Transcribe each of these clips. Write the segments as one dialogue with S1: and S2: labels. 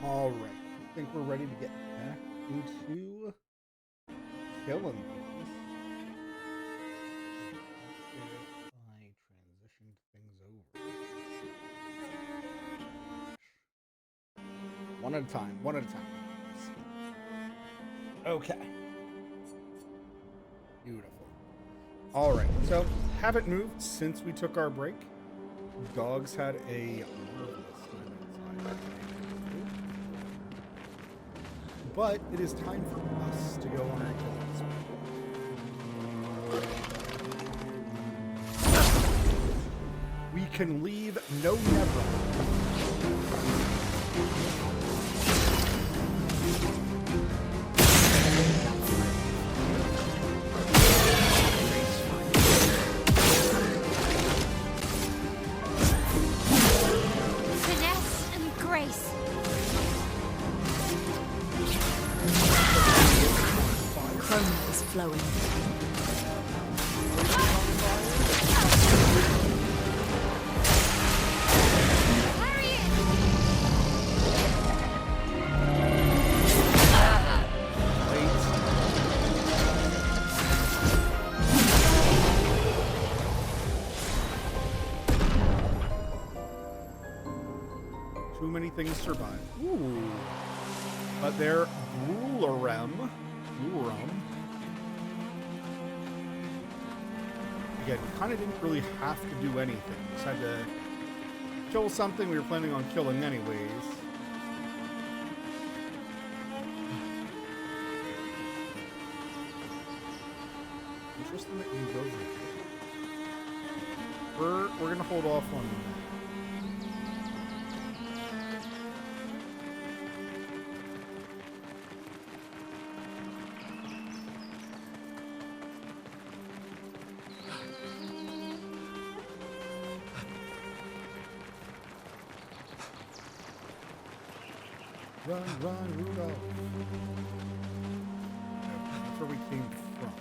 S1: All right, I think we're ready to get back into killing things. If I transitioned things over. One at a time, one at a time. Okay. Beautiful. All right, so haven't moved since we took our break. Dogs had a marvelous time outside. But it is time for us to go on our killing spree. We can leave no never.
S2: Flowing.
S1: Too many things survive. Ooh. But they're Rulerum. Again, kind of didn't really have to do anything. Just had to kill something we were planning on killing anyways. Interesting that you go here. We're gonna hold off on that. Run, Rudolph. That's where we came from.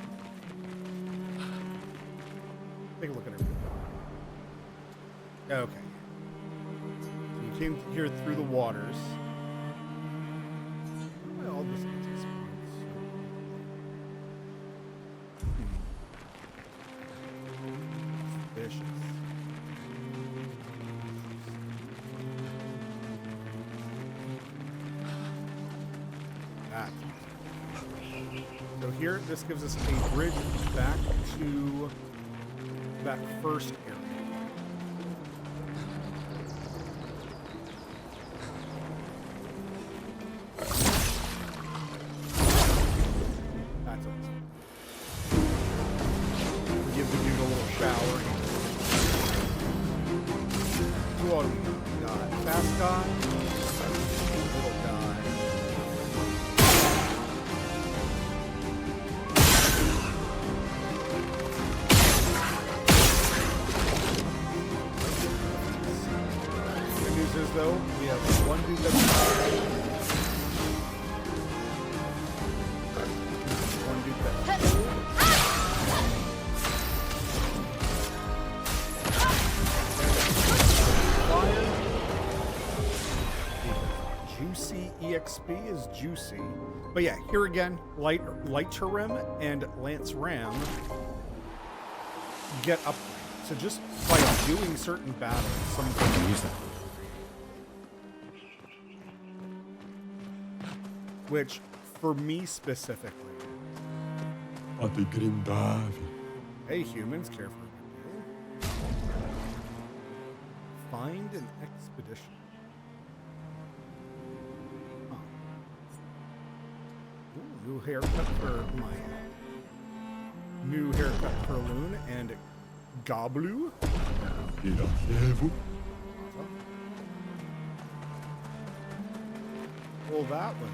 S1: Take a look at everything. Okay. So we came here through the waters. All this is suspicious. So here, this gives us a bridge back to that first area. That's awesome. Give the dude a little shower. Who are we got? Fast guy? Little guy. Though we have one dude that's one dude that's juicy EXP is juicy, but yeah, here again, Light Rim and Lance Ram get upgrades. So just by doing certain battles, some can use that. Which, for me specifically, hey humans, care for a good deal. Find an expedition. Huh. Ooh, new haircut for my new haircut for Loon and Goblu. Well, that was.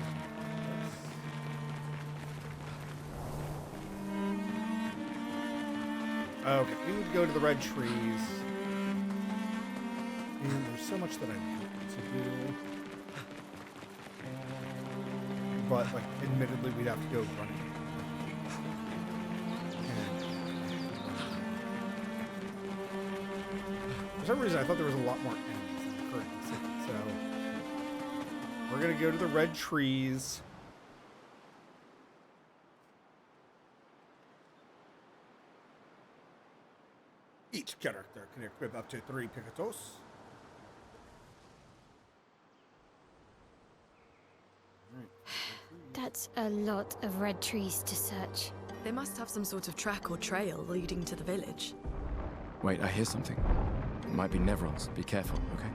S1: Okay, we need to go to the red trees. And there's so much that I want to do. But, like, admittedly, we'd have to go running. And for some reason, I thought there was a lot more enemies in the current city, so we're we're gonna go to the red trees. Each character can equip up to 3 picotos.
S2: That's a lot of red trees to search.
S3: They must have some sort of track or trail leading to the village.
S4: Wait, I hear something. It might be Nevrons. Be careful, okay?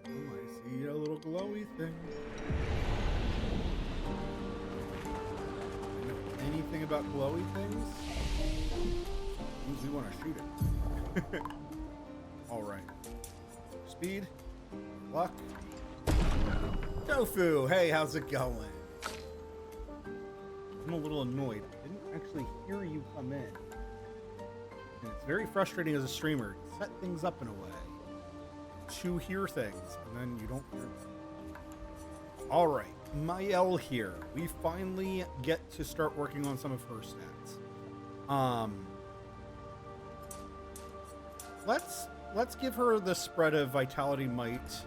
S1: Oh, I see a little glowy thing. You know anything about glowy things? We want to shoot it. All right. Speed. Luck. Tofu, hey, how's it going? I'm a little annoyed. I didn't actually hear you come in. And it's very frustrating as a streamer to set things up in a way to hear things, and then you don't hear them. All right, Mael here. We finally get to start working on some of her stats. Let's give her the spread of vitality, might,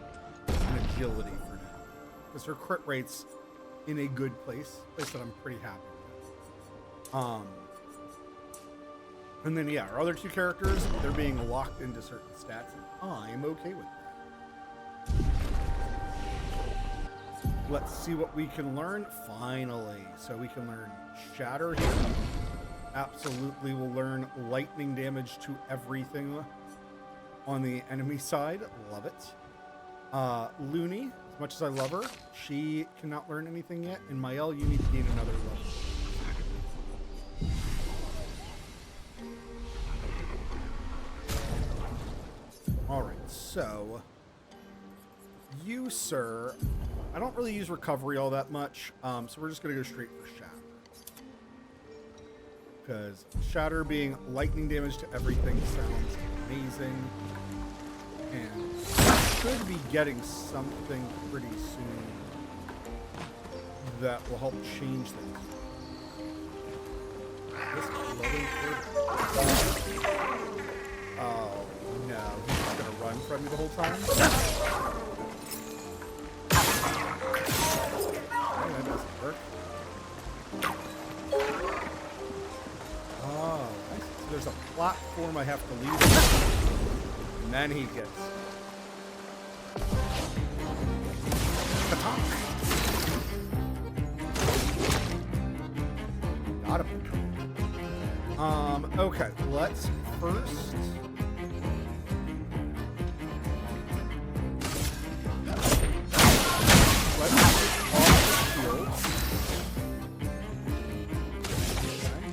S1: and agility for now, because her crit rate's in a good place that I'm pretty happy with. And then yeah, our other 2 characters, they're being locked into certain stats, and I'm okay with that. Let's see what we can learn finally. So we can learn Shatter here. Absolutely, we'll learn lightning damage to everything on the enemy side. Love it. Looney, as much as I love her, she cannot learn anything yet. And Mael, you need to gain another level. All right, so you, sir, I don't really use recovery all that much, so we're just gonna go straight for Shatter. Because Shatter being lightning damage to everything sounds amazing. And should be getting something pretty soon that will help change things. Oh no, he's just gonna run from me the whole time? Okay, that doesn't work. Oh, I see. So there's a platform I have to leave. And then he gets... Got him. Okay, let's first... Let's take off the shields. Okay.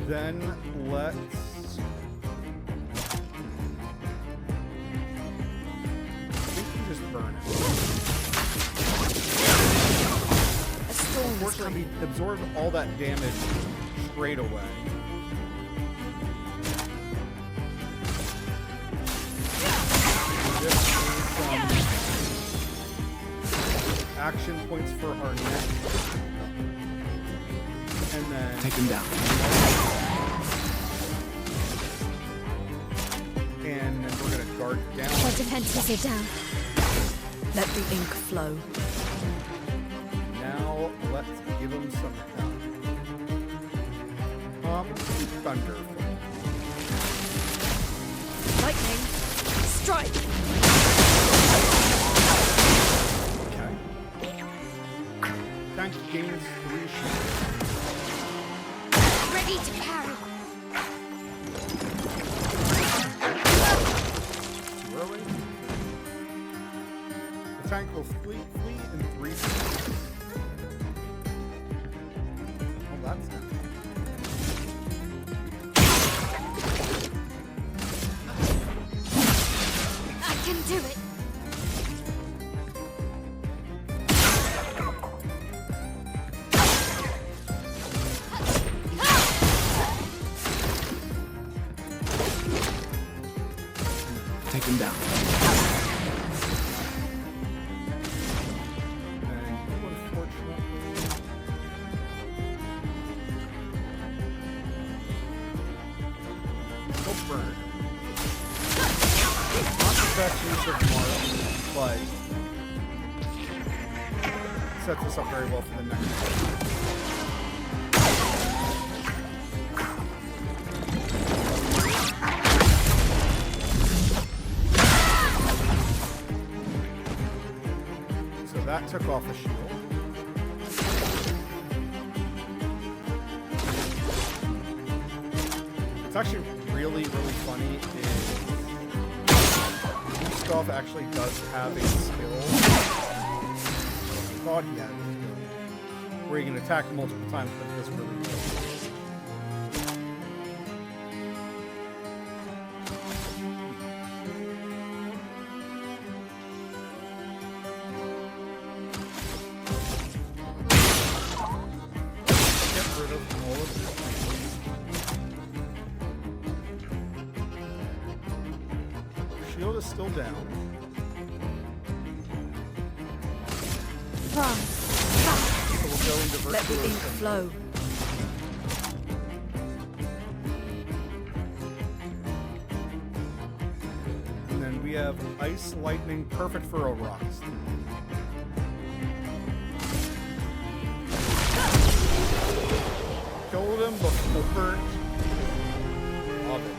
S1: Then let's... burn it. Unfortunately, he absorbed all that damage straight away. This is some action points for our next. And then
S4: take him down.
S1: And then we're gonna guard down.
S2: Point of Paintress down.
S3: Let the ink flow.
S1: Now let's give him some help. Thunder.
S3: Lightning. Strike.
S1: Okay. Tank gains 3 shields.
S2: Ready to parry.
S1: The tank will flee in 3 seconds. Oh, that's not.
S2: I can do it.
S4: Take him down.
S1: burn. Not the best use of Mara, but sets us up very well for the next one. So that took off a shield. It's actually really funny is Gustav actually does have a skill. I thought he had a skill where you can attack multiple times, but it does really well. Get rid of all of this. Shield is still down. So we'll go into
S3: Let the ink
S1: virtuoso.
S3: flow.
S1: And then we have Ice Lightning, perfect for a rocks. Killed him before. Love it.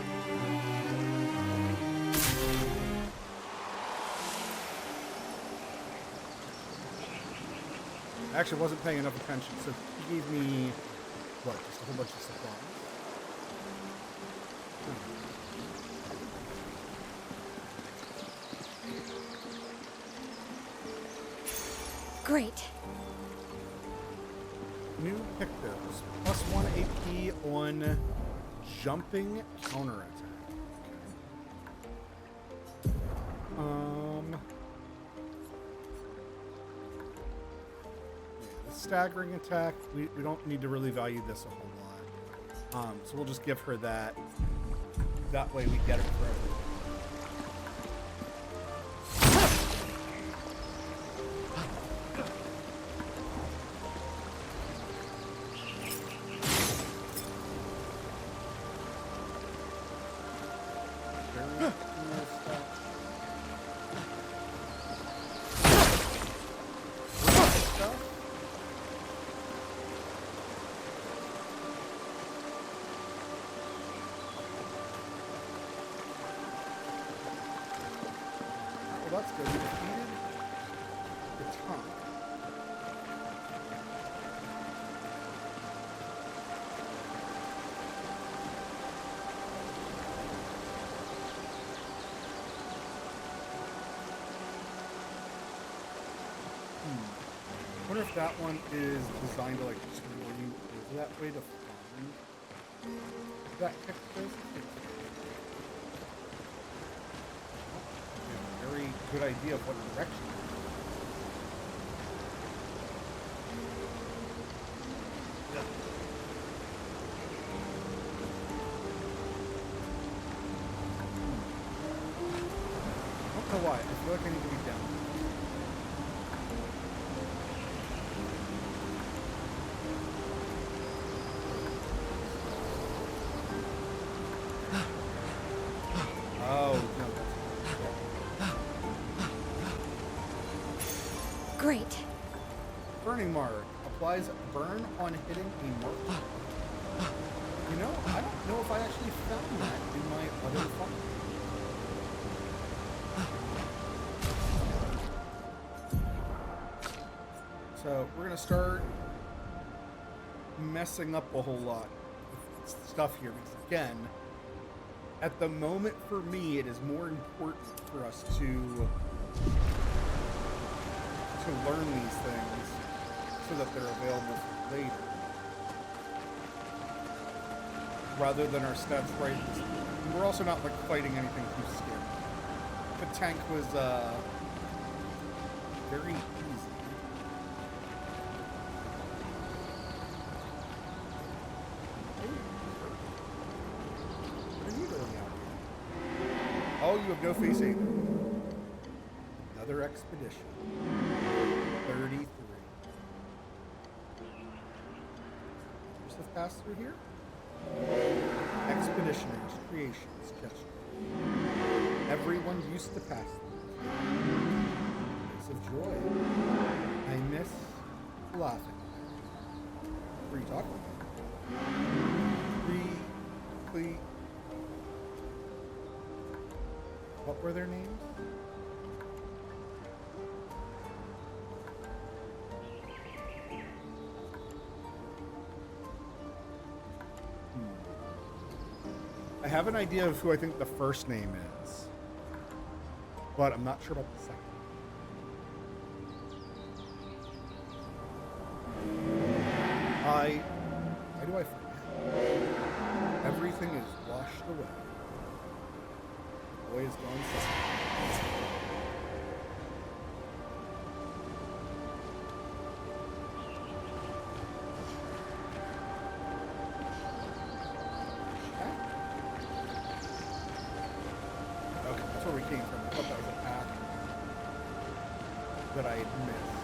S1: I actually wasn't paying enough attention, so he gave me, what, just a whole bunch of supplies?
S2: Great.
S1: New Pictos, plus 1 AP on jumping counterattack. Staggering attack, we don't need to really value this a whole lot. So we'll just give her that. That way we get it for everything. Well, that's good. We defeated the Tonk. I wonder if that one is designed to like just lure you over that way to find that Pictos. Very good idea of what direction. I don't know why. I feel like I need to be down. Oh, no.
S2: Great.
S1: Burning Mark applies burn on hitting a mark. You know, I don't know if I actually found that in my other file. So we're gonna start messing up a whole lot with stuff here because again, at the moment for me, it is more important for us to learn these things so that they're available for later, rather than our stats right. And we're also not like fighting anything too scary. The tank was very easy. What are you doing out here? Oh, you have no face either. Another expedition. 33. Just have passed through here? Expeditioner's creations gesture. Everyone used to pass them. Face of joy. I miss laughing. What are you talking about? What were their names? I have an idea of who I think the first name is, but I'm not sure about the second. Why do I forget? Everything is washed away. The boy is gone south. Okay, that's where we came from. I thought that was a path that I had missed.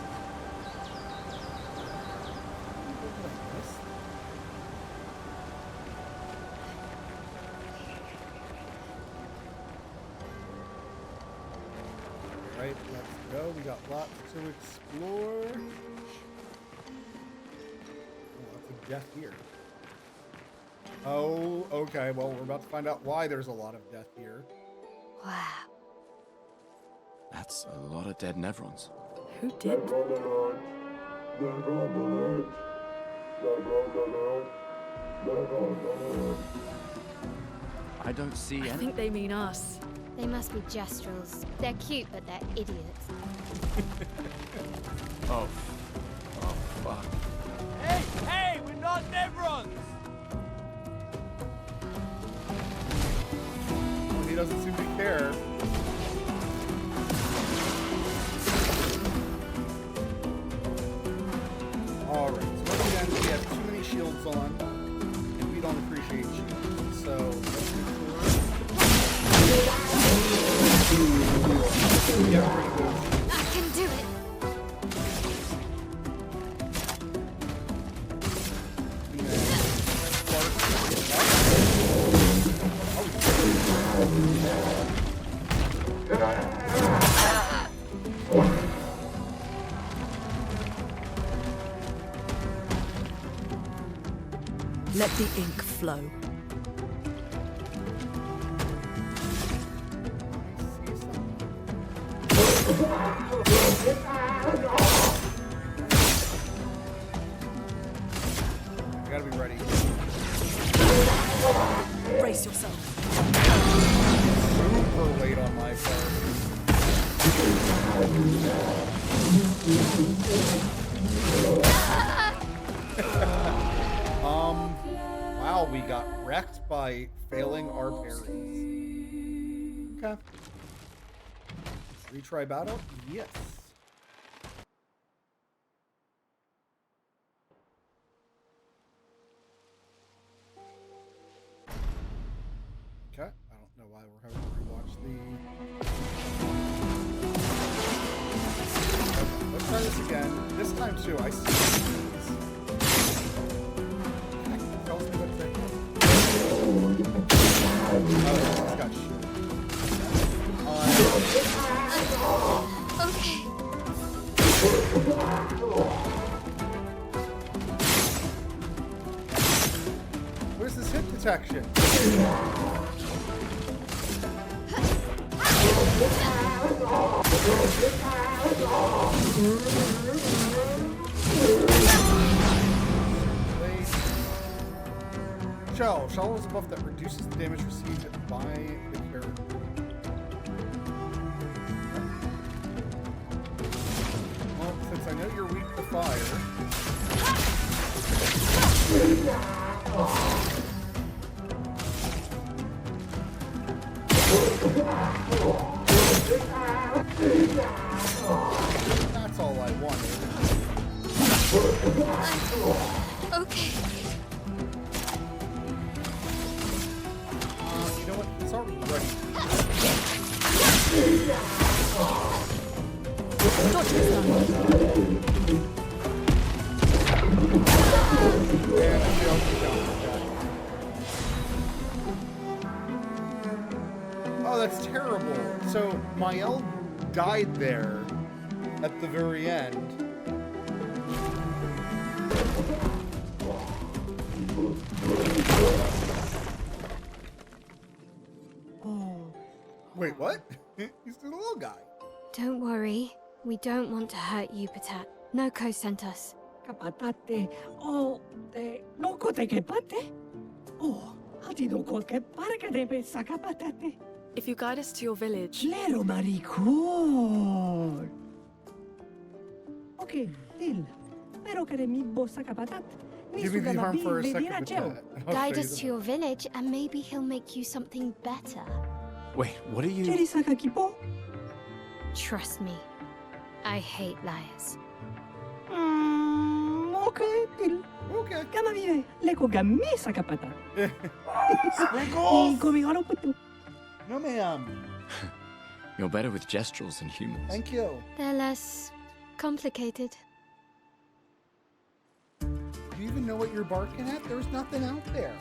S1: What did I miss? Right, let's go. We got lots to explore. Oh, lots of death here. Oh, okay. Well, we're about to find out why there's a lot of death here.
S2: Wow.
S4: That's a lot of dead Nevrons.
S3: Who did?
S4: I don't see
S3: I
S4: any.
S3: think they mean us.
S2: They must be Gestrels. They're cute, but they're idiots.
S4: Oh. Oh, fuck.
S5: Hey, we're not Nevrons!
S1: Well, he doesn't seem to care. Alright, so once again, we have too many shields on, and we don't appreciate shields. So, let's get rid of those.
S2: I can do it.
S1: And then
S3: Let the ink flow.
S1: I gotta be ready.
S3: Brace yourself.
S1: Super late on my part. Wow, we got wrecked by failing our parries. Okay. Retry battle? Yes. Okay, I don't know why we're having to rewatch the... Okay, let's try this again. This time too, I see these. Heck, tells me what to... Oh, it's got shit.
S2: Okay.
S1: Where's this hit detection? Shell is a buff that reduces the damage received by the character. Well, since I know you're weak to fire. That's all I wanted.
S2: Okay.
S1: You know what? It's already ready. And I failed to counter that. that's terrible. So Mael died there at the very end. Wait, what? He's the little guy.
S2: Don't worry. We don't want to hurt you, Patat. Noko sent us.
S6: Kapatate, oh, te noko te kepate? Oh, hati noko ke parka debe sakapatate.
S3: If you guide us to your village,
S6: Claro, maricón. Okay, deal. Pero que de mi bosa kapatat.
S1: Give me the arm for a second with that.
S2: Guide us to your village, and maybe he'll make you something better.
S4: Wait, what are you...
S6: Cheri sakakipo?
S2: Trust me. I hate liars.
S6: Okay, deal.
S1: Okay.
S6: Kama vive, leko gami sakapatat.
S1: Sprinkles!
S6: Komigaro putu.
S1: No, ma'am.
S4: You're better with gestural than humans.
S1: Thank you.
S2: They're less complicated.
S1: Do you even know what you're barking at? There's nothing out there.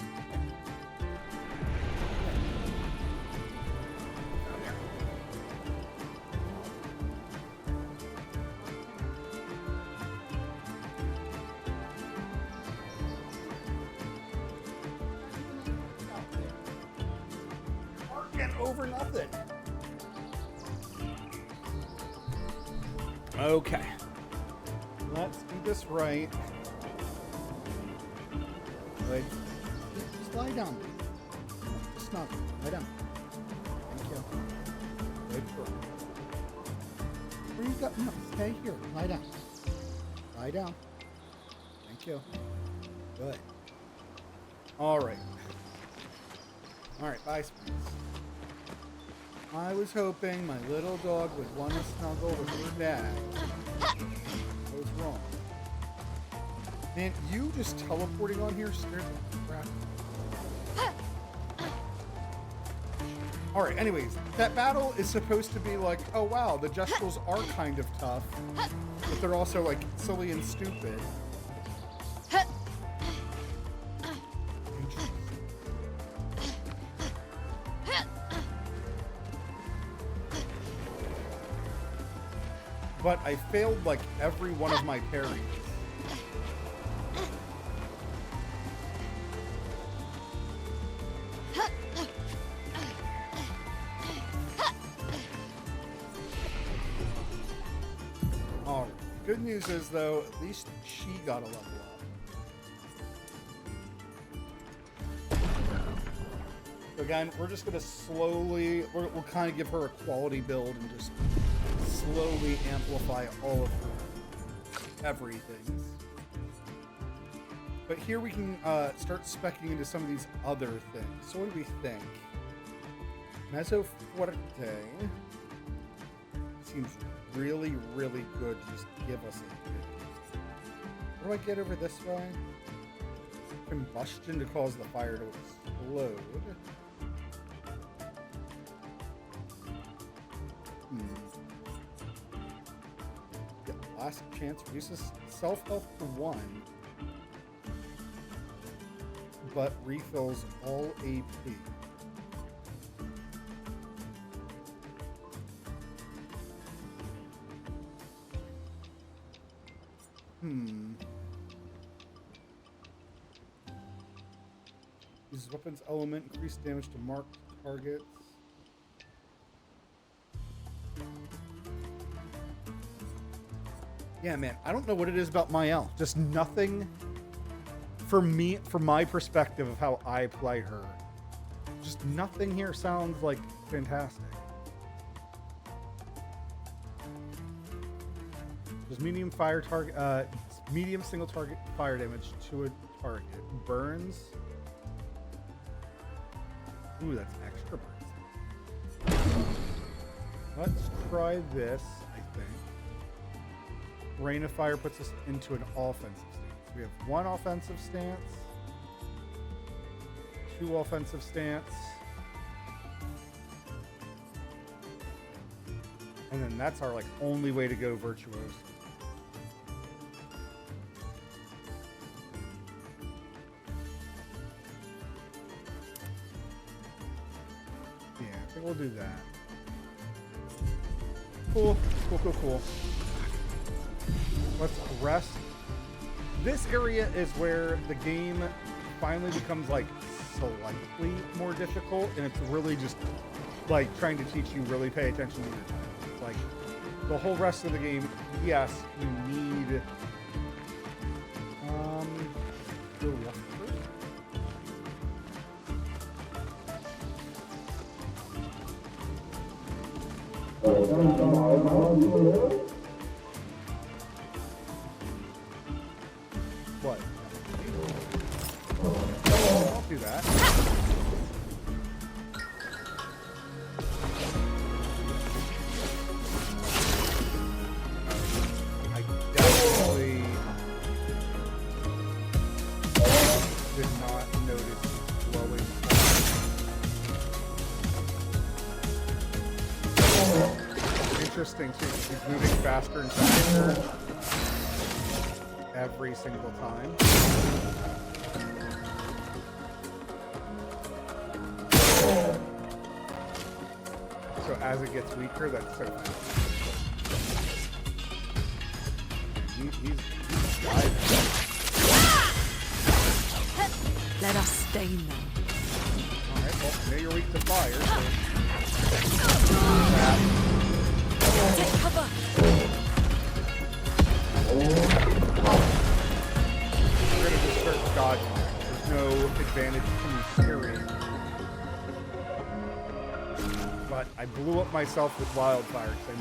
S1: Over nothing. Okay. Let's do this right. Good. Just lie down. Just snuggle. Lie down. Thank you. Good girl. Where you go? No, stay here. Lie down. Lie down. Thank you. Good. All right. All right. Bye, Springs. I was hoping my little dog would want to snuggle with her dad. I was wrong. Man, you just teleporting on here scared the crap. Alright, anyways, that battle is supposed to be like, oh wow, the Gestrals are kind of tough, but they're also like silly and stupid. But I failed like every one of my parries. All right. Good news is though, at least she got a level up. So again, we're just gonna slowly, we'll kind of give her a quality build and just slowly amplify all of her everything. But here we can start speccing into some of these other things. So what do we think? Mezzo Fuerte seems really, really good to just give us a hit. What do I get over this way? Combustion to cause the fire to explode. Last chance reduces self-health to 1, but refills all AP. Uses weapons element, increased damage to marked targets. Yeah, man, I don't know what it is about Mael. Just nothing for me, from my perspective of how I play her. Just nothing here sounds like fantastic. There's medium fire target, medium single target fire damage to a target. Burns. Ooh, that's extra burns. Let's try this, I think. Rain of Fire puts us into an offensive stance. We have 1 offensive stance, 2 offensive stance, and then that's our like only way to go virtuoso. Yeah, I think we'll do that. Cool. Let's rest. This area is where the game finally becomes like slightly more difficult, and it's really just like trying to teach you really pay attention to your time. It's like the whole rest of the game, yes, you need the walkthrough. What? Don't do that. I definitely did not notice glowing. Interesting too. He's moving faster and faster every single time. So as it gets weaker, that's so fast. He's diving.
S3: Let us stain them.
S1: Alright, well, I know you're weak to fire, so...
S3: Take cover.
S1: We're gonna just start dodging. There's no advantage to parrying. But I blew up myself with wildfire because I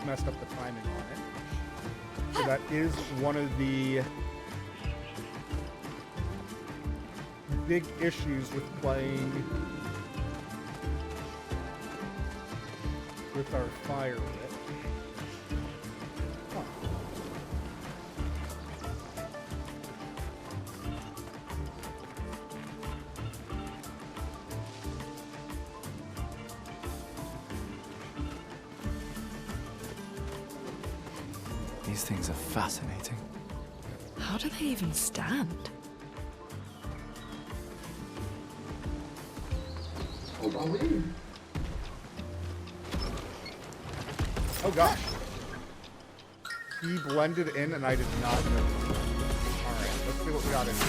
S1: messed up the timing on it. So that is one of the big issues with playing with our fire wit. Huh.
S4: These things are fascinating.
S3: How do they even stand?
S1: Oh gosh. He blended in and I did not notice. Alright, let's see what we got in here.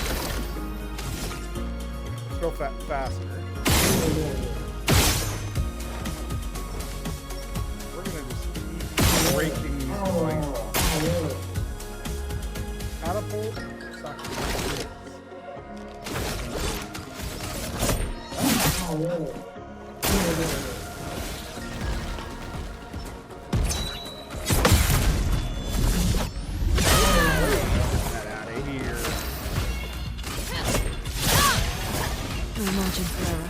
S1: Go faster. We're gonna just keep breaking these points. Catapult. Get out of here.
S3: No margin for error.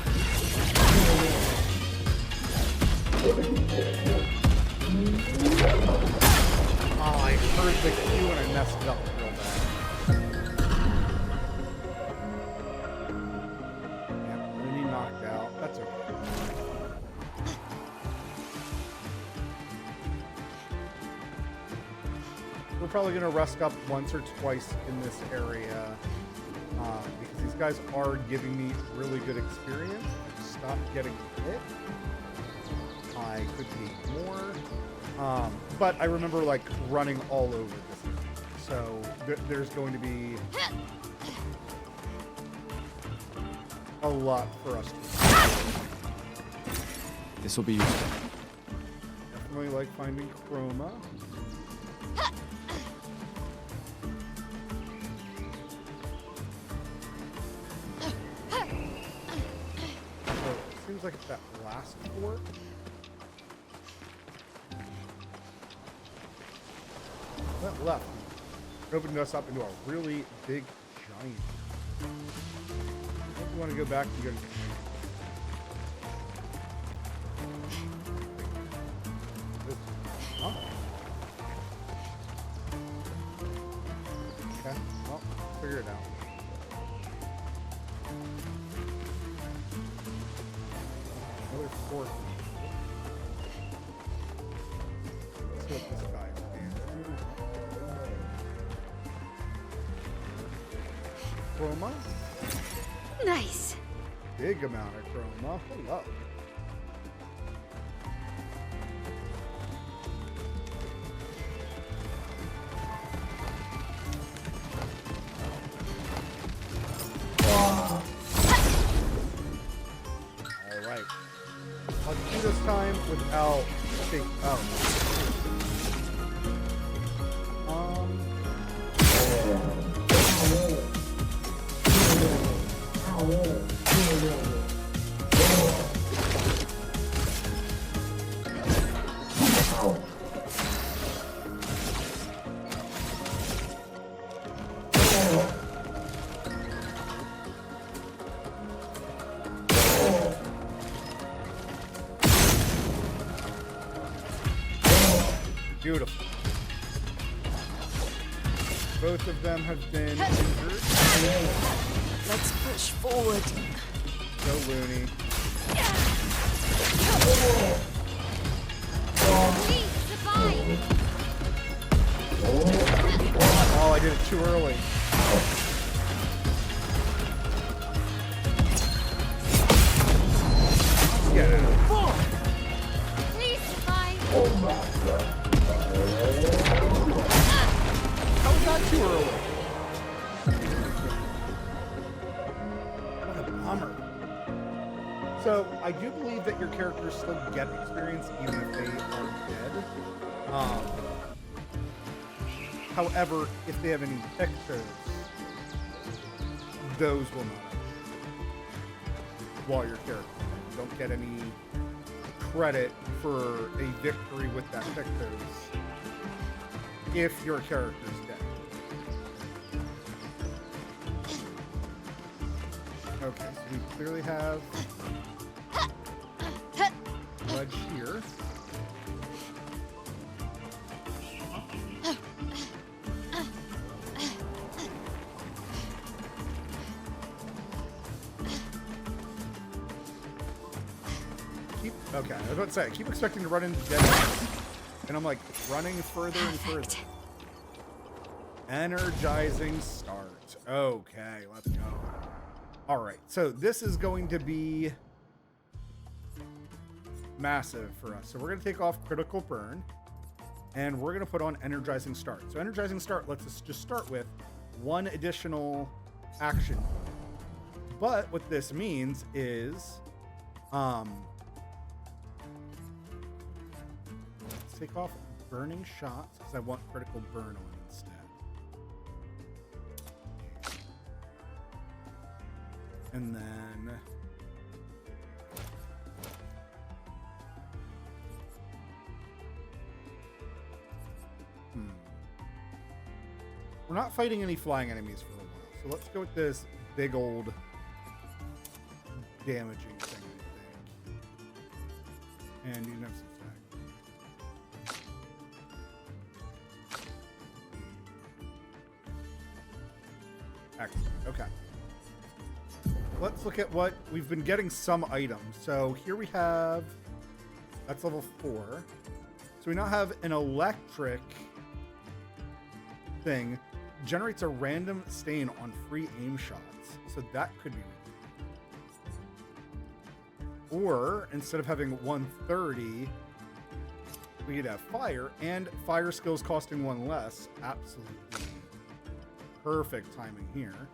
S1: Oh, I heard the cue and I messed it up real bad. Yep, Rooney knocked out. That's okay. We're probably going to rest up once or twice in this area because these guys are giving me really good experience. Stop getting hit. I could need more. But I remember like running all over this area. So there's going to be a lot for us to do.
S4: This will be useful.
S1: Definitely like finding chroma. So it seems like it's that last fort. That left opened us up into a really big giant. I think we want to go back and go to huh? Okay, well, figure it out. Another fort. Let's see what this guy is doing. Chroma?
S2: Nice.
S1: Big amount of chroma. Hello. without taking. Oh. Beautiful. Both of them have been injured.
S3: Let's push forward.
S1: Go Looney.
S2: Please survive.
S1: Oh, I did it too early. Yeah.
S2: Please survive.
S1: How was that too early? What a bummer. So, I do believe that your characters still get experience even if they are dead. However, if they have any pictures, those will not. While your character, you don't get any credit for a victory with that pictures if your character's dead. Okay, so we clearly have ledge here. Okay, I was about to say, I keep expecting to run into dead ends, and I'm like running further and further. Energizing start. Okay, let's go. All right, so this is going to be massive for us. So we're going to take off critical burn, and we're going to put on energizing start. So energizing start lets us just start with one additional action. But what this means is, let's take off burning shots because I want critical burn on instead. And then we're not fighting any flying enemies for a while. So let's go with this big old damaging thing, I think. And you know some stack. Excellent. Okay. Let's look at what we've been getting. Some items. So here we have, that's level 4. So we now have an electric thing, generates a random stain on free aim shots. So that could be really cool. Or instead of having 130, we could have fire, and fire skills costing 1 less. Absolutely perfect timing here.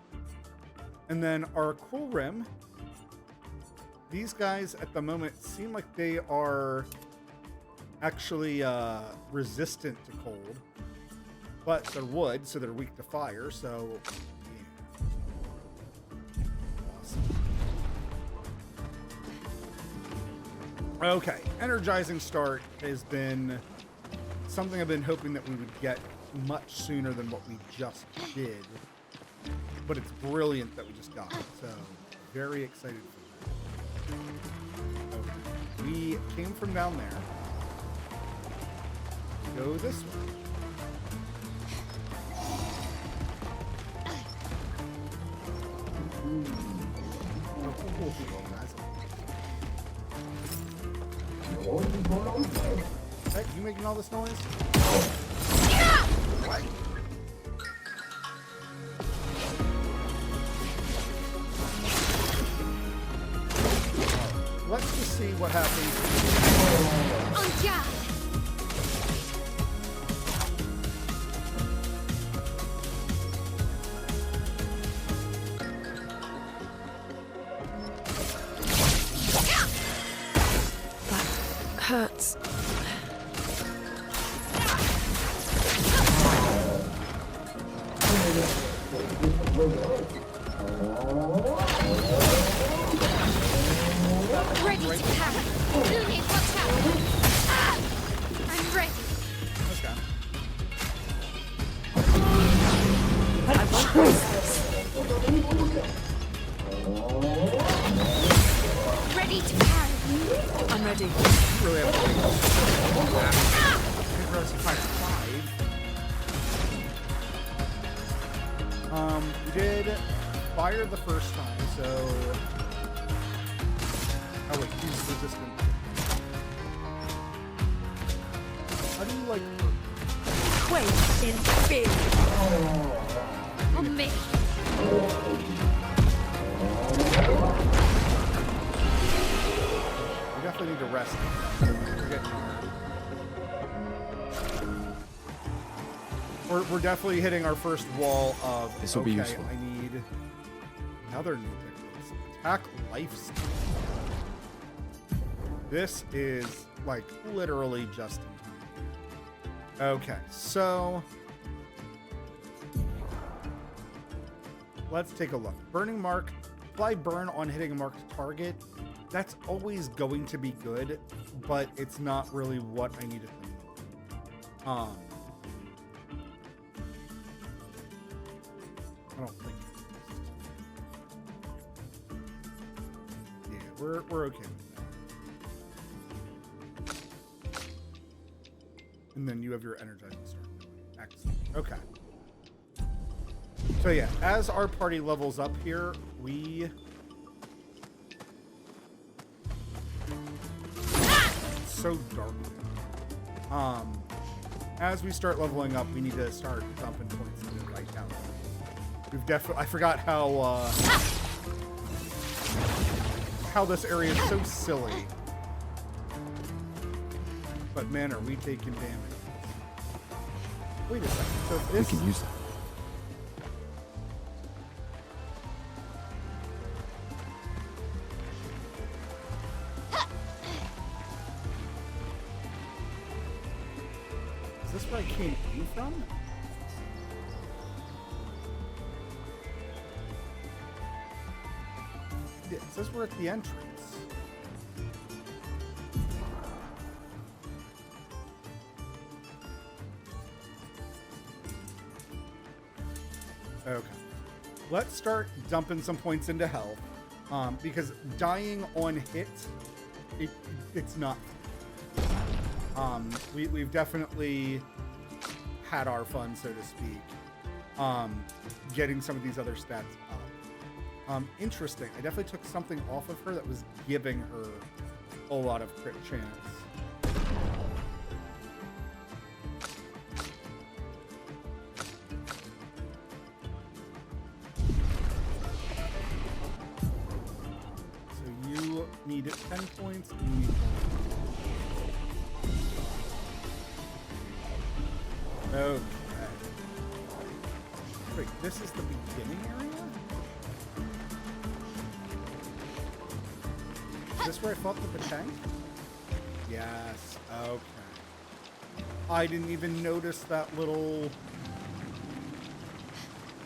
S1: And then our cool rim, these guys at the moment seem like they are actually resistant to cold, but they're wood, so they're weak to fire. So yeah. Awesome. Okay, energizing start has been something I've been hoping that we would get much sooner than what we just did. But it's brilliant that we just got it, so very excited for that. Okay. We came from down there. Go this way. Oh, cool. Hey, you making all this noise? What? Let's just see what happens.
S2: On guard.
S3: hurts.
S2: Ready to carry. Looney, watch out! Ah! I'm ready.
S1: Okay.
S2: Ready to carry.
S3: I'm ready.
S1: You really have to think about that. I didn't realize you fired 5. We did fire the first time, so. Oh wait, he's resistant. How do you like?
S3: Quake in fear.
S2: On me.
S1: We definitely need to rest. We're definitely hitting our first wall of.
S4: This will be useful.
S1: I need another new technique. Attack lifesteal. This is like literally just in time. Okay, so let's take a look. Burning mark. Apply burn on hitting a marked target. That's always going to be good, but it's not really what I need to think. I don't think. Yeah, we're okay with that. And then you have your energizing start. Excellent. Okay. So yeah, as our party levels up here, we it's so dark. As we start leveling up, we need to start dumping points into it right now. We've definitely I forgot how this area is so silly. But man, are we taking damage. Wait a second. So if
S4: We
S1: this
S4: can use that.
S1: is this where I came in from? Yeah, it says we're at the entrance. Okay. Let's start dumping some points into health. Because dying on hit, it's not. We've definitely had our fun, so to speak. Getting some of these other stats up. Interesting. I definitely took something off of her that was giving her a lot of crit chance. So you need 10 points. You need okay. Wait, this is the beginning area? Is this where I fought the tank? Yes, okay. I didn't even notice that little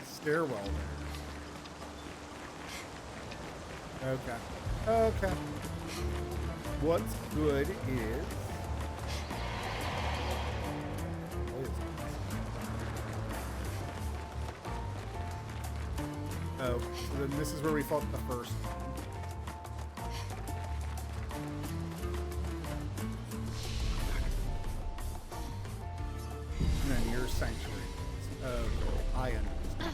S1: stairwell there. Okay. Okay. What's good is... Oh, so then this is where we fought the first one. And then your sanctuary. Oh, I understand.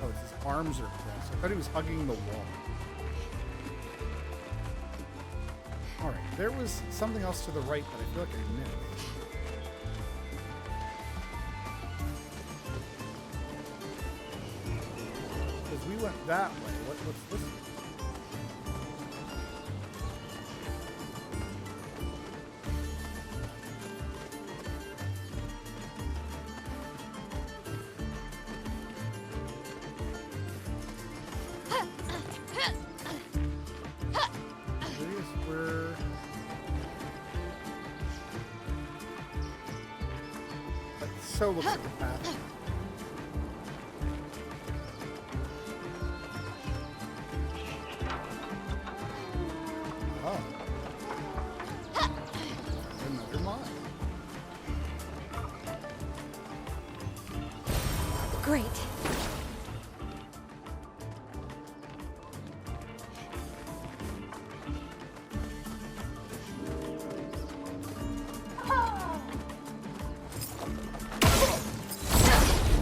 S1: Oh, it's his arms are crossed. I thought he was hugging the wall. Alright, there was something else to the right that I feel like I missed. Because we went that way. What's this? how it looks like the path. Oh. Another mine.
S2: Great.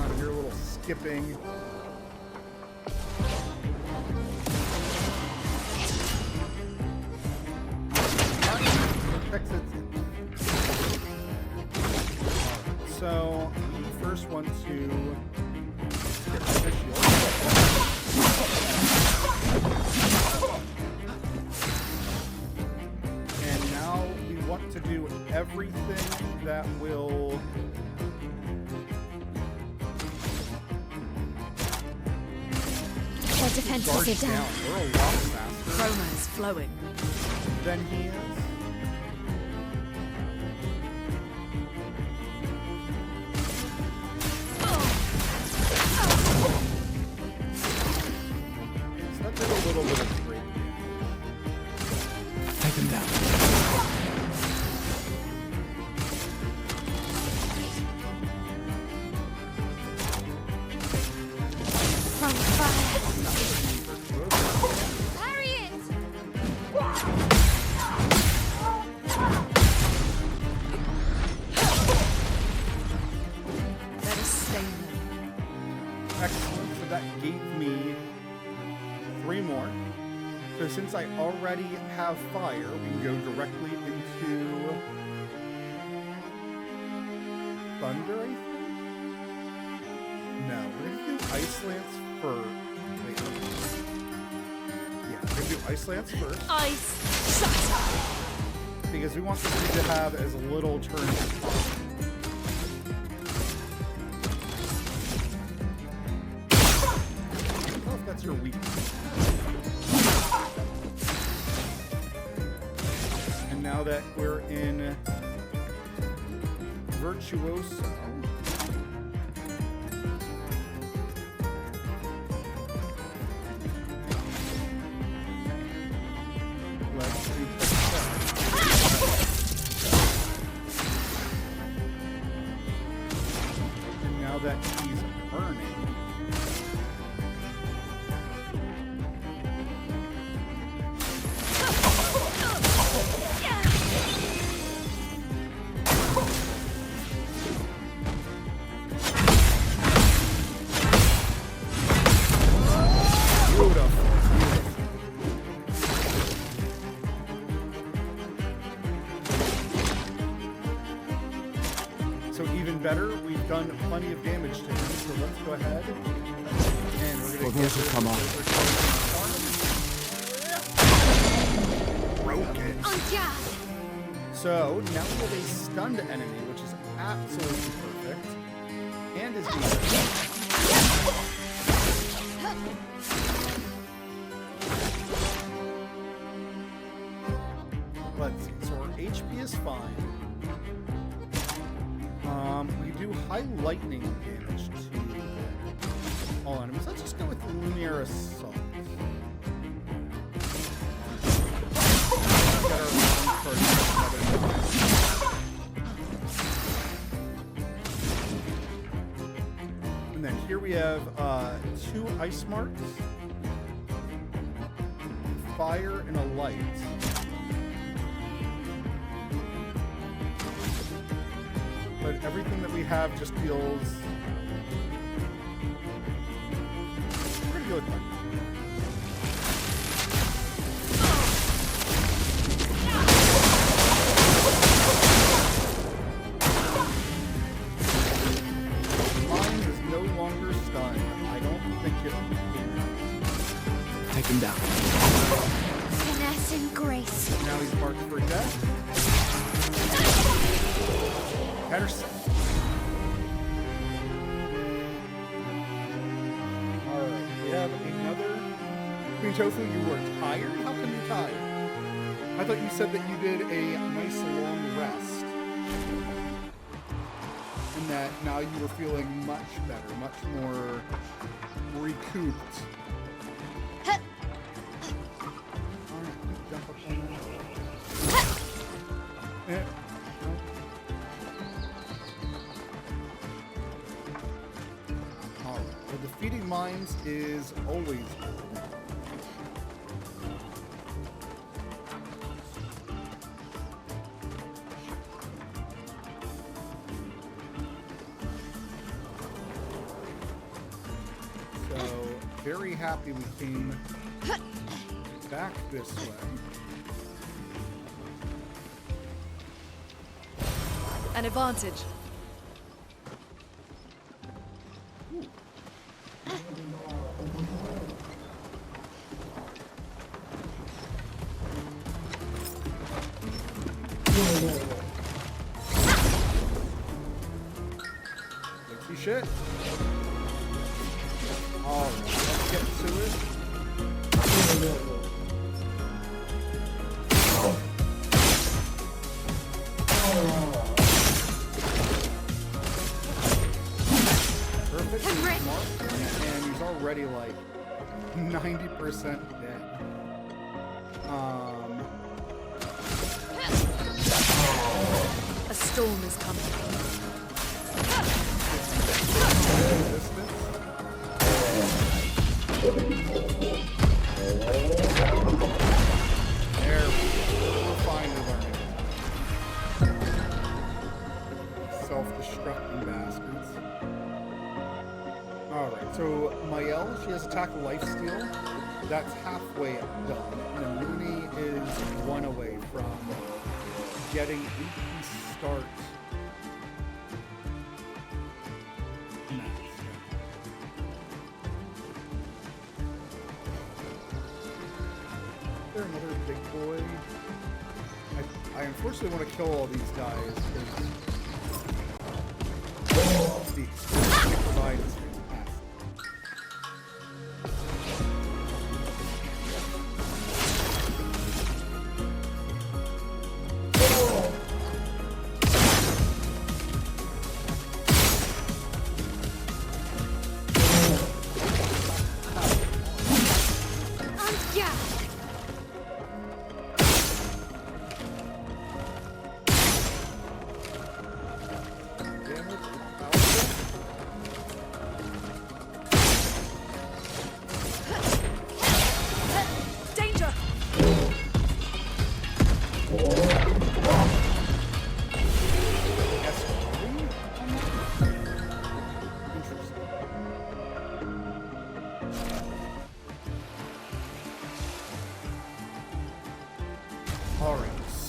S1: On your little skipping. Exit. So, the first one to get the shield. And now we want to do everything that will
S2: Their defenses
S1: charge
S2: are
S1: down.
S2: down.
S1: We're a lot faster
S3: Chroma is flowing.
S1: than he is. So that did a little bit of great.
S4: Take them down.
S2: From fire. Parry it!
S3: Let us stain them.
S1: Excellent. So that gave me 3 more. So since I already have fire, we can go directly into thunder, I think? No, we're gonna do ice lance first. Wait. Yeah, we're gonna do ice lance first
S2: Ice shatter!
S1: because we want this thing to have as little turns as possible. I don't know if that's your weakness. And now that we're in Virtuoso, let's do and now that he's burning, beautiful. So even better, we've done plenty of damage to him. So let's go ahead and we're
S4: Well,
S1: gonna
S4: those will come on.
S1: Broken.
S2: On gas!
S1: So now we have a stunned enemy, which is absolutely perfect, and is decent. Let's see. So our HP is fine. We do high lightning damage to all enemies. Let's just go with Lumiere Assault. Get our round for another 9. And then here we have 2 ice marks, fire, and a light. But everything that we have just feels pretty good. Mine is no longer stunned. I don't think it.
S4: Take them down.
S2: Finesse and grace.
S1: Now he's marked for death. Paintress. Alright, we have another. Queen Tofu, you were tired? How come you're tired? I thought you said that you did a nice long rest. And that now you were feeling much better, much more recouped. Jump up on that. Yeah. Alright, well, defeating mines is always good. Very happy we came back this way.
S3: An advantage.
S1: Sexy shit. Alright, let's get to it. Perfect. Smart. And he's already like 90% dead.
S3: A storm is coming.
S1: Resistance. There, we're finally learning. Self-destructing bastards. Alright, so Mael, she has attack lifesteal. That's halfway done. And then Looney is one away from getting AP start. Another big boy. I unfortunately want to kill all these guys because the experience they provide is fantastic.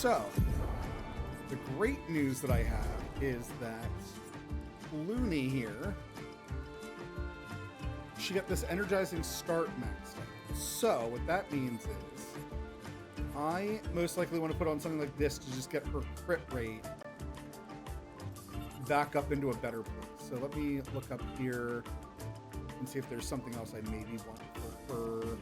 S1: So, the great news that I have is that Looney here, she got this energizing start maxed out. So, what that means is, I most likely want to put on something like this to just get her crit rate back up into a better place. So let me look up here and see if there's something else I maybe want for her.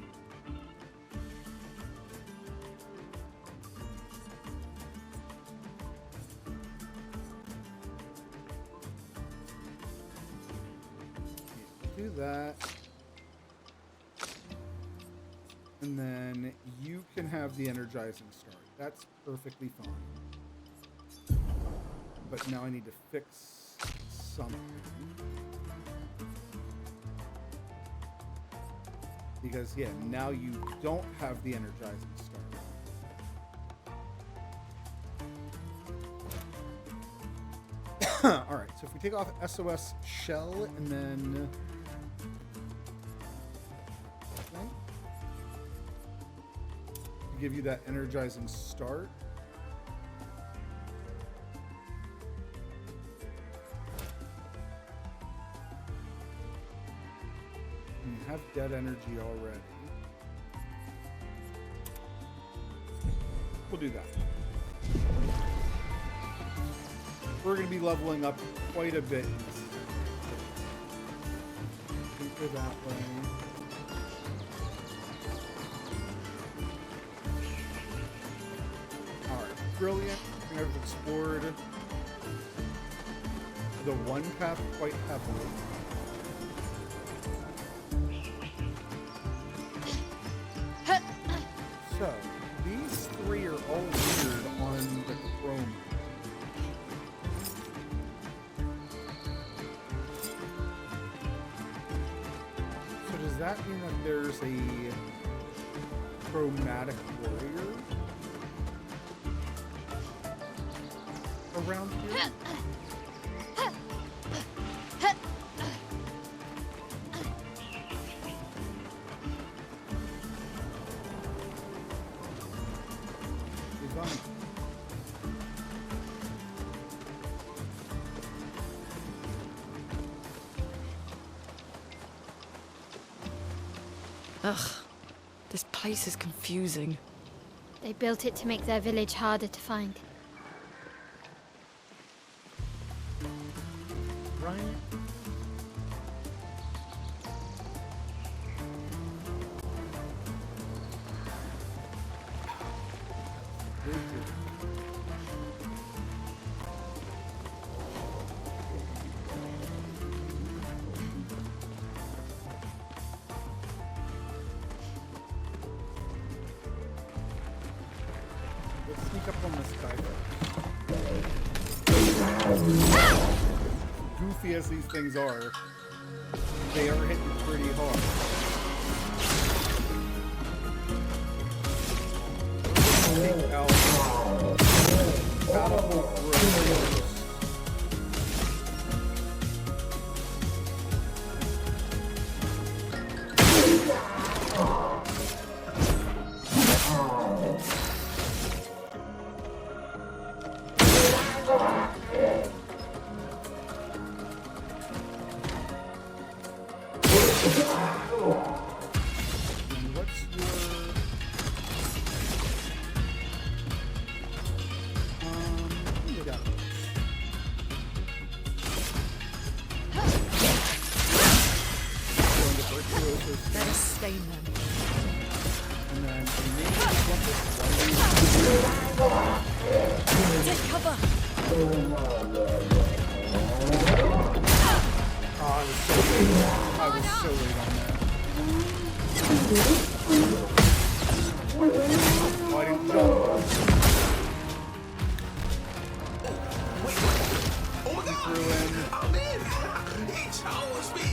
S1: Do that. And then you can have the energizing start. That's perfectly fine. But now I need to fix something. Because, yeah, now you don't have the energizing start. Alright, so if we take off SOS Shell and then... give you that energizing start. And you have dead energy already. We'll do that. We're going to be leveling up quite a bit. Go that way. Brilliant. I think I've explored the one path quite heavily. So, these three are all weird on the chrome. So does that mean that there's a chromatic warrior around here?
S3: Ugh, this place is confusing.
S2: They built it to make their village harder to find.
S1: Right? Let's sneak up on this guy. Goofy as these things are, they are hitting pretty hard. Take out catapult throws.
S3: Better stain them.
S1: And then
S3: Take cover!
S1: I was so late on that. Why didn't you jump?
S7: Oh my god! I'm in! He chose me!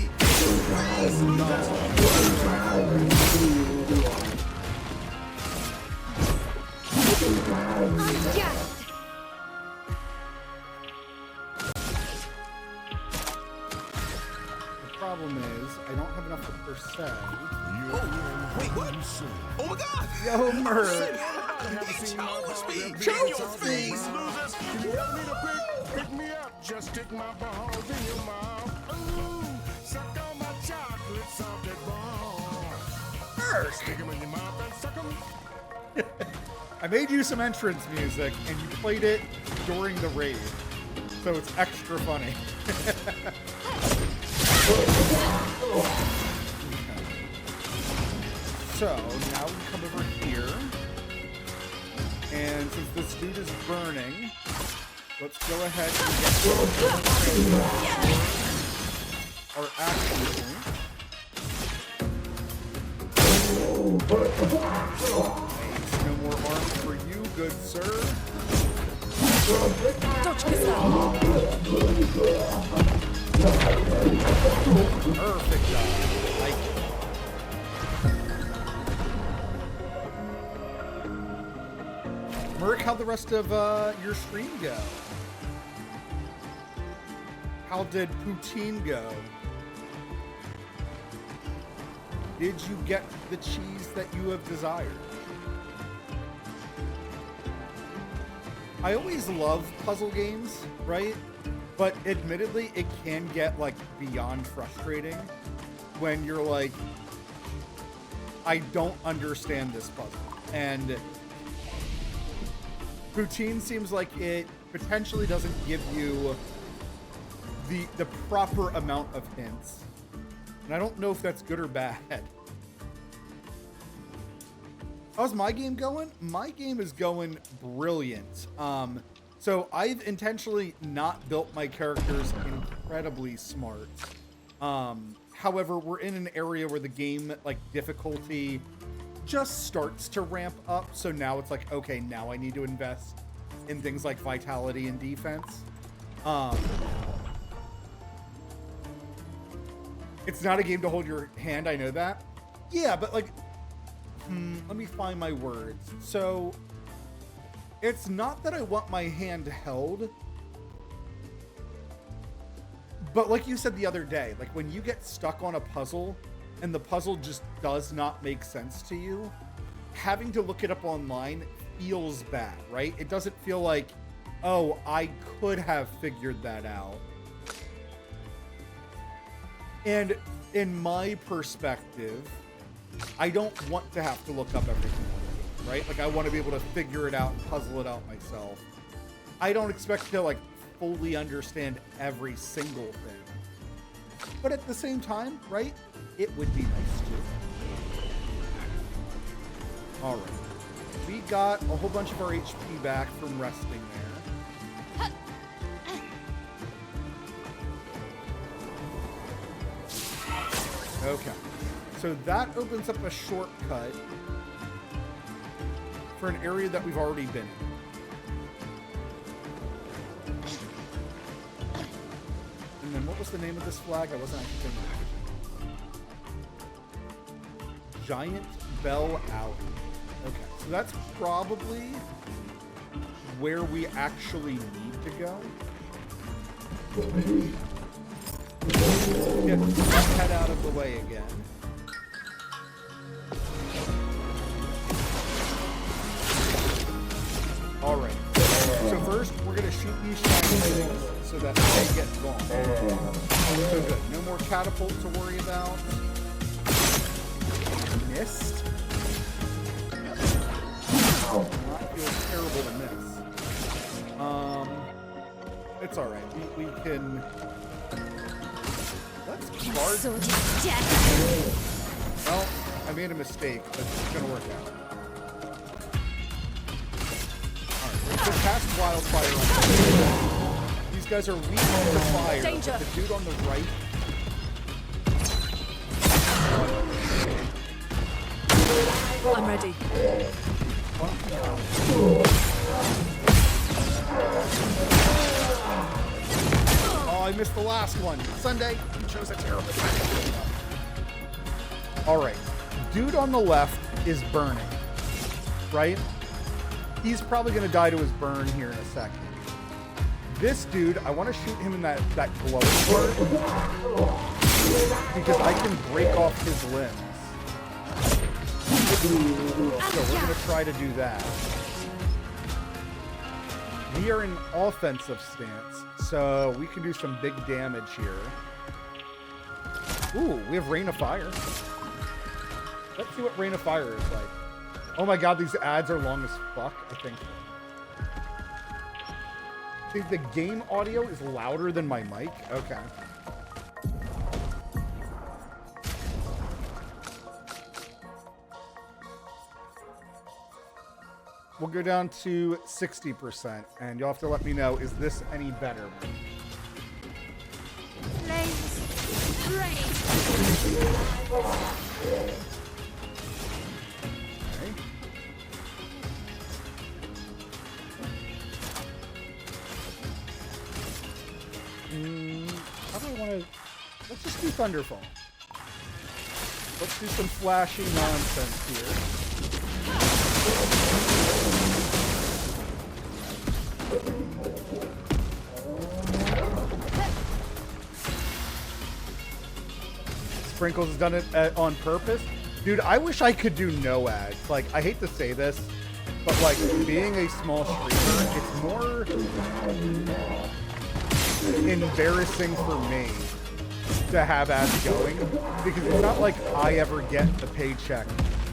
S1: The problem is, I don't have enough per se.
S7: Wait, what? Oh my god!
S1: Yo, Merc!
S7: He chose me!
S1: Chose
S7: Your
S1: me!
S7: face!
S8: Pick me up, just stick my balls in your mouth. Ooh, suck on my chocolate salted balls. Stick 'em in your mouth and suck 'em.
S1: I made you some entrance music, and you played it during the raid, so it's extra funny. So, now we come over here, and since this dude is burning, let's go ahead and get our action point. No more arms for you, good sir.
S3: Dodge missile!
S1: Perfect job. Like it. Merc, how'd the rest of your stream go? How did poutine go? Did you get the cheese that you have desired? I always love puzzle games, right? But admittedly, it can get like beyond frustrating when you're like, I don't understand this puzzle. And poutine seems like it potentially doesn't give you the proper amount of hints. And I don't know if that's good or bad. How's my game going? My game is going brilliant. So I've intentionally not built my characters incredibly smart. However, we're in an area where the game, like, difficulty just starts to ramp up. So now it's like, okay, now I need to invest in things like vitality and defense. It's not a game to hold your hand, I know that. Yeah, but like, let me find my words. So, it's not that I want my hand held, but like you said the other day, like when you get stuck on a puzzle and the puzzle just does not make sense to you, having to look it up online feels bad, right? It doesn't feel like, oh, I could have figured that out. And in my perspective, I don't want to have to look up everything, right? Like, I want to be able to figure it out and puzzle it out myself. I don't expect to, like, fully understand every single thing. But at the same time, right, it would be nice too. All right. We got a whole bunch of our HP back from resting there. Okay, so that opens up a shortcut for an area that we've already been in. And then what was the name of this flag? I wasn't actually thinking. Giant Bell Alley. Okay, so that's probably where we actually need to go. Get that head out of the way again. All right. So first, we're gonna shoot these shiny things so that they get gone. So good. No more catapult to worry about. Missed. Not feels terrible to miss. It's all right. We can. Let's guard. Well, I made a mistake, but it's gonna work out. Alright, let's cast wildfire on. These guys are weak to fire.
S3: Danger.
S1: The dude on the right.
S3: I'm ready.
S1: Oh, I missed the last one. Sunday, you chose a terrible time. All right, dude on the left is burning, right? He's probably gonna die to his burn here in a second. This dude, I want to shoot him in that glowing part because I can break off his limbs. So we're gonna try to do that. We are in offensive stance, so we can do some big damage here. Ooh, we have Rain of Fire. Let's see what Rain of Fire is like. Oh my god, these ads are long as fuck, I think. I think the game audio is louder than my mic. Okay. We'll go down to 60%, and you'll have to let me know, is this any better? Okay. How do I want to... Let's just do Thunderfall. Let's do some flashy nonsense here. Sprinkles has done it on purpose. Dude, I wish I could do no ads. Like, I hate to say this, but like, being a small streamer, it's more embarrassing for me to have ads going, because it's not like I ever get the paycheck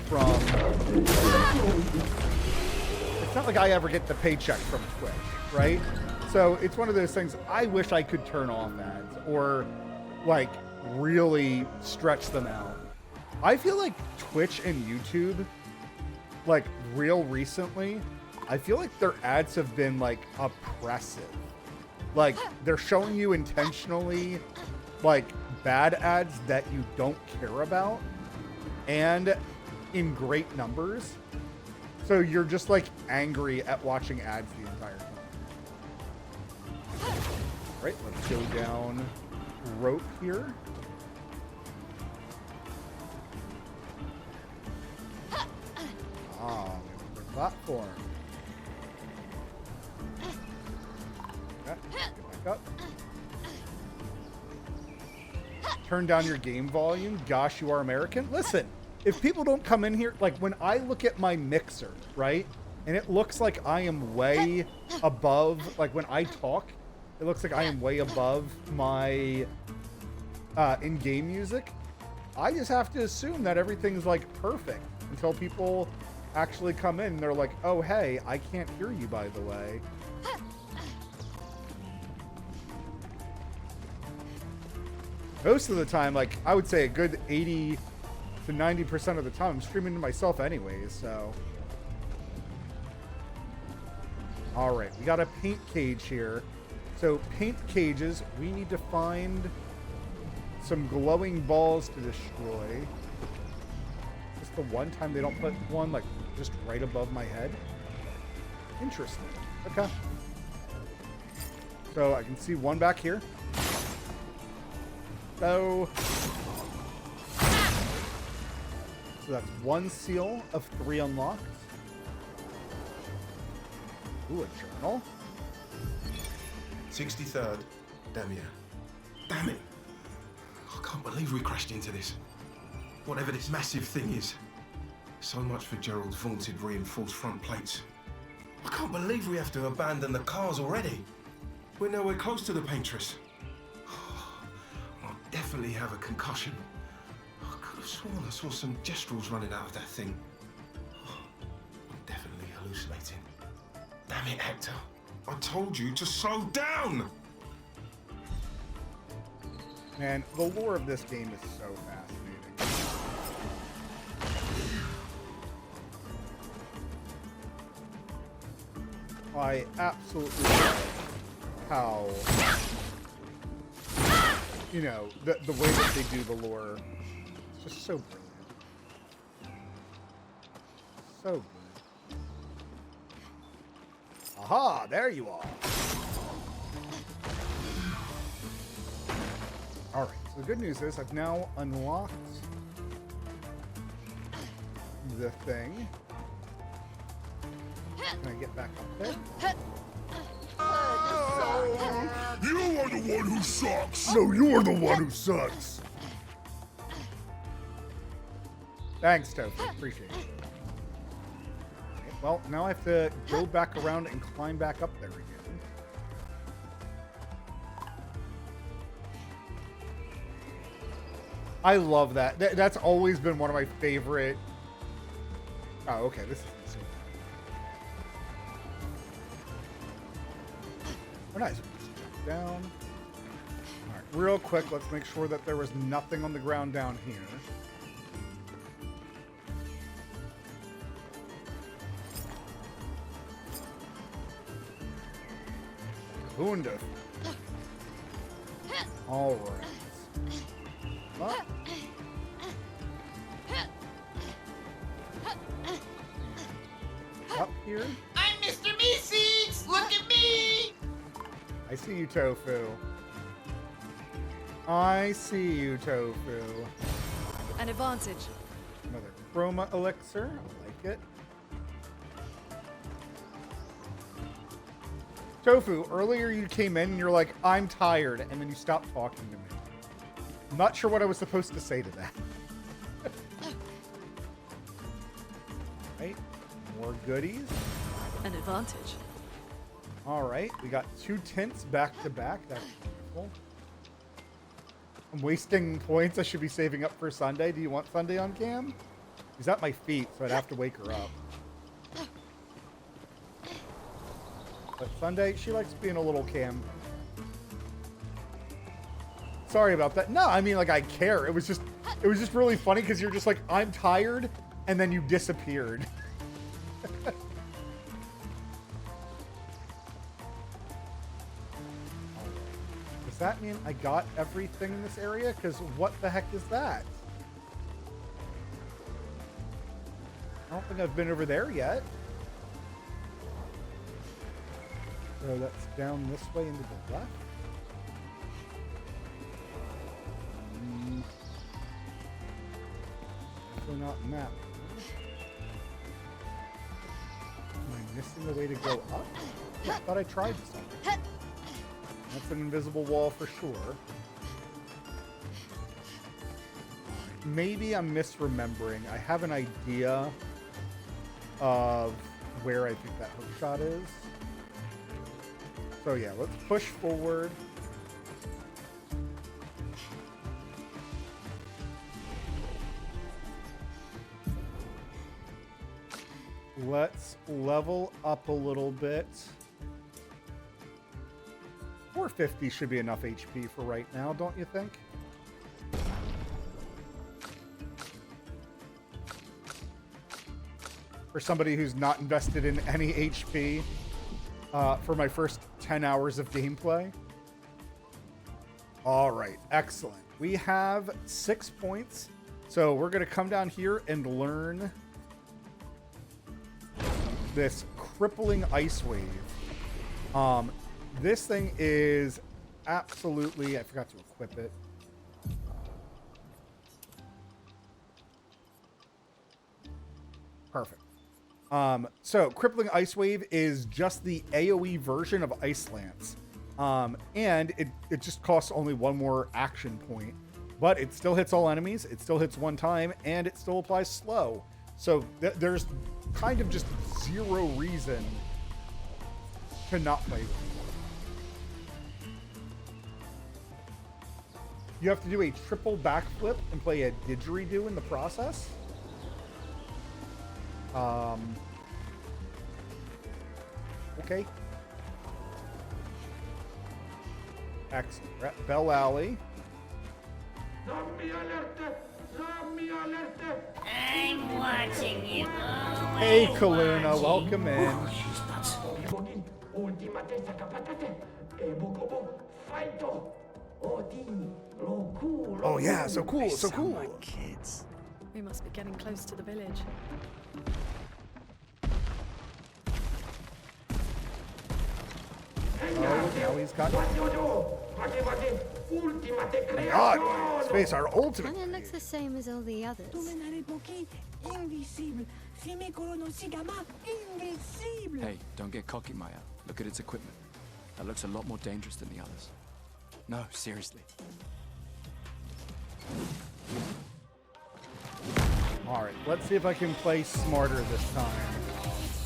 S1: from... It's not like I ever get the paycheck from Twitch, right? So it's one of those things, I wish I could turn off ads, or like, really stretch them out. I feel like Twitch and YouTube, like real recently, I feel like their ads have been like oppressive. Like they're showing you intentionally like bad ads that you don't care about and in great numbers. So you're just like angry at watching ads the entire time. All right, let's go down rope here. Ah, the platform. Okay, get back up. Turn down your game volume. Gosh, you are American. Listen, if people don't come in here, like when I look at my mixer, right? And it looks like I am way above, like when I talk, it looks like I am way above my in-game music. I just have to assume that everything's like perfect until people actually come in and they're like, oh, hey, I can't hear you, by the way. Most of the time, like I would say a good 80 to 90% of the time, I'm streaming to myself anyways, so. All right, we got a paint cage here. So paint cages, we need to find some glowing balls to destroy. Is this the one time they don't put one like just right above my head? Interesting. Okay. So I can see one back here. So that's one seal of 3 unlocked. Ooh, a journal.
S9: 63rd, Damien. Damn it! I can't believe we crashed into this. Whatever this massive thing is. So much for Gerald's vaunted reinforced front plates. I can't believe we have to abandon the cars already. We're nowhere close to the Paintress. I'll definitely have a concussion. I could have sworn I saw some gestrels running out of that thing. I'm definitely hallucinating. Damn it, Hector. I told you to slow down!
S1: Man, the lore of this game is so fascinating. I absolutely love how, you know, the way that they do the lore is just so brilliant. So good. Aha, there you are. All right, so the good news is I've now unlocked the thing. Can I get back up there?
S8: You are the one who sucks.
S1: No, you are the one who sucks. Thanks, Tofu. Appreciate it. Okay, well, now I have to go back around and climb back up there again. I love that. That's always been one of my favorite. Oh, okay. This is insane. Oh, nice. Jump down. All right, real quick, let's make sure that there was nothing on the ground down here. Wonderful. All right. Up. Up here.
S10: I'm Mr. Meeseeks! Look at me!
S1: I see you, Tofu. I see you, Tofu.
S3: An advantage.
S1: Another chroma elixir. I like it. Tofu, earlier you came in and you're like, I'm tired, and then you stopped talking to me. I'm not sure what I was supposed to say to that. Right, more goodies.
S3: An advantage.
S1: All right, we got 2 tints back to back. That's wonderful. I'm wasting points. I should be saving up for Sunday. Do you want Sunday on cam? She's at my feet, so I'd have to wake her up. But Sunday, she likes being a little cam. Sorry about that. No, I mean, like, I care. It was just really funny because you're just like, I'm tired, and then you disappeared. that mean I got everything in this area? Because what the heck is that? I don't think I've been over there yet. So that's down this way into the left. Definitely not map. Am I missing the way to go up? I thought I tried something. That's an invisible wall for sure. Maybe I'm misremembering. I have an idea of where I think that hook shot is. So yeah, let's push forward. Let's level up a little bit. 450 should be enough HP for right now, don't you think? For somebody who's not invested in any HP for my first 10 hours of gameplay. All right, excellent. We have 6 points. So we're going to come down here and learn this crippling ice wave. This thing is absolutely... I forgot to equip it. Perfect. So crippling ice wave is just the AoE version of Ice Lance. And it just costs only one more action point. But it still hits all enemies, it still hits one time, and it still applies slow. So there's kind of just zero reason to not play with it. You have to do a triple backflip and play a didgeridoo in the process. Okay. Excellent. We're at Bell Alley.
S10: I'm watching you.
S1: Hey, Kaluna, welcome in. Oh yeah, so cool, so cool.
S3: Kids. We must be getting close to the village.
S1: Oh, now he's got... God, Space, our ultimate.
S2: Kinda looks the same as all the others.
S4: Hey, don't get cocky, Maya. Look at its equipment. That looks a lot more dangerous than the others. No, seriously.
S1: All right, let's see if I can play smarter this time.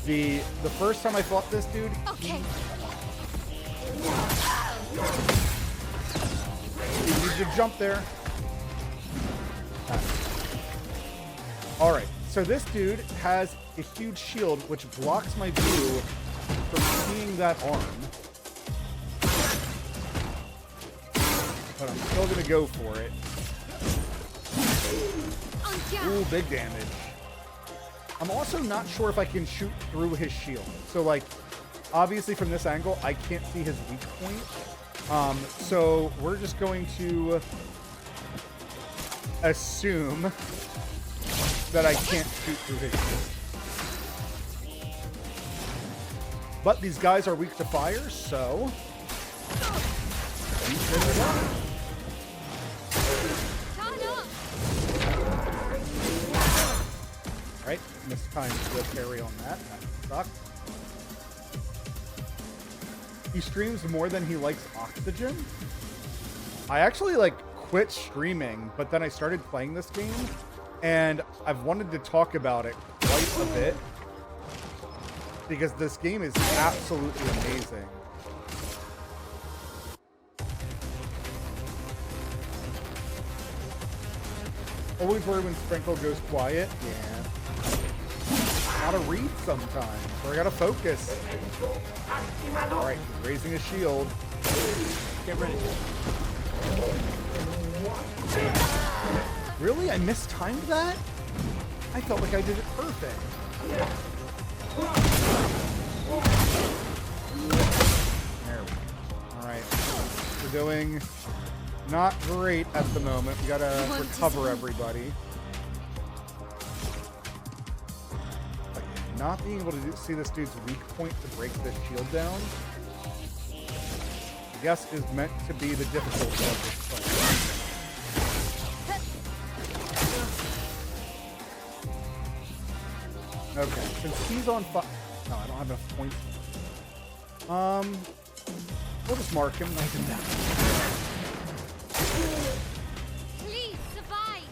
S1: The first time I fought this dude...
S2: Okay.
S1: You need to jump there. All right, so this dude has a huge shield which blocks my view from seeing that arm. But I'm still gonna go for it. Ooh, big damage. I'm also not sure if I can shoot through his shield. So like, obviously from this angle, I can't see his weak point. So we're just going to assume that I can't shoot through his shield. But these guys are weak to fire, so... Right, missed time to parry on that. That sucked. He streams more than he likes oxygen. I actually like quit streaming, but then I started playing this game, and I've wanted to talk about it quite a bit because this game is absolutely amazing. Always worry when Sprinkle goes quiet. Yeah. Gotta read sometimes, or I gotta focus. Alright, raising a shield.
S4: Get ready.
S1: Really? I mistimed that? I felt like I did it perfect. There we go. Alright. We're doing not great at the moment. We gotta recover everybody. But not being able to see this dude's weak point to break this shield down, I guess, is meant to be the difficulty of this fight. Okay, since he's on fire... No, I don't have enough points. We'll just mark him. Knock him down.
S2: Please survive.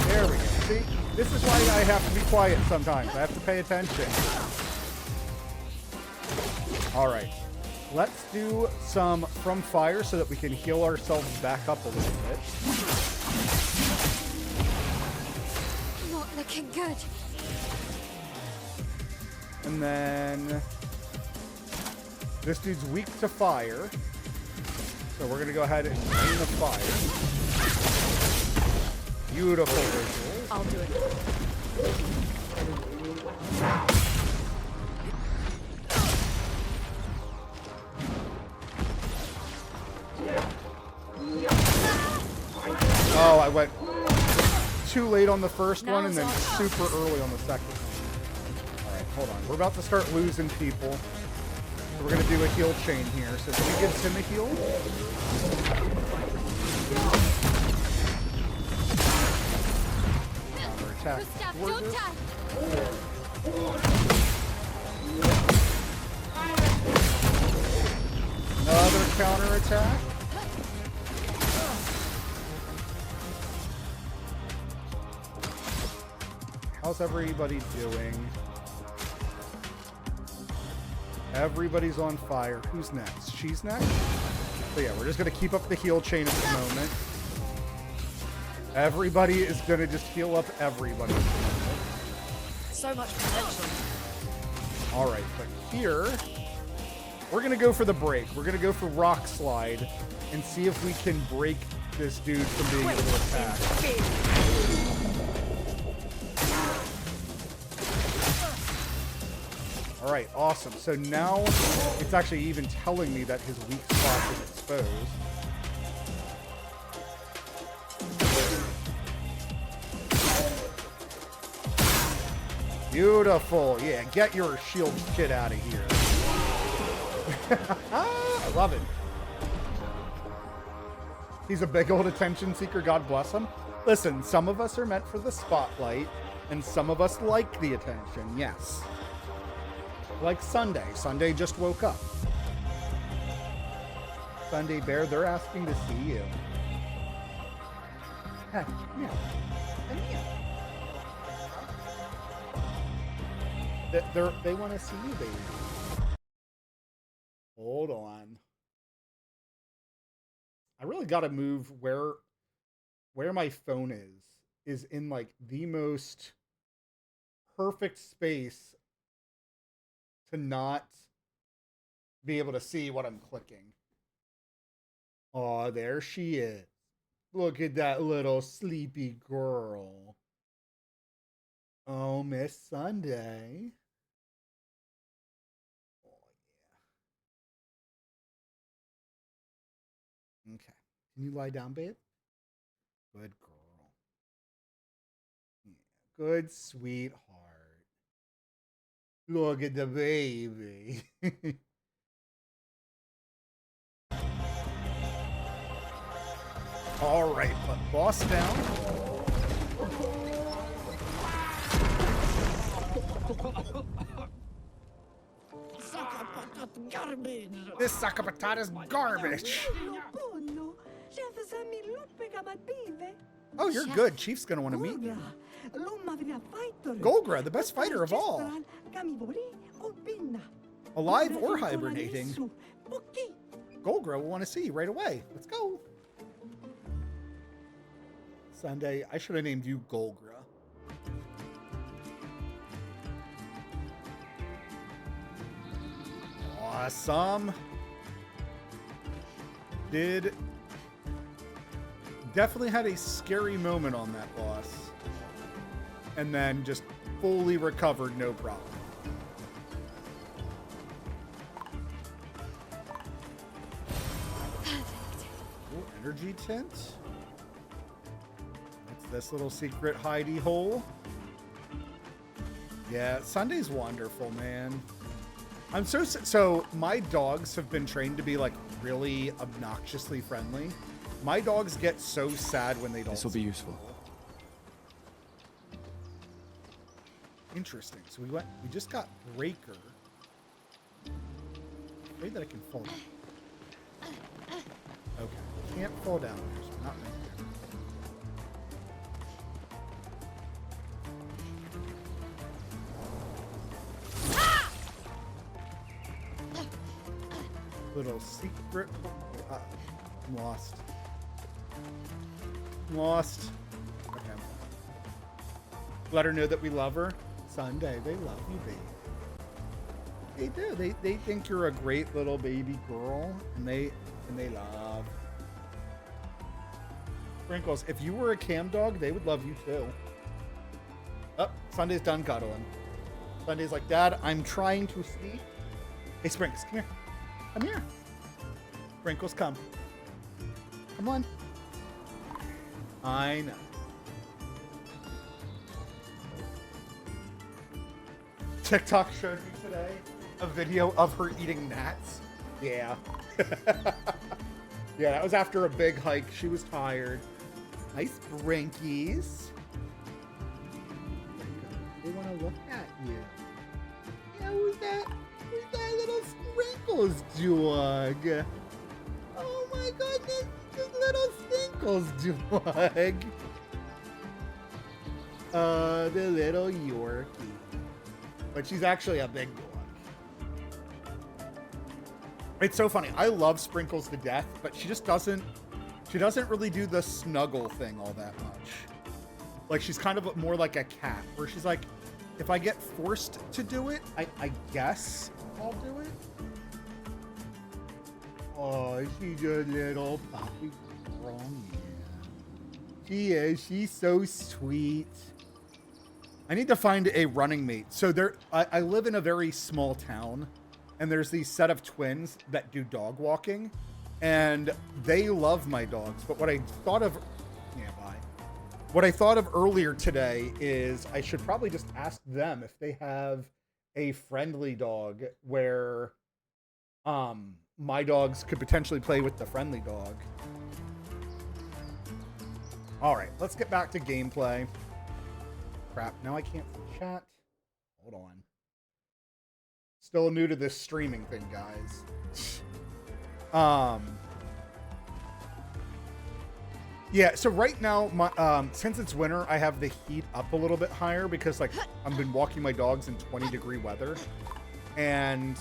S1: There we go. See, this is why I have to be quiet sometimes. I have to pay attention. All right. Let's do some from fire so that we can heal ourselves back up a little bit.
S2: Not looking good.
S1: And then this dude's weak to fire. So we're going to go ahead and drain the fire. Beautiful visual.
S3: I'll do it.
S1: Oh, I went too late on the first one and then super early on the second one. Alright, hold on. We're about to start losing people. So we're going to do a heal chain here. So she gives him a heal. Counter attack.
S2: Gustav, don't die.
S1: Another counter attack. How's everybody doing? Everybody's on fire. Who's next? She's next? So yeah, we're just going to keep up the heal chain at the moment. Everybody is going to just heal up everybody at the moment.
S3: So much potential.
S1: All right, but here, we're going to go for the break. We're going to go for Rock Slide and see if we can break this dude from being able to attack. All right, awesome. So now it's actually even telling me that his weak spot is exposed. Beautiful. Yeah, get your shield shit out of here. I love it. He's a big old attention seeker. God bless him. Listen, some of us are meant for the spotlight, and some of us like the attention. Yes. Like Sunday. Sunday just woke up. Sunday Bear, they're asking to see you. Hey, yeah. They want to see you, baby. Hold on. I really got to move where my phone is in like the most perfect space to not be able to see what I'm clicking. Oh, there she is. Look at that little sleepy girl. Oh, Miss Sunday. Oh, yeah. Okay. Can you lie down, babe? Good girl. Yeah. Good sweetheart. Look at the baby. All right, but boss down. This sack of potatoes garbage. Oh, you're good. Chief's gonna want to meet you. Golgra, the best fighter of all. Alive or hibernating. Golgra will want to see you right away. Let's go. Sunday, I should have named you Golgra. Awesome. Did Definitely had a scary moment on that boss. And then just fully recovered, no problem. Ooh, energy tint. What's this little secret hidey hole? Yeah, Sunday's wonderful, man. I'm so my dogs have been trained to be like really obnoxiously friendly. My dogs get so sad when they don't.
S4: This will be useful.
S1: Interesting. So we just got Breaker. Afraid that I can fall down. Okay, can't fall down there, so not right there. Little secret. I'm lost. I'm lost. Okay. Let her know that we love her. Sunday, they love you, baby. They do. They think you're a great little baby girl, and they love. Sprinkles, if you were a cam dog, they would love you too. Oh, Sunday's done cuddling. Sunday's like, Dad, I'm trying to sleep. Hey, Sprinkles, come here. Come here. Sprinkles, come. Come on. I know. TikTok showed me today a video of her eating gnats. Yeah. Yeah, that was after a big hike. She was tired. Nice Brinkies. They want to look at you. Yeah, who's that little Sprinkles dog? Oh my goodness, this little Sprinkles dog. The little Yorkie. But she's actually a big dog. It's so funny. I love Sprinkles to death, but she doesn't really do the snuggle thing all that much. Like, she's kind of more like a cat, where she's like, if I get forced to do it, I guess I'll do it. Oh, she's a little puppy girl. Yeah. She is. She's so sweet. I need to find a running mate. So I live in a very small town, and there's these set of twins that do dog walking, and they love my dogs. But what I thought of, what I thought of earlier today is I should probably just ask them if they have a friendly dog where, my dogs could potentially play with the friendly dog. All right, let's get back to gameplay. Crap, now I can't chat. Hold on. Still new to this streaming thing, guys. Yeah, so right now, my since it's winter, I have the heat up a little bit higher because, like, I've been walking my dogs in 20-degree weather. And,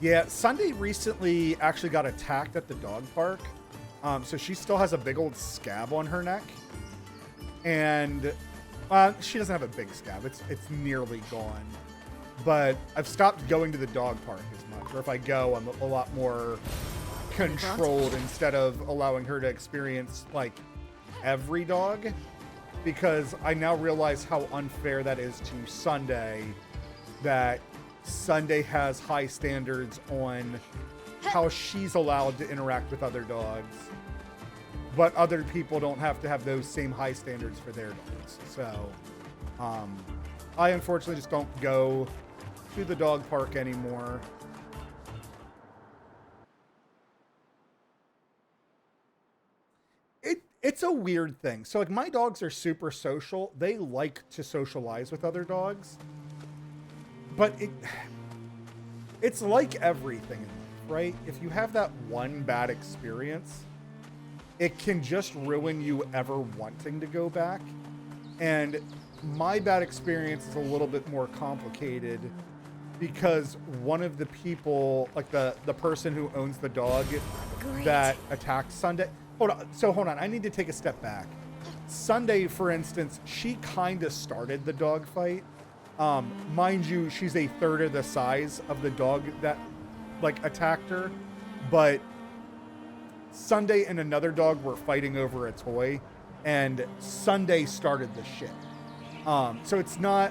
S1: yeah, Sunday recently actually got attacked at the dog park. So she still has a big old scab on her neck. And she doesn't have a big scab. It's nearly gone. But I've stopped going to the dog park as much. Or if I go, I'm a lot more controlled instead of allowing her to experience, like, every dog. Because I now realize how unfair that is to Sunday. That Sunday has high standards on how she's allowed to interact with other dogs. But other people don't have to have those same high standards for their dogs. So, I unfortunately just don't go to the dog park anymore. It's a weird thing. So, like, my dogs are super social. They like to socialize with other dogs. But it's like everything in life, right? If you have that one bad experience, it can just ruin you ever wanting to go back. And my bad experience is a little bit more complicated because one of the people, like the person who owns the dog that attacked Sunday. Hold on. I need to take a step back. Sunday, for instance, she kind of started the dog fight. Mind you, she's a third of the size of the dog that, like, attacked her. But Sunday and another dog were fighting over a toy, and Sunday started the shit. So it's not...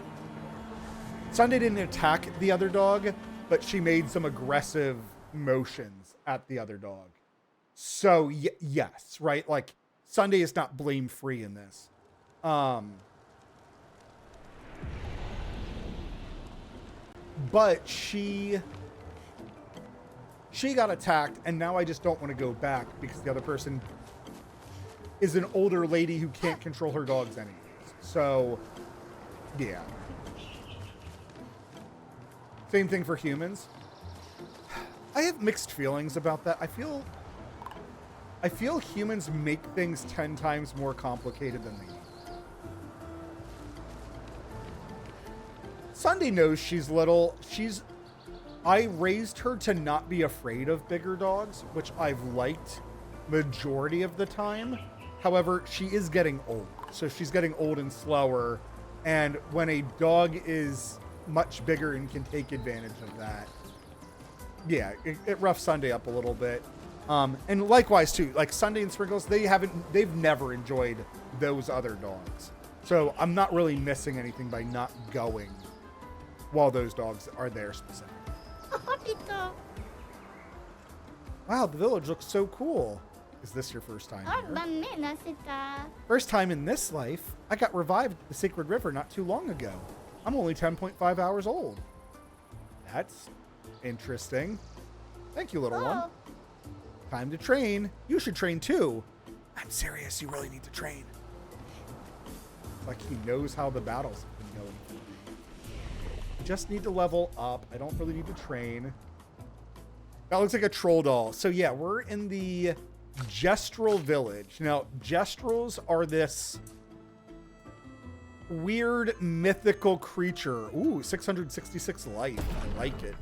S1: Sunday didn't attack the other dog, but she made some aggressive motions at the other dog. So, yes, right? Like, Sunday is not blame-free in this. But she got attacked, and now I just don't want to go back because the other person is an older lady who can't control her dogs anyways. So, yeah. Same thing for humans. I have mixed feelings about that. I feel humans make things 10 times more complicated than they need. Sunday knows she's little. I raised her to not be afraid of bigger dogs, which I've liked majority of the time. However, she is getting old. So she's getting old and slower. And when a dog is much bigger and can take advantage of that, yeah, it roughs Sunday up a little bit. And likewise too, like Sunday and Sprinkles, they've never enjoyed those other dogs. So I'm not really missing anything by not going while those dogs are there specifically. Wow, the village looks so cool. Is this your first time here? First time in this life. I got revived at the Sacred River not too long ago. I'm only 10.5 hours old. That's interesting. Thank you, little one. Time to train. You should train too. I'm serious. You really need to train. It's like he knows how the battles have been going. I just need to level up. I don't really need to train. That looks like a troll doll. So yeah, we're in the Gestrel village. Now, Gestrels are this weird mythical creature. Ooh, 666 life. I like it.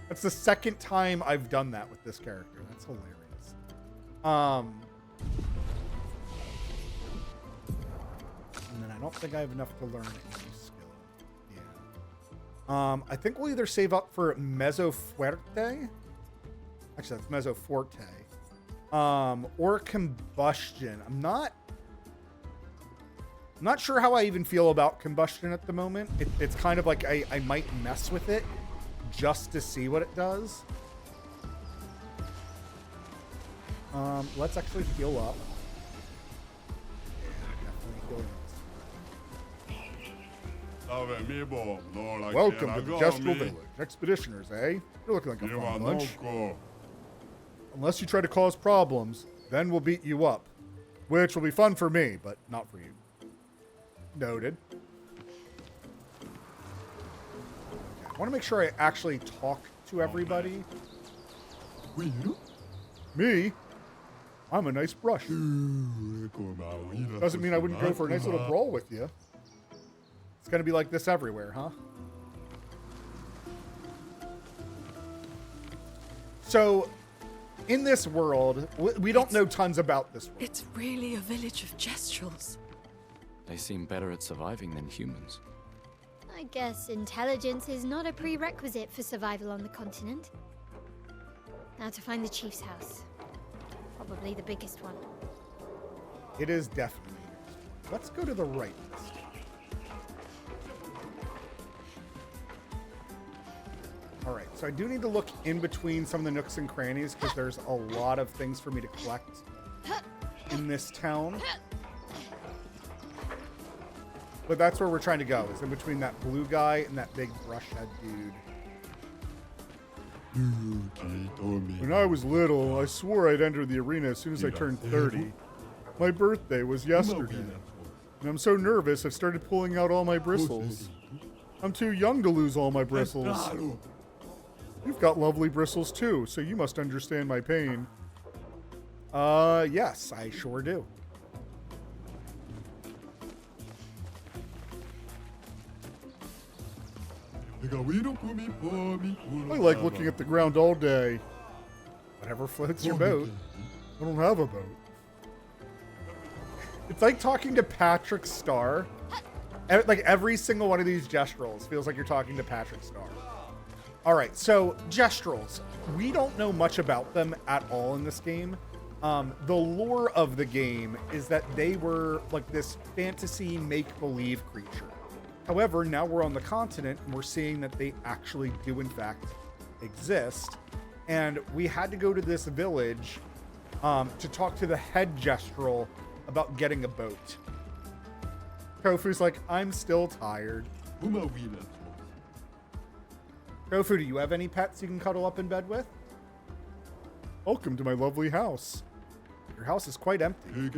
S1: That's the second time I've done that with this character. That's hilarious. And then I don't think I have enough to learn any skill. Yeah. I think we'll either save up for Mezzo Fuerte. Actually, that's Mezzo Forte. Or Combustion. I'm not sure how I even feel about Combustion at the moment. It's kind of like I might mess with it just to see what it does. Let's actually heal up. Welcome to the Gestrel Village. Expeditioners, eh? You're looking like a fun bunch. Unless you try to cause problems, then we'll beat you up. Which will be fun for me, but not for you. Noted. I want to make sure I actually talk to everybody. Me? I'm a nice brush. Doesn't mean I wouldn't go for a nice little brawl with you. It's going to be like this everywhere, huh? So, in this world, we don't know tons about this world.
S3: It's really a village of Gestrels.
S4: They seem better at surviving than humans.
S2: I guess intelligence is not a prerequisite for survival on the continent. Now to find the chief's house. Probably the biggest one.
S1: It is definitely. Let's go to the right this time. All right, so I do need to look in between some of the nooks and crannies because there's a lot of things for me to collect in this town. But that's where we're trying to go, is in between that blue guy and that big brush head dude. When I was little, I swore I'd enter the arena as soon as I turned 30. My birthday was yesterday. And I'm so nervous I've started pulling out all my bristles. I'm too young to lose all my bristles. You've got lovely bristles too, so you must understand my pain. Yes, I sure do. I like looking at the ground all day. Whatever floats your boat. I don't have a boat. It's like talking to Patrick Star. Like every single one of these Gestrels feels like you're talking to Patrick Star. All right, so Gestrels. We don't know much about them at all in this game. The lore of the game is that they were like this fantasy make-believe creature. However, now we're on the continent and we're seeing that they actually do in fact exist. And we had to go to this village to talk to the head gestural about getting a boat. Kofu's like, I'm still tired. Kofu, do you have any pets you can cuddle up in bed with? Welcome to my lovely house. Your house is quite empty.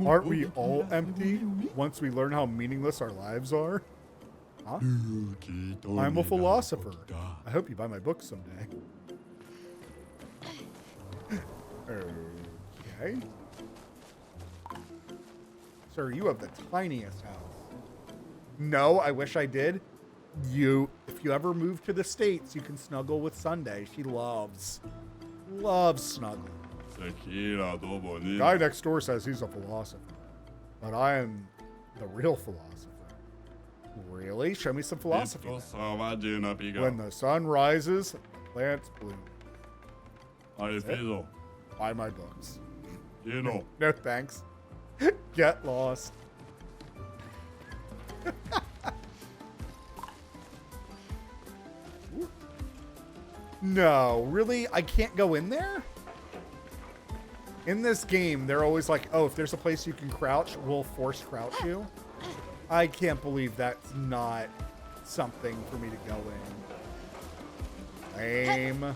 S1: Aren't we all empty once we learn how meaningless our lives are? Huh? I'm a philosopher. I hope you buy my book someday. Okay. Sir, you have the tiniest house. No, I wish I did. If you ever move to the States, you can snuggle with Sunday. She loves snuggling. The guy next door says he's a philosopher, but I am the real philosopher. Really? Show me some philosophy. When the sun rises, the plants bloom. Buy my books. No thanks. Get lost. No, really? I can't go in there? In this game, they're always like, oh, if there's a place you can crouch, we'll force crouch you. I can't believe that's not something for me to go in. Lame. Man,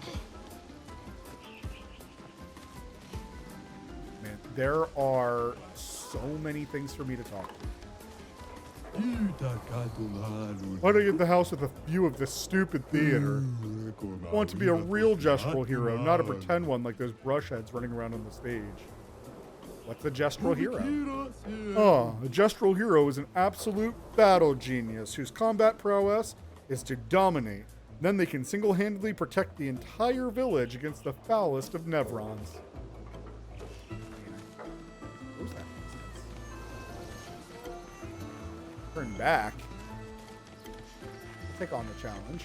S1: there are so many things for me to talk to. Why don't I get the house with a view of this stupid theater? I want to be a real gestural hero, not a pretend one like those brush heads running around on the stage. What's a gestural hero? A gestural hero is an absolute battle genius whose combat prowess is to dominate. Then they can single-handedly protect the entire village against the foulest of Nevrons. Turn back. Take on the challenge.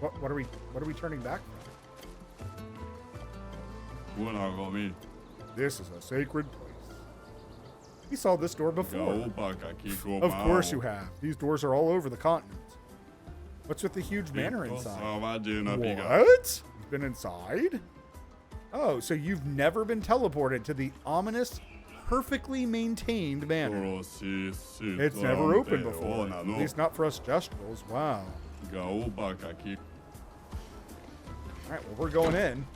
S1: What are we turning back from? This is a sacred place. You saw this door before. Of course you have. These doors are all over the continent. What's with the huge manor inside? What? You've been inside? Oh, so you've never been teleported to the ominous, perfectly maintained manor. It's never opened before. At least not for us gestrals. Wow. Alright, well, we're going in.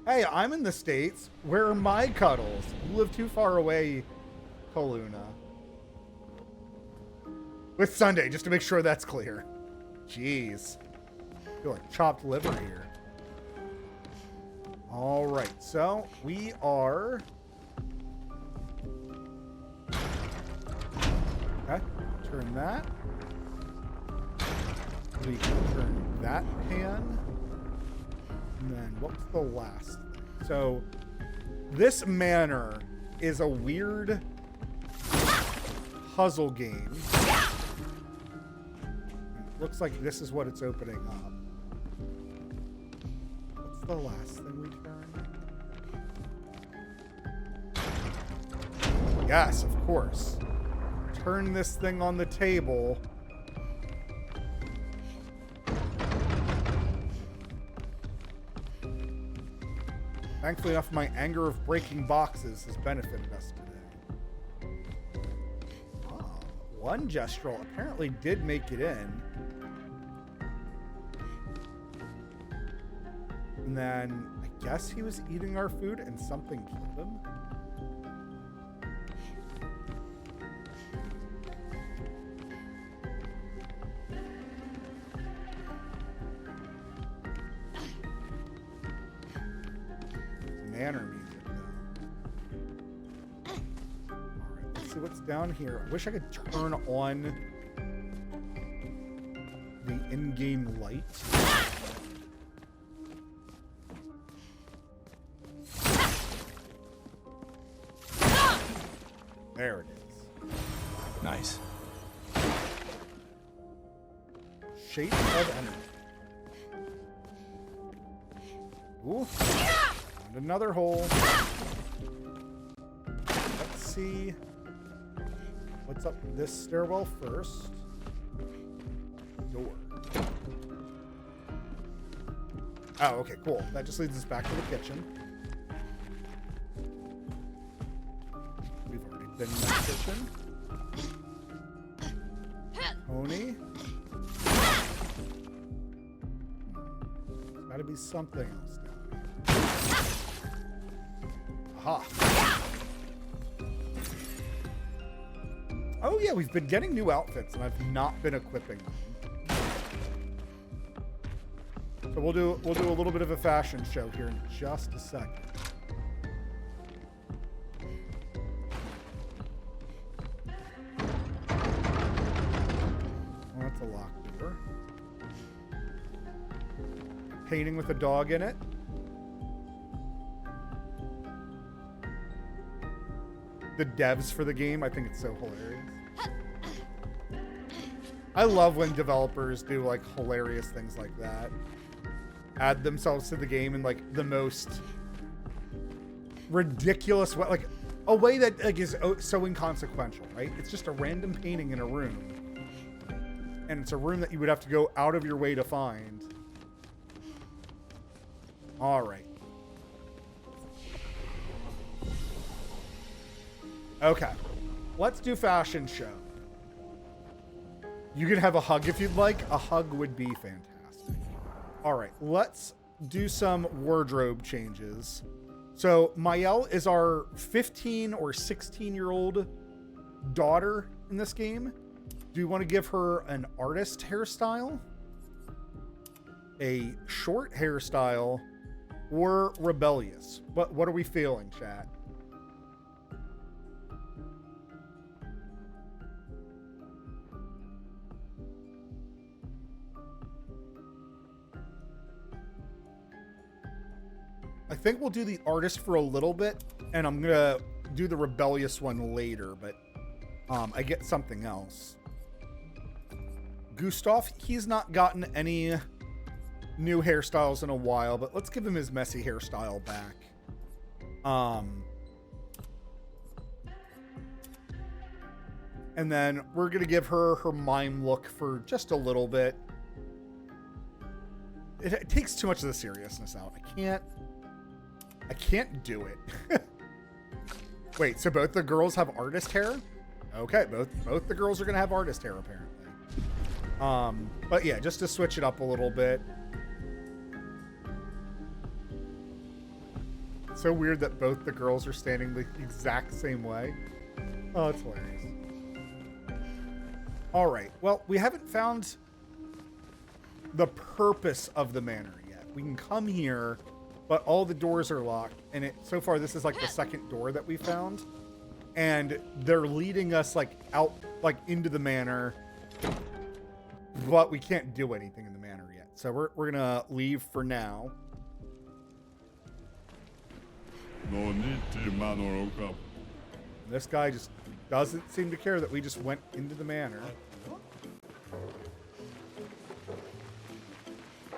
S1: Hey, I'm in the States. Where are my cuddles? You live too far away, Kaluna. With Sunday, just to make sure that's clear. Jeez. I feel like chopped liver here. All right, so we are... Okay, turn that. We can turn that pan. And then what was the last thing? So this manor is a weird puzzle game. Looks like this is what it's opening up. What's the last thing we turn? Yes, of course. Turn this thing on the table. Thankfully enough, my anger of breaking boxes has benefited us today. Oh, one gestural apparently did make it in. And then I guess he was eating our food and something killed him. Manor music though. Alright, let's see what's down here. I wish I could turn on the in-game light. There it is.
S4: Nice.
S1: shape of enemy. Ooh. And another hole. Let's see what's up this stairwell first. Door. Oh, okay, cool. That just leads us back to the kitchen. We've already been in the kitchen. Tony. There's gotta be something else down here. Aha. Oh yeah, we've been getting new outfits and I've not been equipping them. So we'll do a little bit of a fashion show here in just a second. Oh, that's a locked door. Painting with a dog in it. The devs for the game, I think it's so hilarious. I love when developers do like hilarious things like that. Add themselves to the game in like the most ridiculous way, like a way that like is so inconsequential, right? It's just a random painting in a room. And it's a room that you would have to go out of your way to find. All right. Okay. Let's do fashion show. You can have a hug if you'd like. A hug would be fantastic. All right, let's do some wardrobe changes. So Mael is our 15 or 16-year-old daughter in this game. Do you want to give her an artist hairstyle, a short hairstyle, or rebellious? What are we feeling, chat? I think we'll do the artist for a little bit, and I'm gonna do the rebellious one later, but I get something else. Gustav, he's not gotten any new hairstyles in a while, but let's give him his messy hairstyle back. And then we're gonna give her her mime look for just a little bit. It takes too much of the seriousness out. I can't do it. Wait, so both the girls have artist hair? Okay, both the girls are gonna have artist hair apparently. But yeah, just to switch it up a little bit. It's so weird that both the girls are standing the exact same way. Oh, it's hilarious. All right, well, we haven't found the purpose of the manor yet. We can come here, but all the doors are locked, and so far this is like the second door that we found, and they're leading us like out, like into the manor, but we can't do anything in the manor yet. So we're gonna leave for now. This guy just doesn't seem to care that we just went into the manor.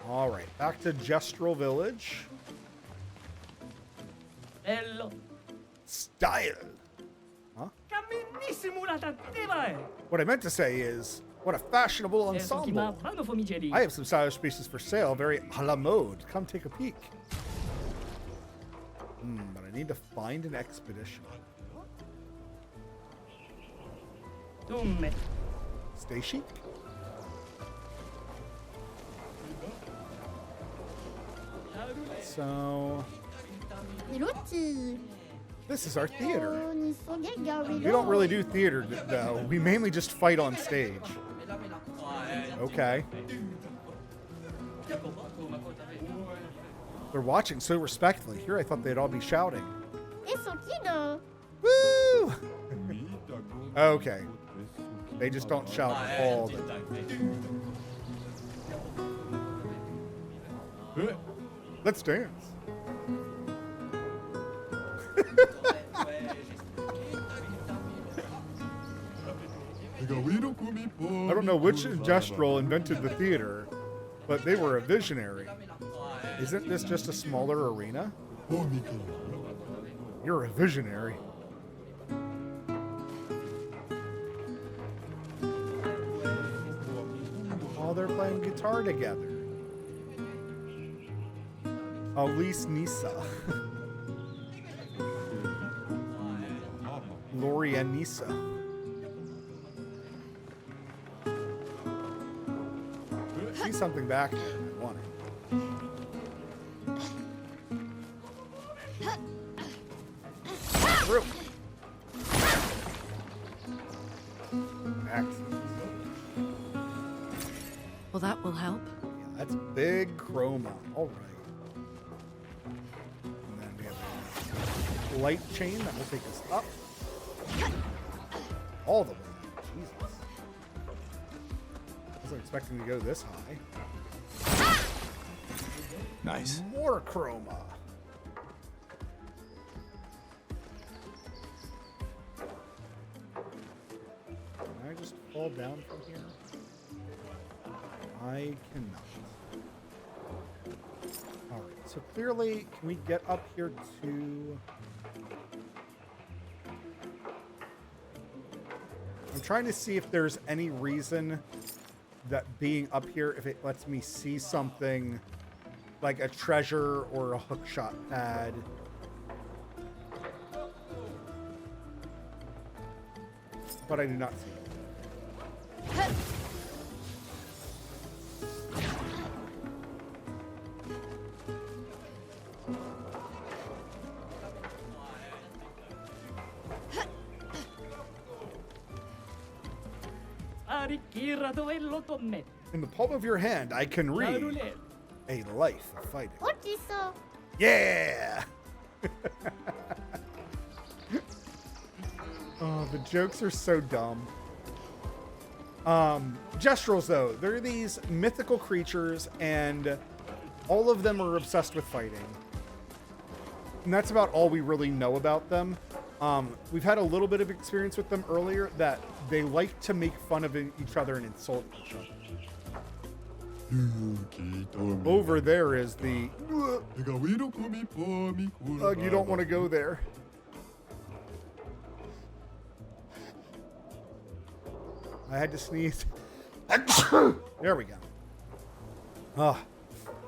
S1: All right, back to Gestural Village.
S6: Bello.
S1: Style. Huh? What I meant to say is, what a fashionable ensemble. I have some stylish pieces for sale, very a la mode. Come take a peek. But I need to find an expedition. Stay chic. So this is our theater. We don't really do theater though. We mainly just fight on stage. Okay. They're watching so respectfully. Here I thought they'd all be shouting. Woo! Okay. They just don't shout all the time. Let's dance. I don't know which gestural invented the theater, but they were a visionary. Isn't this just a smaller arena? You're a visionary. Oh, they're playing guitar together. Elise Nisa. Lori and Nisa. See something back there. I want it. Through. Excellent.
S3: Well, that will help.
S1: Yeah, that's big chroma. All right. And then we have a light chain that will take us up. All the way. Jesus. I wasn't expecting to go this high.
S4: Nice.
S1: More chroma. Can I just fall down from here? I cannot. Alright, so clearly, can we get up here to... I'm trying to see if there's any reason that being up here, if it lets me see something like a treasure or a hookshot pad. But I do not see it. In the palm of your hand, I can read A Life of Fighting. Yeah! Oh, the jokes are so dumb. Gestrals, though, they're these mythical creatures, and all of them are obsessed with fighting. And that's about all we really know about them. We've had a little bit of experience with them earlier, that they like to make fun of each other and insult each other. Over there is the... you don't want to go there. I had to sneeze. There we go.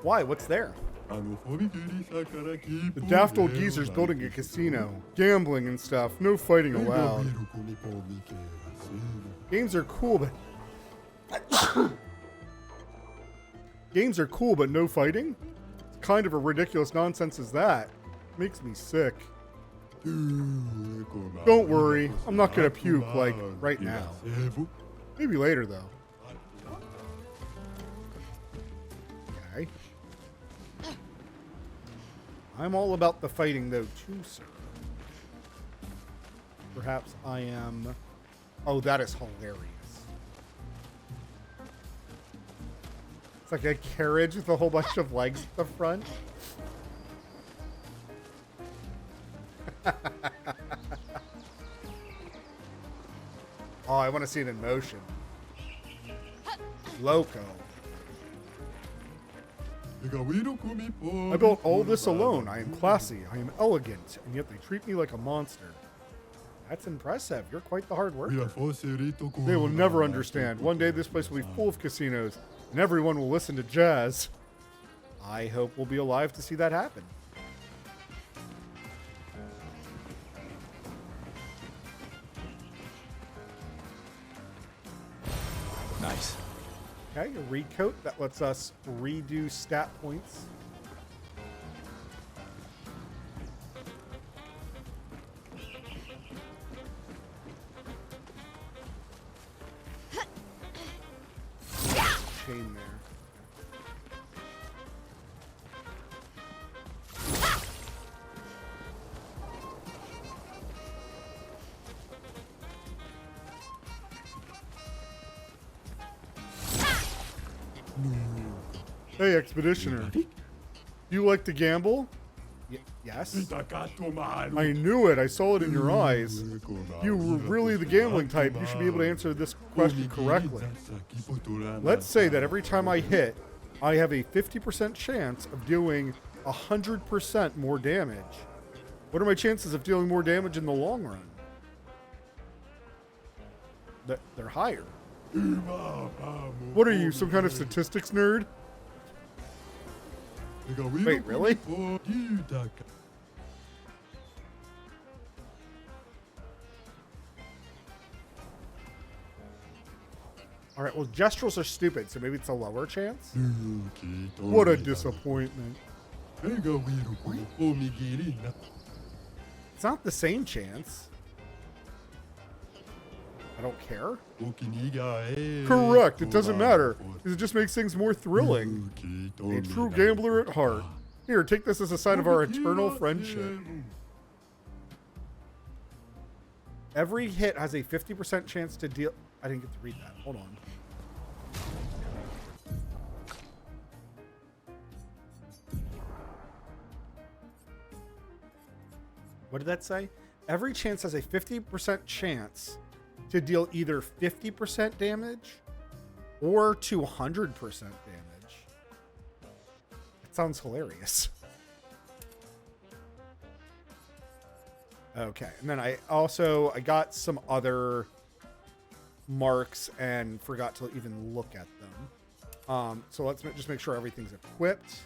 S1: Why? What's there? The daft old geezer's building a casino. Gambling and stuff. No fighting allowed. Games are cool, but... Games are cool, but no fighting? What kind of a ridiculous nonsense is that? Makes me sick. Don't worry. I'm not gonna puke, like, right now. Maybe later, though. Okay. I'm all about the fighting, though, too, sir. Perhaps I am... Oh, that is hilarious. It's like a carriage with a whole bunch of legs at the front. Oh, I want to see it in motion. Loco. I built all this alone. I am classy. I am elegant. And yet they treat me like a monster. That's impressive. You're quite the hard worker. They will never understand. One day this place will be full of casinos. And everyone will listen to jazz. I hope we'll be alive to see that happen.
S4: Nice.
S1: Okay, a recoat that lets us redo stat points. Chain there. Hey, Expeditioner. You like to gamble? Yes? I knew it. I saw it in your eyes. You were really the gambling type. You should be able to answer this question correctly. Let's say that every time I hit, I have a 50% chance of doing 100% more damage. What are my chances of dealing more damage in the long run? They're higher. What are you, some kind of statistics nerd? Wait, really? All right, well, gestrels are stupid, so maybe it's a lower chance? What a disappointment. It's not the same chance. I don't care. Correct, it doesn't matter, because it just makes things more thrilling. A true gambler at heart. Here, take this as a sign of our eternal friendship. Every hit has a 50% chance to deal... I didn't get to read that. Hold on. What did that say? Every chance has a 50% chance to deal either 50% damage or 200% damage. That sounds hilarious. Okay, and then I got some other marks and forgot to even look at them. So let's just make sure everything's equipped.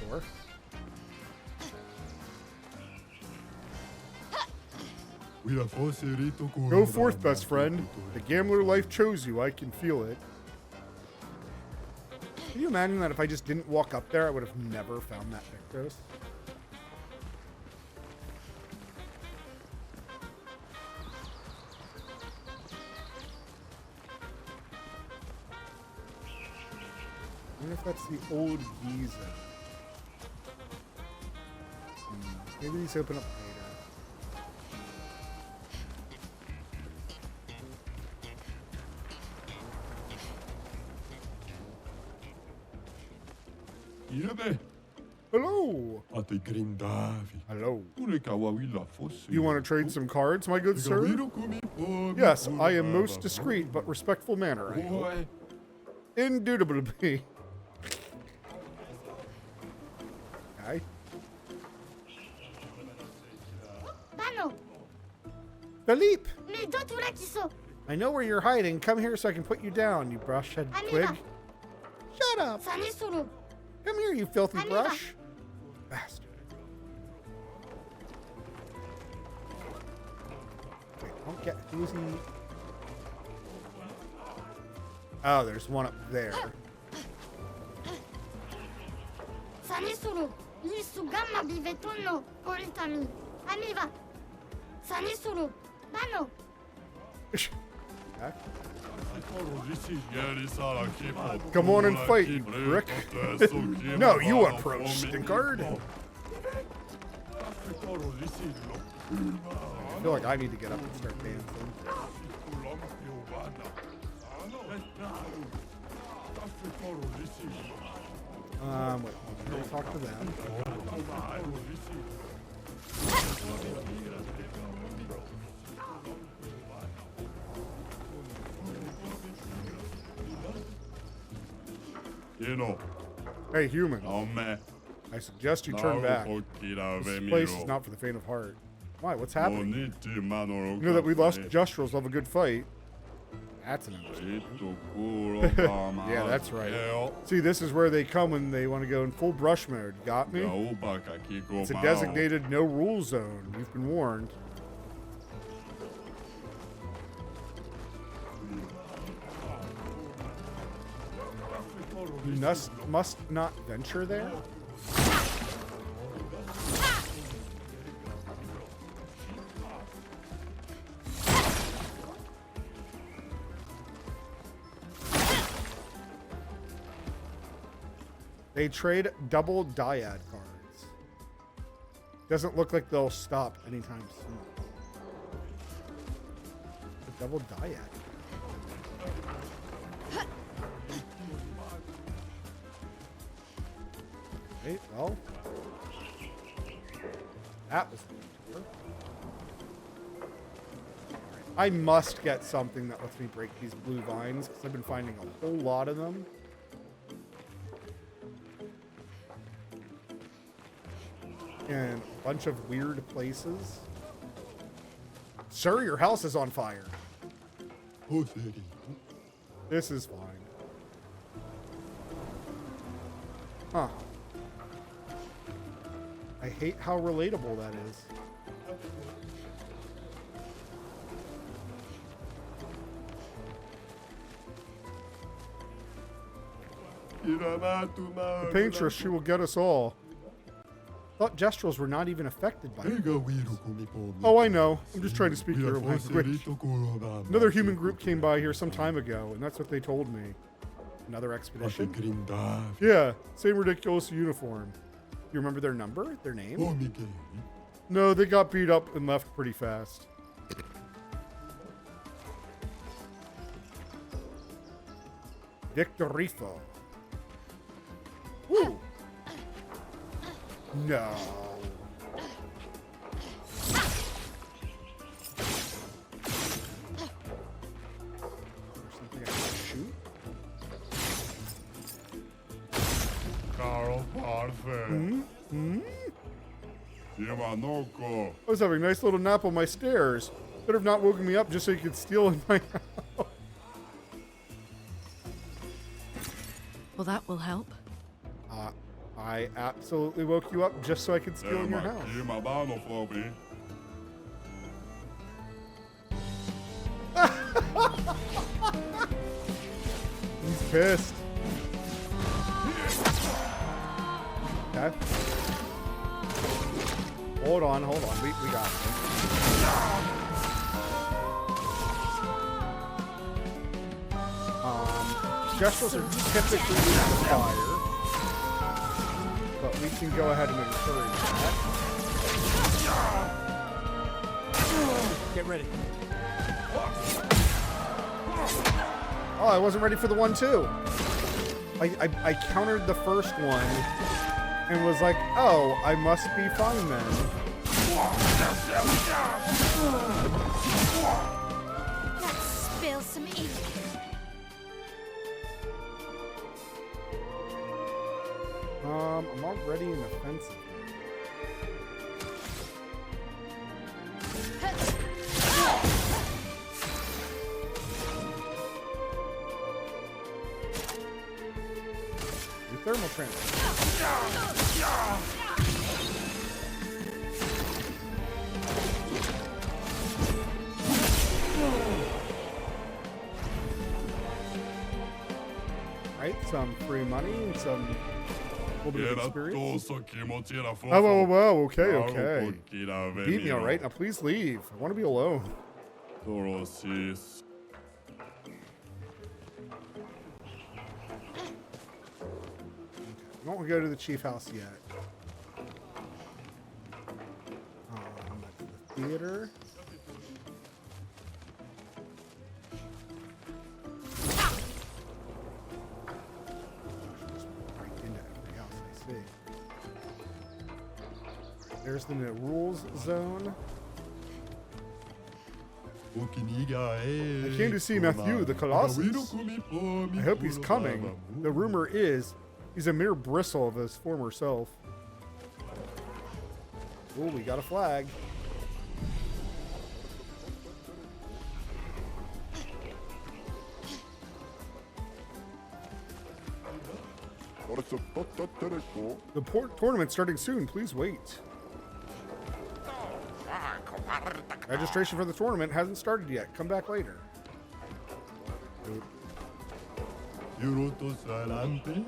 S1: Door. Go forth, best friend. The gambler life chose you. I can feel it. Can you imagine that if I just didn't walk up there, I would have never found that Victos? I wonder if that's the old Giza. Maybe these open up later. Hello. Hello. You want to trade some cards, my good sir? Yes, I am most discreet but respectful manner, I hope. Indubitably. Okay.
S2: Bano.
S1: Philippe.
S2: Les deux tout là qui sont.
S1: I know where you're hiding. Come here so I can put you down, you brushhead twig. Shut up.
S2: Ça n'est solo.
S1: Come here, you filthy brush. Bastard. Wait, don't get... Who's he? Oh, there's one up there.
S2: Ça n'est solo. Gli su gamma bivetonno portami. Amiva. Ça n'est solo. Bano.
S1: Okay. Come on and fight, you prick. No, you approach, stinkard. I feel like I need to get up and start dancing. Wait, I'll talk to them. Hey, human. I suggest you turn back. This place is not for the faint of heart. Why? What's happening? You know that we lost Justrals of a good fight. That's an understatement. Yeah, that's right. See, this is where they come when they want to go in full brush mode. Got me? It's a designated no-rule zone. You've been warned. You must not venture there? They trade double dyad cards. Doesn't look like they'll stop anytime soon. A double dyad. Right, well. That was the I must get something that lets me break these blue vines, because I've been finding a whole lot of them. In a bunch of weird places. Sir, your house is on fire. This is fine. Huh. I hate how relatable that is. The Paintress, she will get us all. Thought Gestrels were not even affected by it. Oh, I know. I'm just trying to speak your language. Another human group came by here some time ago, and that's what they told me. Another expedition? Yeah, same ridiculous uniform. You remember their number? Their name? No, they got beat up and left pretty fast. Victorifo. Woo! No. Something I can shoot? I was having a nice little nap on my stairs. Could have not woken me up just so you could steal in my house.
S3: Well, that will help.
S1: I absolutely woke you up just so I could steal in your house. He's pissed. Okay. Hold on. We got it. Gestrels are typically weak to fire, but we can go ahead and encourage that.
S5: Get ready.
S1: Oh, I wasn't ready for the 1-2. I countered the first one and was like, oh, I must be fine then.
S2: Let's spill some ink.
S1: I'm already in offensive. Your thermal transfer. Right, some free money and some little bit of experience. Whoa, okay. Beat me, alright? Now please leave. I want to be alone. I don't want to go to the chief house yet. That's the theater. There's the new rules zone. I came to see Matthew, the Colossus. I hope he's coming. The rumor is he's a mere bristle of his former self. Oh, we got a flag. The tournament's starting soon. Please wait. Registration for the tournament hasn't started yet. Come back later.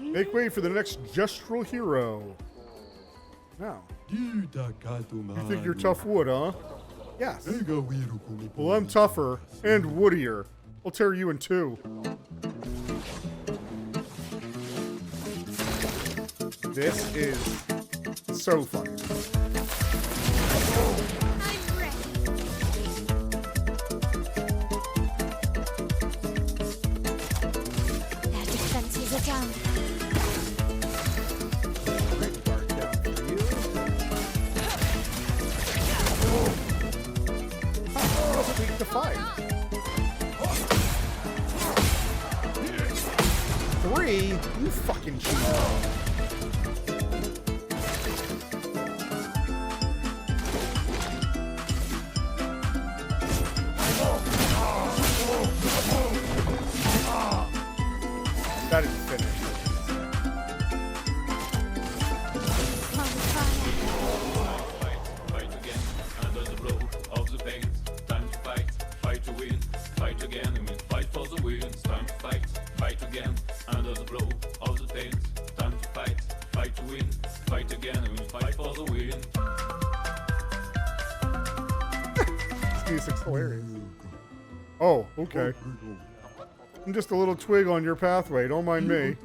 S1: Make way for the next Gestral hero. Now, you think you're tough wood, huh? Yes. Well, I'm tougher and woodier. I'll tear you in two. This is so funny.
S2: I'm ready. Their defenses are down.
S1: fight. 3? You fucking cheat. That is finished.
S11: Fight again, under the blow of the pain. Time to fight, fight to win. Fight again, I mean fight for the win. Time to fight, fight again, under the blow of the pain. Time to fight to win. Fight again, I mean fight for the win.
S1: This music's hilarious. Oh, okay. I'm just a little twig on your pathway. Don't mind me.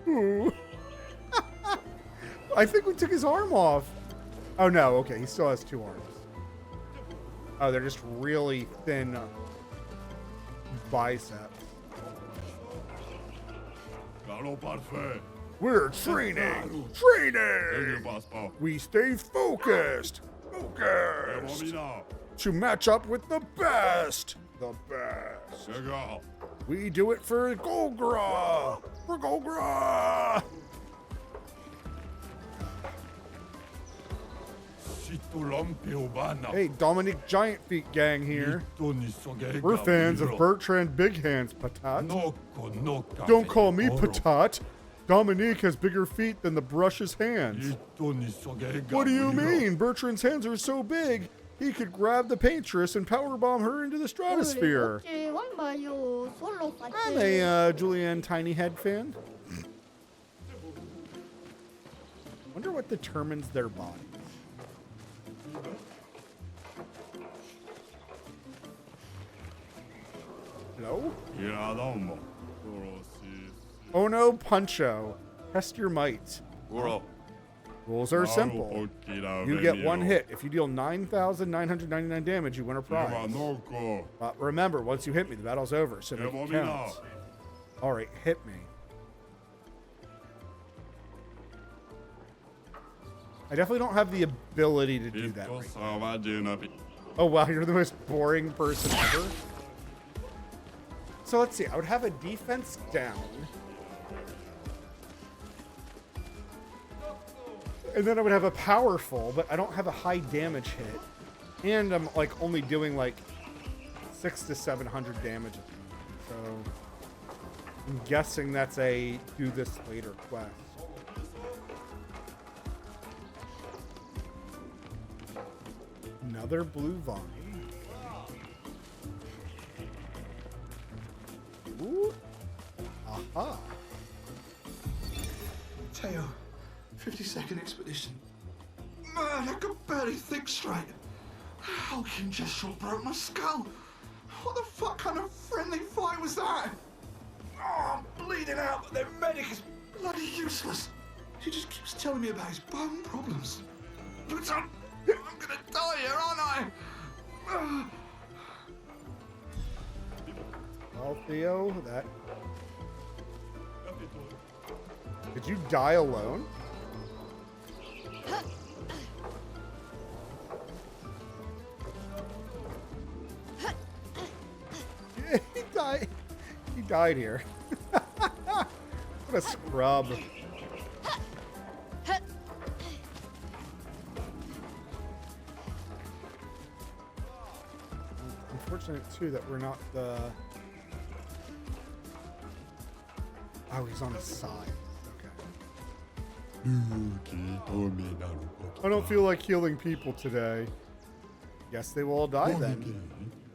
S1: Ooh. I think we took his arm off. Oh, no. Okay, he still has 2 arms. Oh, they're just really thin biceps. We're training. Training. We stay focused. Focused. To match up with the best. The best. We do it for Golgra! For Golgra! Hey, Dominic Giant Feet Gang here. We're fans of Bertrand Big Hands, Patat. Don't call me Patat. Dominique has bigger feet than the brush's hands. What do you mean? Bertrand's hands are so big, he could grab the Paintress and powerbomb her into the stratosphere. I'm a Julianne Tiny Head fan. Wonder what determines their bodies. Hello? Oh no, Puncho. Test your might. Rules are simple. You get 1 hit. If you deal 9,999 damage, you win a prize. But remember, once you hit me, the battle's over, so make it count. Alright, hit me. I definitely don't have the ability to do that right now. Oh wow, you're the most boring person ever. So let's see, I would have a defense down. And then I would have a powerful, but I don't have a high damage hit. And I'm like only doing like 600 to 700 damage. So I'm guessing that's a do this later quest. Another blue vine. Ooh. Aha.
S9: Teo, 52nd expedition. Man, I could barely think straight. Hulking just short broke my skull. What the fuck kind of friendly fight was that? Oh, I'm bleeding out, but their medic is bloody useless. He just keeps telling me about his bone problems. But I'm gonna die here, aren't I?
S1: Well, Theo, that... Did you die alone? Yeah, he died. He died here. What a scrub. Unfortunate too that we're not the... Oh, he's on his side. I don't feel like healing people today. Guess they will all die then.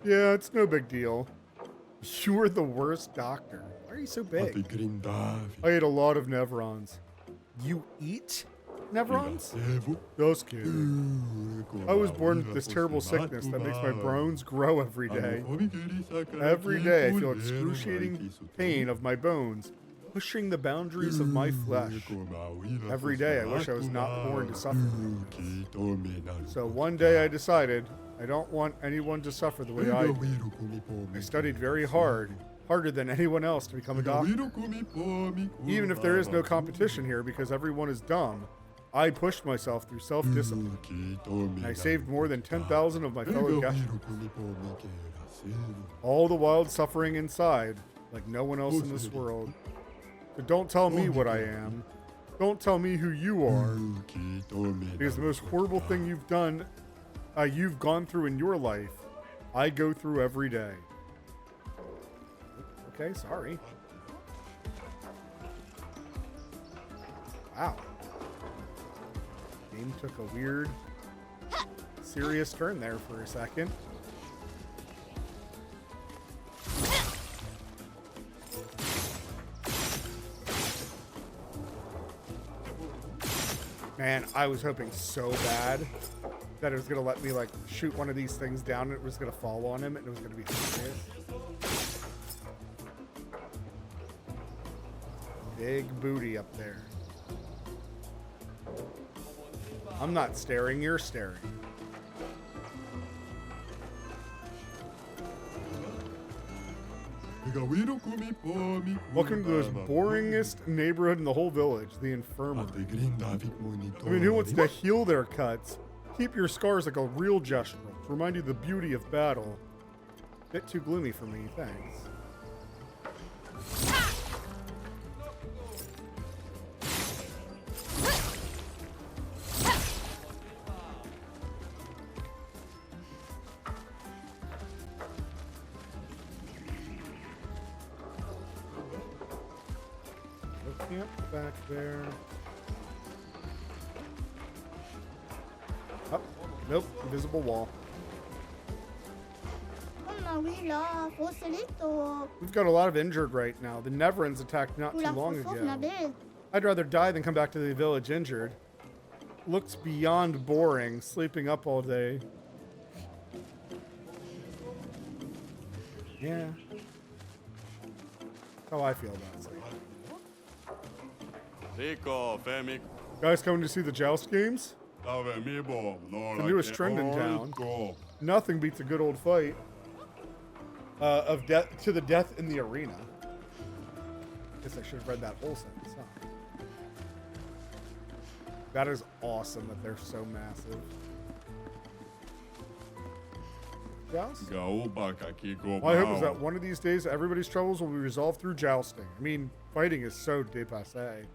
S1: Yeah, it's no big deal. You're the worst doctor. Why are you so big? I ate a lot of Nevrons. You eat Nevrons? Just kidding. I was born with this terrible sickness that makes my bones grow every day. Every day I feel excruciating pain of my bones, pushing the boundaries of my flesh. Every day I wish I was not born to suffer like this. So one day I decided I don't want anyone to suffer the way I did. I studied very hard, harder than anyone else to become a doctor. Even if there is no competition here because everyone is dumb, I pushed myself through self-discipline. And I saved more than 10,000 of my fellow guests. All the wild suffering inside, like no one else in this world. So don't tell me what I am. Don't tell me who you are. Because the most horrible thing you've gone through in your life, I go through every day. Okay, sorry. Wow. Game took a weird, serious turn there for a second. Man, I was hoping so bad that it was gonna let me like shoot one of these things down and it was gonna fall on him and it was gonna be hilarious. Big booty up there. I'm not staring, you're staring. Welcome to the most boringest neighborhood in the whole village, the infirmary. I mean, who wants to heal their cuts? Keep your scars like a real gesture to remind you of the beauty of battle. Bit too gloomy for me, thanks. Camp back there. Oh, nope, invisible wall. We've got a lot of injured right now. The Neverons attacked not too long ago. I'd rather die than come back to the village injured. Looks beyond boring, sleeping up all day. Yeah. That's how I feel about it. Guys coming to see the Joust games? The newest trend in town. Nothing beats a good old fight of death to the death in the arena. Guess I should have read that whole sentence, huh? That is awesome that they're so massive. Joust? My hope is that one of these days everybody's troubles will be resolved through jousting. I mean, fighting is so dépassé.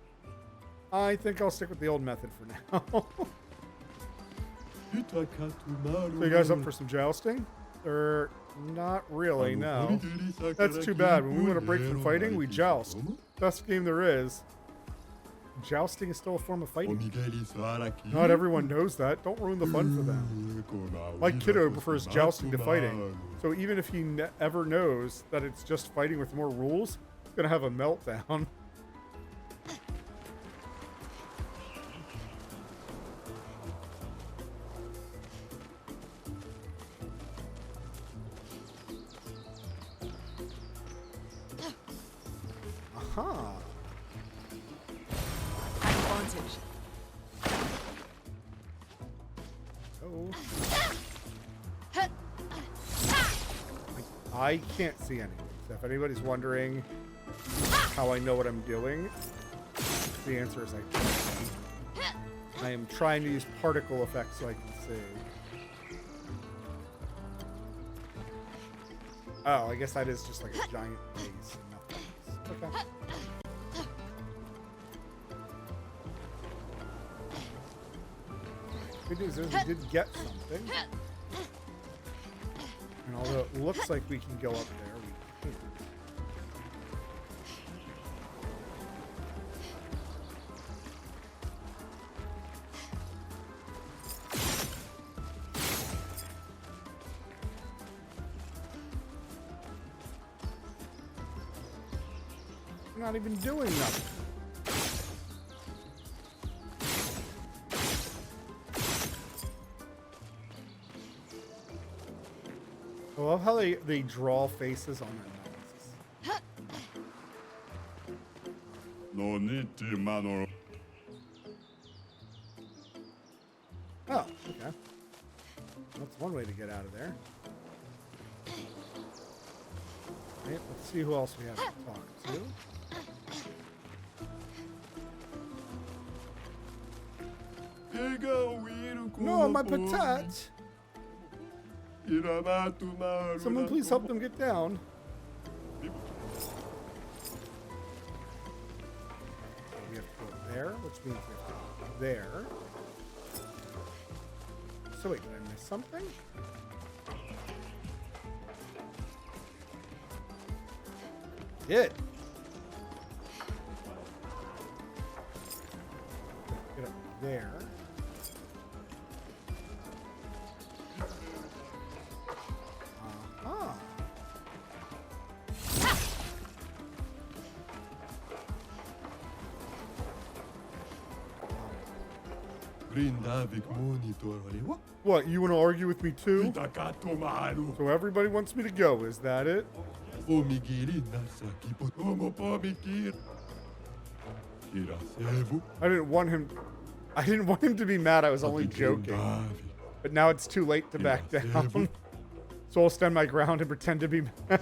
S1: I think I'll stick with the old method for now. So you guys up for some jousting? Or not really, no. That's too bad. When we want a break from fighting, we joust. Best game there is. Jousting is still a form of fighting. Not everyone knows that. Don't ruin the fun for them. My kiddo prefers jousting to fighting. So even if he ever knows that it's just fighting with more rules, he's going to have a meltdown. Aha.
S3: Advantage.
S1: Oh. I can't see anything. So if anybody's wondering how I know what I'm doing, the answer is I can't see. I am trying to use particle effects so I can see. Oh, I guess that is just like a giant base and nothing else. Okay. Good news is we did get something. And although it looks like we can go up there, we can't. We're not even doing nothing. I love how they draw faces on their noses. Oh, okay. That's one way to get out of there. Okay, let's see who else we have to talk to. No, my patat. Someone please help them get down. We have to go there, which means we have to go there. So wait, did I miss something? Did. Get up there. Uh-huh. What, you want to argue with me too? So everybody wants me to go, is that it? I didn't want him to be mad. I was only joking. But now it's too late to back down. So I'll stand my ground and pretend to be mad.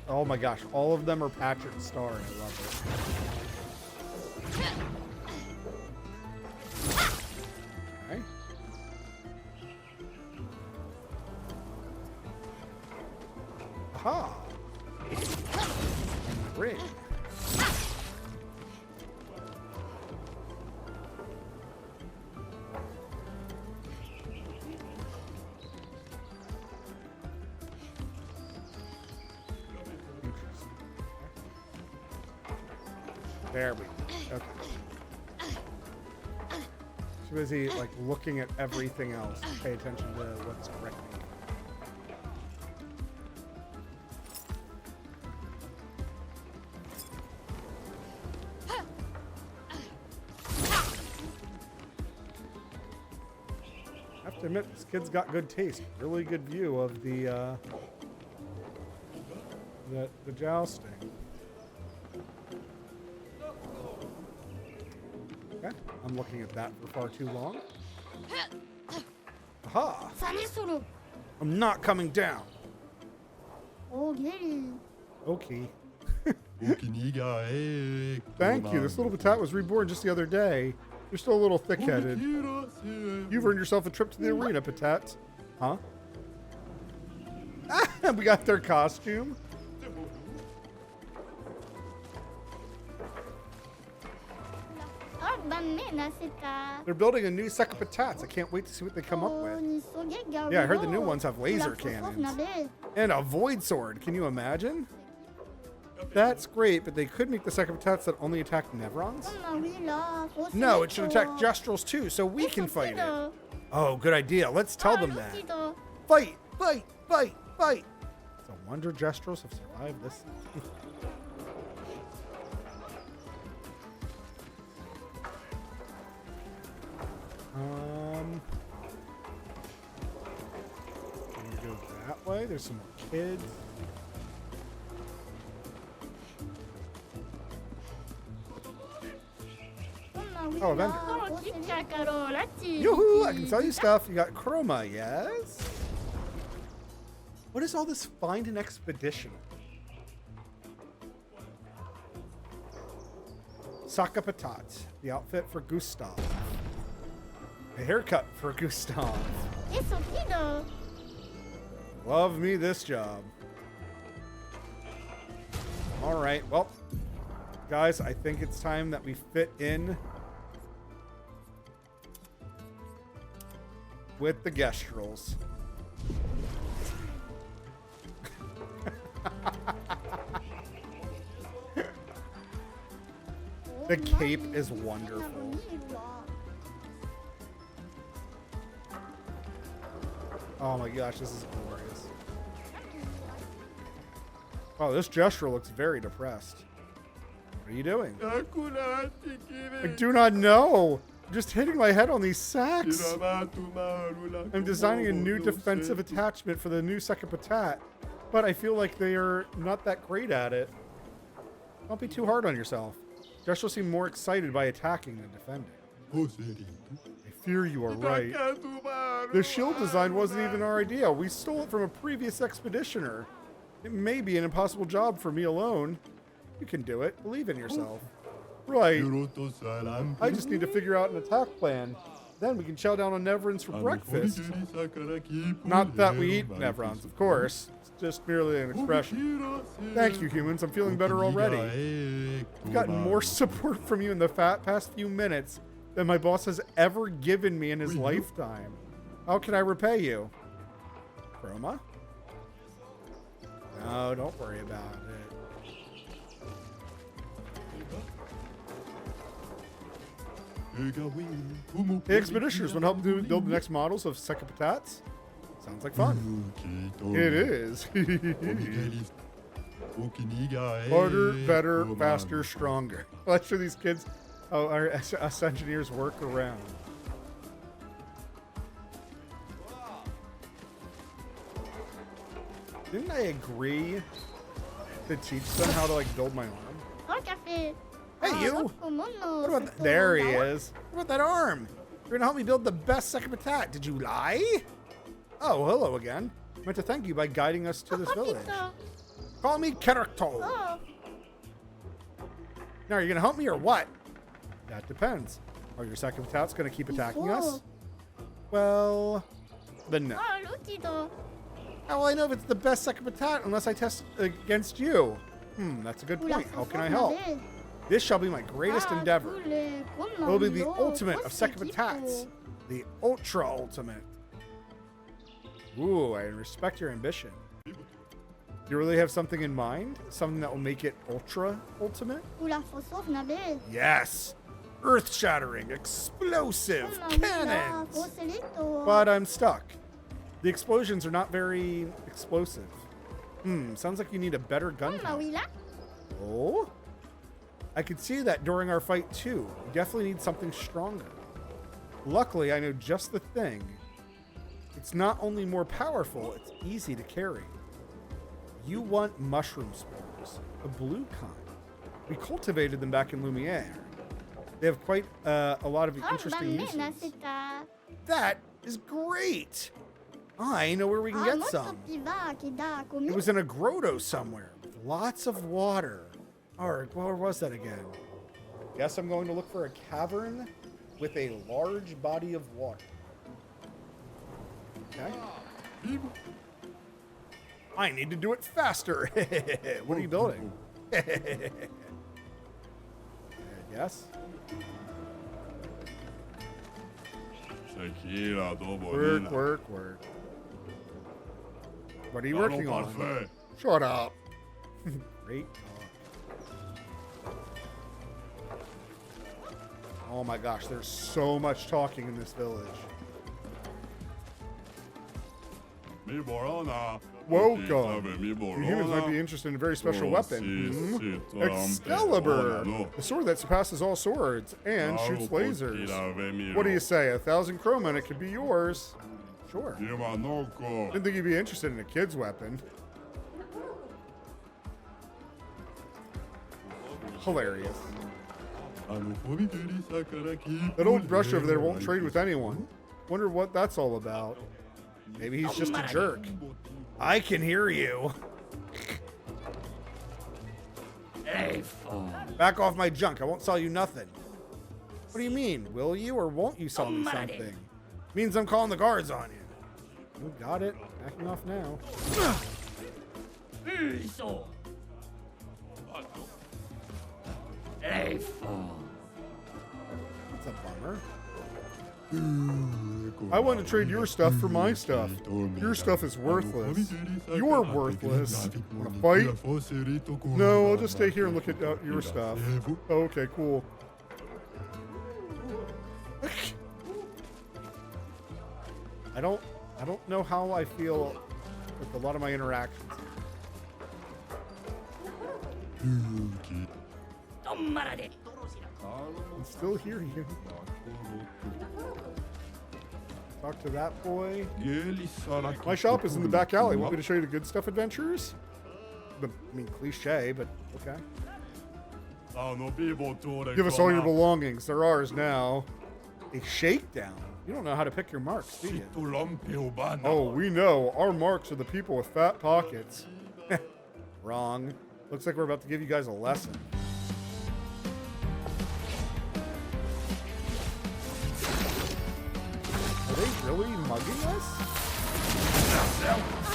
S1: Oh my gosh, all of them are Patrick Star, and I love it. Okay. Aha! Ring. There we go. Okay. Too busy like looking at everything else to pay attention to what's correct. I have to admit, this kid's got good taste. Really good view of the jousting. Okay, I'm looking at that for far too long. Aha! I'm not coming down. Okay. Thank you. This little Patat was reborn just the other day. You're still a little thick-headed. You've earned yourself a trip to the arena, Patat. Huh? We got their costume. They're building a new set of Patats. I can't wait to see what they come up with. Yeah, I heard the new ones have laser cannons. And a void sword. Can you imagine? That's great, but they could make the second Patats that only attack Nevrons? No, it should attack Gestrals too, so we can fight it. Oh, good idea. Let's tell them that. Fight! Fight! Fight! Fight! It's a wonder Gestrals have survived this. Can we go that way? There's some more kids. Oh, a vendor. Yoo-hoo! I can sell you stuff. You got chroma, yes? What is all this find an expedition? Saka Patat. The outfit for Gustav. A haircut for Gustav. Love me this job. All right, well, guys, I think it's time that we fit in with the Gestrals. The cape is wonderful. Oh my gosh, this is glorious. Oh, this gesture looks very depressed. What are you doing? I do not know. I'm just hitting my head on these sacks. I'm designing a new defensive attachment for the new second Patat, but I feel like they are not that great at it. Don't be too hard on yourself. Gestrals seem more excited by attacking than defending. I fear you are right. The shield design wasn't even our idea. We stole it from a previous expeditioner. It may be an impossible job for me alone. You can do it. Believe in yourself. Right. I just need to figure out an attack plan. Then we can chow down on Nevrons for breakfast. Not that we eat Nevrons, of course. It's just merely an expression. Thank you, humans. I'm feeling better already. I've gotten more support from you in the past few minutes than my boss has ever given me in his lifetime. How can I repay you? Chroma? No, don't worry about it. The expeditioners want to help build the next models of Secapatats? Sounds like fun. It is. Harder, better, faster, stronger. Let's show these kids how us engineers work around. Didn't I agree to teach them how to like build my arm? Hey, you! What about that? There he is. What about that arm? You're gonna help me build the best Secapatat. Did you lie? Oh, hello again. I meant to thank you by guiding us to this village. Call me Kerakto. Now, are you gonna help me or what? That depends. Are your Secapatats gonna keep attacking us? Well, then no. How will I know if it's the best Secapatat unless I test against you? That's a good point. How can I help? This shall be my greatest endeavor. It will be the ultimate of Secapatats. The ultra ultimate. Ooh, I respect your ambition. Do you really have something in mind? Something that will make it ultra ultimate? Yes! Earth-shattering, explosive cannons! But I'm stuck. The explosions are not very explosive. Sounds like you need a better gun. Oh? I could see that during our fight too. We definitely need something stronger. Luckily, I know just the thing. It's not only more powerful, it's easy to carry. You want mushroom spores, the blue kind. We cultivated them back in Lumiere. They have quite a lot of interesting uses. That is great! I know where we can get some. It was in a grotto somewhere with lots of water. Alright, where was that again? Guess I'm going to look for a cavern with a large body of water. Okay. I need to do it faster. What are you building? Yes. Work. What are you working on? Shut up. Great talk. Oh my gosh, there's so much talking in this village. Welcome. You humans might be interested in a very special weapon. Excalibur, the sword that surpasses all swords and shoots lasers. What do you say? 1,000 chroma and it could be yours. Sure. Didn't think you'd be interested in a kid's weapon. Hilarious. That old brush over there won't trade with anyone. Wonder what that's all about. Maybe he's just a jerk. I can hear you. Back off my junk. I won't sell you nothing. What do you mean? Will you or won't you sell me something? Means I'm calling the guards on you. You got it. Backing off now. That's a bummer. I want to trade your stuff for my stuff. Your stuff is worthless. You're worthless. Want to fight? No, I'll just stay here and look at your stuff. Oh, okay, cool. I don't know how I feel with a lot of my interactions. I'm still hearing you. Talk to that boy. My shop is in the back alley. Want me to show you the good stuff adventures? I mean, cliche, but okay. Give us all your belongings. They're ours now. A shakedown? You don't know how to pick your marks, do you? Oh, we know. Our marks are the people with fat pockets. Wrong. Looks like we're about to give you guys a lesson. Are they really mugging us?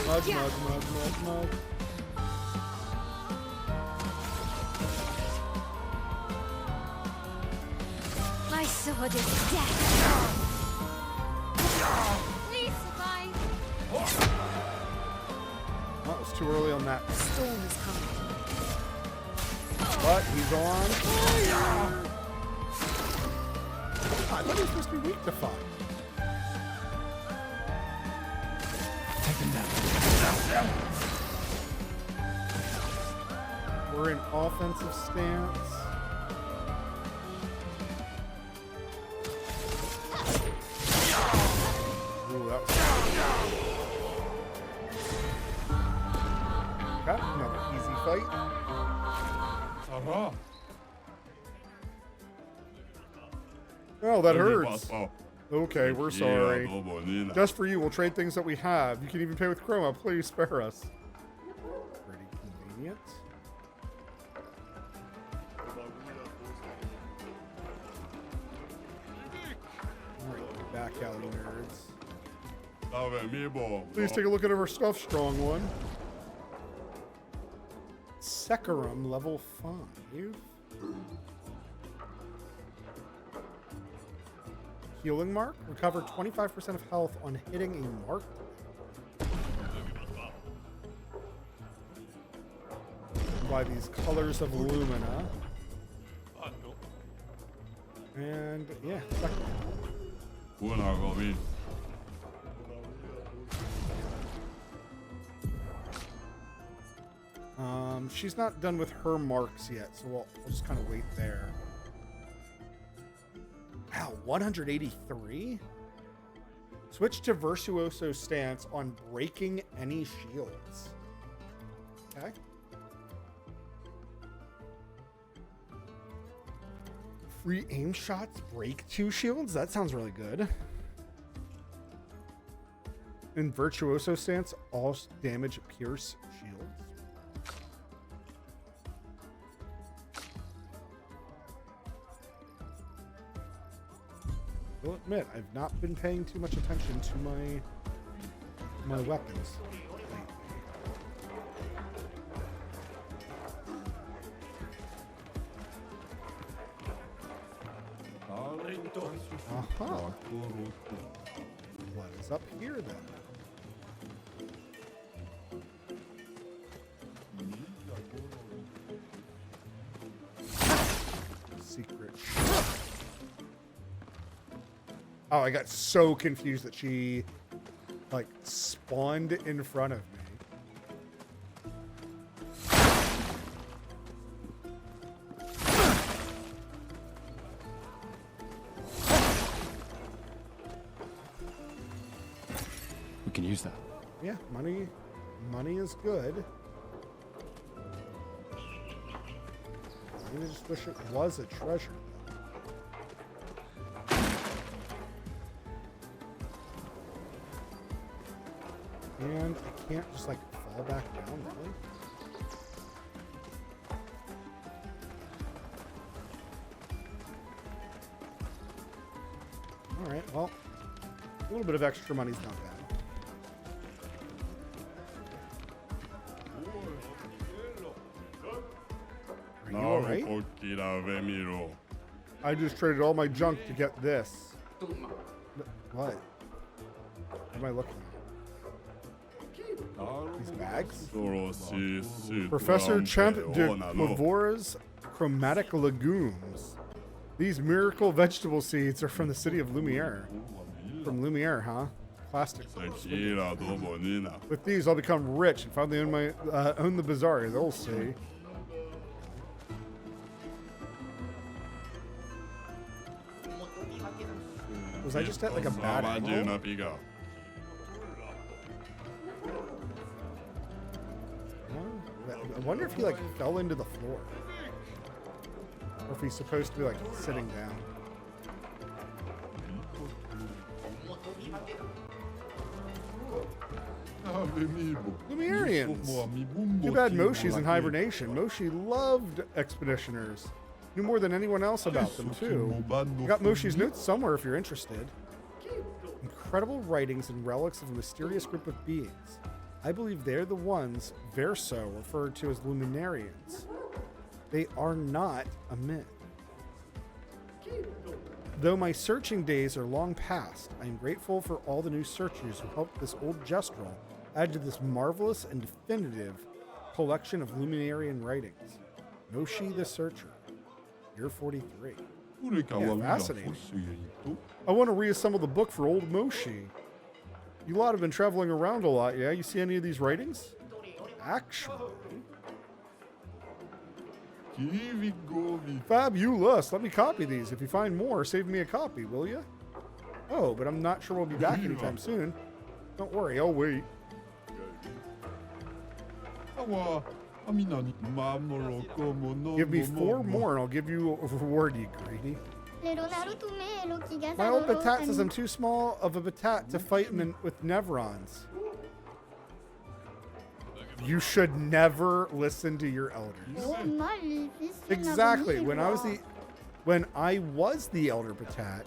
S1: Mug, mug, mug, mug, mug.
S2: My sword is death. Please survive.
S1: Well, it was too early on that.
S3: Storm is coming.
S1: But he's on fire. I thought he was supposed to be weak to fire.
S4: Take him down.
S1: We're in offensive stance. Ooh, that was... Okay, another easy fight. Oh, that hurts. Okay, we're sorry. Just for you, we'll trade things that we have. You can even pay with Chroma. Please spare us. Pretty convenient. Alright, back alley nerds. Please take a look at our stuff, strong one. Secarum level 5. Healing mark. Recover 25% of health on hitting a mark. By these colors of Lumina. And yeah, she's not done with her marks yet, so we'll just kind of wait there. Wow, 183? Switch to Virtuoso stance on breaking any shields. Okay. Free aim shots break 2 shields? That sounds really good. In Virtuoso stance, all damage pierce shields. I'll admit, I've not been paying too much attention to my weapons lately. Aha. What is up here then? Secret. Oh, I got so confused that she, like, spawned in front of me.
S4: We can use that.
S1: Yeah, money is good. I just wish it was a treasure. And I can't just like fall back down, really? Alright, well, a little bit of extra money's not bad. Are you alright? I just traded all my junk to get this. What? What am I looking at? These bags? Professor Champ de Clavora's chromatic legumes. These miracle vegetable seeds are from the city of Lumiere. From Lumiere, huh? Plastic. With these, I'll become rich and finally own the bazaar. They'll see. Was I just at like a bad angle? I wonder if he like fell into the floor, or if he's supposed to be like sitting down. Lumerians. Too bad Moshi's in hibernation. Moshi loved expeditioners. Knew more than anyone else about them, too. I got Moshi's notes somewhere if you're interested. Incredible writings and relics of a mysterious group of beings. I believe they're the ones Verso referred to as Luminarians. They are not a myth. Though my searching days are long past, I am grateful for all the new searchers who helped this old Jestrel add to this marvelous and definitive collection of Luminarian writings. Moshi the Searcher, year 43. Yeah, fascinating. I want to reassemble the book for old Moshi. You lot have been traveling around a lot, yeah? You see any of these writings? Actually... Fabulous. Let me copy these. If you find more, save me a copy, will you? Oh, but I'm not sure we'll be back anytime soon. Don't worry, I'll wait. Give me 4 more and I'll give you a reward, you greedy. My old Batat says I'm too small of a Batat to fight with Nevrons. You should never listen to your elders. Exactly. When I was the elder Batat,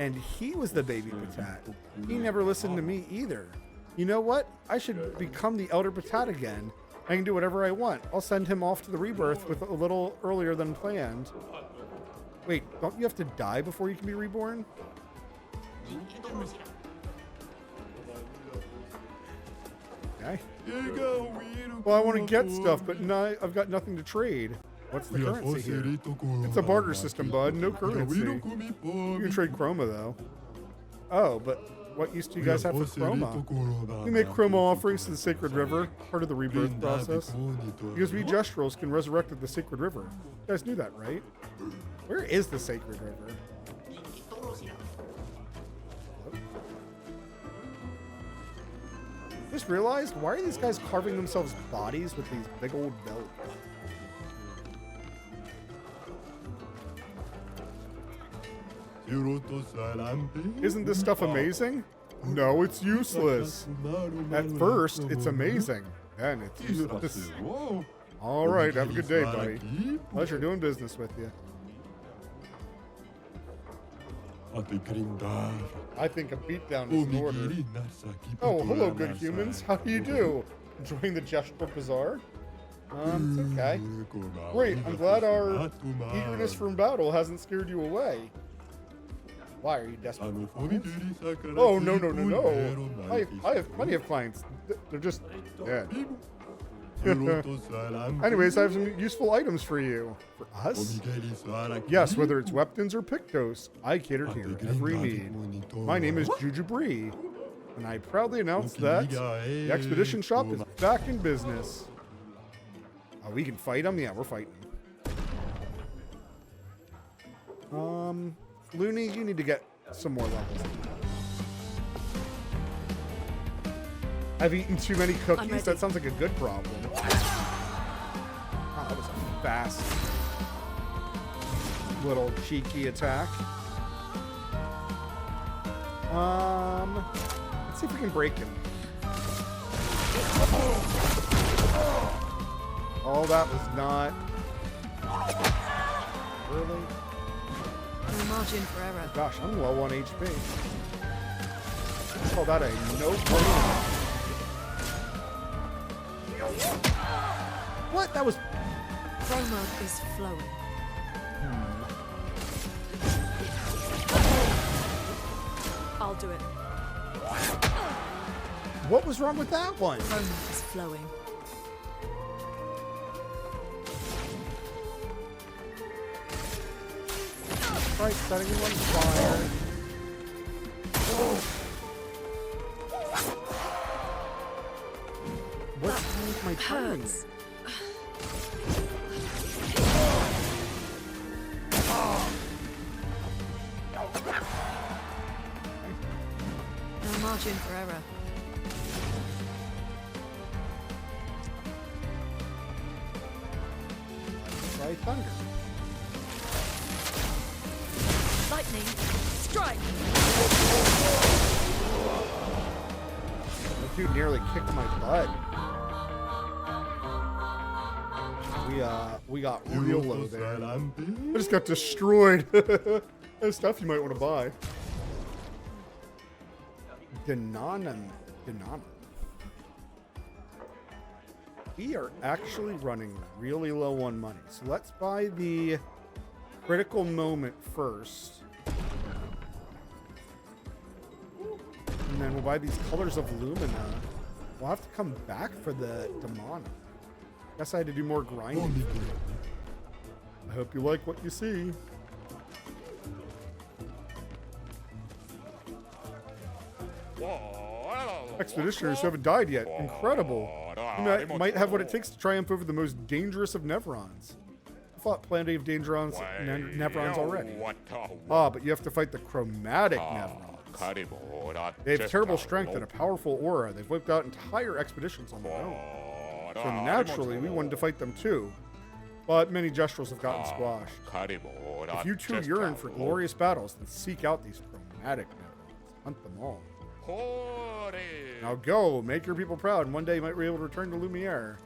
S1: and he was the baby Batat, he never listened to me either. You know what? I should become the elder Batat again. I can do whatever I want. I'll send him off to the rebirth with a little earlier than planned. Wait, don't you have to die before you can be reborn? Okay. Well, I want to get stuff, but I've got nothing to trade. What's the currency here? It's a barter system, bud. No currency. You can trade chroma, though. Oh, but what use do you guys have for chroma? We make chroma offerings to the Sacred River, part of the rebirth process. Because we Jestrels can resurrect at the Sacred River. You guys knew that, right? Where is the Sacred River? Just realized, why are these guys carving themselves bodies with these big old bellies? Isn't this stuff amazing? No, it's useless. At first, it's amazing. Then it's useless. All right, have a good day, buddy. Pleasure doing business with you. I think a beatdown is in order. Oh, hello, good humans. How do you do? Enjoying the Jeshpur Bazaar? It's okay. Great, I'm glad our eagerness from battle hasn't scared you away. Why, are you desperate for clients? Oh, no. I have plenty of clients. They're just dead. Anyways, I have some useful items for you. For us? Yes, whether it's weapons or pictos, I cater to your every need. My name is Jujubri, and I proudly announce that the expedition shop is back in business. Oh, we can fight them? Yeah, we're fighting. Looney, you need to get some more levels. I've eaten too many cookies? That sounds like a good problem. Oh, that was a fast little cheeky attack. Let's see if we can break him. Oh, that was not... Really?
S3: No margin for error.
S1: Gosh, I'm low on HP. Let's call that a no-brainer. What? That was...
S3: Chroma is flowing. I'll do it.
S1: What was wrong with that one?
S3: Chroma is flowing.
S1: Right, setting him on fire. What's wrong with my timing?
S3: No margin for error.
S1: Try thunder.
S3: Lightning, strike!
S1: Let's Dude nearly kicked my butt. We got real low there. I just got destroyed. There's stuff you might want to buy. Denanum. We are actually running really low on money. So let's buy the critical moment first. And then we'll buy these colors of Lumina. We'll have to come back for the Demona. Guess I had to do more grinding. I hope you like what you see. Expeditioners who haven't died yet. Incredible. You might have what it takes to triumph over the most dangerous of Nevrons. I fought plenty of Nevrons already. Ah, but you have to fight the chromatic Nevrons. They have terrible strength and a powerful aura. They've wiped out entire expeditions on their own. So naturally, we wanted to fight them too. But many Gestrels have gotten squashed. If you two yearn for glorious battles, then seek out these chromatic Nevrons. Hunt them all. Now go, make your people proud, and one day you might be able to return to Lumiere.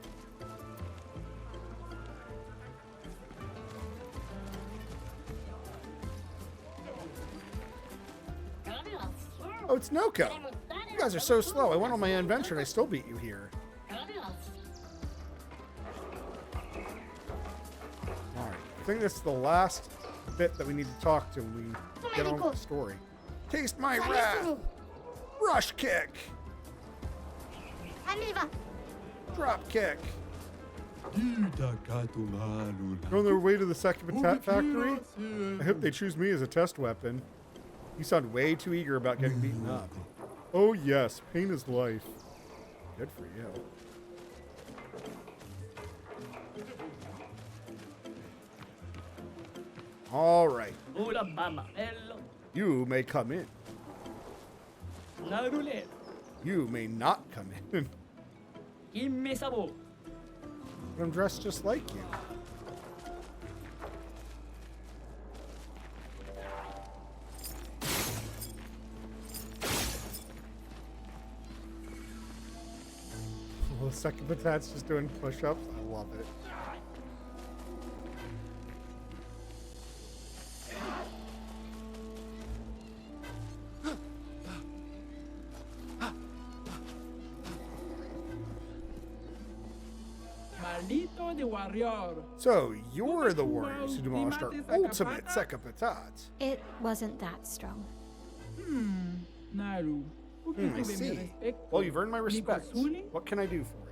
S1: Oh, it's Noko. You guys are so slow. I went on my adventure and I still beat you here. Alright, I think this is the last bit that we need to talk to when we get on with the story. Taste my wrath! Rush kick! Drop kick! On their way to the second factory? I hope they choose me as a test weapon. You sound way too eager about getting beaten up. Oh yes, pain is life. Good for you. Alright. You may come in. You may not come in. I'm dressed just like you. Well, second Patat's just doing push-ups. I love it. So, you're the warriors who demolished our ultimate Second Patat.
S2: It wasn't that strong.
S1: I see. Well, you've earned my respect. What can I do for you?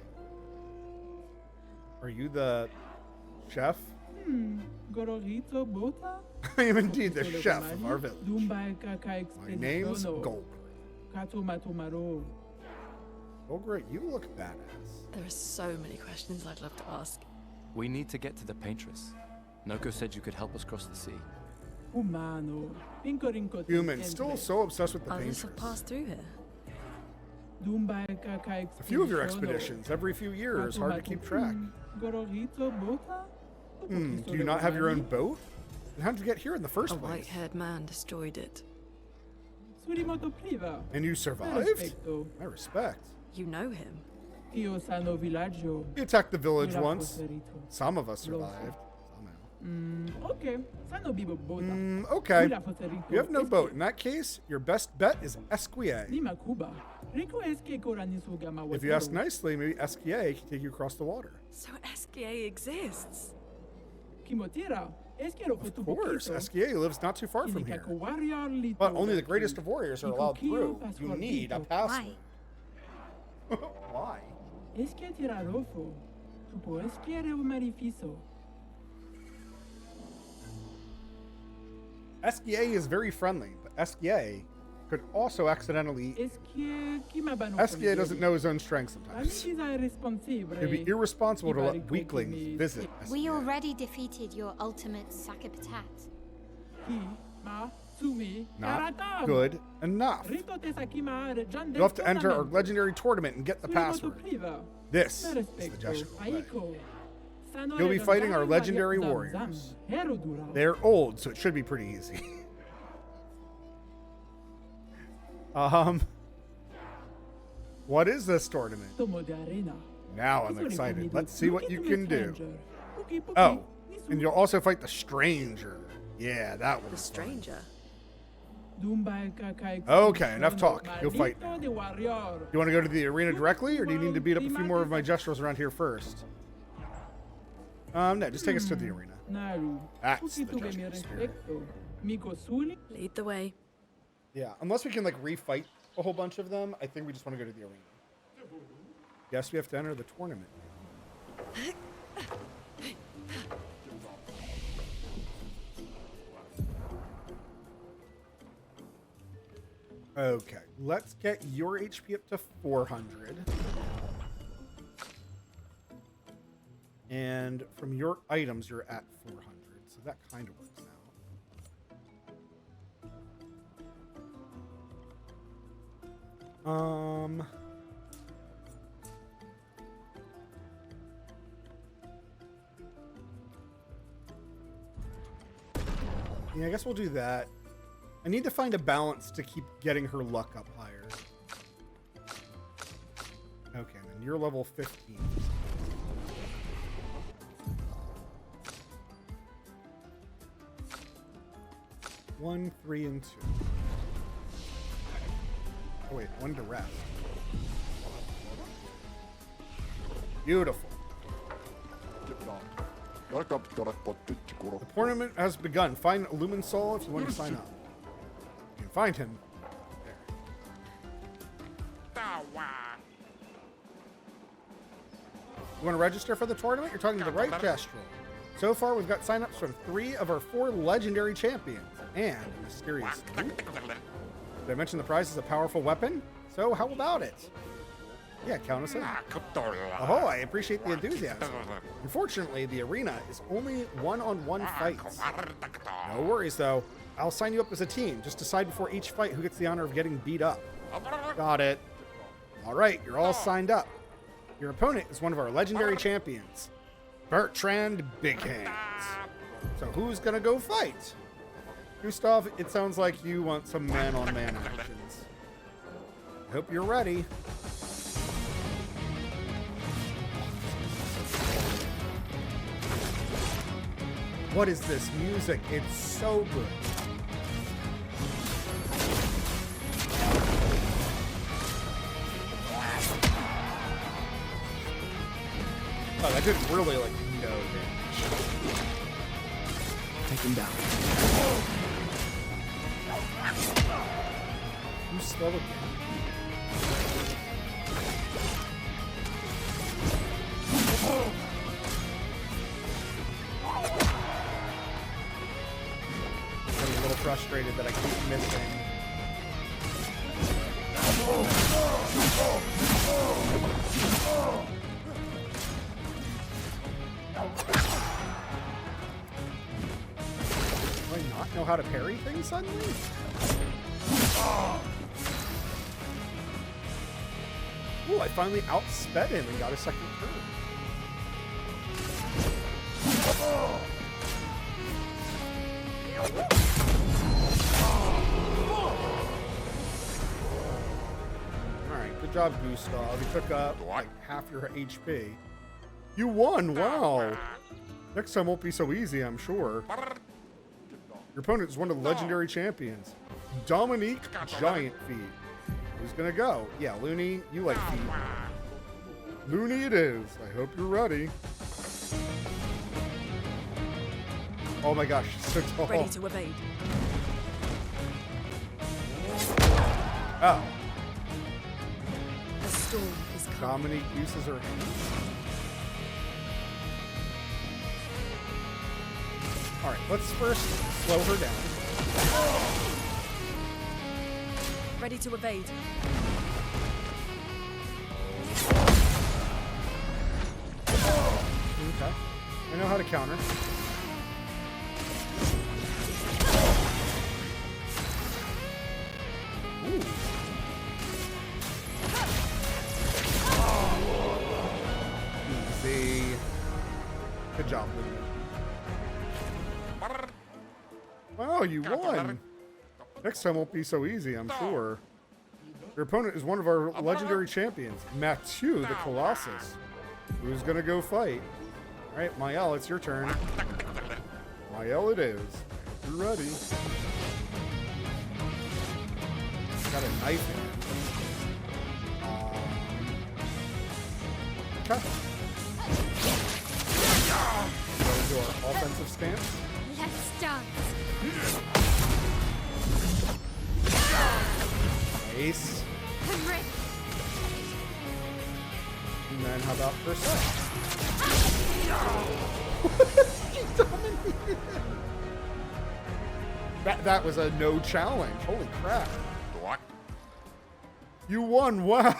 S1: Are you the chef? I am indeed the chef of our village. My name's Golgrit. Golgrit, you look badass.
S3: There are so many questions I'd love to ask.
S4: We need to get to the Paintress. Noko said you could help us cross the sea.
S1: Human, still so obsessed with the
S3: Others have
S1: Paintress.
S3: passed through here.
S1: A few of your expeditions, every few years, hard to keep track. Do you not have your own boat? And how did you get here in the first
S3: A
S1: place?
S3: white-haired man destroyed it.
S1: And you survived? I respect.
S3: You know him?
S1: He attacked the village once. Some of us survived.
S6: Okay.
S1: Okay. You have no boat. In that case, your best bet is Esquier. If you ask nicely, maybe Esquier can take you across the water.
S3: So Esquier exists?
S1: Of course, Esquier lives not too far from here. But only the greatest of warriors are allowed through. You need a password. Why? Esquier is very friendly, but Esquier could also accidentally... Esquier doesn't know his own strength sometimes. It'd be irresponsible to let weaklings visit Esquier.
S2: We already defeated your ultimate Sakapatat.
S1: Not good enough. You'll have to enter our legendary tournament and get the password. This is the Jesuit way. You'll be fighting our legendary warriors. They're old, so it should be pretty easy. What is this tournament?
S6: Tomo de arena.
S1: Now I'm excited. Let's see what you can do. Oh, and you'll also fight the stranger. Yeah, that was
S3: The stranger.
S1: Okay, enough talk. You'll fight now. You want to go to the arena directly, or do you need to beat up a few more of my jesters around here first? No, just take us to the arena. That's the Jester spirit.
S3: Lead the way.
S1: Yeah, unless we can like refight a whole bunch of them, I think we just want to go to the arena. Yes, we have to enter the tournament. Okay, let's get your HP up to 400. And from your items, you're at 400. So that kind of works out. Yeah, I guess we'll do that. I need to find a balance to keep getting her luck up higher. Okay, then you're level 15. 1, 3, and 2. Oh wait, 1 to rest. Beautiful. The tournament has begun. Find Luminsol if you want to sign up. You can find him there. You want to register for the tournament? You're talking to the right Kestrel. So far, we've got signups from 3 of our 4 legendary champions and a mysterious loot. Did I mention the prize is a powerful weapon? So how about it? Yeah, count us in. Oh, I appreciate the enthusiasm. Unfortunately, the arena is only one-on-one fights. No worries, though. I'll sign you up as a team. Just decide before each fight who gets the honor of getting beat up. Got it. All right, you're all signed up. Your opponent is one of our legendary champions, Bertrand Big Hands. So who's gonna go fight? Gustav, it sounds like you want some man-on-man actions. I hope you're ready. What is this music? It's so good. Oh, that did really like no damage.
S4: Take him down.
S1: You slow again. I'm a little frustrated that I keep missing. Do I not know how to parry things suddenly? Ooh, I finally outsped him and got a second turn. Alright, good job, Gustav. You took up like half your HP. You won! Wow! Next time won't be so easy, I'm sure. Your opponent is one of the legendary champions, Dominique Giant Feet. Who's gonna go? Yeah, Looney, you like feet. Looney it is. I hope you're ready. Oh my gosh, she's so tall.
S3: Ready to evade.
S1: Oh.
S3: A storm is coming.
S1: Dominique uses her hands. Alright, let's first slow her down.
S3: Ready to evade.
S1: Okay. I know how to counter. Ooh. Easy. Good job, Luna. Wow, you won! Next time won't be so easy, I'm sure. Your opponent is one of our legendary champions, Mathieu the Colossus. Who's gonna go fight? All right, Mael, it's your turn. Mael it is. You're ready. Got a knife in it. Okay. Go to our offensive stance.
S2: Let's dance.
S1: Nice.
S2: I'm ready.
S1: And then how about first set? That was a no challenge. Holy crap.
S8: What?
S1: You won. Wow.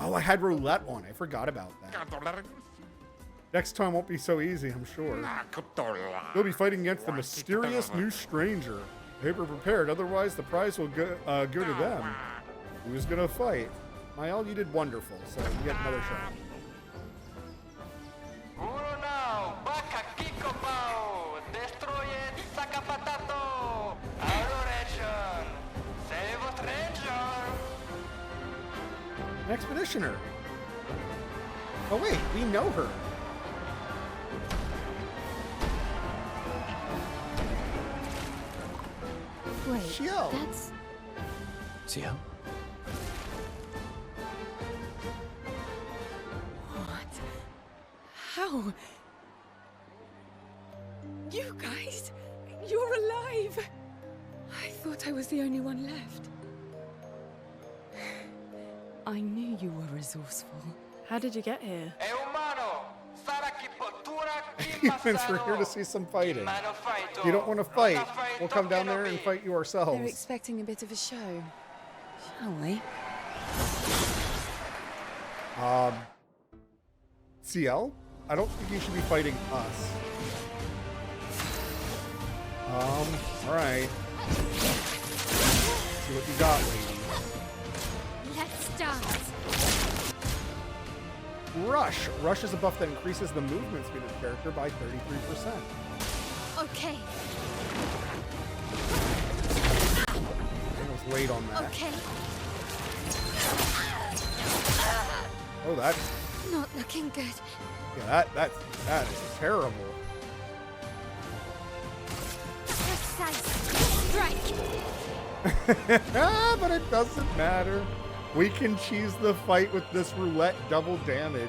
S1: Oh, I had roulette on. I forgot about that. Next time won't be so easy, I'm sure. You'll be fighting against the mysterious new stranger. I hope you're prepared, otherwise the prize will go to them. Who's gonna fight? Mael, you did wonderful, so you get another shot. An expeditioner. Oh wait, we know her.
S2: Wait,
S1: Xiao.
S2: that's...
S4: Xiao?
S3: What? How? You guys? You're alive! I thought I was the only one left. I knew you were resourceful.
S12: How did you get here?
S1: Humans, we're here to see some fighting. If you don't want to fight, we'll come down there and fight you
S3: They're
S1: ourselves.
S3: expecting a bit of a show. Shall we?
S1: CL? I don't think you should be fighting us. Alright. See what you got, lady.
S2: Let's dance.
S1: Rush. Rush is a buff that increases the movement speed of the character by 33%.
S2: Okay.
S1: Daniel's late on that.
S2: Okay.
S1: Oh, that's...
S2: Not looking good.
S1: Yeah, that is terrible.
S2: Precise strike.
S1: But it doesn't matter. We can cheese the fight with this roulette double damage.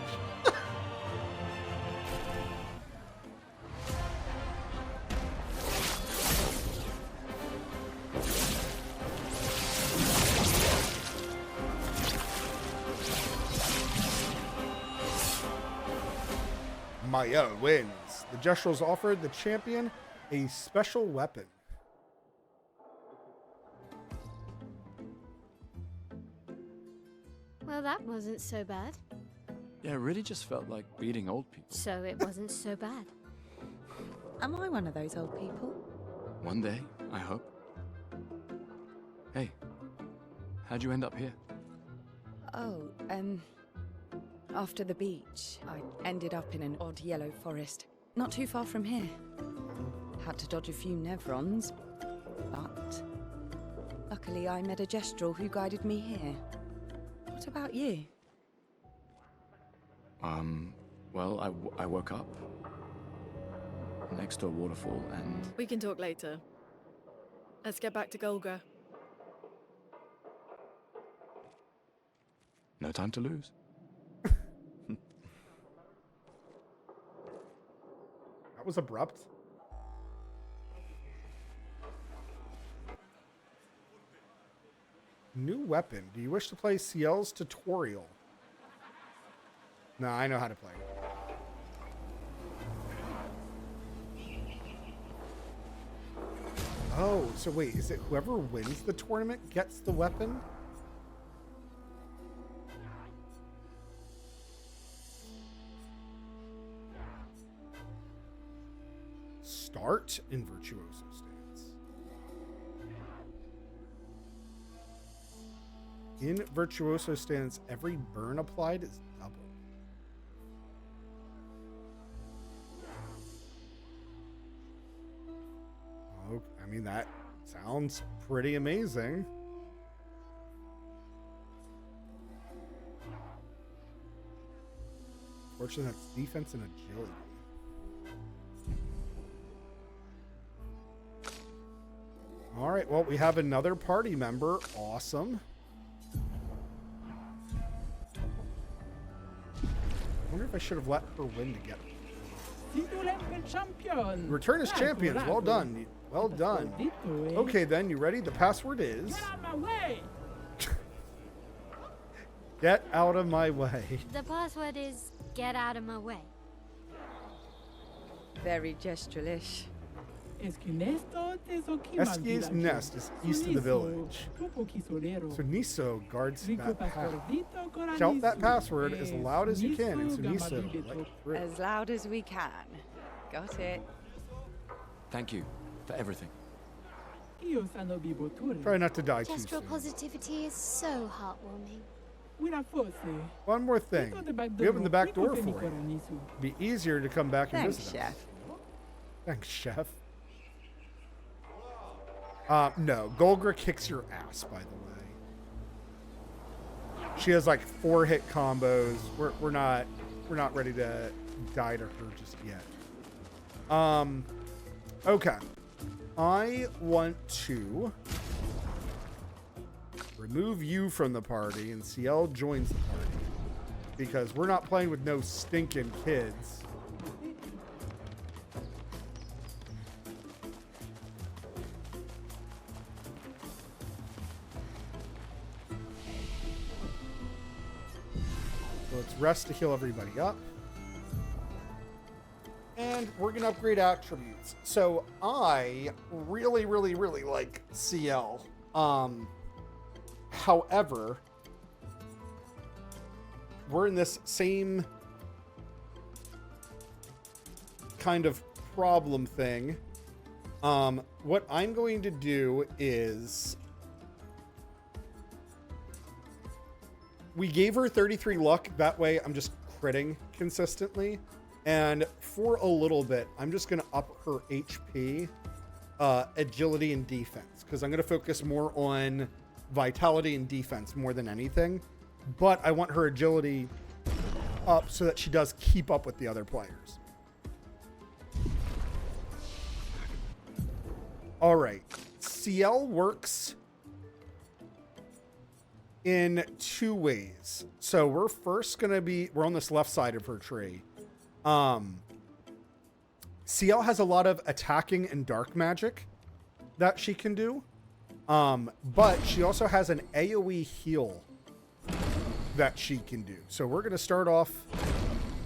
S1: Maya wins. The Jestrels offered the champion a special weapon.
S2: Well, that wasn't so bad.
S4: Yeah, it really just felt like beating old people.
S2: So it wasn't so bad.
S3: Am I one of those old people?
S4: One day, I hope. Hey, how'd you end up here?
S3: Oh, after the beach, I ended up in an odd yellow forest, not too far from here. Had to dodge a few Nevrons, but luckily I met a Gestrel who guided me here. What about you?
S4: Well, I woke up next to a waterfall and...
S12: We can talk later. Let's get back to Golga.
S4: No time to lose.
S1: That was abrupt. New weapon. Do you wish to play CL's tutorial? No, I know how to play. Oh, so wait, is it whoever wins the tournament gets the weapon? Start in Virtuoso stance. In Virtuoso stance, every burn applied is double. Oh, I mean, that sounds pretty amazing. Fortune, that's defense and agility. All right, well, we have another party member. Awesome. I wonder if I should have let her win to get return as champions. Well done. Well done. Okay, then, you ready? The password is...
S6: Get out of my way!
S1: Get out of my way.
S2: The password is get out of my way.
S3: Very gesturalish.
S1: Eski's nest is east of the village. So Niso guards that path. Shout that password as loud as you can, and Suniso like through.
S3: As loud as we can. Got it.
S4: Thank you for everything.
S1: Try not to die too
S2: Gestural
S1: soon.
S2: positivity is so heartwarming.
S1: One more thing. We opened the back door for you. Be easier to come back and
S3: Thanks,
S1: visit
S3: Chef.
S1: us. Thanks, Chef. No, Golgra kicks your ass, by the way. She has like 4-hit combos. We're not ready to die to her just yet. Okay. I want to remove you from the party and CL joins the party because we're not playing with no stinking kids. So let's rest to heal everybody up. And we're going to upgrade attributes. So I really, really, really like CL. However, we're in this same kind of problem thing. What I'm going to do is we gave her 33 luck. That way I'm just critting consistently. And for a little bit, I'm just going to up her HP, agility, and defense. Because I'm going to focus more on vitality and defense more than anything. But I want her agility up so that she does keep up with the other players. All right. CL works in 2 ways. So we're first going to be... We're on this left side of her tree. CL has a lot of attacking and dark magic that she can do. But she also has an AoE heal that she can do. So we're going to start off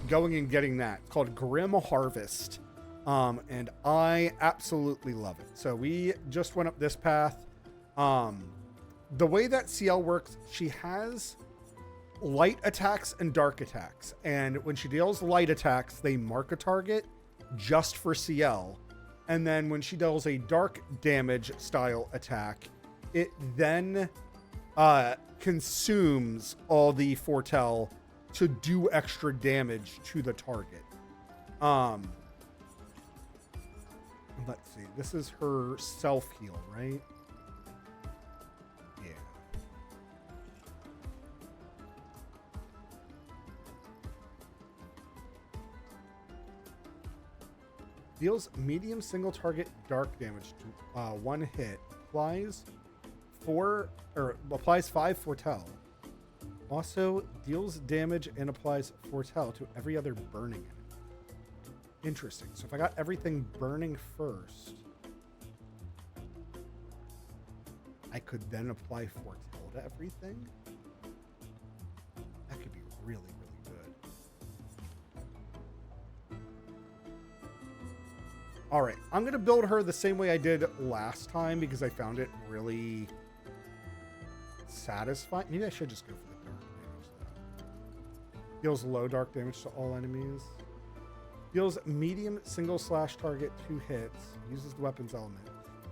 S1: going and getting that. It's called Grim Harvest. And I absolutely love it. So we just went up this path. The way that CL works, she has light attacks and dark attacks. And when she deals light attacks, they mark a target just for CL. And then when she deals a dark damage style attack, it then consumes all the foretell to do extra damage to the target. Let's see. This is her self heal, right? Yeah. Deals medium single target dark damage to 1 hit. Applies 5 foretell. Also deals damage and applies foretell to every other burning enemy. Interesting. So if I got everything burning first, I could then apply foretell to everything. That could be really, really good. All right, I'm going to build her the same way I did last time because I found it really satisfying. Maybe I should just go for the dark damage though. Deals low dark damage to all enemies. Deals medium single slash target 2 hits. Uses the weapons element.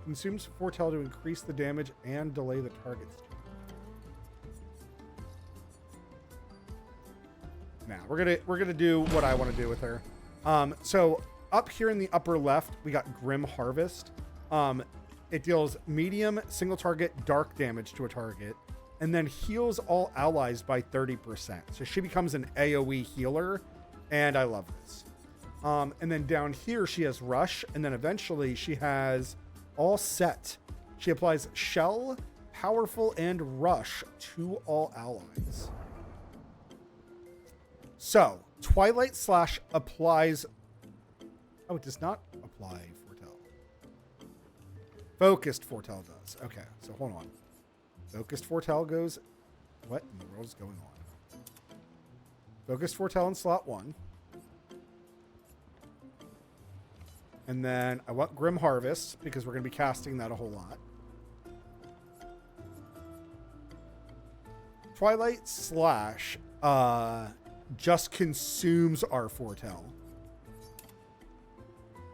S1: Consumes foretell to increase the damage and delay the target's turn. Now we're gonna do what I want to do with her. So up here in the upper left, we got Grim Harvest. It deals medium single target dark damage to a target, and then heals all allies by 30%. So she becomes an AoE healer. And I love this. And then down here, she has Rush. And then eventually she has All Set. She applies Shell, Powerful, and Rush to all allies. So, Twilight Slash applies... Oh, it does not apply Foretell. Focused Foretell does. Okay, so hold on. Focused Foretell goes... What in the world is going on? Focused Foretell in slot 1. And then I want Grim Harvest, because we're going to be casting that a whole lot. Twilight Slash just consumes our Foretell.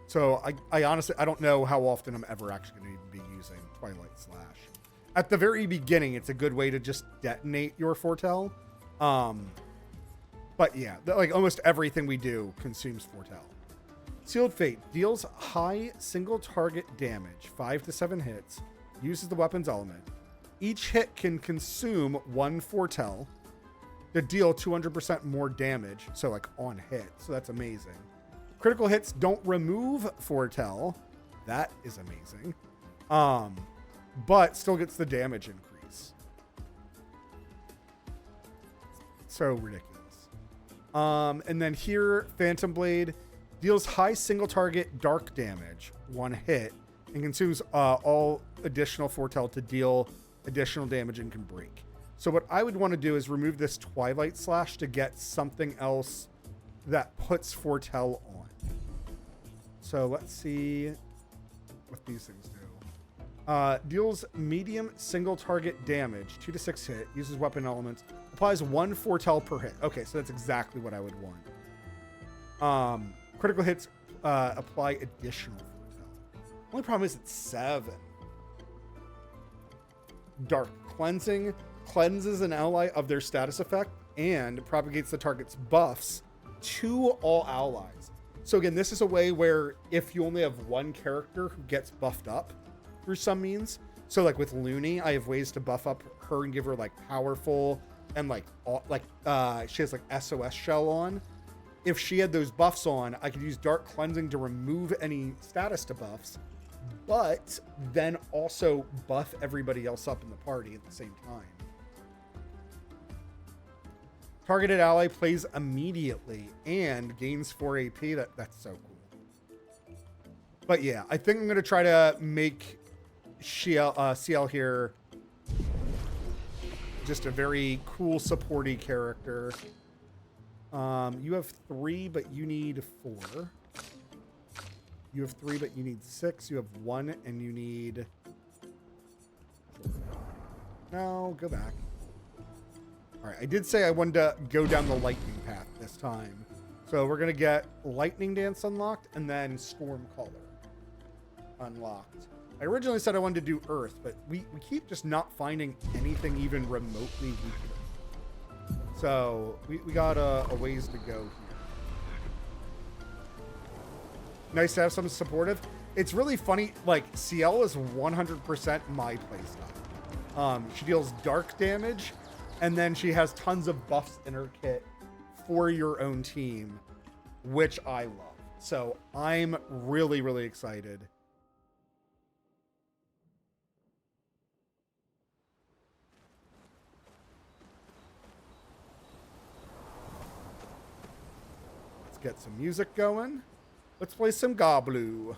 S1: So I honestly, I don't know how often I'm ever actually going to be using Twilight Slash. At the very beginning, it's a good way to just detonate your Foretell. But yeah, like almost everything we do consumes Foretell. Sealed Fate deals high single target damage, 5 to 7 hits, uses the weapon's element. Each hit can consume 1 Foretell to deal 200% more damage, so like on hit. So that's amazing. Critical hits don't remove Foretell. That is amazing. But still gets the damage increase. So ridiculous. And then here, Phantom Blade deals high single target dark damage, 1 hit, and consumes all additional Foretell to deal additional damage and can break. So what I would want to do is remove this Twilight Slash to get something else that puts Foretell on. So let's see what these things do. Deals medium single target damage, 2 to 6 hit, uses weapon elements, applies 1 Foretell per hit. Okay, so that's exactly what I would want. Critical hits apply additional Foretell. Only problem is it's 7. Dark Cleansing cleanses an ally of their status effect and propagates the target's buffs to all allies. So again, this is a way where if you only have one character who gets buffed up through some means, so like with Looney, I have ways to buff up her and give her like powerful and she has like SOS shell on. If she had those buffs on, I could use Dark Cleansing to remove any status debuffs, but then also buff everybody else up in the party at the same time. Targeted ally plays immediately and gains 4 AP. That's so cool. But yeah, I think I'm going to try to make CL here just a very cool supporty character. You have 3, but you need 4. You have 3, but you need 6. You have 1, and you need... No, go back. All right, I did say I wanted to go down the lightning path this time. So we're going to get Lightning Dance unlocked and then Storm Color unlocked. I originally said I wanted to do Earth, but we keep just not finding anything even remotely weaker. So we got a ways to go here. Nice to have some supportive. It's really funny, like CL is 100% my playstyle. She deals dark damage, and then she has tons of buffs in her kit for your own team, which I love. So I'm really, really excited. Let's get some music going. Let's play some Goblu.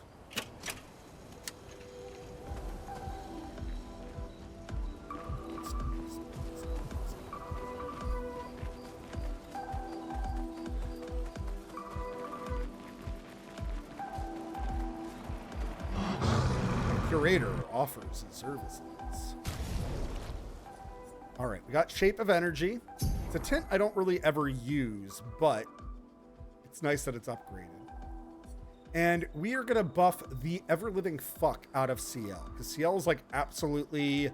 S1: Curator offers services. All right, we got Shape of Energy. It's a tint I don't really ever use, but it's nice that it's upgraded. And we are going to buff the ever-living fuck out of CL, because CL is like absolutely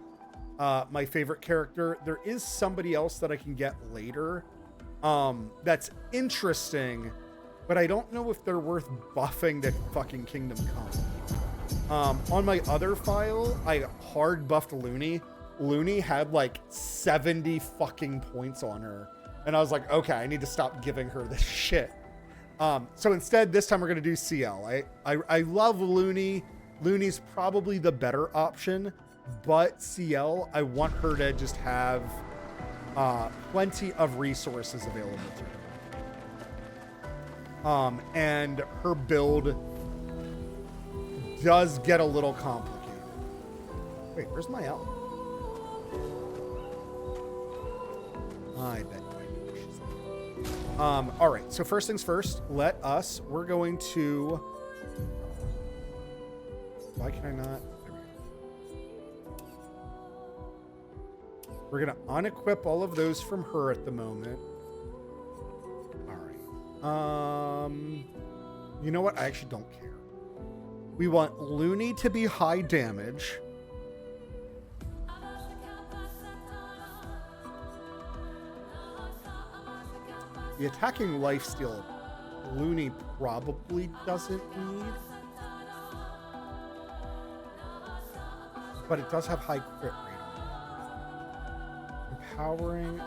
S1: my favorite character. There is somebody else that I can get later that's interesting, but I don't know if they're worth buffing to fucking Kingdom Come. On my other file, I hard buffed Looney. Looney had like 70 fucking points on her. And I was like, okay, I need to stop giving her this shit. So instead, this time we're going to do CL. I love Looney. Looney's probably the better option, but CL, I want her to just have plenty of resources available to her. And her build does get a little complicated. Wait, where's my L? I bet you I know she's there. All right, so first things first, we're going to... Why can I not? We're going to unequip all of those from her at the moment. All right. You know what? I actually don't care. We want Looney to be high damage. The attacking lifesteal, Looney probably doesn't need. But it does have high crit rate on it. Empowering.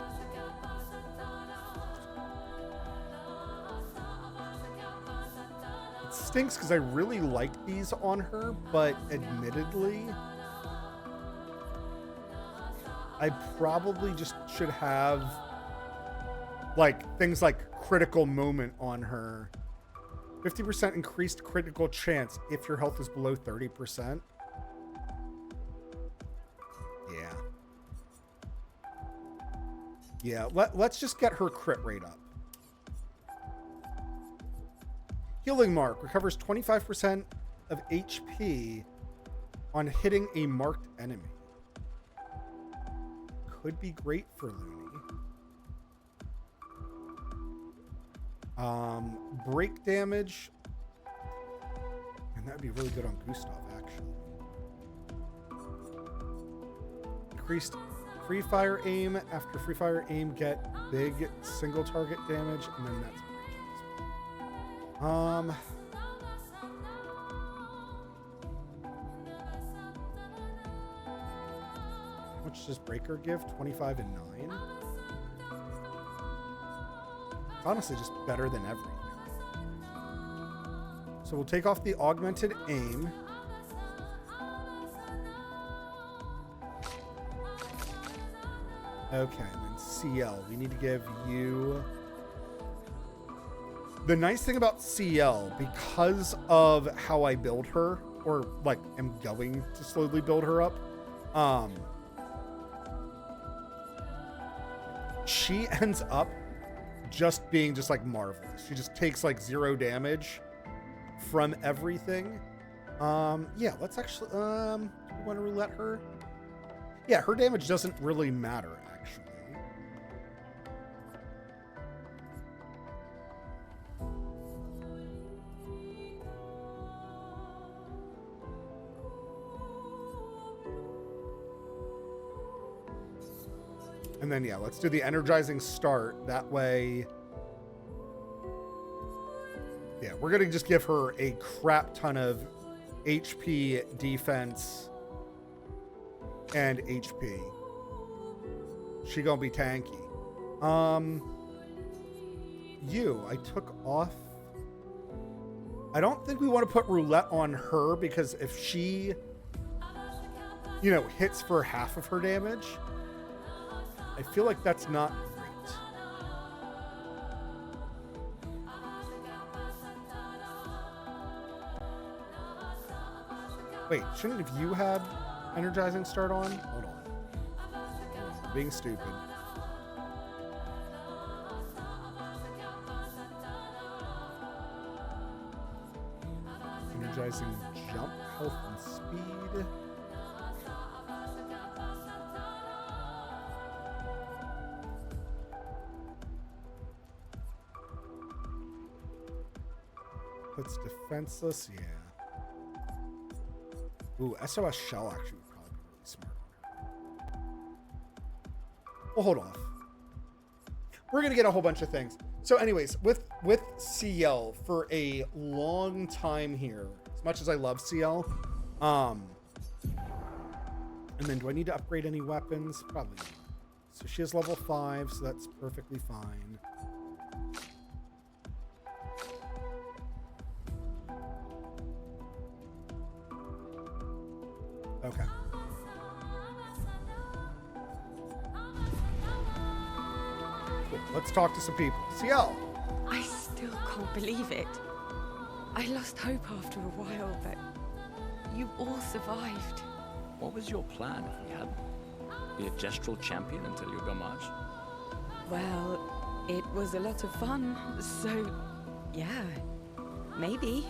S1: It stinks because I really like these on her, but admittedly, I probably just should have like things like critical moment on her. 50% increased critical chance if your health is below 30%. Yeah, let's just get her crit rate up. Healing Mark recovers 25% of HP on hitting a marked enemy. Could be great for Looney. Break damage. And that'd be really good on Gustav, actually. Increased free fire aim. After free fire aim, get big single target damage, and then that's how much does Breaker give? 25 and 9. It's honestly just better than everything. So we'll take off the augmented aim. Okay, and then CL. We need to give you... The nice thing about CL, because of how I build her, or like am going to slowly build her up, she ends up just being just like marvelous. She just takes like 0 damage from everything. Yeah, let's actually, do we want to roulette her? Yeah, her damage doesn't really matter, actually. And then, yeah, let's do the energizing start. That way... Yeah, we're going to just give her a crap ton of HP, defense, and HP. She gonna be tanky. I took off. I don't think we want to put roulette on her because if she, hits for half of her damage, I feel like that's not great. Wait, shouldn't have you had energizing start on? Hold on. I'm being stupid. Energizing jump, health, and speed. Puts defenseless, yeah. Ooh, SOS Shell actually would probably be really smart on her. We'll hold off. We're going to get a whole bunch of things. So anyways, with CL for a long time here, as much as I love CL, and then do I need to upgrade any weapons? Probably not. So she has level 5, so that's perfectly fine. Okay. Cool. Let's talk to some people. CL.
S3: I still can't believe it. I lost hope after a while, but you all survived.
S4: What was your plan if we hadn't? Be a gestural champion until you Gamage?
S3: Well, it was a lot of fun, so yeah, maybe.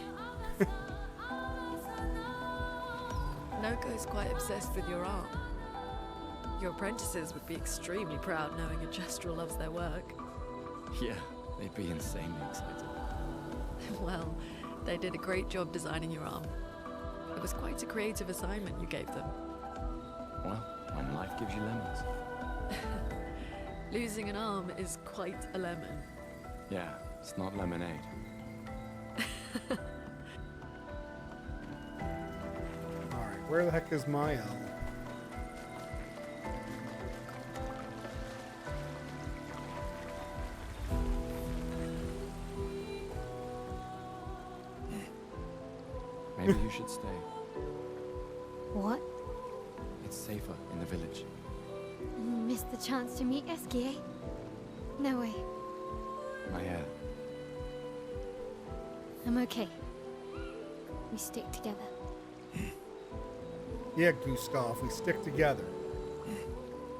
S12: Noko's quite obsessed with your art. Your apprentices would be extremely proud knowing a gestural loves their work.
S4: Yeah, they'd be insanely excited.
S12: Well, they did a great job designing your arm. It was quite a creative assignment you gave them.
S4: Well, when life gives you lemons.
S12: Losing an arm is quite a lemon.
S4: Yeah, it's not lemonade.
S1: Alright, where the heck is my L?
S4: Maybe you should stay.
S2: What?
S4: It's safer in the village.
S2: Missed the chance to meet Eskie, eh? No way.
S4: My hair.
S2: I'm okay. We stick together.
S1: Yeah, Gustav, we stick together.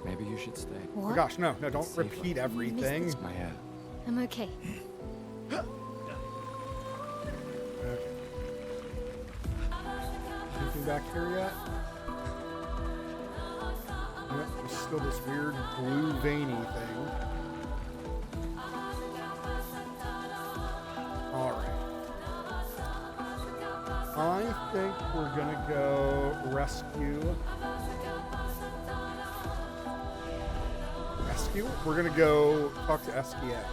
S4: Maybe you should stay.
S2: What?
S1: Oh gosh, no, don't
S4: It's safer.
S1: repeat everything.
S4: It's my hair.
S2: I'm okay.
S1: Okay. Anything back here yet? Nope, there's still this weird blue veiny thing. Alright. I think we're gonna go rescue. Rescue? We're gonna go talk to Eskia.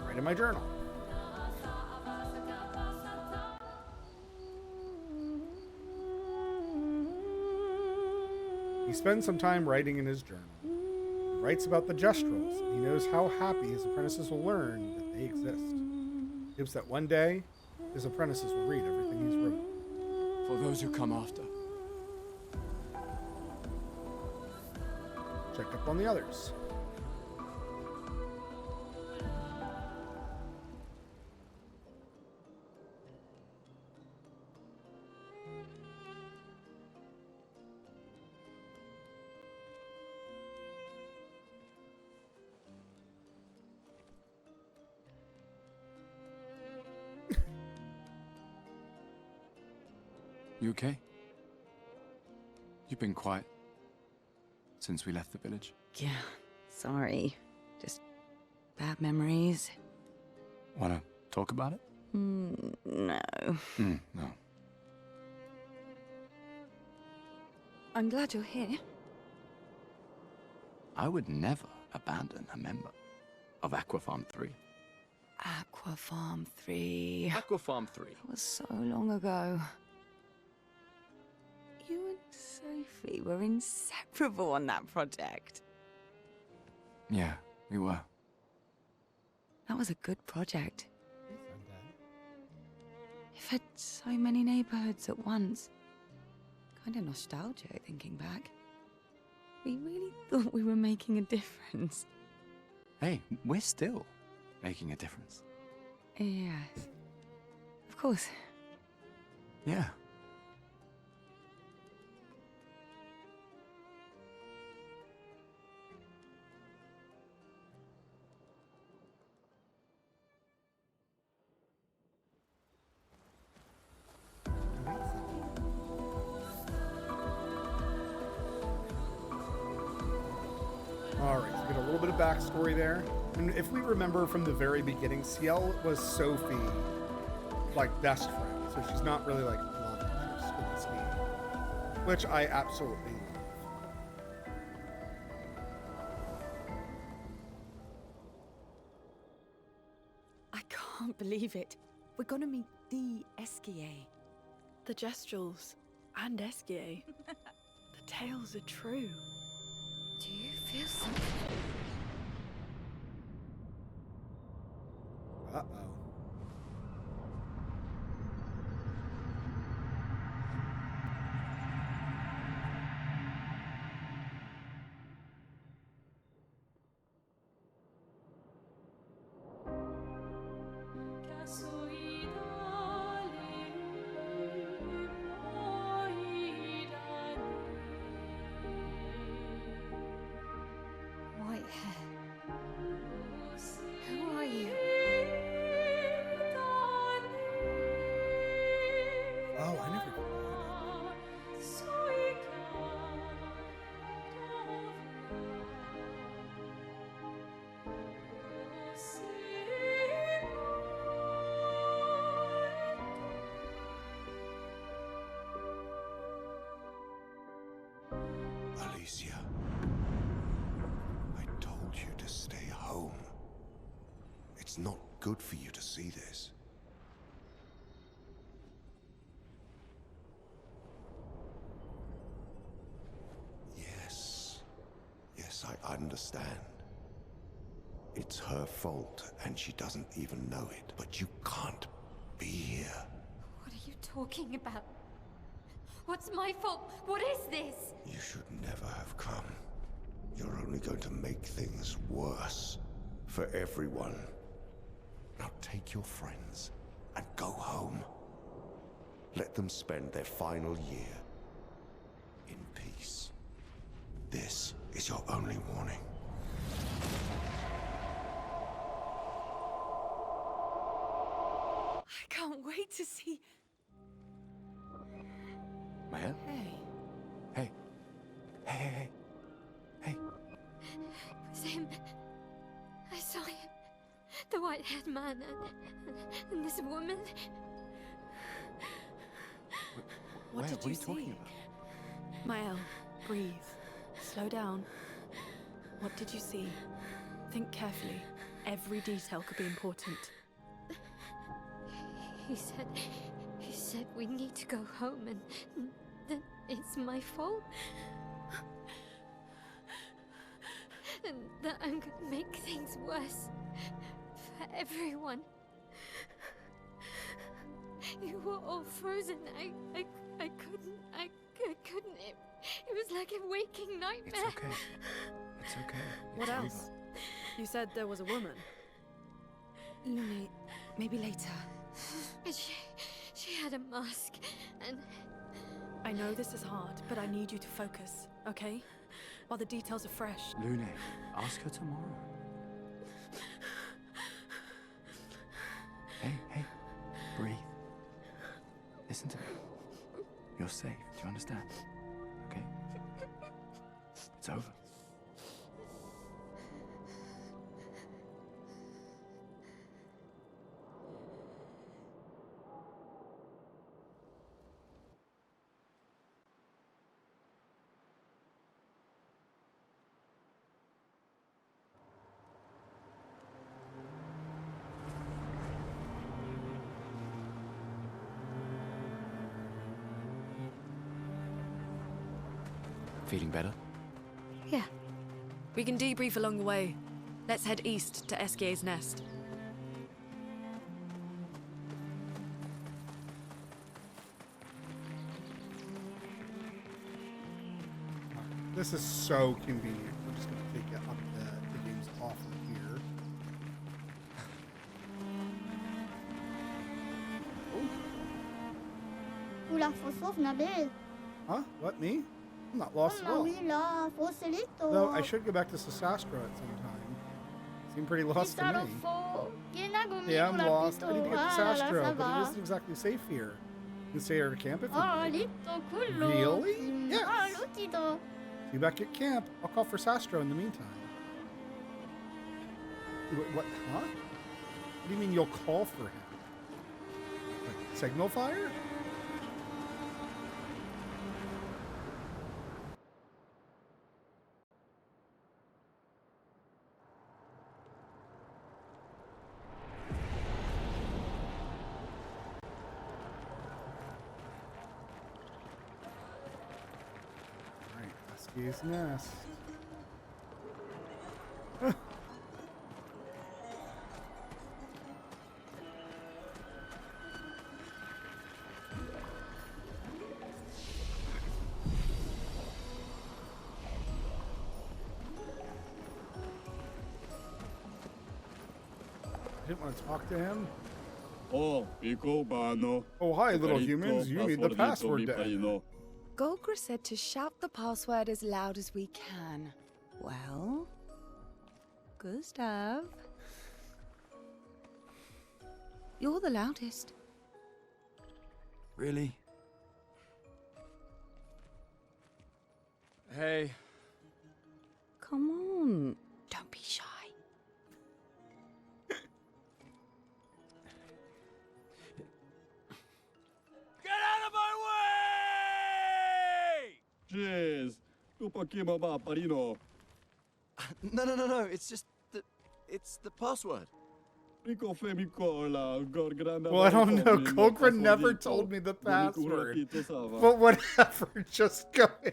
S1: Right in my journal. He spends some time writing in his journal. He writes about the Gestrels, and he knows how happy his apprentices will learn that they exist. He hopes that one day, his apprentices will read everything he's written.
S4: For those who come after.
S1: Check up on the others.
S4: You okay? You've been quiet since we left the village.
S3: Yeah, sorry. Just bad memories.
S4: Wanna talk about it?
S3: No.
S4: No.
S3: I'm glad you're here.
S4: I would never abandon a member of Aquafarm 3.
S3: Aquafarm 3.
S4: Aquafarm 3.
S3: That was so long ago. You and Sophie were inseparable on that project.
S4: Yeah, we were.
S3: That was a good project. It fed so many neighborhoods at once. Kind of nostalgic thinking back. We really thought we were making a difference.
S4: Hey, we're still making a difference.
S3: Yes. Of course.
S4: Yeah.
S1: Alright, so we get a little bit of backstory there. And if we remember from the very beginning, Ciel was Sophie, like, best friend. So she's not really, like, love interest in this game. Which I absolutely love.
S3: I can't believe it. We're gonna meet the Esquier.
S12: The Gestrels and Esquier. The tales are true.
S2: Do you feel something?
S1: Uh-oh.
S13: It's not good for you to see this. Yes, I understand. It's her fault, and she doesn't even know it. But you can't be here.
S2: What are you talking about? What's my fault? What is this?
S13: You should never have come. You're only going to make things worse for everyone. Now take your friends and go home. Let them spend their final year in peace. This is your only warning.
S12: I can't wait to see.
S4: Maya?
S12: Hey.
S4: Hey. Hey.
S2: It was him. I saw him. The white-haired man and this woman.
S12: What did you see?
S4: Talking about?
S12: Mael, breathe. Slow down. What did you see? Think carefully. Every detail could be important.
S2: He said we need to go home and that it's my fault. And that I'm gonna make things worse for everyone. You were all frozen. I couldn't. It was like a waking nightmare.
S4: It's okay. It's okay.
S12: What else? You said there was a woman.
S3: Lune, maybe later.
S2: And she had a mask, and
S12: I know this is hard, but I need you to focus, okay? While the details are fresh.
S4: Lune, ask her tomorrow. Hey, breathe. Listen to me. You're safe. Do you understand? Okay? It's over. Feeling better?
S2: yeah.
S12: We can debrief along the way. Let's head east to Eskier's nest.
S1: This is so convenient. We're just going to take it up the game's off of here.
S14: Oula, faut sauve Nabil.
S1: Huh? What, me? I'm not lost at
S14: Ah
S1: all.
S14: oui, là, faut Celito.
S1: Though I should go back to Sasastra at some time. Seem pretty lost to me. Yeah, I'm lost. I need to get to Sastro, but it isn't exactly safe here. You can stay at our camp if you like. Really? Yes. See you back at camp. I'll call for Sastro in the meantime. What? Huh? What do you mean you'll call for him? Like signal fire? His nest. Didn't want to talk to him.
S15: Oh,
S1: hi, little humans. You need the password deck.
S3: Golgra said to shout the password as loud as we can. Well, Gustav, you're the loudest.
S4: Really? Hey.
S3: Come on, don't be shy.
S5: Get out of my way!
S15: Jeez, tu pakima ba parino.
S16: No. It's just that it's the password.
S1: Well, I don't know. Kogra never told me the password. But whatever, just go in.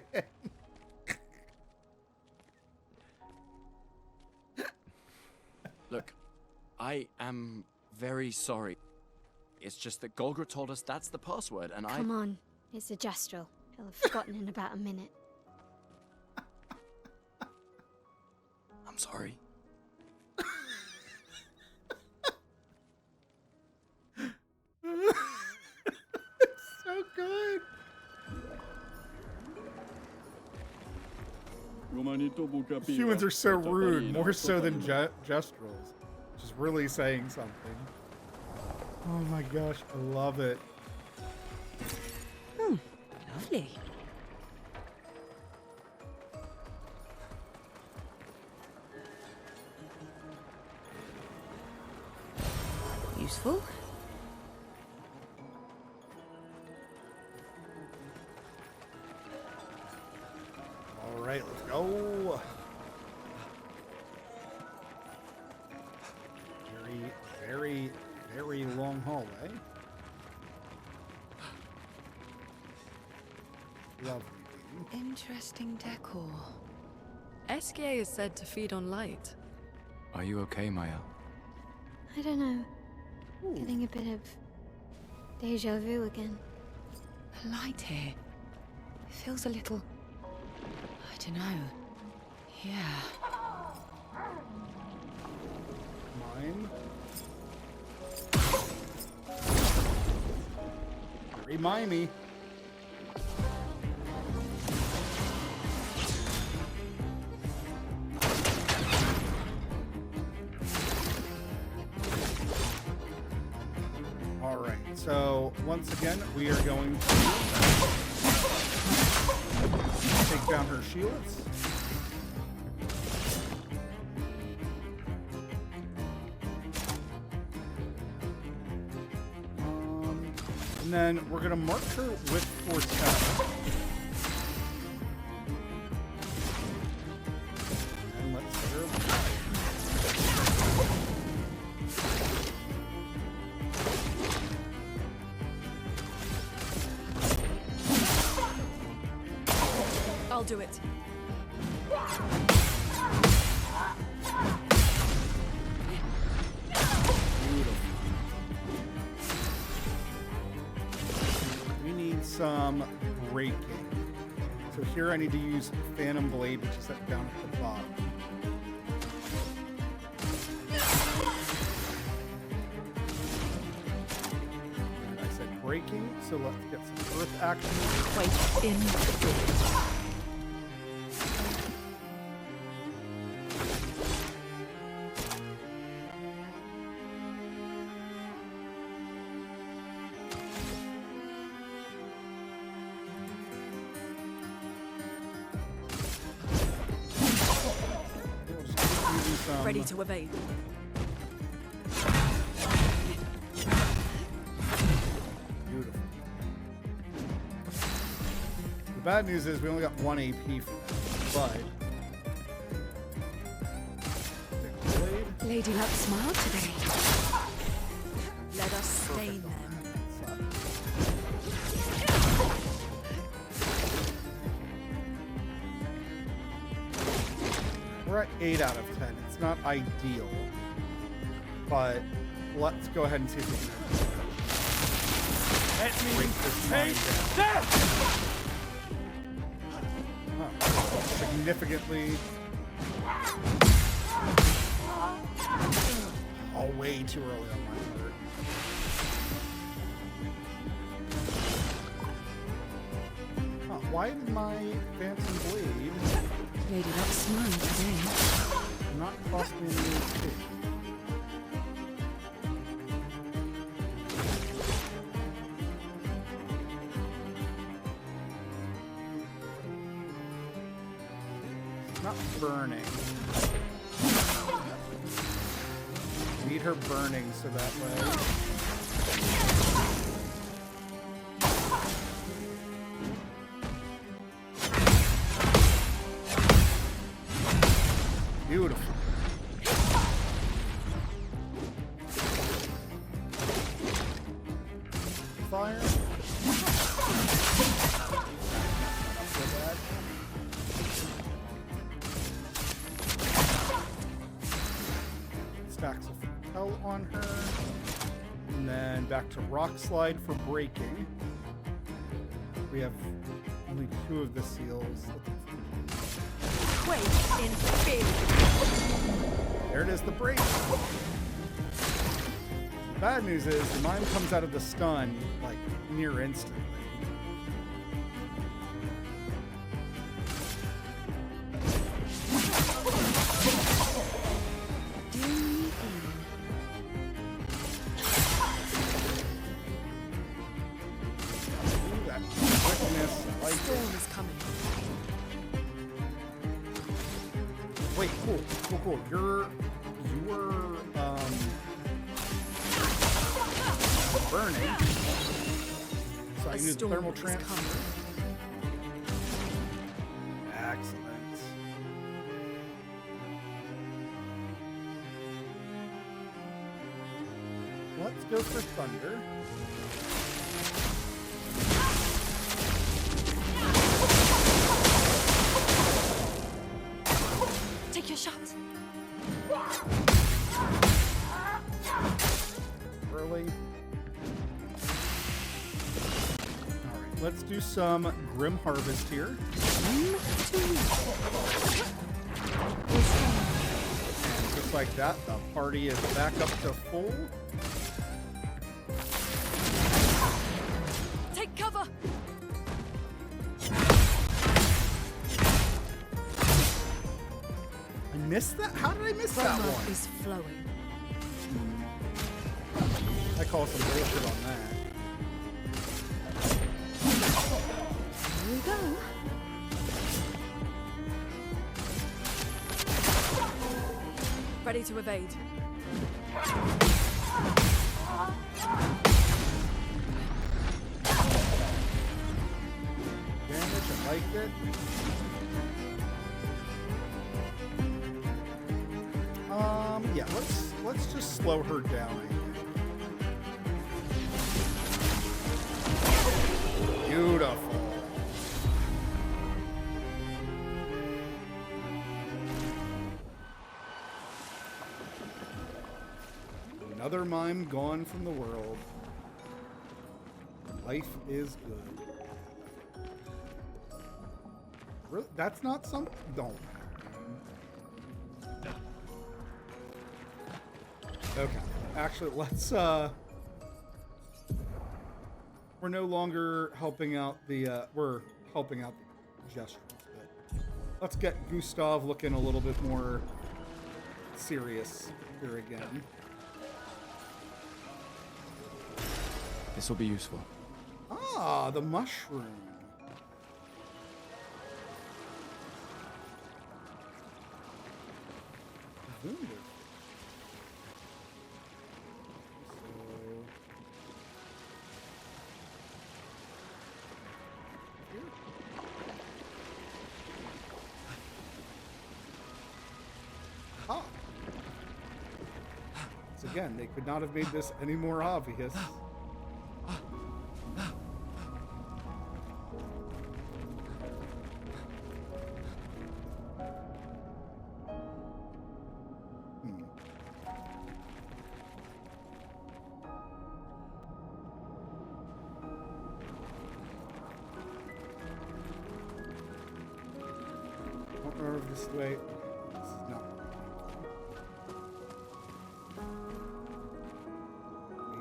S16: Look, I am very sorry. It's just that Golgra told us that's the password, and
S2: Come on, it's a Jastral. He'll have forgotten in about a minute.
S16: I'm sorry.
S1: It's so good. Humans are so rude, more so than Jestrals. Just really saying something. Oh my gosh, I love it.
S3: Oh, lovely. Useful.
S1: All right, let's go. Very long hallway. Lovely.
S3: Interesting decor.
S12: SK is said to feed on light.
S4: Are you okay, Maya?
S2: I don't know. Getting a bit of deja vu again.
S3: The light here. It feels a little... I don't know. Yeah.
S1: Mine. Very mimey. All right, so once again, we are going to take down her shields. And then we're gonna mark her with Fortell. And let's set her up.
S12: I'll do it.
S1: We need some breaking. So here I need to use Phantom Blade, which is set down at the bottom. And I said breaking, so let's get some earth action.
S12: Quite in. Ready to evade.
S1: Beautiful. The bad news is we only got 1 AP for that, but
S3: Lady Luck smiled today.
S12: Let us stain them.
S1: we're at 8 out of 10. It's not ideal, but let's go ahead and see if we can break this line down. Significantly. Oh, way too early on my part. Huh, why did my Phantom Blade
S3: Lady Luck smiled today.
S1: not cost me any HP? It's not burning. Need her burning so that way. Beautiful. fire. Not so bad. Stacks of hell on her. And then back to rock slide for breaking. We have only 2 of the seals.
S12: Quake in big.
S1: There it is, the break. The bad news is the mime comes out of the stun like near instantly. Ooh, that quickness, I like it.
S12: Storm is coming.
S1: Wait, cool. You were burning. So I need thermal transfer. Excellent. Let's go for thunder.
S12: Take your shot.
S1: Early. Alright, let's do some Grim Harvest here. And just like that, the party is back up to full.
S12: Take cover.
S1: I missed that? How did I miss that
S12: Roma
S1: one?
S12: is flowing.
S1: I call some bullshit on that.
S12: Here we go. Ready to evade.
S1: Damage, I liked it. Yeah, let's just slow her down, I think. Beautiful. Another mime gone from the world. Life is good. Really? That's not something? Don't. Okay. Actually, let's, we're no longer helping out the, we're helping out the gestures, but let's get Gustav looking a little bit more serious here again.
S16: This will be useful.
S1: Ah, the mushroom. Wonderful. Ah. So again, they could not have made this any more obvious. This way. This is not.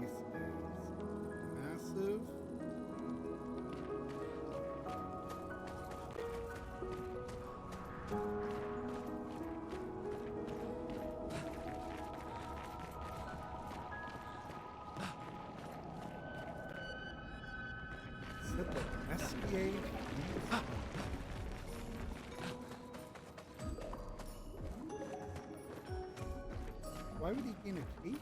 S1: Base is massive. Is it the SPA? Why would he gain a cape?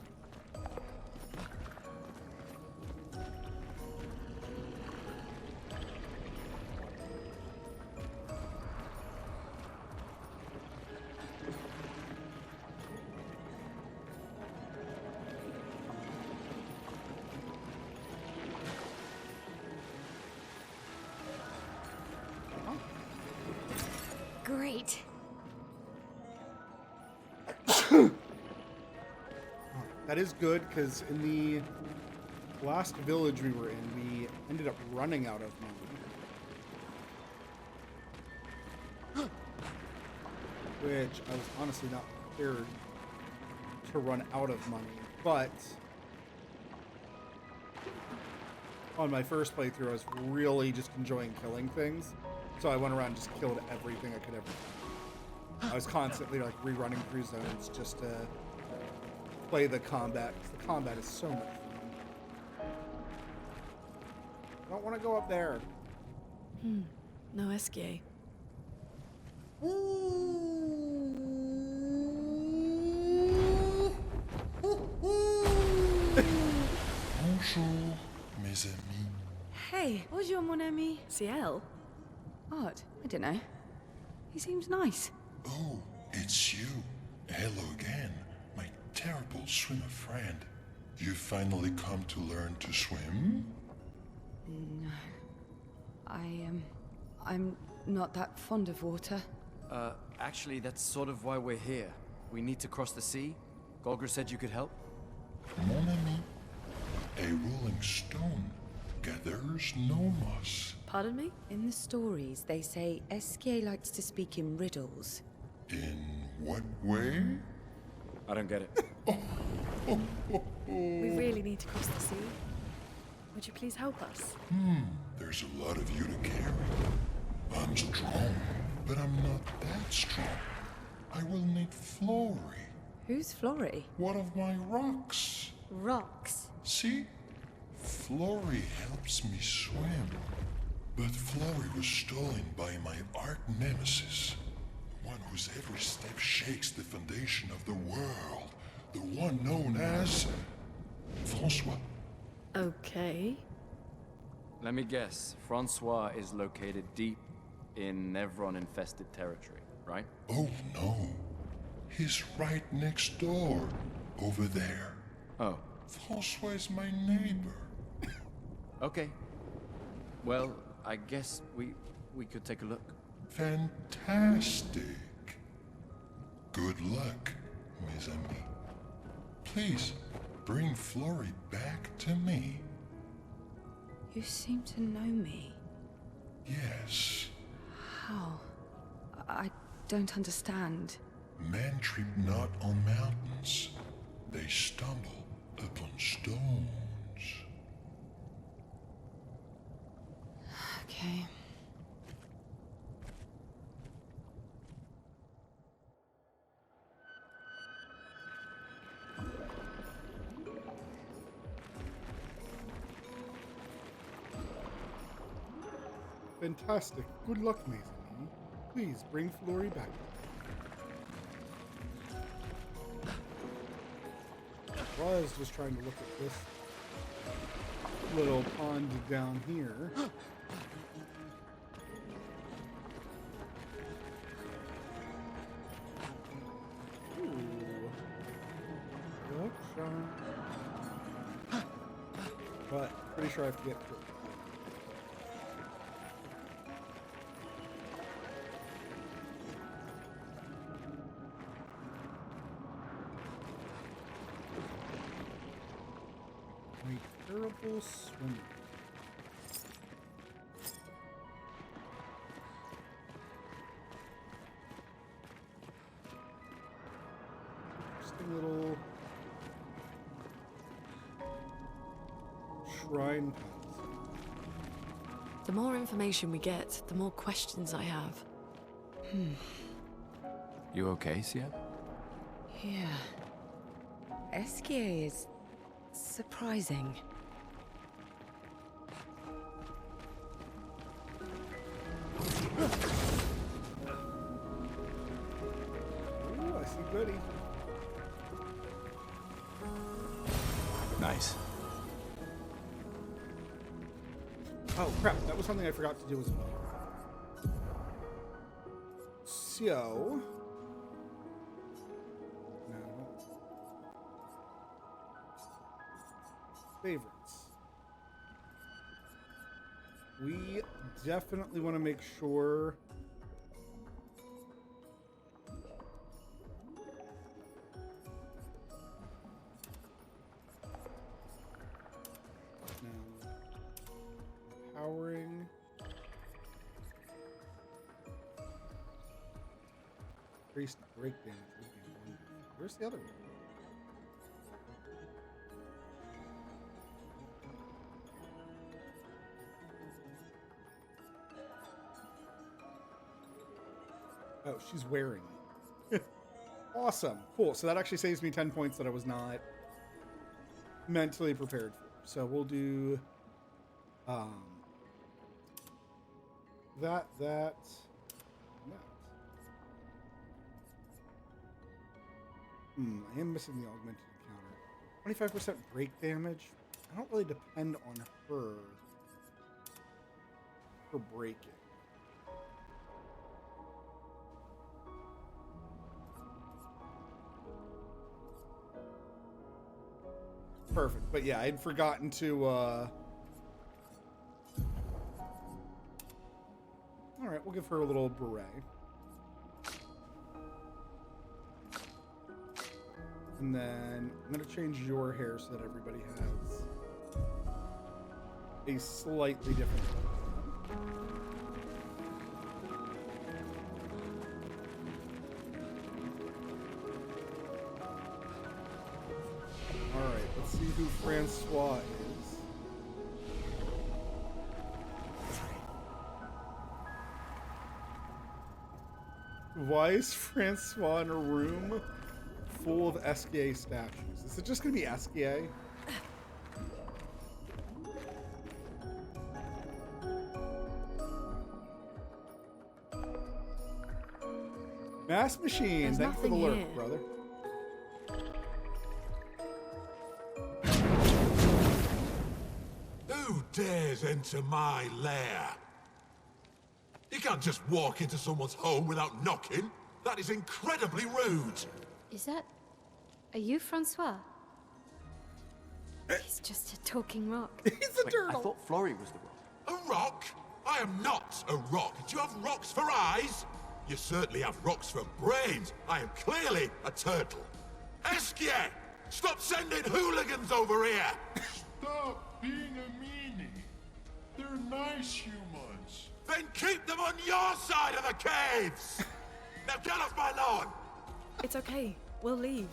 S1: That is good, because in the last village we were in, we ended up running out of money. Which I was honestly not prepared to run out of money. But on my first playthrough, I was really just enjoying killing things. So I went around and just killed everything I could ever find. I was constantly like rerunning through zones just to play the combat, because the combat is so much fun. I don't want to go up there.
S12: No SGA.
S8: Bonjour, mes amis.
S3: Hey, bonjour, mon ami.
S12: CL?
S3: Odd. I don't know. He seems nice.
S8: Oh, it's you. Hello again, my terrible swimmer friend. You finally come to learn to swim?
S3: No. I'm not that fond of water.
S16: Actually, that's sort of why we're here. We need to cross the sea. Golgr said you could help.
S8: Mon ami, a rolling stone gathers no moss.
S12: Pardon me?
S3: In the stories, they say Esquier likes to speak in riddles.
S8: In what way?
S16: I don't get it.
S12: We really need to cross the sea. Would you please help us?
S8: There's a lot of you to carry. I'm strong, but I'm not that strong. I will need Flory.
S3: Who's Flory?
S8: One of my rocks.
S2: Rocks.
S8: See? Flory helps me swim. But Flory was stolen by my arch nemesis. One whose every step shakes the foundation of the world. The one known as Francois.
S12: Okay.
S16: Let me guess. Francois is located deep in Nevron-infested territory, right?
S8: Oh no. He's right next door. Over there.
S16: Oh.
S8: Francois is my neighbor.
S16: Okay. Well, I guess we could take a look.
S8: Fantastic. Good luck, mes amis. Please, bring Flory back to me.
S3: You seem to know me.
S8: Yes.
S3: How? I don't understand.
S8: Men trip not on mountains. They stumble upon stones.
S3: Okay.
S1: Fantastic. Good luck, Mason. Please bring Flory back. I was just trying to look at this little pond down here. But pretty sure I have to get through. Terrible swimmer. Interesting little shrine.
S12: The more information we get, the more questions I have.
S16: You okay, Sia?
S3: Yeah. Esquier is surprising.
S1: Ooh, I see Goody.
S4: Nice.
S1: Oh crap, that was something I forgot to do as well. So... No. Favorites. We definitely want to make sure... break damage would be wonderful. Where's the other one? Oh, she's wearing it. Awesome. Cool. So that actually saves me 10 points that I was not mentally prepared for. So we'll do that. I am missing the augmented encounter. 25% break damage. I don't really depend on her for breaking. Perfect. But yeah, I'd forgotten to all right, we'll give her a little beret. And then I'm going to change your hair so that everybody has a slightly different look. All right, let's see who Francois is. Why is Francois in a room full of Esquier statues? Is it just gonna be Esquier? Mass Machine,
S12: There's
S1: thanks for the
S12: nothing
S1: lurk,
S12: here.
S1: brother.
S17: Who dares enter my lair? You can't just walk into someone's home without knocking. That is incredibly rude.
S2: Is that... Are you Francois? He's just a talking rock.
S1: He's a turtle.
S4: I thought Florrie was the rock.
S17: A rock? I am not a rock. Do you have rocks for eyes? You certainly have rocks for brains. I am clearly a turtle. Esquier! Stop sending hooligans over here!
S8: Stop being a meanie. They're nice humans.
S17: Then keep them on your side of the caves! Now get off my lawn!
S12: It's okay. We'll leave.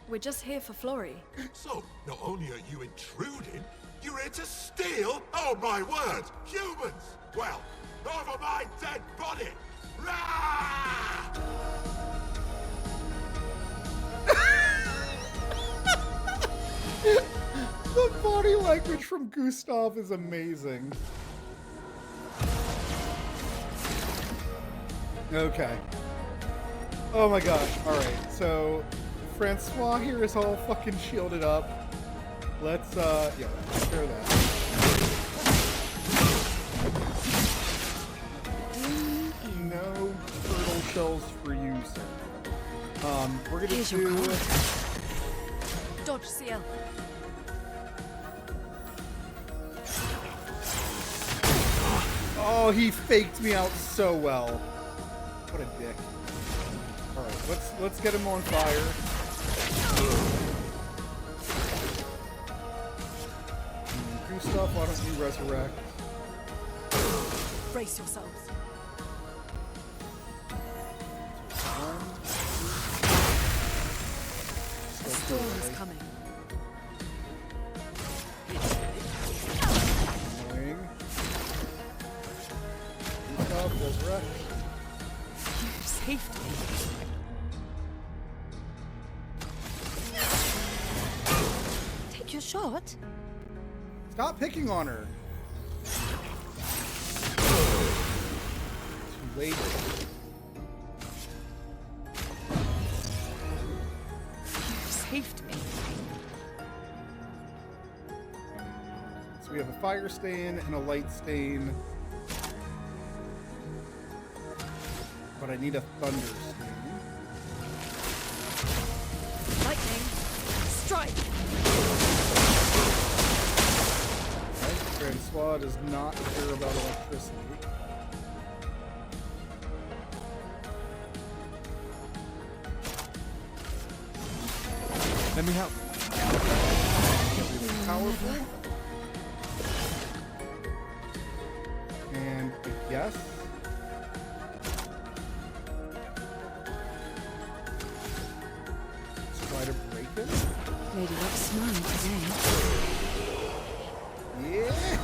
S12: We're just here for Florrie.
S17: So, not only are you intruding, you're here to steal? Oh my word! Humans! Well, over my dead body! Rah!
S1: The body language from Gustav is amazing. Okay. Oh my gosh. Alright, so Francois here is all fucking shielded up. Let's, yeah, let's take care of that. No turtle shells for you, sir. We're gonna
S12: Here's your
S1: do...
S12: card. Dodge CL.
S1: Oh, he faked me out so well. What a dick. Alright, let's get him on fire. Gustav, why don't you resurrect?
S12: Brace yourselves. A storm is coming.
S1: Annoying. Gustav, resurrect.
S12: You saved me. Take your shot.
S1: Stop picking on her. Too late.
S12: You saved me.
S1: So we have a fire stain and a light stain. But I need a thunder stain.
S12: Lightning. Strike.
S1: Right, Francois does not care about electricity.
S4: Let me help.
S1: Really powerful. And I guess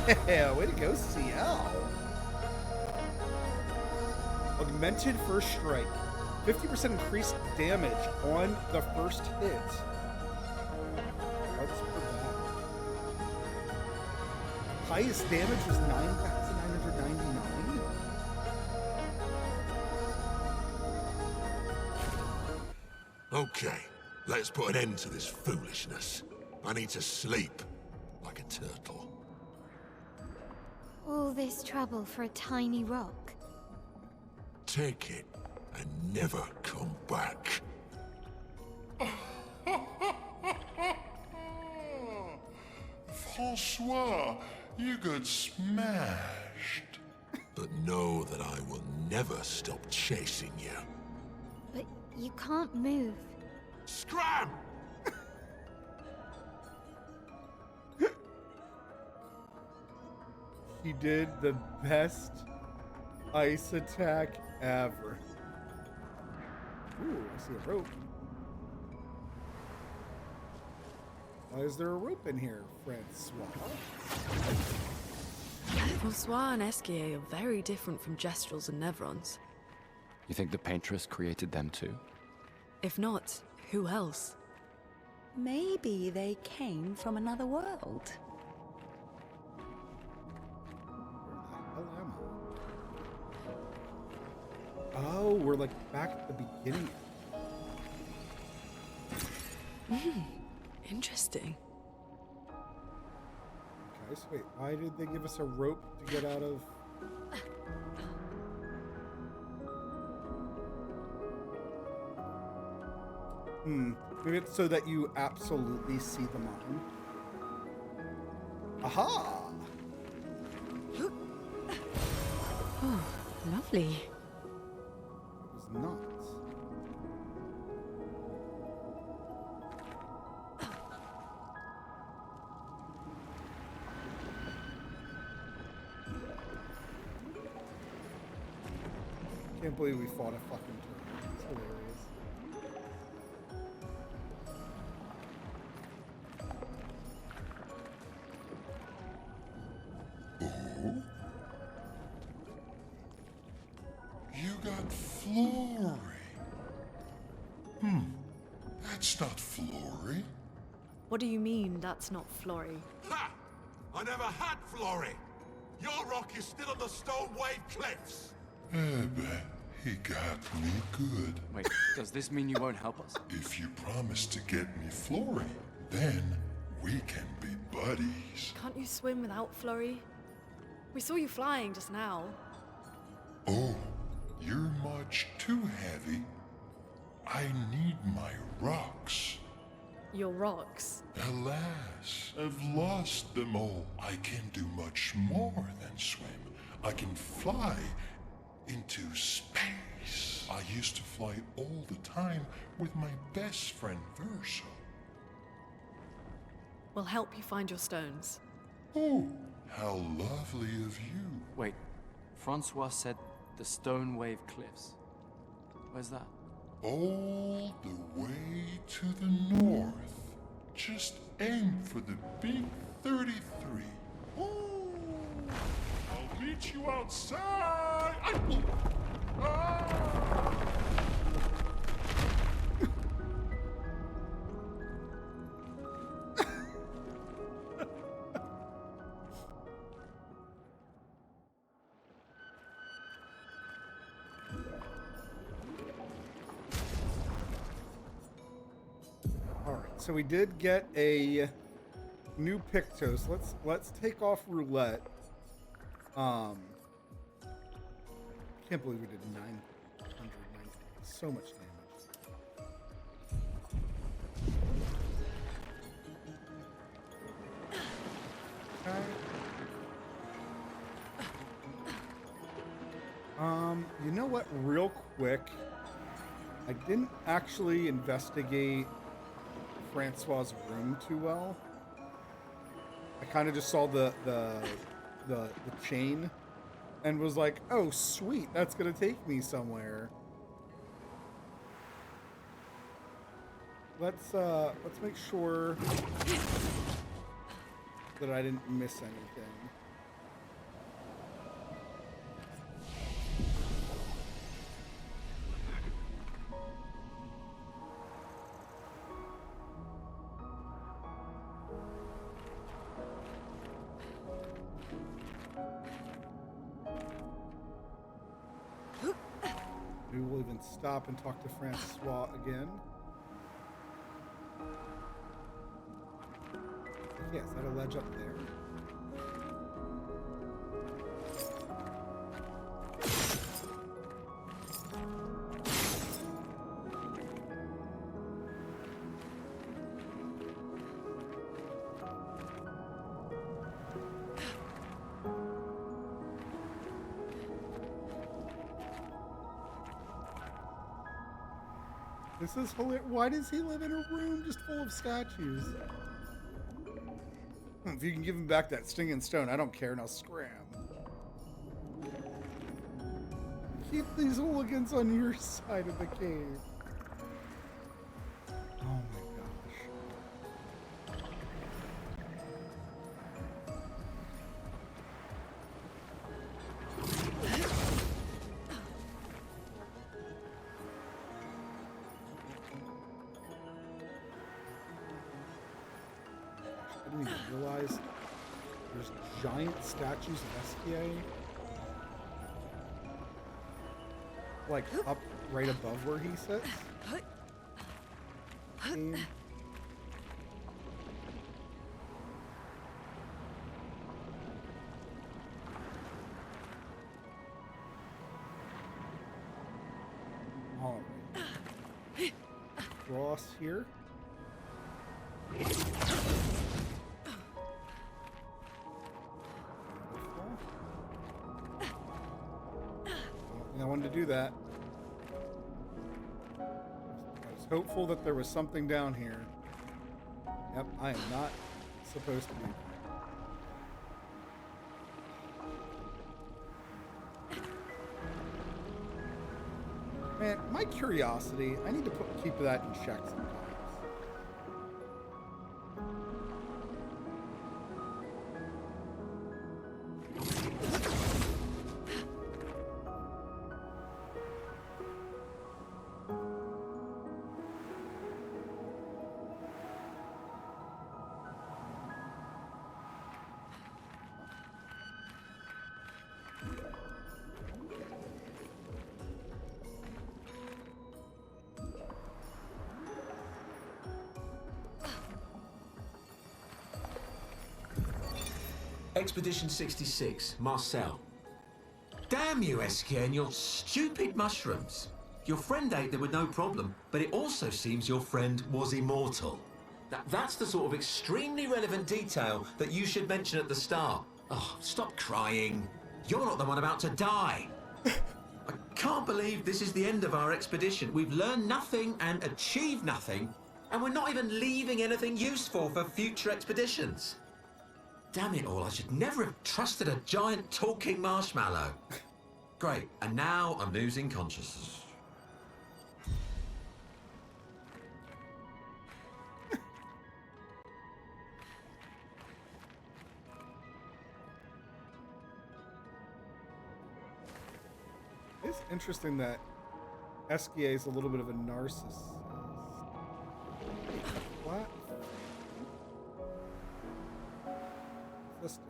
S1: Yeah, way to go, CL. Augmented first strike. 50% increased damage on the first hit. That's pretty bad. Highest damage was 9,999.
S17: Okay, let's put an end to this foolishness. I need to sleep like a turtle.
S2: All this trouble for a tiny rock.
S17: Take it and never come back.
S8: Francois, you got smashed.
S17: But know that I will never stop chasing you.
S2: But you can't move.
S17: Scram!
S1: He did the best ice attack ever. Ooh, I see a rope. Why is there a rope in here, Francois?
S12: Francois and Esquier are very different from Gestrels and Nevrons.
S16: You think the Paintress created them too?
S12: If not, who else?
S3: Maybe they came from another world.
S1: Where the hell am I? Oh, we're like back at the beginning.
S12: Interesting.
S1: Okay, so wait, why did they give us a rope to get out of? Maybe it's so that you absolutely see the mine. Aha!
S12: Oh, lovely.
S1: It was not. Can't believe we fought a fucking turtle. It's hilarious.
S8: Oh? You got Flory. That's not Flory.
S12: What do you mean that's not Flory?
S17: Ha! I never had Flory. Your rock is still on the Stone Wave Cliffs.
S8: But he got me good.
S16: Wait, does this mean you won't help us?
S8: If you promise to get me Flory, then we can be buddies.
S12: Can't you swim without Flory? We saw you flying just now.
S8: Oh, you're much too heavy. I need my rocks.
S12: Your rocks?
S8: Alas, I've lost them all. I can do much more than swim. I can fly into space. I used to fly all the time with my best friend Verso.
S12: We'll help you find your stones.
S8: Oh, how lovely of you.
S16: Wait, Francois said the Stone Wave Cliffs. Where's that?
S8: All the way to the north. Just aim for the big 33. Oh, I'll meet you outside.
S1: So we did get a new Pictos. Let's take off roulette. Can't believe we did 990. So much damage. Okay. You know what? Real quick, I didn't actually investigate Francois' room too well. I kind of just saw the chain and was like, oh sweet, that's gonna take me somewhere. Let's make sure that I didn't miss anything. even stop and talk to Francois again. Yeah, is that a ledge up there? This is hilarious. Why does he live in a room just full of statues? If you can give him back that stinging stone, I don't care, and I'll scram. Keep these hooligans on your side of the cave. Oh my gosh. I didn't even realize there's giant statues of SPA like up right above where he sits. And all right. Cross here. I wanted to do that. I was hopeful that there was something down here. Yep, I am not supposed to be. Man, my curiosity, I need to keep that in check sometimes.
S9: Expedition 66, Marcel. Damn you, Eskia, and your stupid mushrooms. Your friend ate them with no problem, but it also seems your friend was immortal. That's the sort of extremely relevant detail that you should mention at the start. Oh, stop crying. You're not the one about to die. I can't believe this is the end of our expedition. We've learned nothing and achieved nothing, and we're not even leaving anything useful for future expeditions. Damn it all, I should never have trusted a giant talking marshmallow. Great, and now I'm losing consciousness.
S1: It's interesting that Eskia is a little bit of a narcissist. What? Let's do.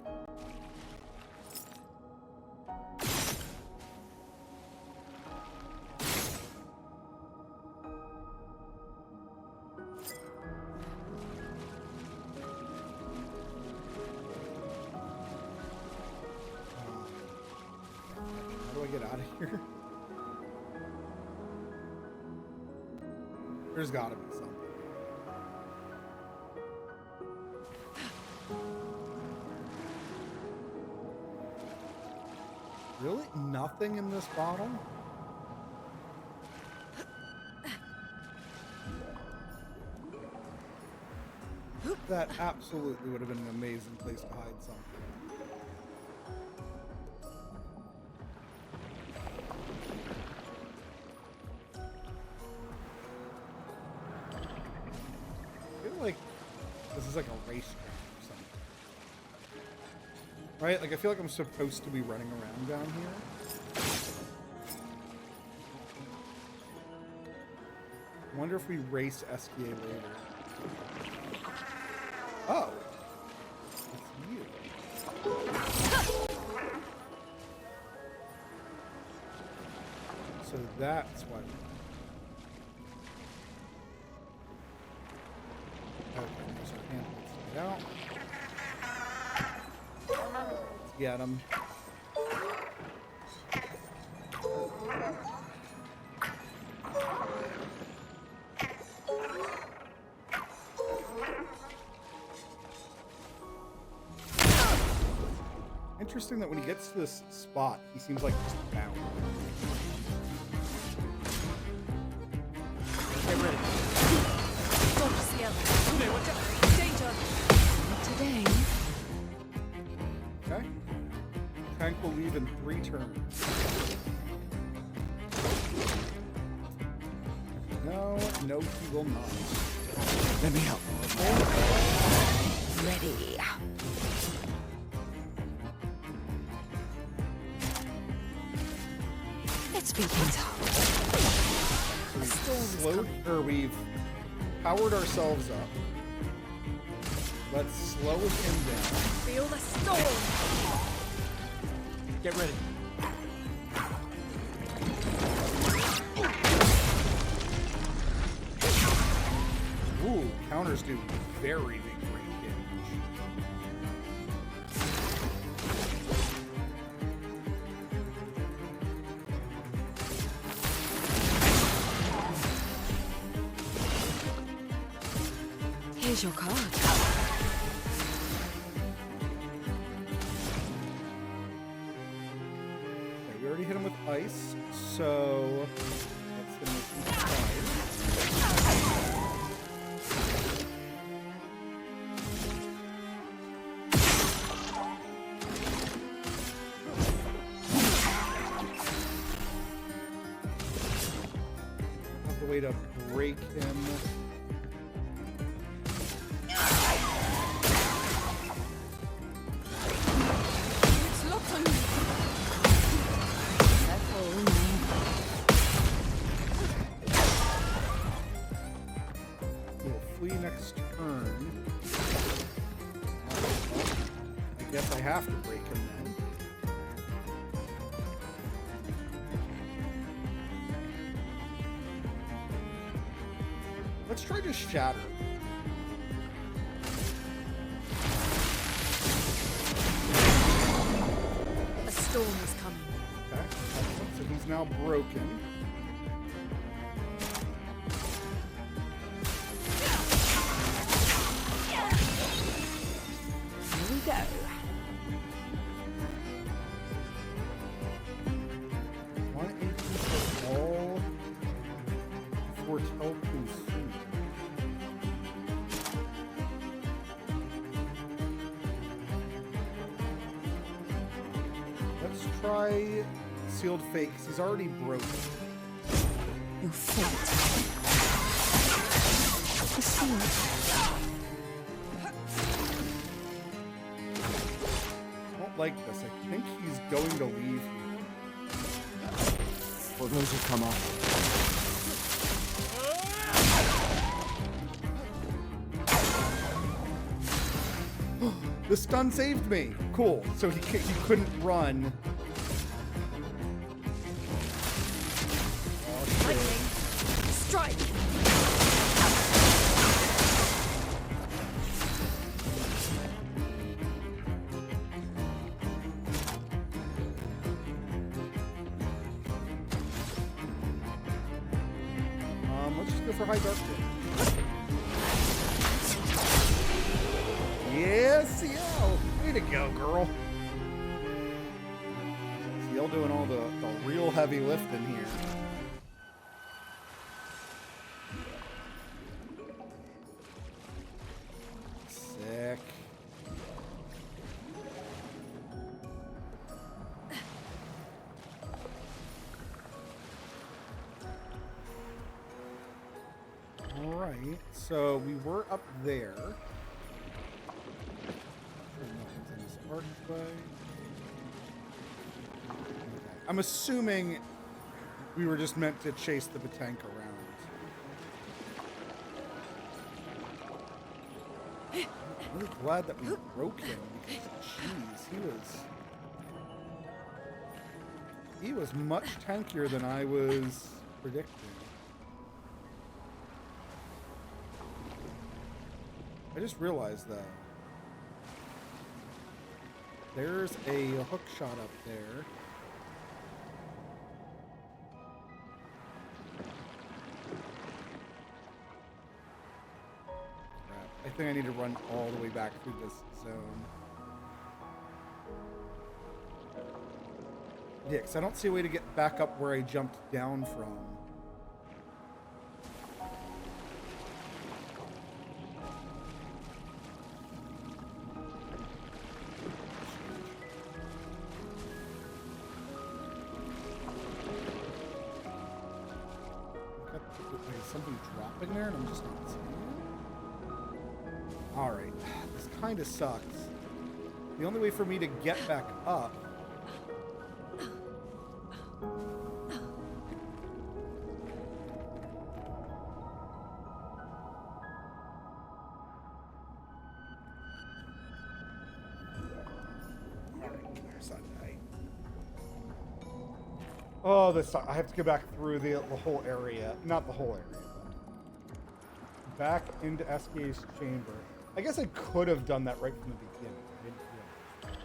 S1: How do I get out of here? There's gotta be something. Really? Nothing in this bottle? That absolutely would have been an amazing place to hide something. I feel like this is like a racetrack or something. Right? Like, I feel like I'm supposed to be running around down here. I wonder if we race SPA later. Oh. It's you. So That's why. Okay, so our hand puts it out. Let's get him. Interesting that when he gets to this spot, he seems like just bound.
S12: Get ready. Dodge Cielo. Danger.
S3: Not today.
S1: Okay. Tank will leave in 3 turns. No, he will not.
S4: Let me help.
S3: Ready. Let's speed things up.
S1: We've powered ourselves up. Let's slow him down.
S12: Feel the storm.
S16: Get ready.
S1: Ooh, counters do very big range damage.
S3: Here's your card.
S1: Okay, we already hit him with ice, so let's hit him with fire. Have the way to break him. Next turn. I guess I have to break him then. Let's try to shatter.
S12: A storm is coming.
S1: Okay, so he's now broken. Try sealed fate, because he's already broken.
S3: Your fate is sealed.
S1: I don't like this. I think he's going to leave here.
S4: For those who come up.
S1: The stun saved me. Cool. So he couldn't run.
S12: Lightning. Strike.
S1: Let's just go for high dark. Yeah, CL. Way to go, girl. CL doing all the real heavy lifting here. Sick. All right, so we were up there. I'm assuming we were just meant to chase the tank around. I'm really glad that we broke him because, jeez, He was much tankier than I was predicting. I just realized though, there's a hook shot up there. Crap. I think I need to run all the way back through this zone. Yeah, because I don't see a way to get back up where I jumped down from. Is something dropping there and I'm just not seeing it? Alright, this kind of sucks. The only way for me to get back up oh, this I have to go back through the whole area. Not the whole area, but back into SK's chamber. I guess I could have done that right from the beginning. I didn't realize.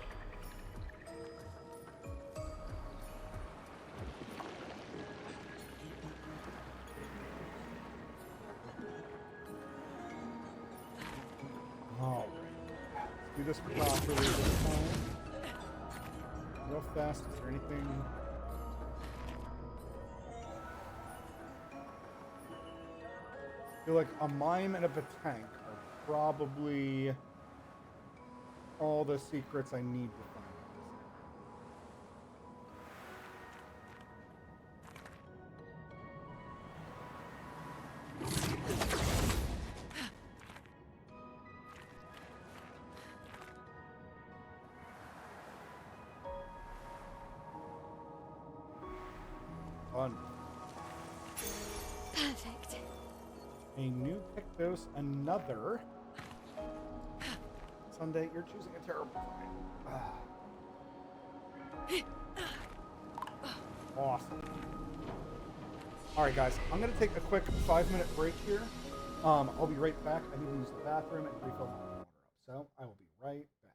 S1: All right. Let's do this properly this time. Real fast. Is there anything? I feel like a mime and a tank are probably all the secrets I need to find. Fun.
S2: Perfect.
S1: A new Pictos, another. Sunday, you're choosing a terrible time. Awesome. Alright guys, I'm gonna take a quick 5-minute break here. I'll be right back. I need to use the bathroom and refill my water up. So I will be right back.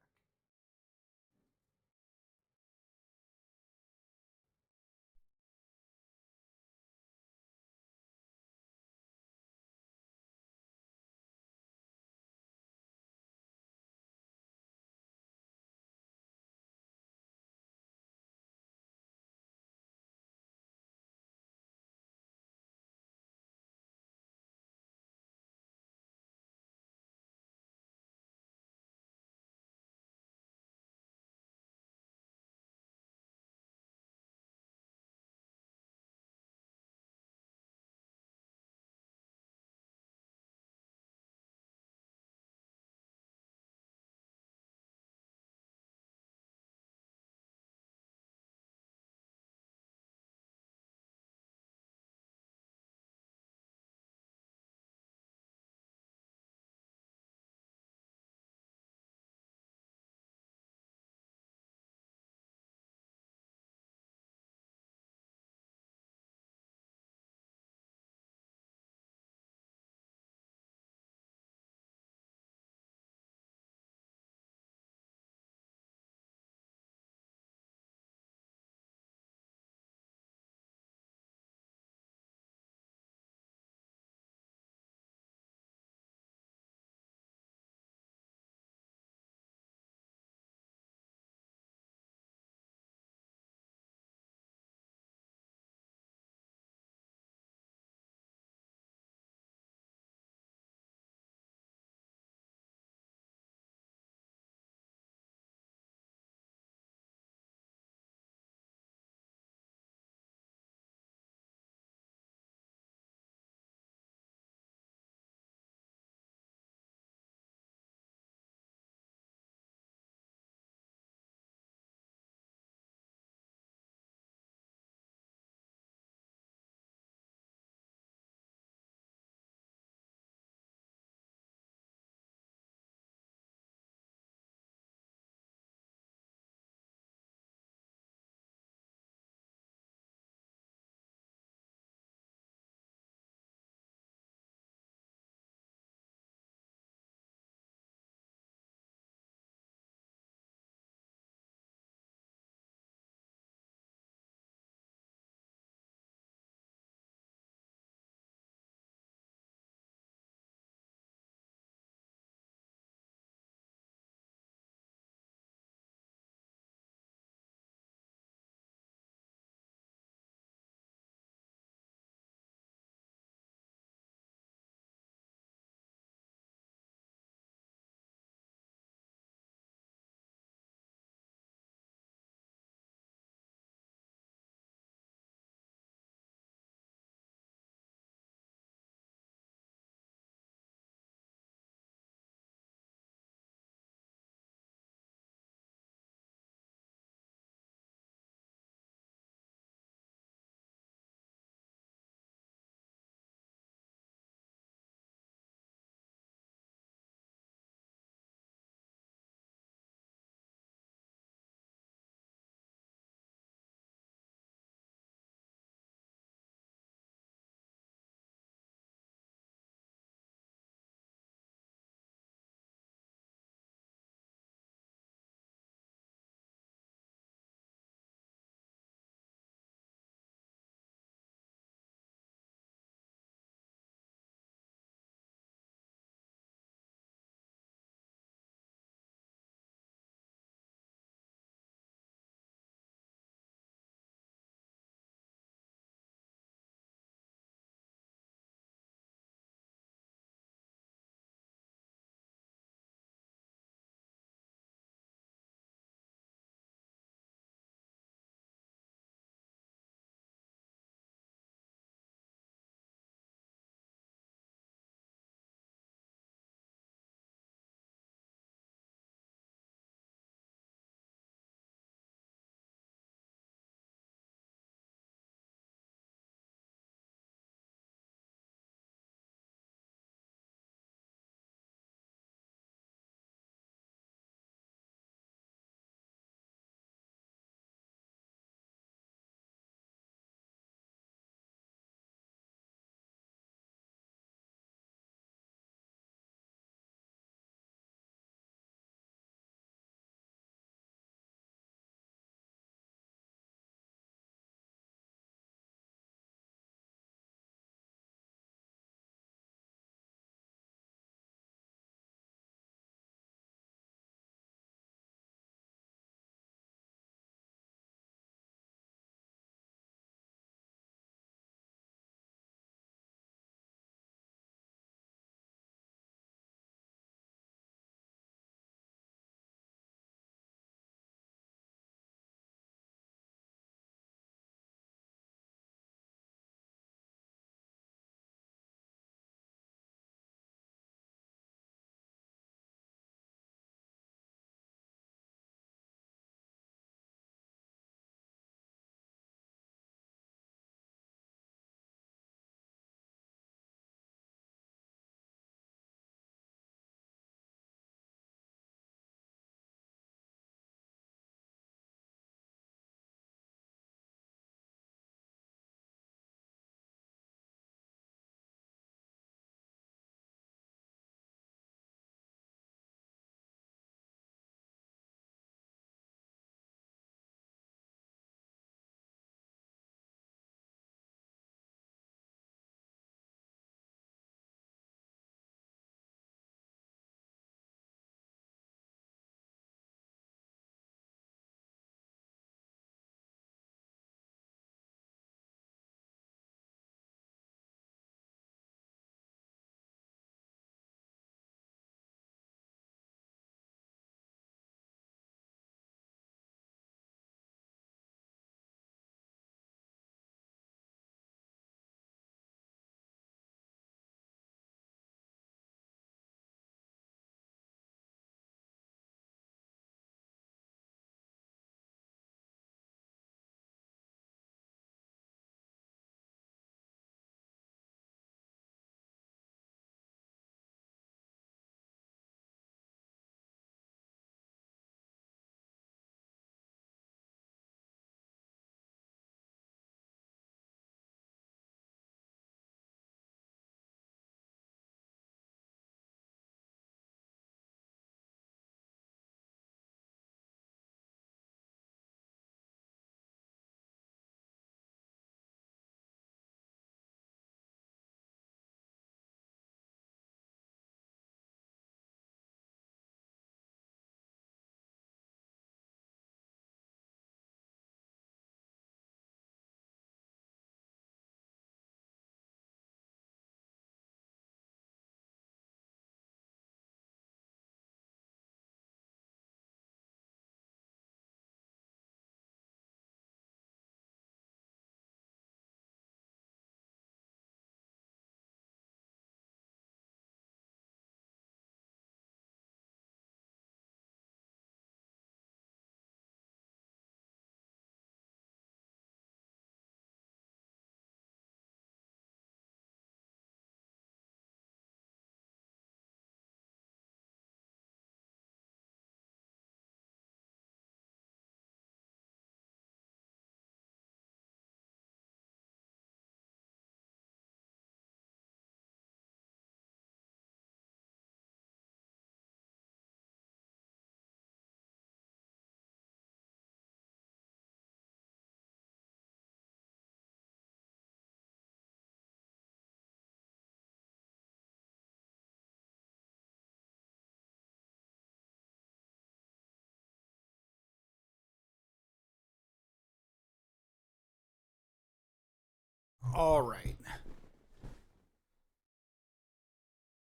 S1: All right.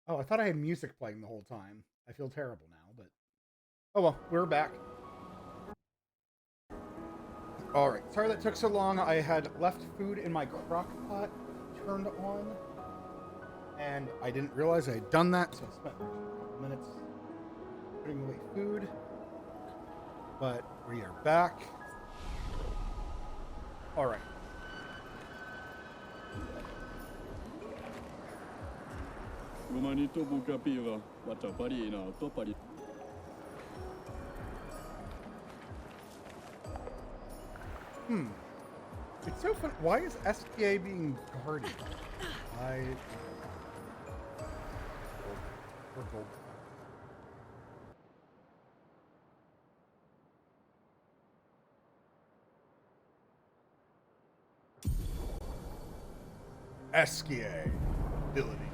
S1: Oh, I thought I had music playing the whole time. I feel terrible now, but oh well, we're back. All right. Sorry that took so long. I had left food in my crock pot turned on, and I didn't realize I had done that, so I spent a couple minutes putting away food. But we are back. All right.
S15: Romanito buka piva, baca parina, to pari.
S1: It's so fun. Why is SPA being guarded? We're gold. SPA ability.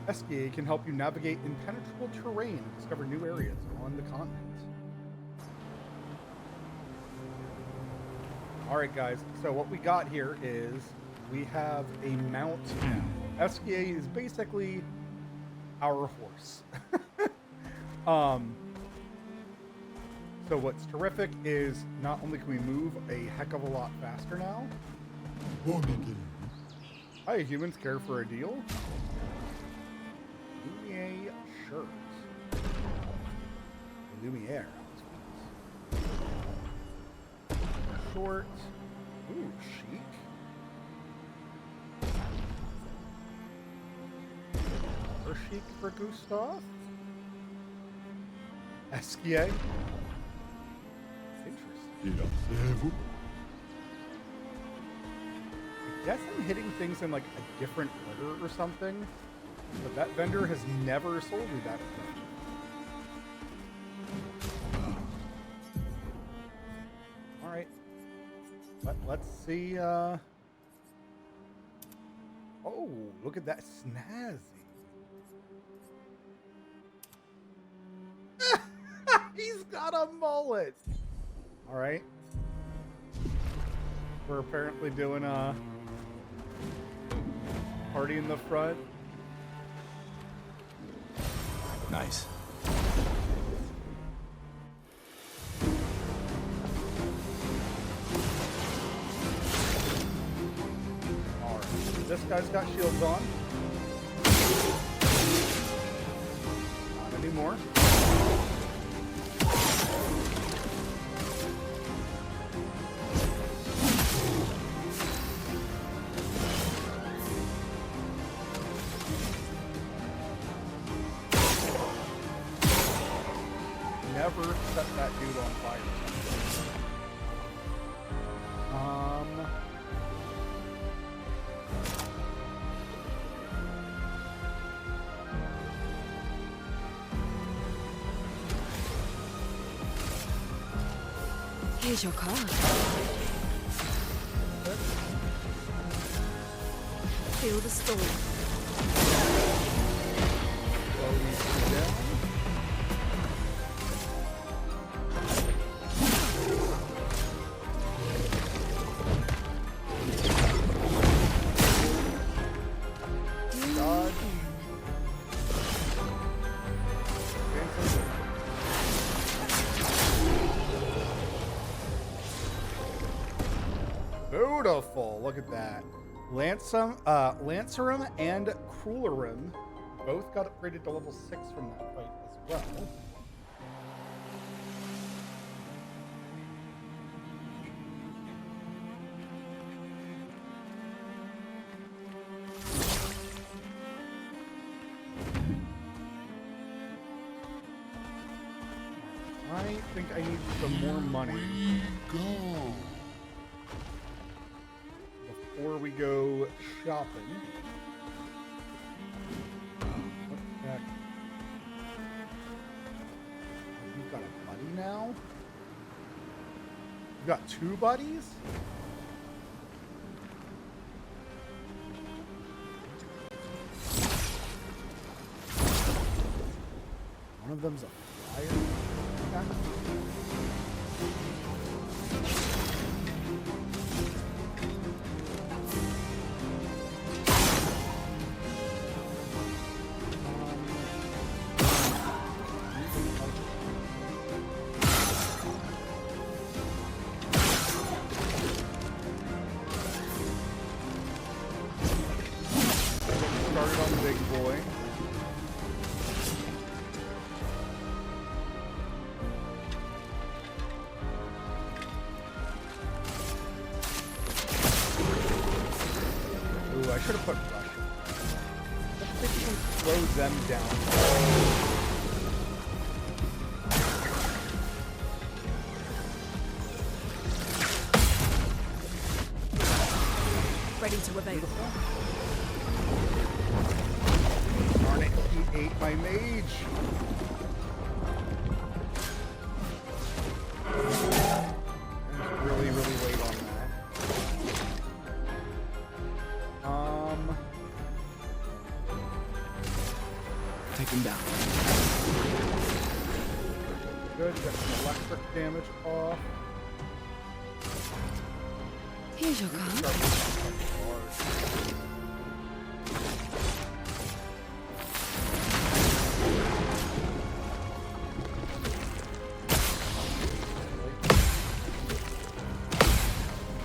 S1: SPA can help you navigate impenetrable terrain and discover new areas on the continent. Alright guys, so what we got here is we have a mount now. SPA is basically our horse. So what's terrific is not only can we move a heck of a lot faster now. Hi, humans, care for a deal? Lumiere shirt. Lumiere. Short. Ooh, chic. Or chic for Gustav. Esquier. Interesting. I guess I'm hitting things in like a different order or something, but that vendor has never sold me that stuff. All right, let's see. Oh, look at that snazzy. He's got a mullet. All right. We're apparently doing a party in the front.
S4: Nice.
S1: All right. This guy's got shields on. Not anymore. Never set that dude on fire.
S3: Here's your car. Feel the storm.
S1: Beautiful. Look at that. Lancerum and Cruelerum both got upgraded to level 6 from that fight as well. I think I need some more money. Before we go shopping. What's that? You've got a buddy now? You got 2 buddies? One of them's a flyer. should have put pressure. Let's see if we can slow them down.
S12: Ready to evade.
S1: Darn it, he ate my mage. Really, really wait on that.
S16: Take him down.
S1: Good, got some electric damage off.
S3: Here's your card.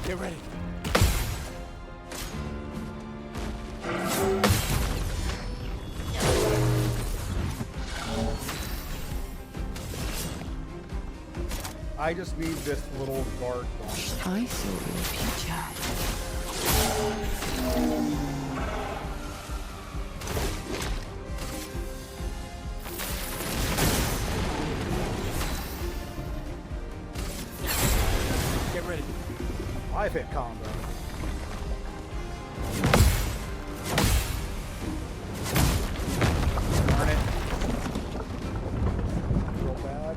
S16: Get ready.
S1: I just need this little guard gone.
S3: I saw your future.
S16: Get ready.
S1: 5-hit combo. Darn it. Real bad.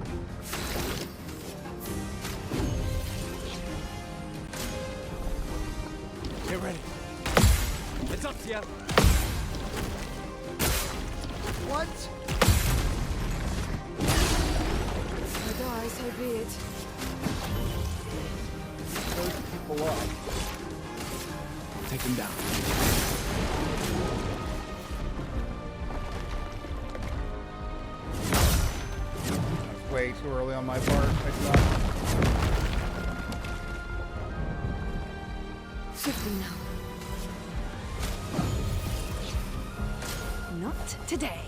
S16: Get ready. It's up to you.
S1: What?
S3: I die, so be it.
S1: Those people up.
S16: Take him down.
S1: That's way too early on my part. I suck.
S3: Swiftly now. Not today.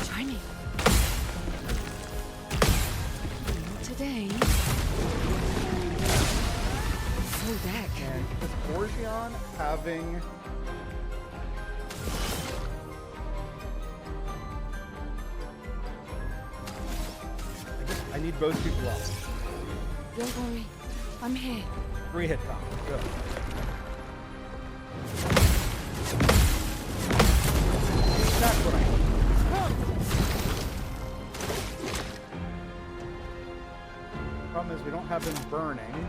S3: Try me. Not today. Full deck.
S1: And is Borgion having... I need both people up.
S3: Don't worry. I'm here.
S1: 3-hit combo. Good. That's what I need. Problem is we don't have him burning,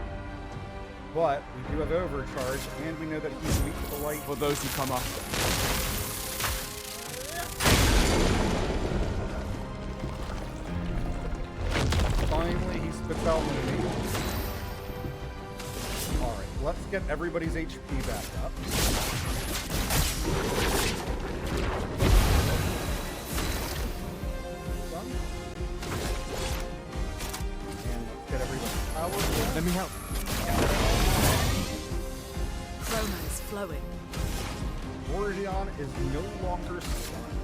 S1: but we do have overcharge, and we know that he's weak to light.
S16: For those who come after.
S1: Finally, he spits out one of these. Alright, let's get everybody's HP back up. Done. And let's get everybody's power.
S16: Let me help.
S12: Chroma is flowing.
S1: Borgion is no longer stunned.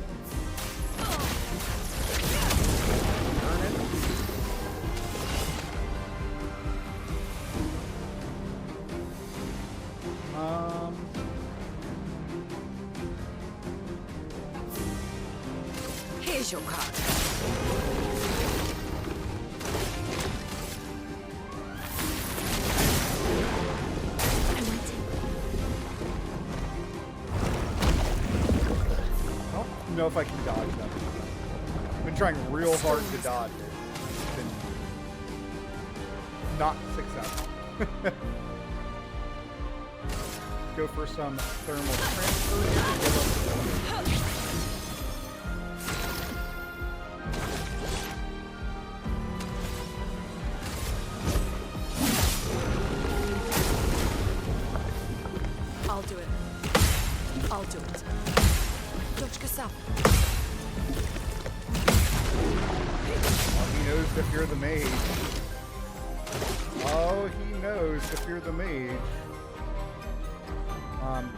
S1: Burn it.
S3: Here's your card.
S2: I'm waiting.
S1: I don't know if I can dodge that. I've been trying real hard to dodge it. It's been not successful. Go for some thermal transfer.
S12: I'll do it. I'll do it. Dodge Kasap.
S1: Oh, he knows to fear the mage. Oh, he knows to fear the mage.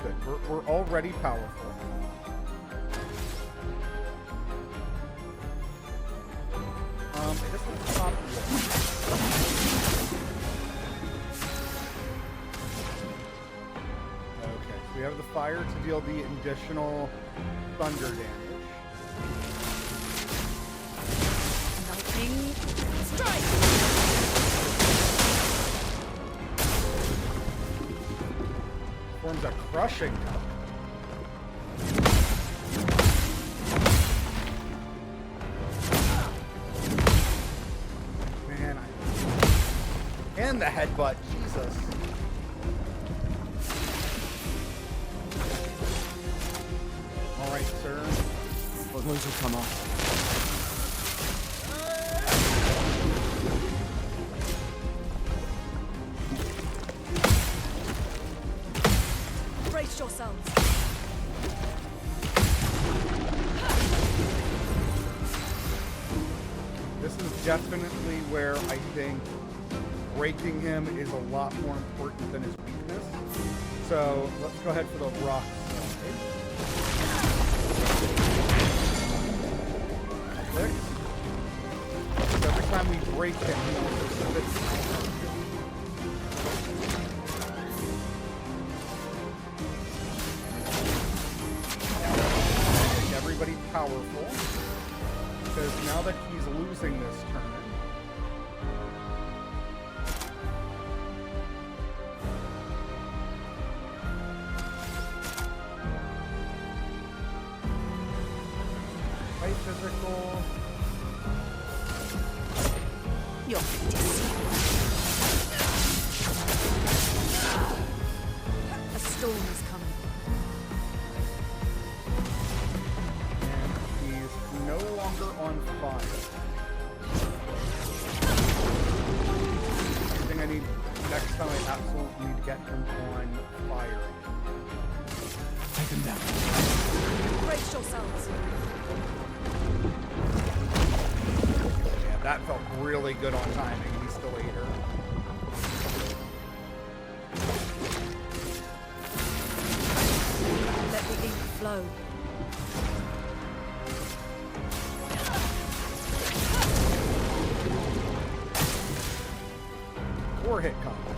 S1: Good. We're already powerful. I guess let's stop here. Okay. fire to deal the additional thunder damage.
S12: Lightning strike!
S1: Forms a crushing cup. Man, and the headbutt, Jesus. All right, sir.
S16: Well, those will come off.
S12: Brace yourselves.
S1: This is definitely where I think breaking him is a lot more important than his weakness. So let's go ahead for the rock slide. Six. So every time we break him, he also spits out. Make everybody powerful. Because now that he's losing this turn, fight physical.
S12: You're a storm is coming.
S1: And he's no longer on fire. I think I need, next time I absolutely need to get him on fire.
S16: Take him down.
S12: Brace yourselves.
S1: Yeah, that felt really good on timing. He's still ate her.
S12: Let the ink flow.
S1: Hit combo.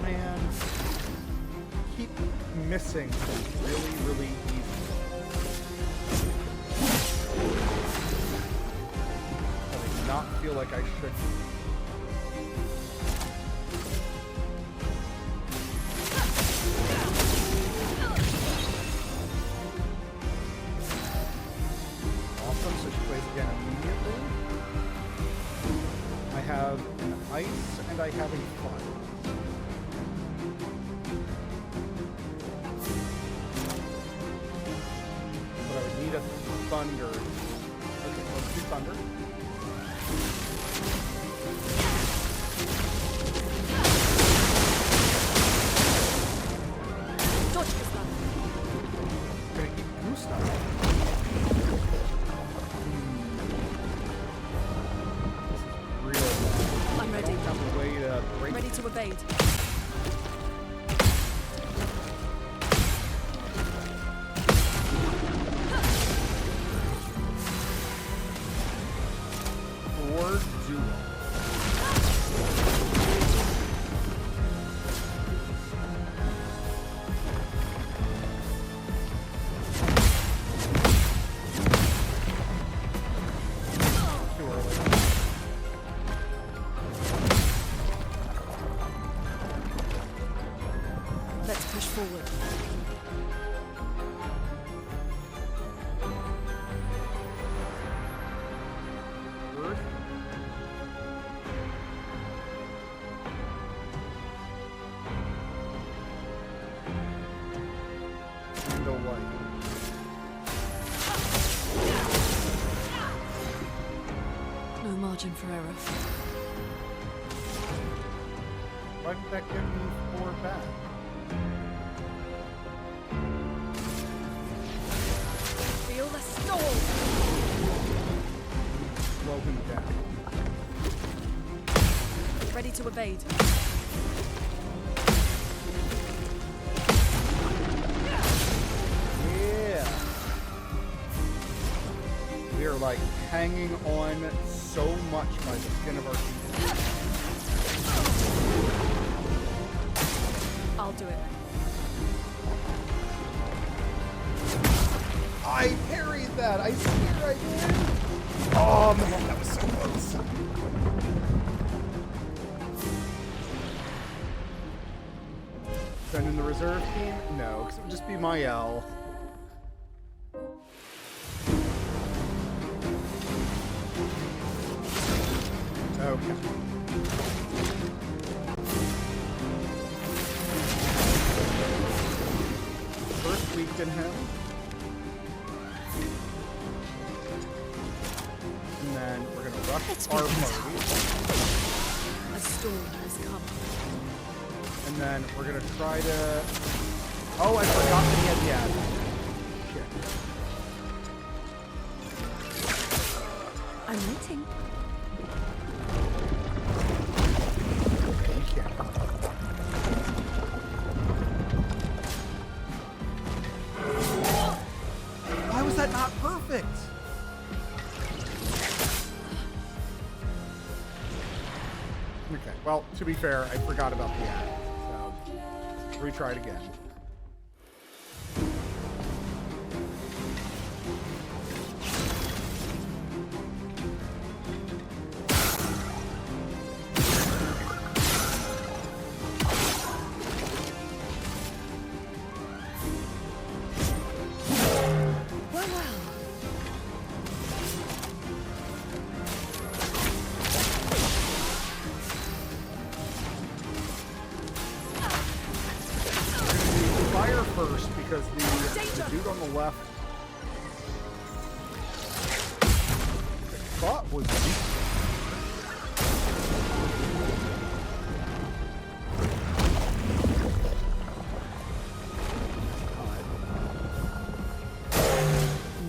S1: Man, keep missing really, really easy. I do not feel like I should. I have a fire. But I would need a thunder. Okay, let's do thunder.
S12: Dodge this one.
S1: Gonna eat goose stuff.
S12: I'm ready.
S1: Way to break.
S12: Ready to evade.
S1: Or duo.
S12: Forward.
S1: Earth. And the light.
S12: No margin for error.
S1: Why did that give me 4 back?
S12: Feel the storm!
S1: Slow him down.
S12: Ready to evade.
S1: Yeah. We are like hanging on so much by the skin of our teeth.
S12: I'll do it.
S1: I parried that! I swear I did! Oh man, that was so close. Send in the reserve team? No, because it would just be my L. Okay. First weaken him. And then we're gonna rush our party.
S12: A storm has come.
S1: And then we're gonna try to... Oh, I forgot that he had the ad. Shit.
S12: I'm waiting.
S1: Why was that not perfect? Okay, well, to be fair, I forgot about the ad. So, retry it again. First, because the dude on the left I thought was weak.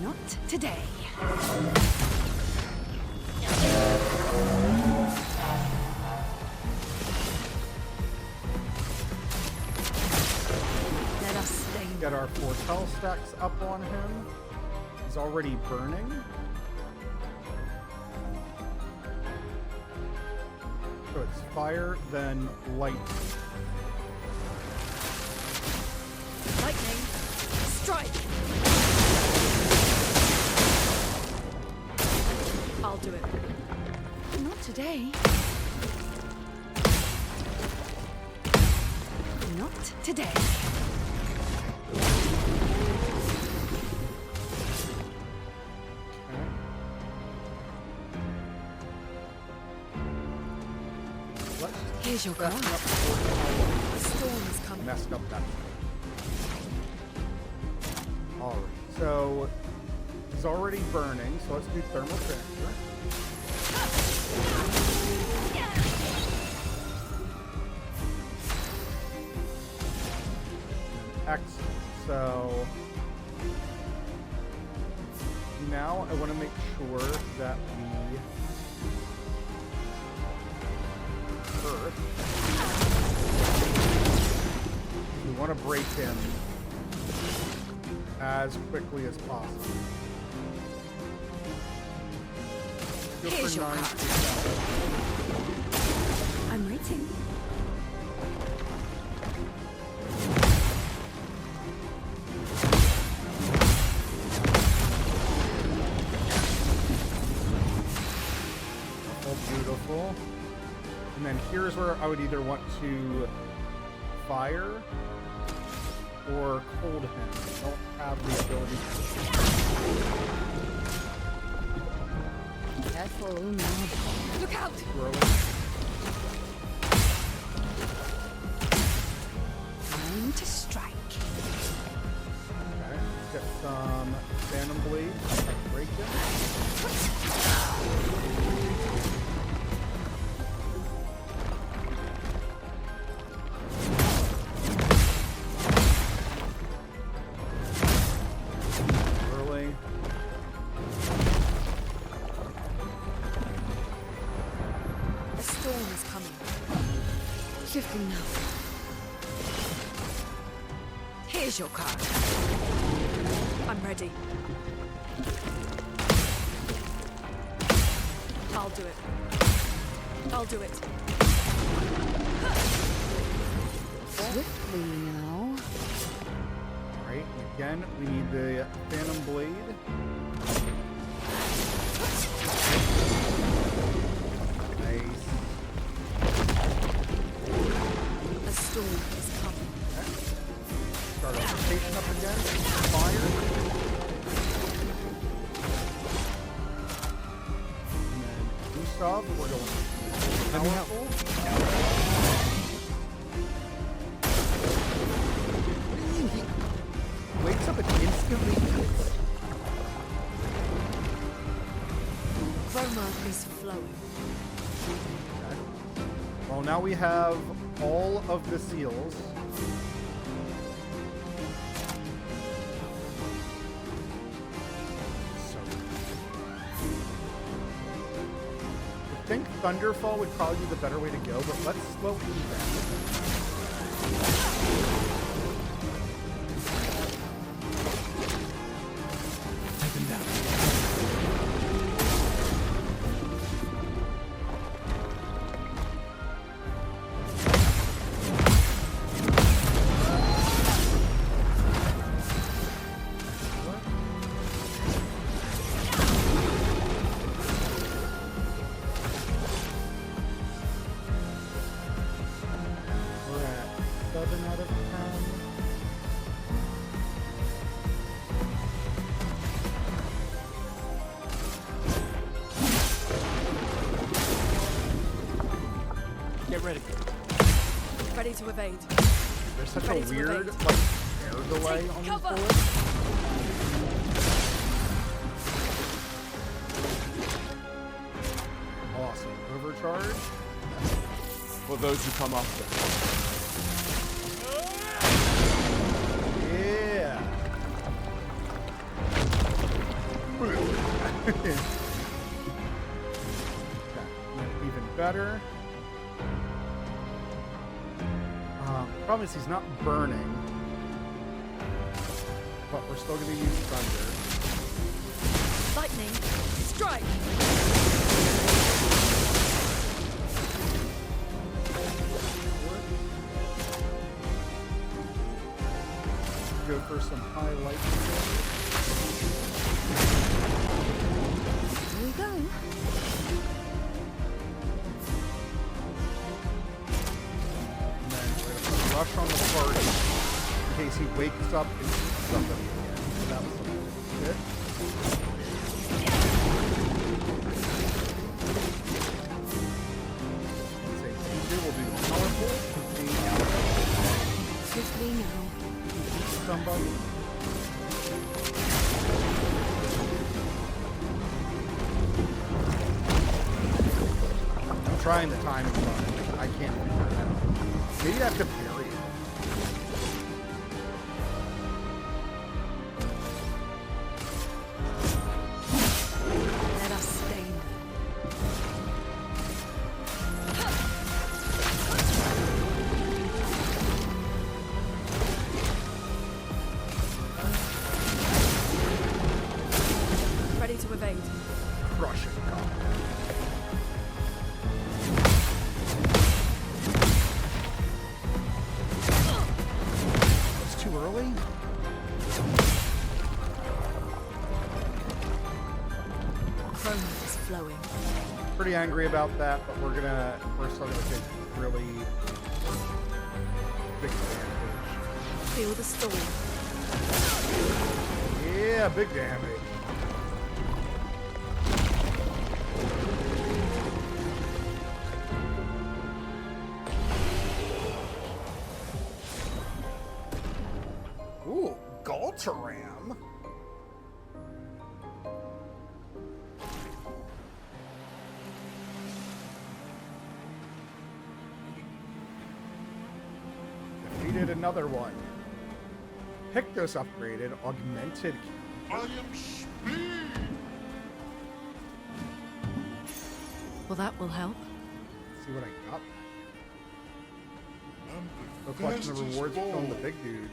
S12: Not today.
S1: Get our foretell stacks up on him. He's already burning. So it's fire, then light.
S12: Lightning, strike. I'll do it. Not today. Not today. Here's your card.
S1: The
S12: storm is coming.
S1: Messed up that. Alright, so he's already burning, so let's do thermal transfer. Excellent. So now I want to make sure that we we want to break him as quickly as possible.
S12: Here's your card. I'm waiting.
S1: Oh, beautiful. And then here's where I would either want to fire or cold him. I don't have the ability to.
S3: Careful, no.
S12: Look out!
S3: Time to strike.
S1: Okay, let's get some Phantom Blade. Break him.
S3: Shifting now. Here's your card.
S12: I'm ready. I'll I'll do it. I'll do it.
S3: Swiftly now.
S1: Alright, again, we need the Phantom Blade. Nice.
S12: A storm is coming.
S1: Start our rotation up again. Fire. And then Gustav, we're going powerful. He wakes up and instantly hits.
S12: Chroma is flowing.
S1: Well, now we have all of the seals. I think Thunderfall would probably be the better way to go, but let's slow him down.
S12: Ready to evade.
S1: There's such
S12: Ready
S1: a
S12: to
S1: weird,
S12: evade.
S1: like, air delay on these bullets. Awesome. Overcharge.
S16: For those who come after.
S1: Yeah. Okay, even better. Problem is he's not burning, but we're still going to use thunder.
S12: Lightning, strike.
S1: Go for some high lightning damage.
S3: Here we go.
S1: Rush on the party in case he wakes up and shoots somebody again. So that was some good. Same thing here. We'll do powerful.
S3: Swiftly now.
S1: Somebody. I'm trying the timing on it. I can't figure it out. Maybe I have to parry it.
S12: Let us stain. Ready to evade.
S1: Crushing God. It's too early?
S12: Chroma is flowing.
S1: Pretty angry about that, but we're still gonna take really big damage.
S12: Feel the storm.
S1: Yeah, big damage. Ooh, Galtaram. Defeated another one. Pictos upgraded, augmented.
S8: I am speed.
S12: Well, that will help.
S1: Let's see what I got. Go collect the rewards for killing the big dude.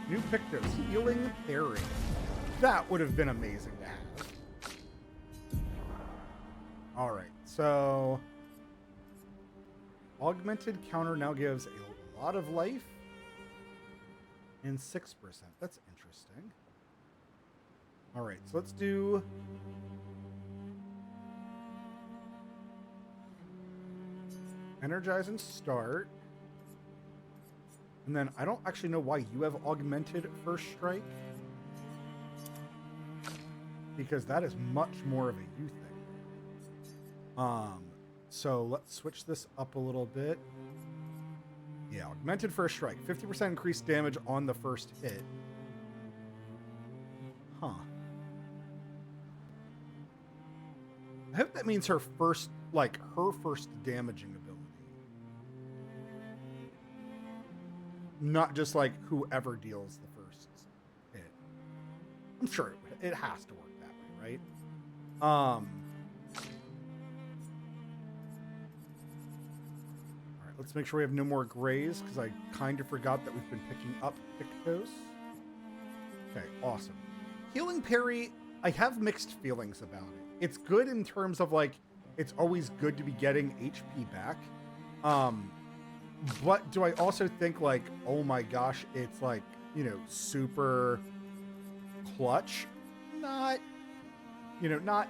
S1: New Pictos, healing parry. That would have been amazing to have. All right, so augmented counter now gives a lot of life and 6%. That's interesting. All right, so let's do energize and start. And then I don't actually know why you have augmented first strike, because that is much more of a you thing. So let's switch this up a little bit. Yeah, augmented first strike, 50% increased damage on the first hit. Huh. I hope that means her first damaging ability. Not just like whoever deals the first hit. I'm sure it has to work that way, right? Let's make sure we have no more grays, because I kind of forgot that we've been picking up Pictos. Okay, awesome. Healing Parry, I have mixed feelings about it. It's good in terms of, like, it's always good to be getting HP back. But do I also think, like, oh my gosh, it's, like, you know, super clutch? Not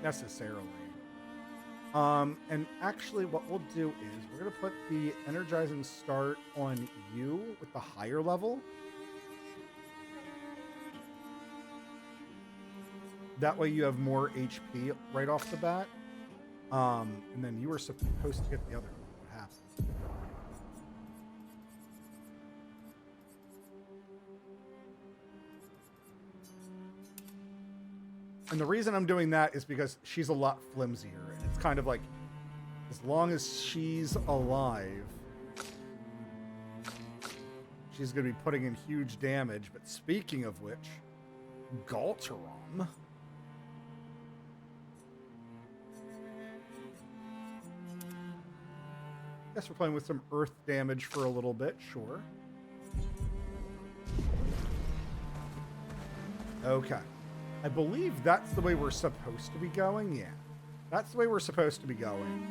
S1: necessarily. And actually what we'll do is we're going to put the energizing start on you with the higher level. That way you have more HP right off the bat. And then you were supposed to get the other one. What happened? And the reason I'm doing that is because she's a lot flimsier. And it's kind of like, as long as she's alive, she's going to be putting in huge damage. But speaking of which, Galteron. Guess we're playing with some earth damage for a little bit, sure. Okay. I believe that's the way we're supposed to be going. Yeah, that's the way we're supposed to be going.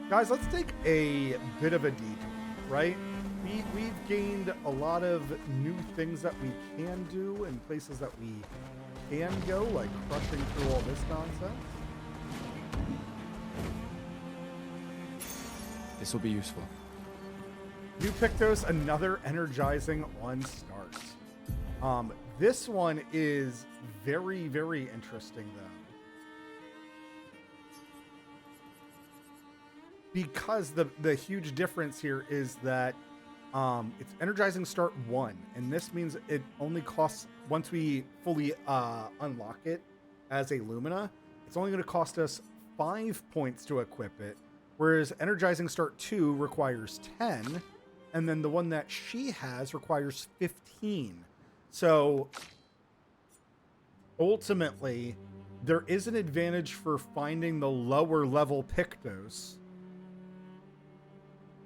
S1: Guys, let's take a bit of a detour, right? We've gained a lot of new things that we can do and places that we can go, like crushing through all this nonsense.
S16: This will be useful.
S1: New Pictos, another energizing on start. This one is very, very interesting, though. Because the huge difference here is that it's energizing start 1, and this means it only costs, once we fully unlock it as a Lumina, it's only going to cost us 5 points to equip it, whereas energizing start 2 requires 10, and then the one that she has requires 15. So ultimately, there is an advantage for finding the lower level Pictos,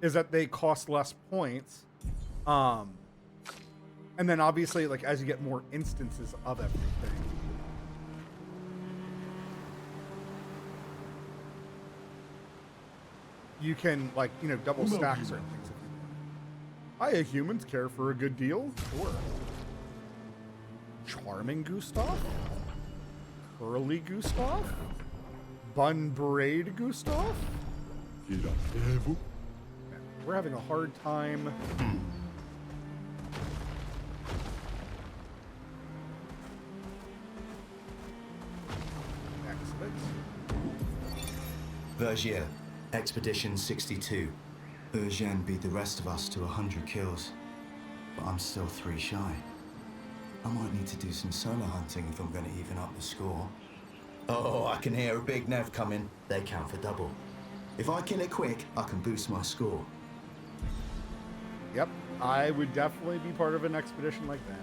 S1: is that they cost less points. And then obviously, like, as you get more instances of everything. You can, like, you know, double stack certain things if you want. Hiya, humans, care for a good deal? Sure. Charming Gustav? Curly Gustav? Bun braid Gustav? We're having a hard time. Excellent.
S18: Vergier, Expedition 62. Eugène beat the rest of us to 100 kills, but I'm still 3 shy. I might need to do some solo hunting if I'm going to even up the score. Oh, I can hear a big Nev coming. They count for double. If I kill it quick, I can boost my score.
S1: Yep, I would definitely be part of an expedition like that.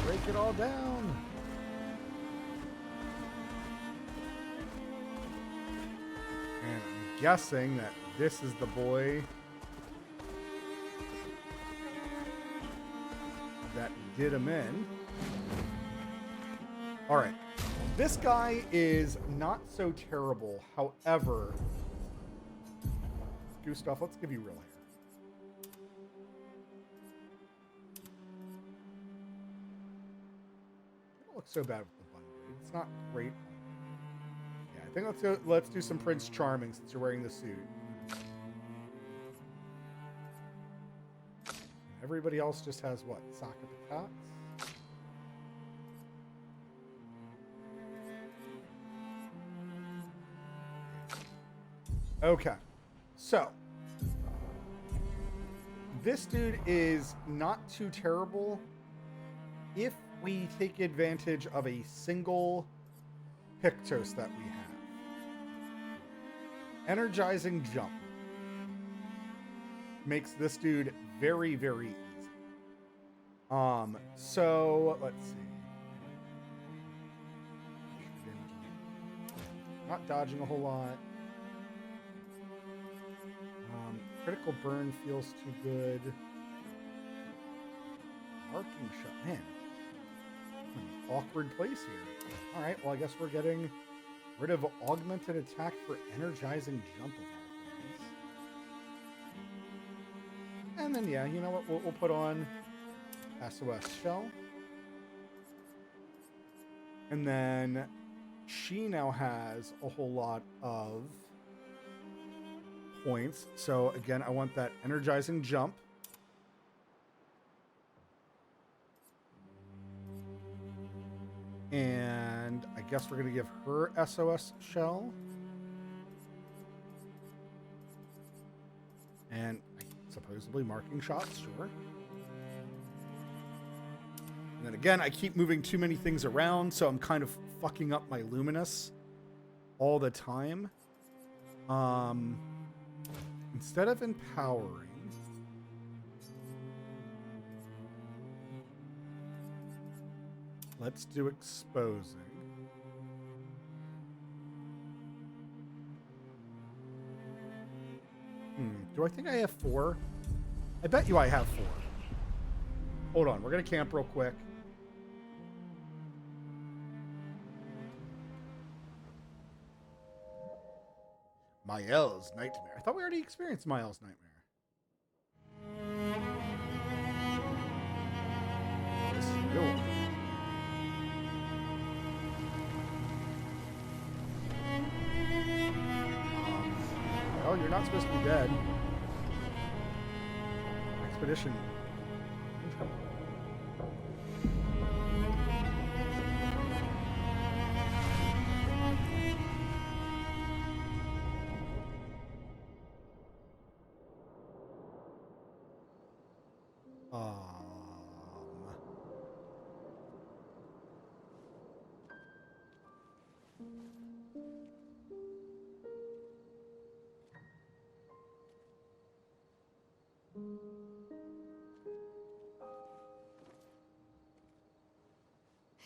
S1: Break it all down. And I'm guessing that this is the boy that did him in. All right. This guy is not so terrible. However, Gustav, let's give you real hair. It don't look so bad with the bun. It's not great. Yeah, I think let's do some Prince Charming since you're wearing the suit. Everybody else just has what? Sock of the Tots? Okay, so this dude is not too terrible if we take advantage of a single Pictos that we have. Energizing Jump makes this dude very, very easy. So let's see. Not dodging a whole lot. Critical burn feels too good. Marking shot. Man. An awkward place here. Alright, well I guess we're getting rid of augmented attack for energizing jump of all things. And then yeah, you know what? We'll put on SOS Shell. And then she now has a whole lot of points. So again, I want that energizing jump. And I guess we're going to give her SOS Shell. And supposedly marking shots, sure. And then again, I keep moving too many things around, so I'm kind of fucking up my Luminous all the time. Instead of empowering, let's do exposing. Do I think I have 4? I bet you I have 4. Hold on, we're gonna camp real quick. Mael's Nightmare. I thought we already experienced Mael's Nightmare. This is a new one. Oh, you're not supposed to be dead. Expedition.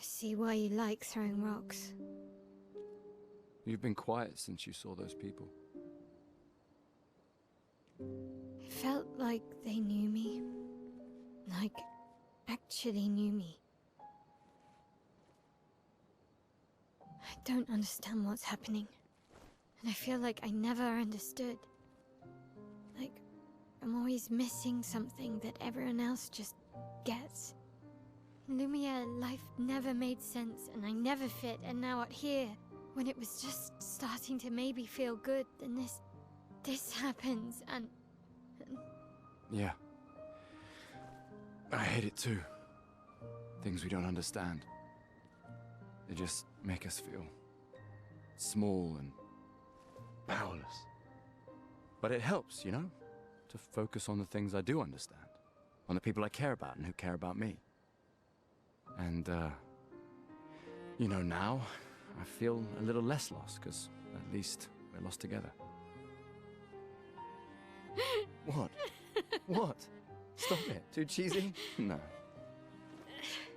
S2: I see why you like throwing rocks.
S16: You've been quiet since you saw those people.
S2: It felt like they knew me. Like, actually knew me. I don't understand what's happening. And I feel like I never understood. Like, I'm always missing something that everyone else just gets. In Lumiere, life never made sense, and I never fit, and now out here, when it was just starting to maybe feel good, then this happens, and...
S16: Yeah. I hate it too. Things we don't understand. They just make us feel small and powerless. But it helps, you know, to focus on the things I do understand, on the people I care about and who care about me. And, you know, now I feel a little less lost, because at least we're lost together. What? What? Stop it. Too cheesy? No.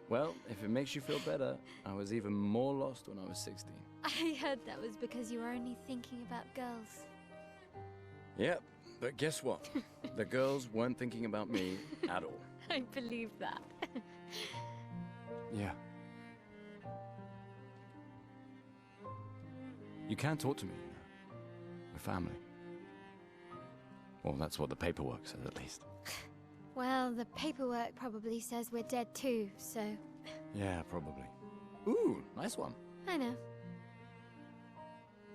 S16: Well, if it makes you feel better, I was even more lost when I was 16.
S2: I heard that was because you were only thinking about girls.
S16: Yep, but guess what? The girls weren't thinking about me at all.
S2: I believe that.
S16: Yeah. You can talk to me, you know. We're family. Well, that's what the paperwork says, at least.
S2: Well, the paperwork probably says we're dead too, so...
S16: Yeah, probably. Ooh, nice one.
S2: I know.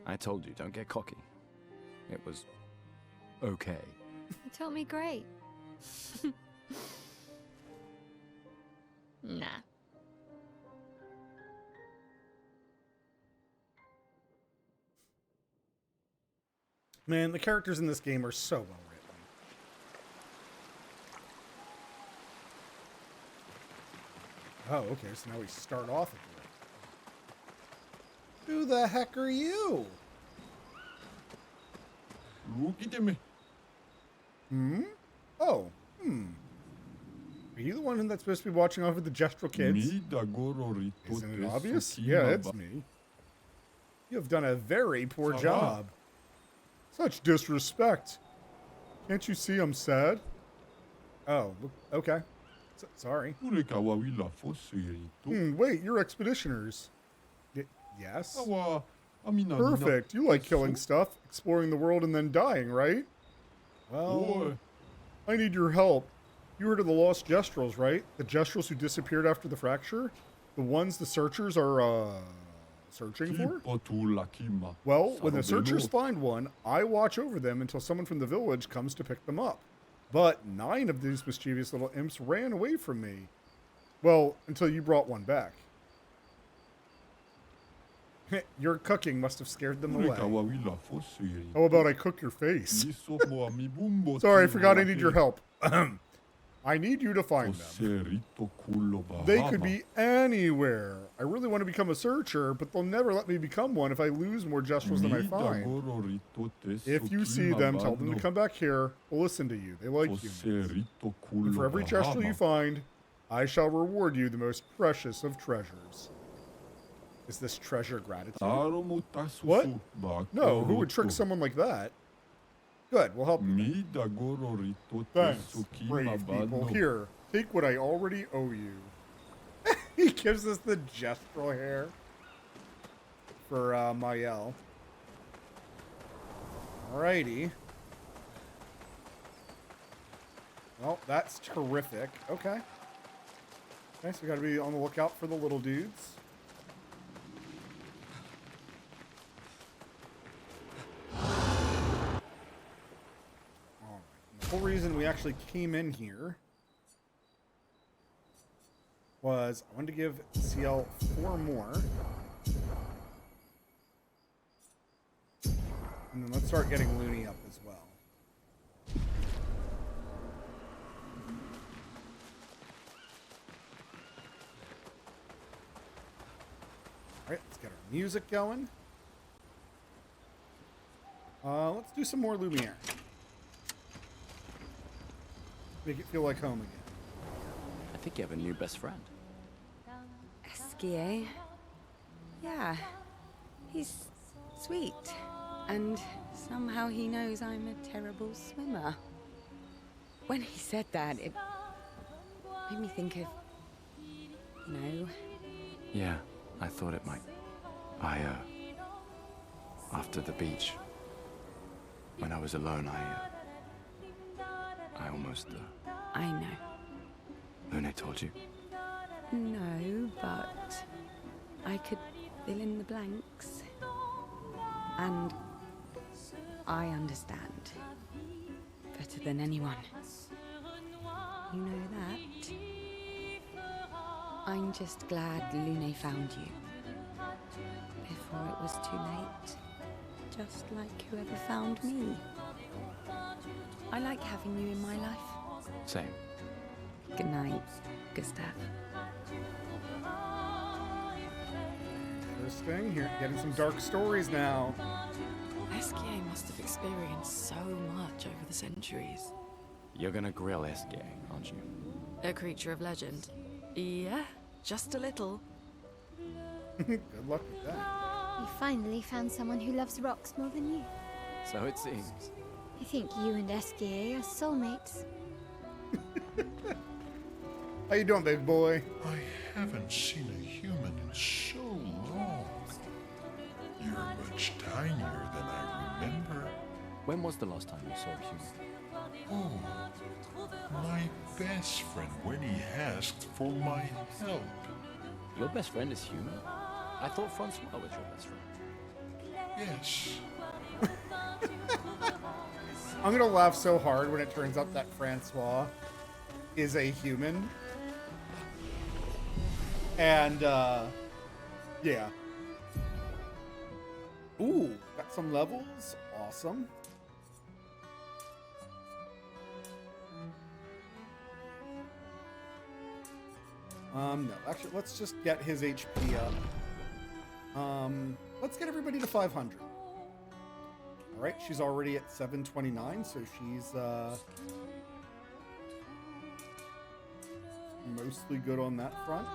S16: I told you, don't get cocky. It was... okay.
S2: You taught me great. Nah.
S1: Man, the characters in this game are so well written. Oh, okay, so now we start off at the right. Who the heck are you?
S15: Look at me.
S1: Hmm? Oh, Are you the one that's supposed to be watching over the Gestural kids? Isn't it obvious? Yeah, it's me. You have done a very poor job. Such disrespect. Can't you see I'm sad? Oh, okay. Sorry. Wait, you're expeditioners. Yes? Perfect. You like killing stuff, exploring the world, and then dying, right? Well, I need your help. You heard of the lost Gestrals, right? The Gestrals who disappeared after the fracture? The ones the searchers are, searching for? Well, when the searchers find one, I watch over them until someone from the village comes to pick them up. But 9 of these mischievous little imps ran away from me. Well, until you brought one back. Your cooking must have scared them away. How about I cook your face? Sorry, I forgot I need your help. I need you to find them. They could be anywhere. I really want to become a searcher, but they'll never let me become one if I lose more Gestrals than I find. If you see them, tell them to come back here. We'll listen to you. They like humans. And for every Gestral you find, I shall reward you the most precious of treasures. Is this treasure gratitude? What? No, who would trick someone like that? Good, we'll help you. Thanks, brave people. Here, take what I already owe you. He gives us the Gestral hair for Mael. Alrighty. Well, that's terrific. Okay. Okay, so we gotta be on the lookout for the little dudes. The whole reason we actually came in here was I wanted to give CL 4 more. And then let's start getting Looney up as well. Alright, let's get our music going. Let's do some more Lumiere. Make it feel like home again.
S16: I think you have a new best friend.
S3: Esquier? Yeah. He's sweet. And somehow he knows I'm a terrible swimmer. When he said that, it made me think of... No.
S16: Yeah, I thought it might. After the beach, when I was alone, I almost,
S3: I know.
S16: Lune told you?
S3: No, but I could fill in the blanks. And I understand. Better than anyone. You know that? I'm just glad Lune found you. Before it was too late. Just like whoever found me. I like having you in my life.
S16: Same.
S3: Good night, Gustav.
S1: Interesting. Here, getting some dark stories now.
S12: Esquier must have experienced so much over the centuries.
S16: You're gonna grill Esquier, aren't you?
S12: A creature of legend. Yeah, just a little.
S1: Good luck with that.
S2: You finally found someone who loves rocks more than you.
S16: So it seems.
S2: I think you and Esquier are soulmates.
S1: How you doing, big boy?
S8: I haven't seen a human in so long. You're much tinier than I remember.
S16: When was the last time you saw a human?
S8: Oh, my best friend when he asked for my help.
S16: Your best friend is human? I thought Francois was your best friend.
S8: Yes.
S1: I'm gonna laugh so hard when it turns out that Francois is a human. And, yeah. Ooh, got some levels. Awesome. No, actually, let's just get his HP up. Let's get everybody to 500. All right, she's already at 729, so she's, mostly good on that front.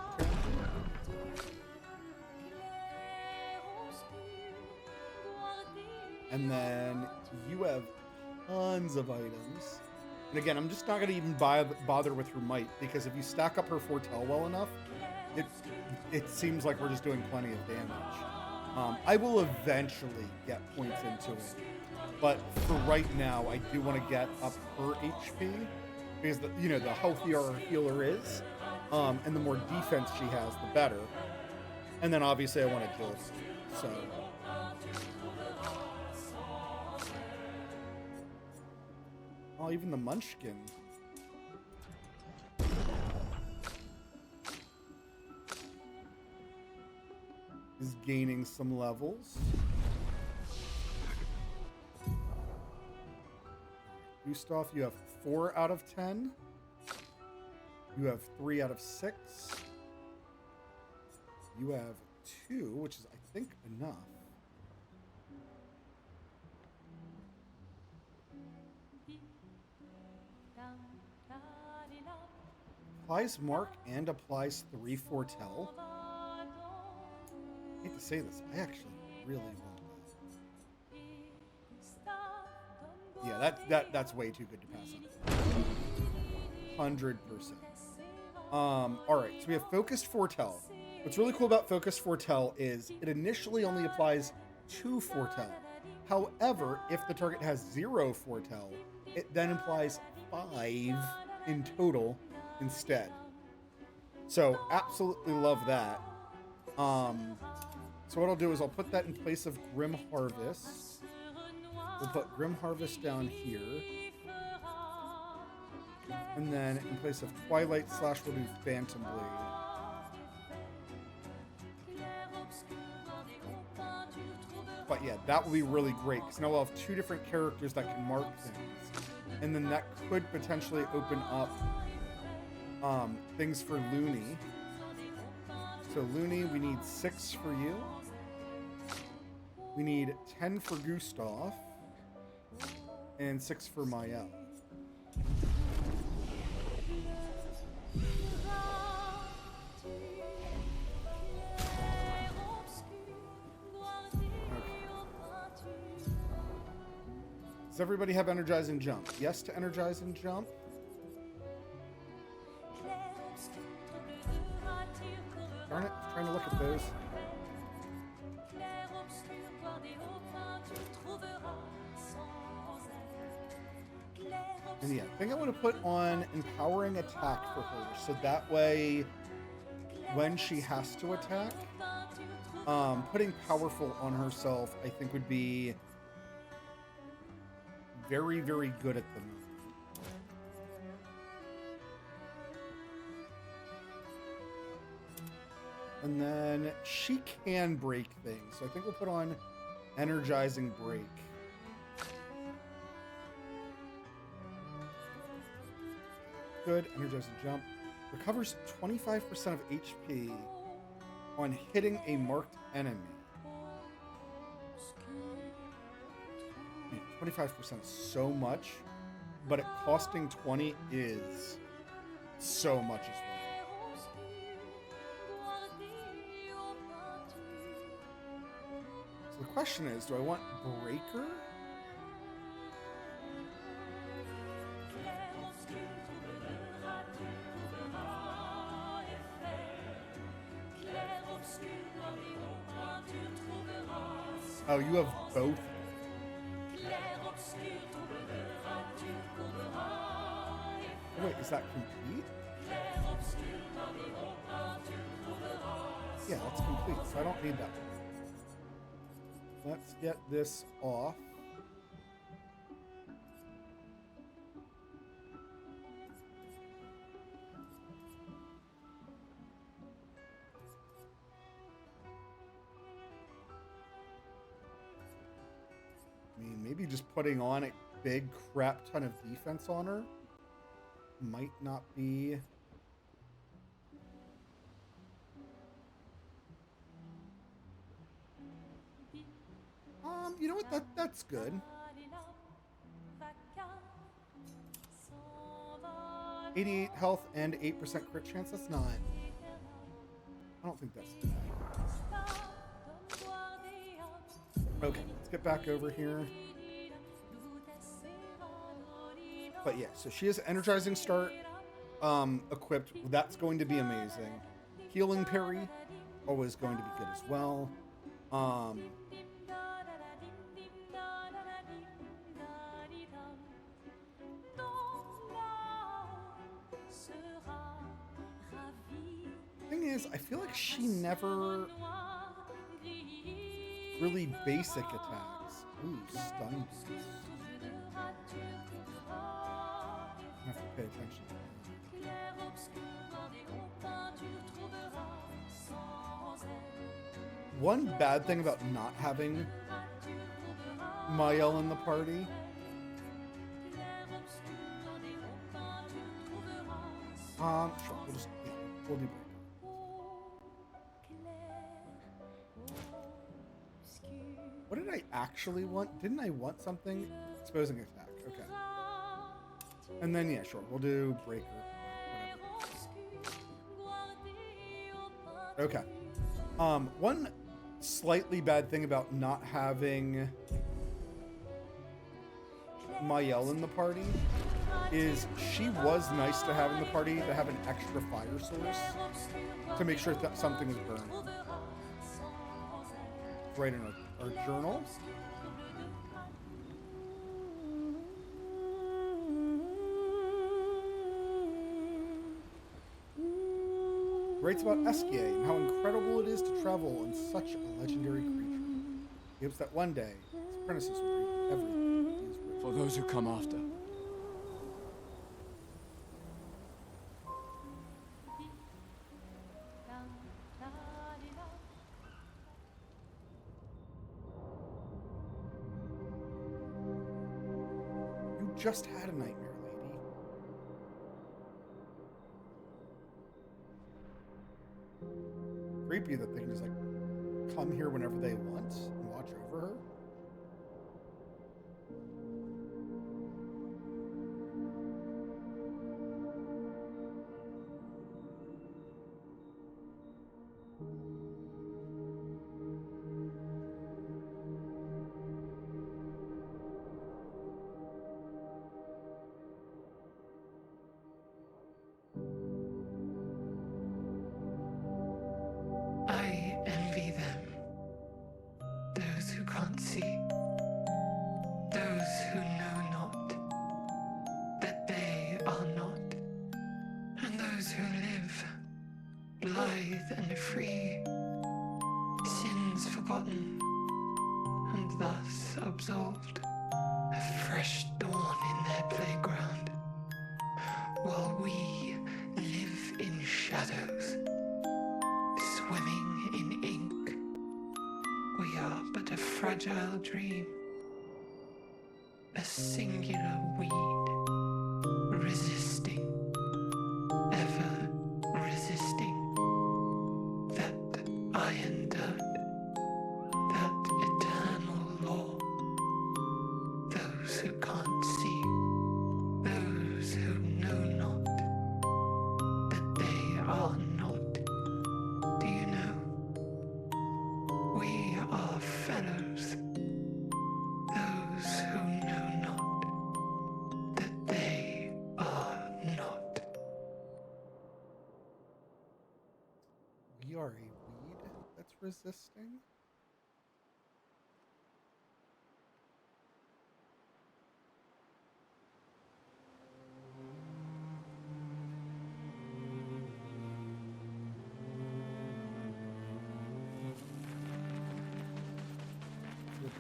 S1: And then you have tons of items. And again, I'm just not going to even bother with her might, because if you stack up her foretell well enough, it seems like we're just doing plenty of damage. I will eventually get points into it, but for right now, I do want to get up her HP, because the healthier our healer is, and the more defense she has, the better. And then obviously I want to kill her, so. Oh, even the Munchkin. Is gaining some levels. Gustav, you have 4 out of 10. You have 3 out of 6. You have 2, which is, I think, enough. Applies mark and applies 3 foretell. I hate to say this, I actually really want that. Yeah, that's way too good to pass up. 100%. All right, so we have focused foretell. What's really cool about focused foretell is it initially only applies 2 foretell. However, if the target has 0 foretell, it then applies 5 in total instead. So absolutely love that. So what I'll do is I'll put that in place of Grim Harvest. We'll put Grim Harvest down here. And then in place of Twilight Slash, we'll do Phantom Blade. But yeah, that will be really great, because now we'll have 2 different characters that can mark things. And then that could potentially open up things for Looney. So Looney, we need 6 for you. We need 10 for Gustav. And 6 for Mael. Does everybody have Energize and Jump? Yes to Energize and Jump. Darn it, I'm trying to look at those. And yeah, I think I want to put on Empowering Attack for her, so that way, when she has to attack, putting Powerful on herself, I think would be very, very good at the moment. And then she can break things, so I think we'll put on Energizing Break. Good. Energizing Jump. Recovers 25% of HP on hitting a marked enemy. 25% is so much, but it costing 20 is so much as well. So the question is, do I want Breaker? Oh, you have both. Oh, wait, is that complete? Yeah, that's complete, so I don't need that one. Let's get this off. I mean, maybe just putting on a big crap ton of defense on her might not be... You know what? That's good. 88 health and 8% crit chance. That's not... I don't think that's bad. Okay, let's get back over here. But yeah, so she has Energizing Start equipped. That's going to be amazing. Healing Parry, always going to be good as well. Thing is, I feel like she never really basic attacks. Ooh, stun boost. I have to pay attention to that. One bad thing about not having Mael in the party sure, we'll do breaker. What did I actually want? Didn't I want something? Exposing attack. Okay. And then, yeah, sure. We'll do breaker. Okay. One slightly bad thing about not having Mael in the party is she was nice to have in the party to have an extra fire source to make sure that something is burned. Right in our journal. Writes about Esquier and how incredible it is to travel in such a legendary creature. He hopes that one day his apprentices will read everything he has written.
S16: For those who come after.
S1: You just had a nightmare, lady. Creepy that they can just, like, come here whenever they want and watch over her.
S19: I envy them. Those who can't see. Those who know not that they are not. And those who live, blithe and free, sins forgotten, and thus absolved. A fresh dawn in their playground, while we live in shadows. Swimming in ink, we are but a fragile dream, a singular weed, resisting, ever resisting, that iron dirt, that eternal law. Those who can't see, those who know not, that they are not. Do you know? We are fellows. Those who know not that they are not.
S1: We are a weed that's resisting?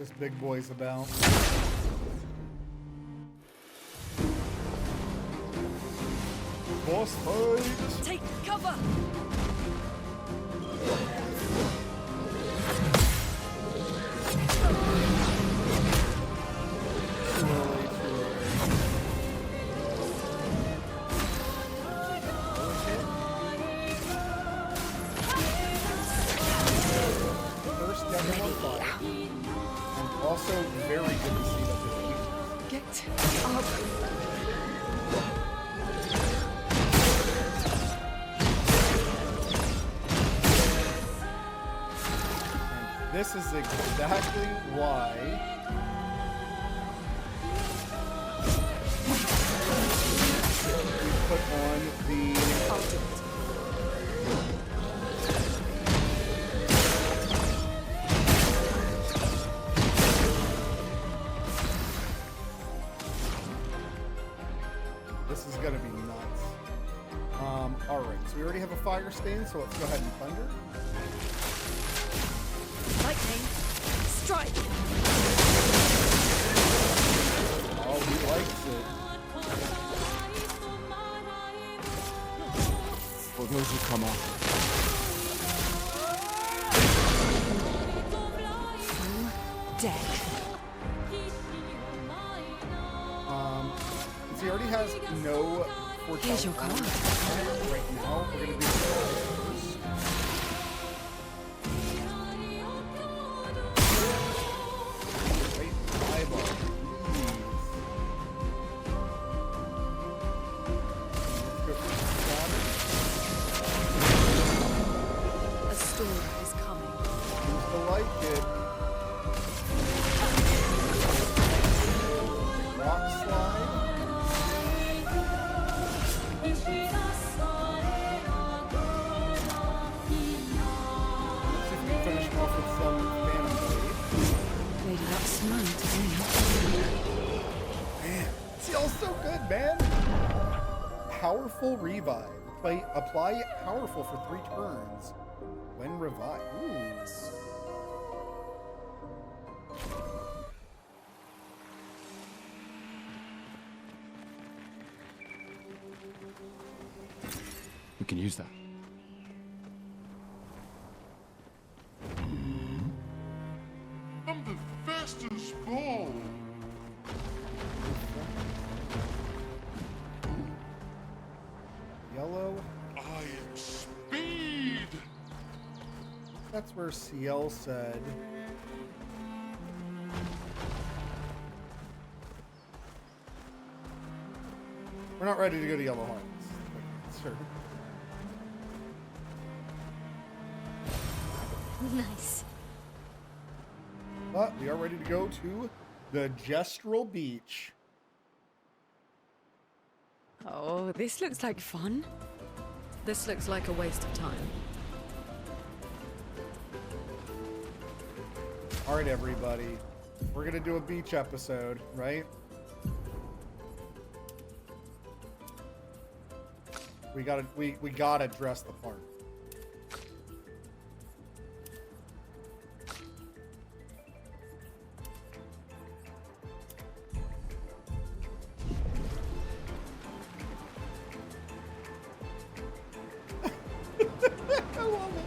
S1: this big boy's about. Boss fight!
S3: Take cover!
S1: First, get him on fire. And also, very good to see that this
S3: Get up!
S1: This is exactly why we put on the This is gonna be nuts. Alright, so we already have a fire stain, so let's go ahead and thunder.
S3: Lightning! Strike!
S1: Oh, he likes it.
S16: For those who come up.
S3: Dead.
S1: Since he already has no
S3: Here's your card.
S1: Right now, we're gonna do first. Right, eyeball.
S3: A storm is coming.
S1: Seems to like it. Rock slide. Finish off with some Phantom Blade.
S3: Lady Luck's known to me.
S1: Man, CL's so good, man. Powerful revive. Apply powerful for 3 turns when revived. Ooh.
S16: We can use that.
S8: I'm the fastest ball.
S1: Yellow.
S8: I am speed.
S1: That's where CL said. We're not ready to go to Yellow Hearts. Sure.
S2: Nice.
S1: But we are ready to go to the Gestural Beach.
S3: Oh, this looks like fun.
S12: This looks like a waste of time.
S1: All right, everybody. We're going to do a beach episode, right? We gotta dress the part. I love it.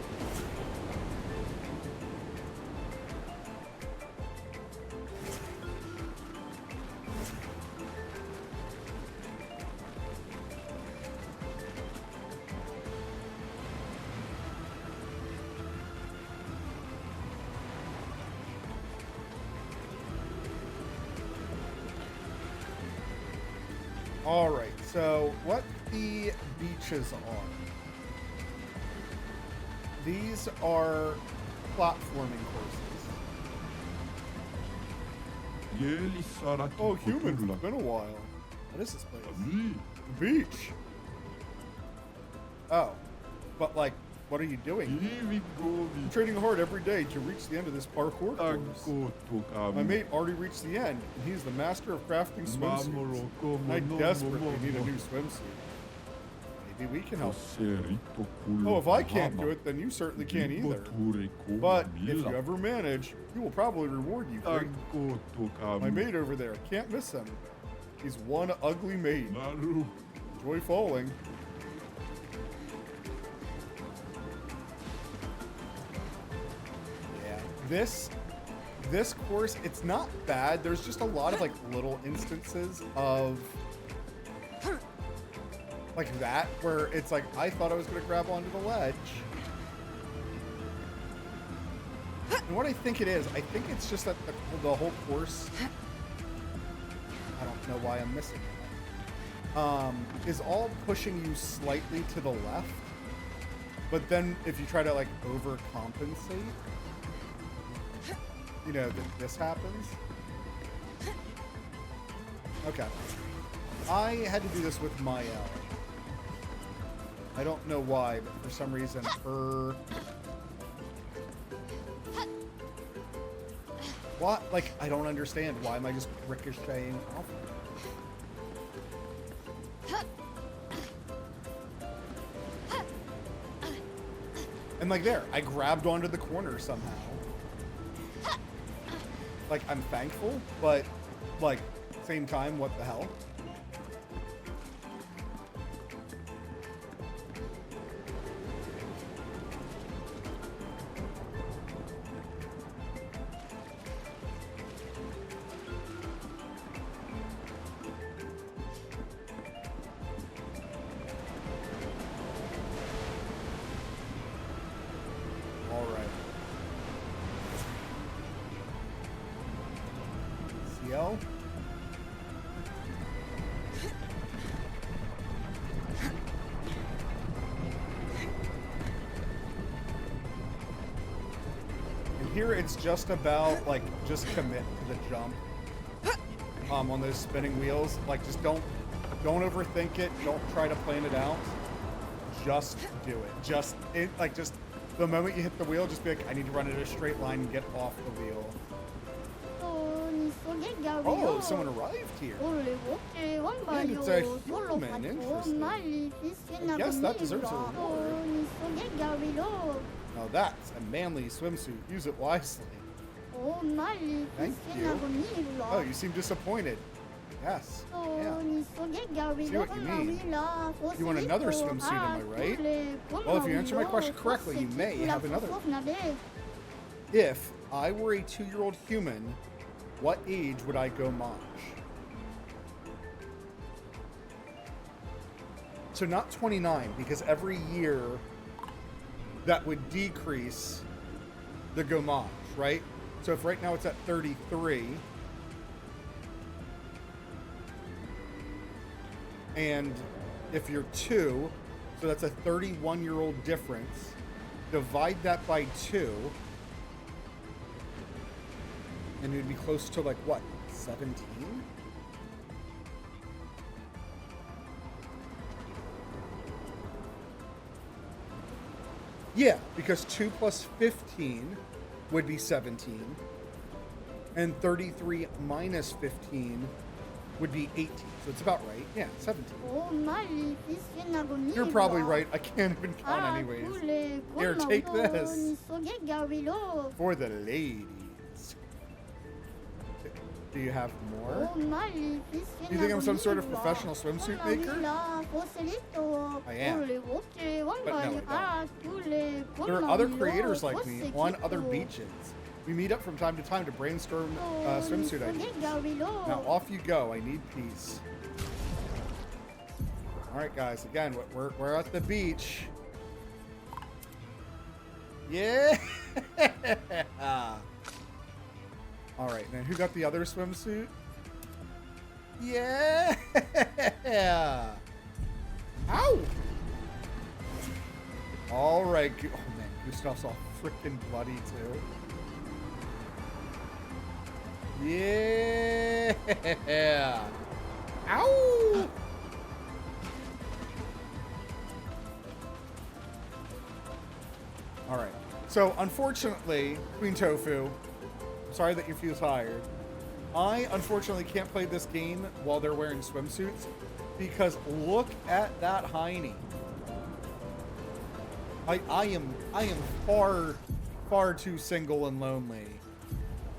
S1: All right, so what the beaches are. These are platforming courses. Oh, humans, it's been a while. What is this place? The beach. Oh, but like, what are you doing? I'm training hard every day to reach the end of this parkour course. My mate already reached the end, and he's the master of crafting swimsuits. I desperately need a new swimsuit. maybe we can help. Oh, if I can't do it, then you certainly can't either. But if you ever manage, he will probably reward you for it. My mate over there, can't miss him. He's one ugly mate. Enjoy falling. Yeah, this course, it's not bad. There's just a lot of like little instances of like that where it's like I thought I was gonna grab onto the ledge. And what I think it is, I think it's just that the whole course, I don't know why I'm missing it, is all pushing you slightly to the left. But then if you try to like overcompensate, you know, this happens. Okay. I had to do this with Mael. I don't know why, but for some reason her... What? Like, I don't understand. Why am I just ricocheting off of it? And like there, I grabbed onto the corner somehow. Like, I'm thankful, but like, same time, what the hell? Here it's just about like just commit to the jump on those spinning wheels. Like just don't overthink it. Don't try to plan it out. Just do it. Just the moment you hit the wheel, just be like, I need to run in a straight line and get off the wheel. Oh, someone arrived here. And it's a human. Interesting. I guess that deserves a reward. Now that's a manly swimsuit. Use it wisely. Thank you. Oh, you seem disappointed. Yes. Yeah. See what you mean. You want another swimsuit, am I right? Well, if you answer my question correctly, you may have another one. If I were a 2-year-old human, what age would I go Maj? So not 29, because every year that would decrease the Gomage, right? So if right now it's at 33, and if you're 2, so that's a 31-year-old difference, divide that by 2, and it would be close to like what, 17? Yeah, because 2 plus 15 would be 17, and 33 minus 15 would be 18. So it's about right. Yeah, 17. You're probably right. I can't even count anyways. Here, take this. For the ladies. Do you have more? Do you think I'm some sort of professional swimsuit maker? I am. But no, I don't. There are other creators like me on other beaches. We meet up from time to time to brainstorm swimsuit ideas. Now off you go. I need peace. All right, guys. Again, we're at the beach. Yeah. All right, then who got the other swimsuit? Yeah. Ow. All right. Oh man, Gustav's all freaking bloody too. Yeah. Ow. All right. So unfortunately, Queen Tofu, sorry that you feel tired. I unfortunately can't play this game while they're wearing swimsuits because look at that hiney. I am far too single and lonely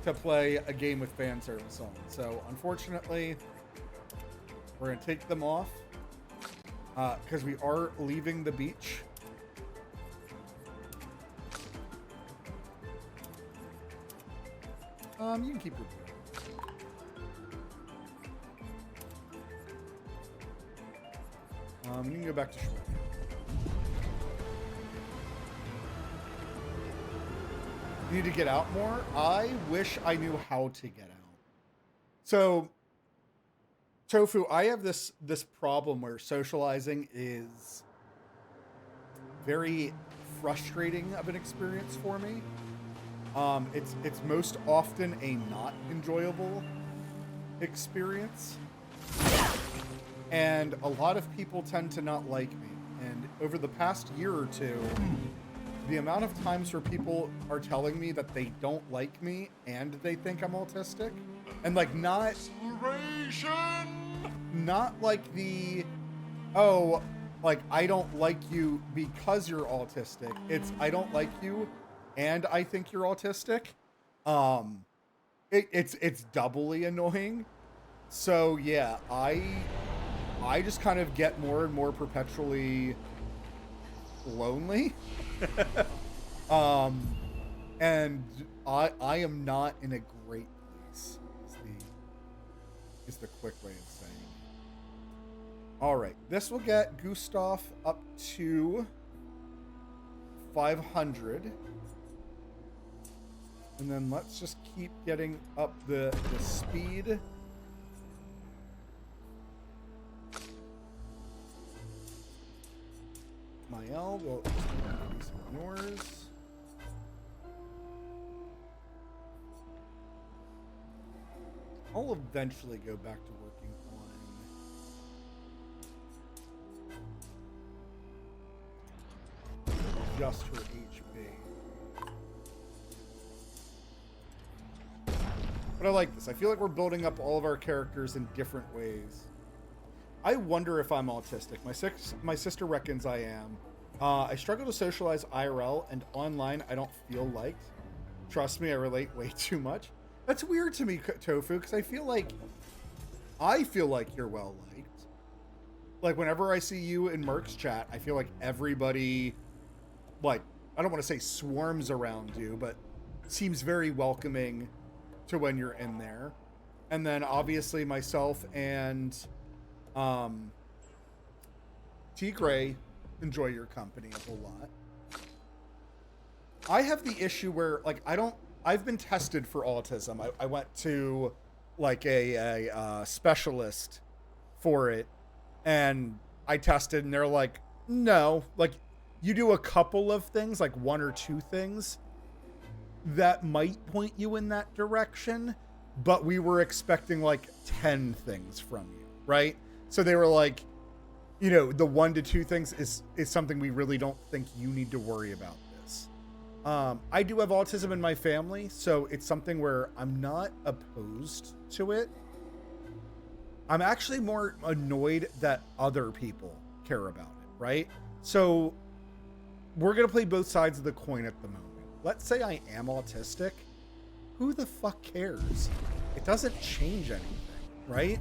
S1: to play a game with fan service on. So unfortunately, we're gonna take them off because we are leaving the beach. You can keep your you can go back to shore. You need to get out more? I wish I knew how to get out. So, Tofu, I have this problem where socializing is very frustrating of an experience for me. It's most often a not enjoyable experience. And a lot of people tend to not like me. And over the past year or two, the amount of times where people are telling me that they don't like me and they think I'm autistic, and like not like the, oh, like I don't like you because you're autistic. It's I don't like you and I think you're autistic. It's doubly annoying. So yeah, I just kind of get more and more perpetually lonely. And I am not in a great place is the quick way of saying it. All right, this will get Gustav up to 500. And then let's just keep getting up the speed. Mael will increase yours. I'll eventually go back to working on just her HP. But I like this. I feel like we're building up all of our characters in different ways. I wonder if I'm autistic. My sister reckons I am. I struggle to socialize IRL, and online I don't feel liked. Trust me, I relate way too much. That's weird to me, Tofu, because I feel like you're well liked. Like whenever I see you in Merc's chat, I feel like everybody, like, I don't want to say swarms around you, but seems very welcoming to when you're in there. And then obviously myself and T. Gray enjoy your company a whole lot. I have the issue where, like, I've been tested for autism. I went to like a specialist for it, and I tested, and they're like, no, like you do a couple of things, like one or two things that might point you in that direction, but we were expecting like 10 things from you, right? So they were like, you know, the 1 to 2 things is something we really don't think you need to worry about this. I do have autism in my family, so it's something where I'm not opposed to it. I'm actually more annoyed that other people care about it, right? So we're going to play both sides of the coin at the moment. Let's say I am autistic. Who the fuck cares? It doesn't change anything, right?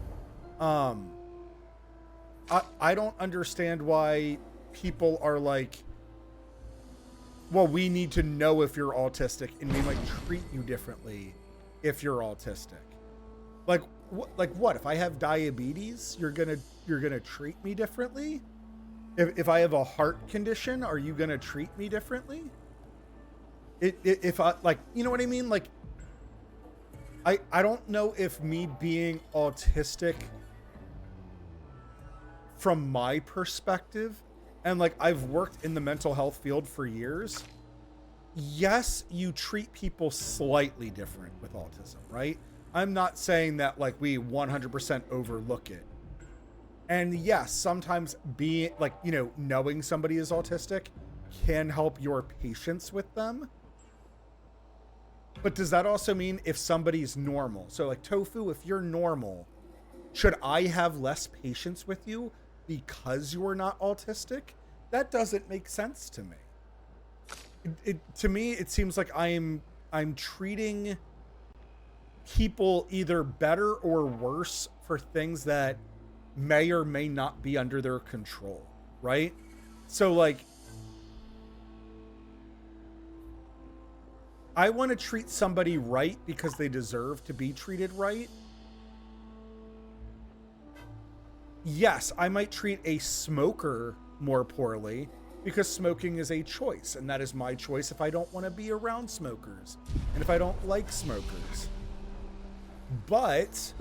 S1: I don't understand why people are like, well, we need to know if you're autistic and we might treat you differently if you're autistic. Like what? If I have diabetes, you're gonna treat me differently? If I have a heart condition, are you gonna treat me differently? If I, like, you know what I mean? Like, I don't know if me being autistic from my perspective, and like I've worked in the mental health field for years, yes, you treat people slightly different with autism, right? I'm not saying that like we 100% overlook it. And yes, sometimes being like, you know, knowing somebody is autistic can help your patience with them. But does that also mean if somebody's normal? So like Tofu, if you're normal, should I have less patience with you because you are not autistic? That doesn't make sense to me. To me, it seems like I'm treating people either better or worse for things that may or may not be under their control, right? So like, I want to treat somebody right because they deserve to be treated right. Yes, I might treat a smoker more poorly because smoking is a choice, and that is my choice if I don't want to be around smokers and if I don't like smokers. But,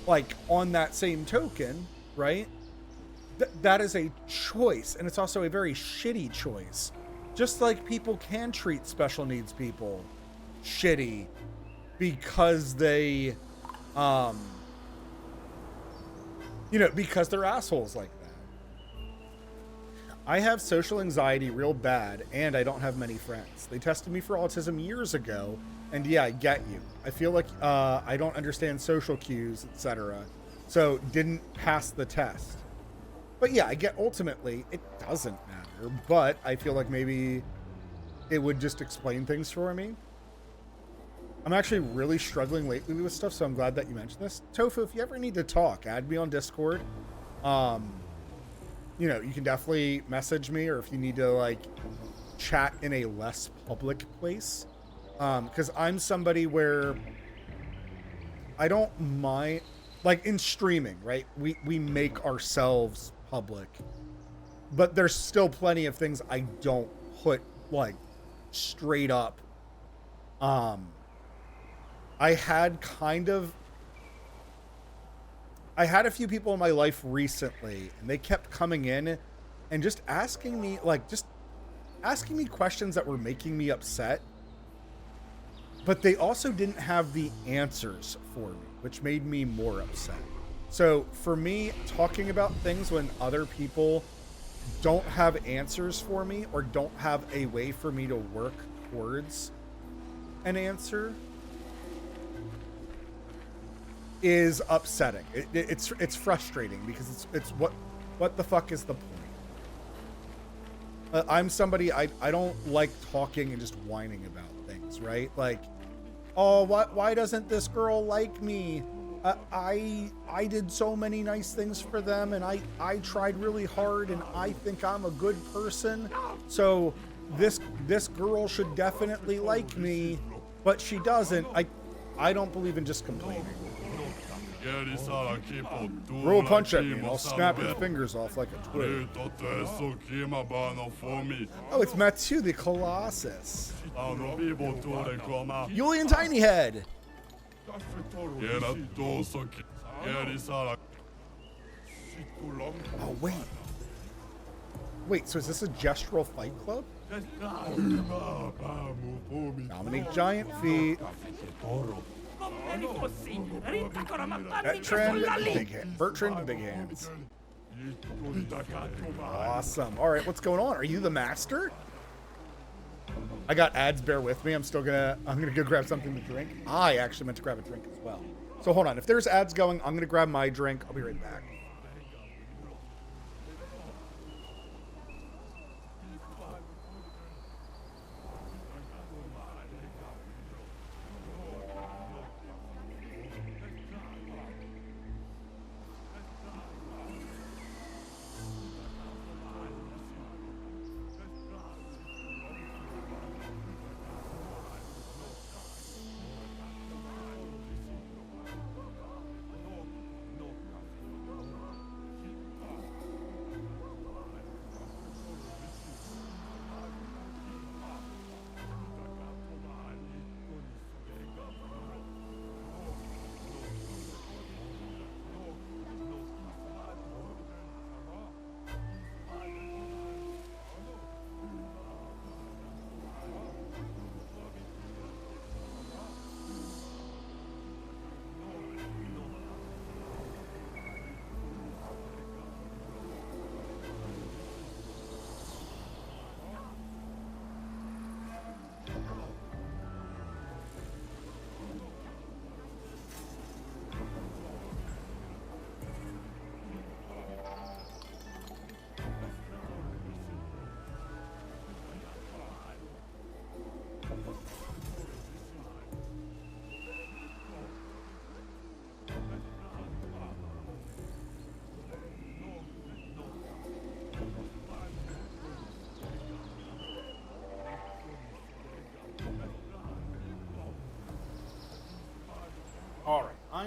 S1: like, on that same token, right, that is a choice, and it's also a very shitty choice. Just like people can treat special needs people shitty because they, you know, because they're assholes like that. I have social anxiety real bad, and I don't have many friends. They tested me for autism years ago, and yeah, I get you. I feel like I don't understand social cues, etc. So didn't pass the test. But yeah, I get ultimately it doesn't matter, but I feel like maybe it would just explain things for me. I'm actually really struggling lately with stuff, so I'm glad that you mentioned this. Tofu, if you ever need to talk, add me on Discord. You know, you can definitely message me, or if you need to, like, chat in a less public place. Because I'm somebody where I don't mind, like, in streaming, right? We make ourselves public. But there's still plenty of things I don't put, like, straight up. I had a few people in my life recently, and they kept coming in and just asking me, like, just asking me questions that were making me upset. But they also didn't have the answers for me, which made me more upset. So for me, talking about things when other people don't have answers for me or don't have a way for me to work towards an answer is upsetting. It's frustrating because it's what the fuck is the point? I'm somebody, I don't like talking and just whining about things, right? Like, oh, why doesn't this girl like me? I did so many nice things for them, and I tried really hard, and I think I'm a good person, so this girl should definitely like me, but she doesn't. I don't believe in just complaining. Roll a punch at me and I'll snap your fingers off like a twig. Oh, it's Mathieu the Colossus. Julian Tinyhead. Oh, wait. Wait, so is this a gestural fight club? Dominic Giant Feet. Bertrand Big Hands. Awesome. All right, what's going on? Are you the master? I got ads, bear with me. I'm gonna go grab something to drink. I actually meant to grab a drink as well. So hold on. If there's ads going, I'm gonna grab my drink. I'll be right back.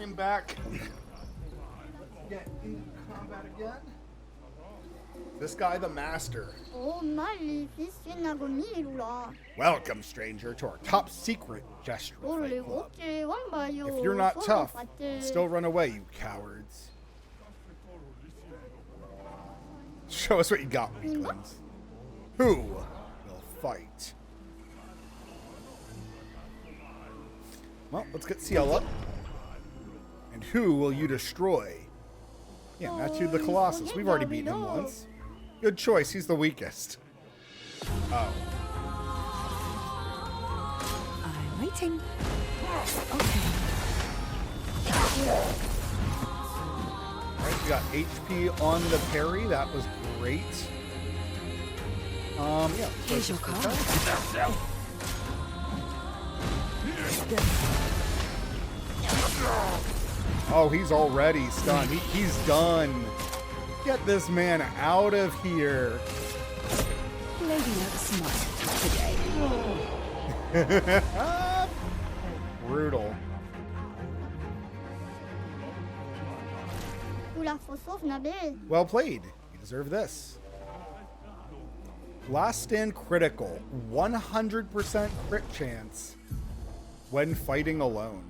S1: am back. Let's get into combat again. This guy, the master. Welcome, stranger, to our top secret gesture fight club. If you're not tough, still run away, you cowards. Show us what you got, weaklings. Who will fight? Well, let's get CL up. And who will you destroy? Yeah, Matthew the Colossus. We've already beaten him once. Good choice. He's the weakest. Oh.
S3: I'm waiting.
S1: Alright, we got HP on the parry. That was great. Yeah.
S3: Here's your card.
S1: Oh, he's already stunned. He's done. Get this man out of here.
S3: Lady looks smart today.
S1: Brutal. Well played. You deserve this. Last stand critical. 100% crit chance when fighting alone.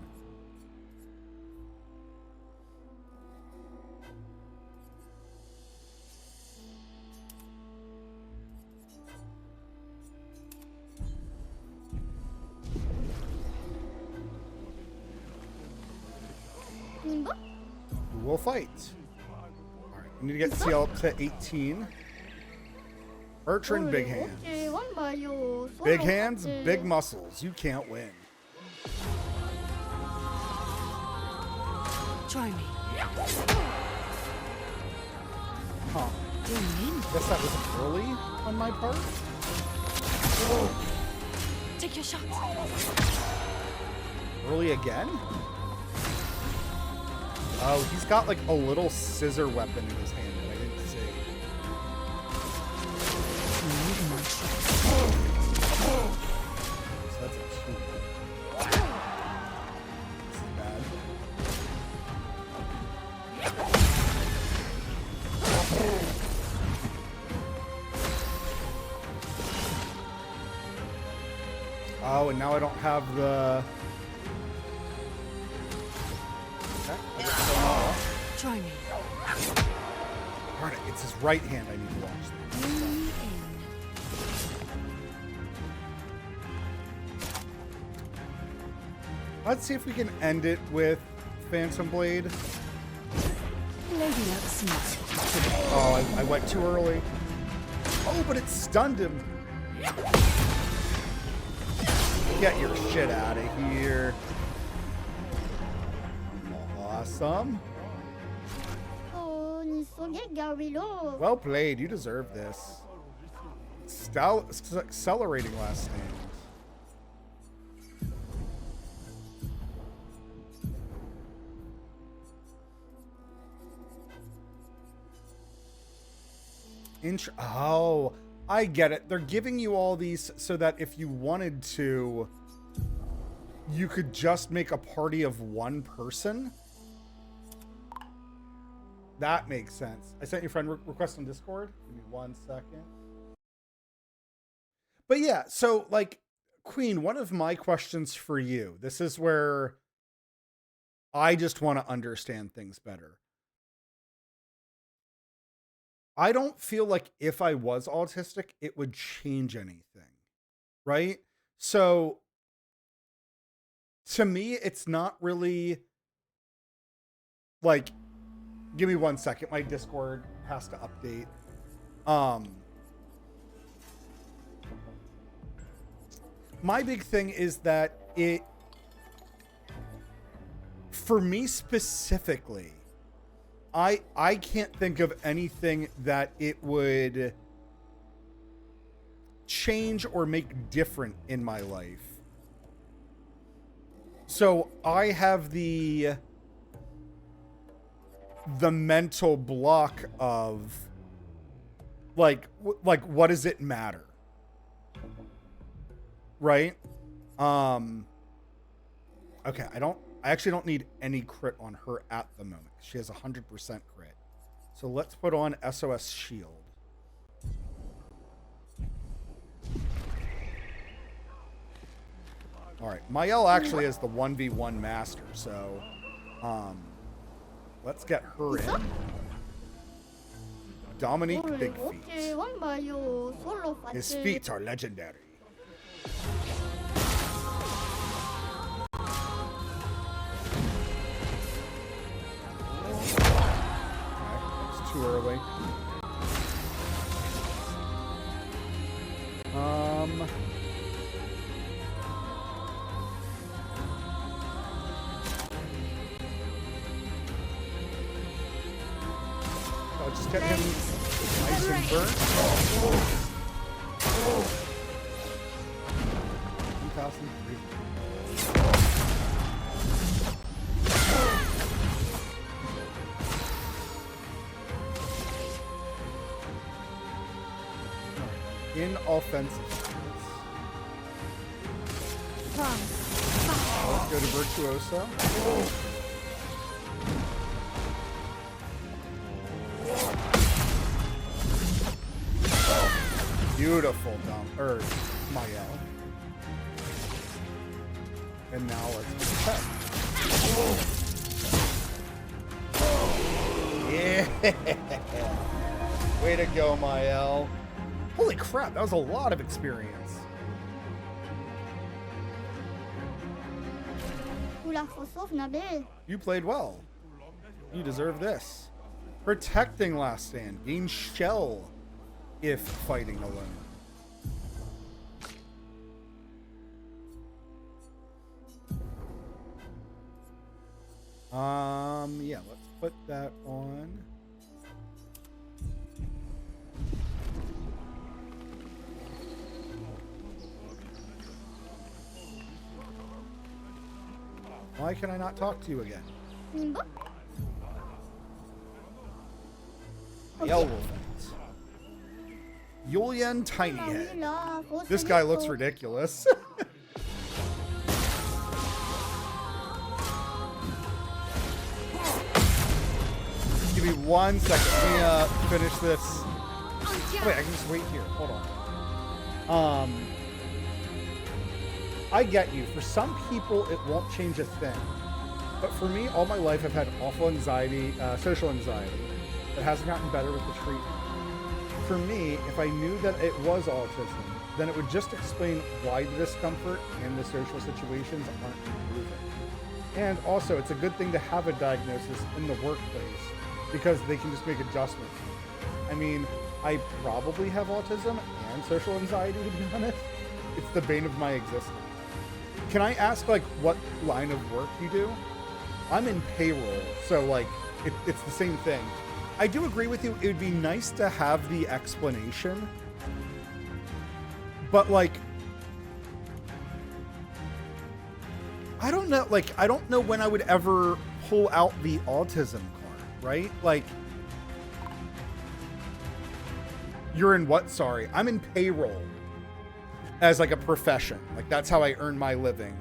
S1: Who will fight? Alright, we need to get CL up to 18. Bertrand, big hands. Big hands, big muscles. You can't win.
S3: Try me.
S1: Huh. Guess that was early on my part.
S3: Take your shot.
S1: Early again? Oh, he's got like a little scissor weapon in his hand that I didn't see. So that's a 2. This is bad. Oh, and now I don't have the...
S3: Try me.
S1: Darn it, it's his right hand I need to watch. Let's see if we can end it with Phantom Blade.
S3: Lady looks smart.
S1: Oh, I went too early. Oh, but it stunned him. Get your shit out of here. Awesome. Well played. You deserve this. Accelerating last stand. Oh, I get it. They're giving you all these so that if you wanted to, you could just make a party of one person. That makes sense. I sent your friend request on Discord. Give me 1 second. But yeah, so like, Queen, one of my questions for you, this is where I just want to understand things better. I don't feel like if I was autistic, it would change anything, right? So to me, it's not really like, give me 1 second. My Discord has to update. My big thing is that for me specifically, I can't think of anything that it would change or make different in my life. So I have the mental block of like what does it matter? Right? Okay, I don't I actually don't need any crit on her at the moment. She has 100% crit. So let's put on SOS Shield. All right, Mael actually is the 1v1 master, so let's get her in. Dominique Big Feet. His feet are legendary. It's too early. I'll just get him nice and burnt. 2003. In offensive stance. Let's go to Virtuoso. Beautiful Mael. And now let's protect. Yeah! Way to go, Mael. Holy crap, that was a lot of experience. You played well. You deserve this. Protecting Last Stand. Gain shell if fighting alone. Yeah, let's put that on. Why can I not talk to you again? Yell Wolfens. Yulian Tiny Head. This guy looks ridiculous. Give me 1 second. Let me finish this. Oh, wait, I can just wait here. Hold on. I get you. For some people, it won't change a thing. But for me, all my life, I've had awful anxiety, social anxiety, that hasn't gotten better with the treatment. For me, if I knew that it was autism, then it would just explain why the discomfort and the social situations aren't improving. And also, it's a good thing to have a diagnosis in the workplace because they can just make adjustments. I mean, I probably have autism and social anxiety, to be honest. It's the bane of my existence. Can I ask, like, what line of work you do? I'm in payroll, so, like, it's the same thing. I do agree with you. It would be nice to have the explanation. But, like, I don't know. Like, I don't know when I would ever pull out the autism card, right? Like, you're in what? Sorry. I'm in payroll as, like, a profession. Like, that's how I earn my living,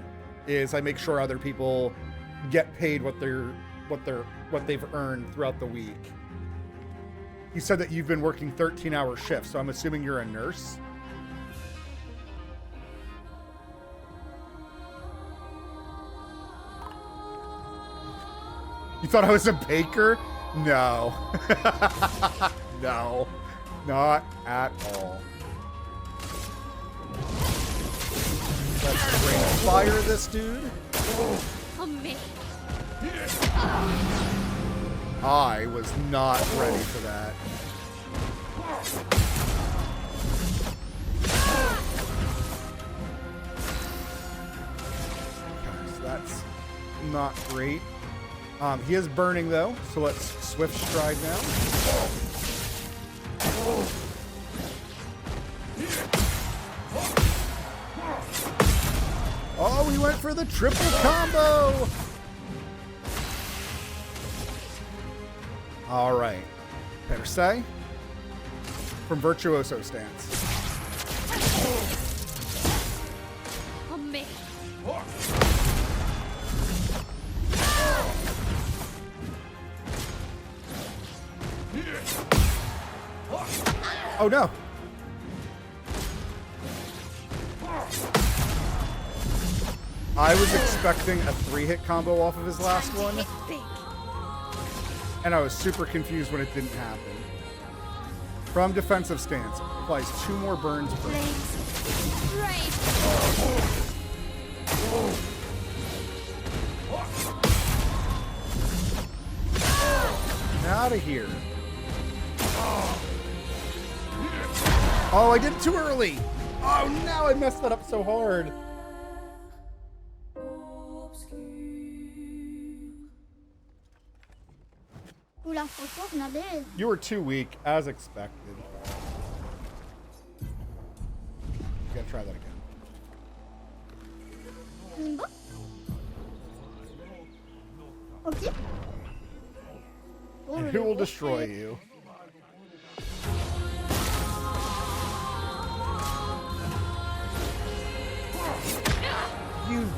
S1: is I make sure other people get paid what they've earned throughout the week. You said that you've been working 13-hour shifts, so I'm assuming you're a nurse? You thought I was a baker? No. No. Not at all. Let's bring fire this dude. I was not ready for that. Okay, so that's not great. He is burning though, so let's swift stride now. Oh, we went for the triple combo! All right. Per se. From Virtuoso stance. Oh no. I was expecting a 3-hit combo off of his last one. And I was super confused when it didn't happen. From defensive stance, applies 2 more burns per. Out of here. Oh, I did it too early. Oh, now I messed that up so hard.
S14: Ou la photo n'abeille.
S1: You were too weak, as expected. You gotta try that again.
S14: Nimbo? Ok.
S1: And who will destroy you? You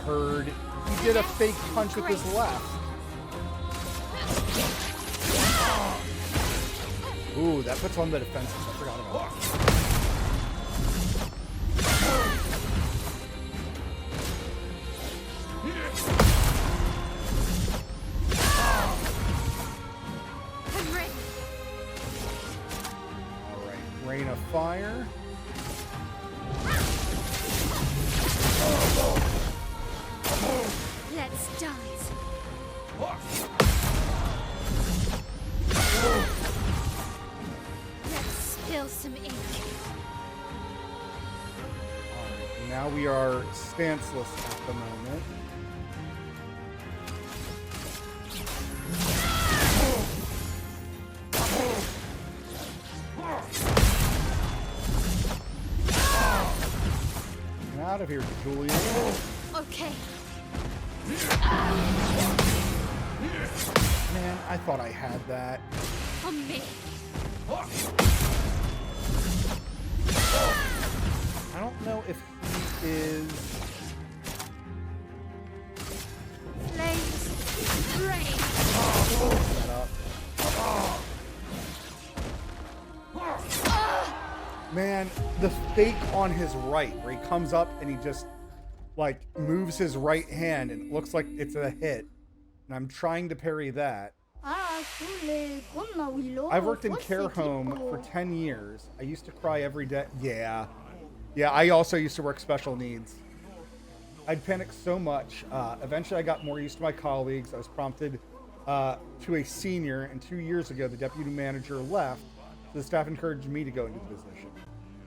S1: turd. He did a fake punch with his left. Ooh, that puts on the defenses. I forgot about that. Alright, Rain of Fire.
S2: Let's dance. Let's spill some ink.
S1: Alright, now we are stanceless at the moment. Get out of here, Julian.
S2: Okay.
S1: Man, I thought I had that.
S2: On me.
S1: I don't know if he is...
S2: Flames. Rain.
S1: Set up. Man, the fake on his right, where he comes up and he just, like, moves his right hand and it looks like it's a hit. And I'm trying to parry that. I've worked in care home for 10 years. I used to cry every day. Yeah. Yeah, I also used to work special needs. I'd panic so much. Eventually I got more used to my colleagues. I was prompted to a senior, and 2 years ago the deputy manager left, so the staff encouraged me to go into the position.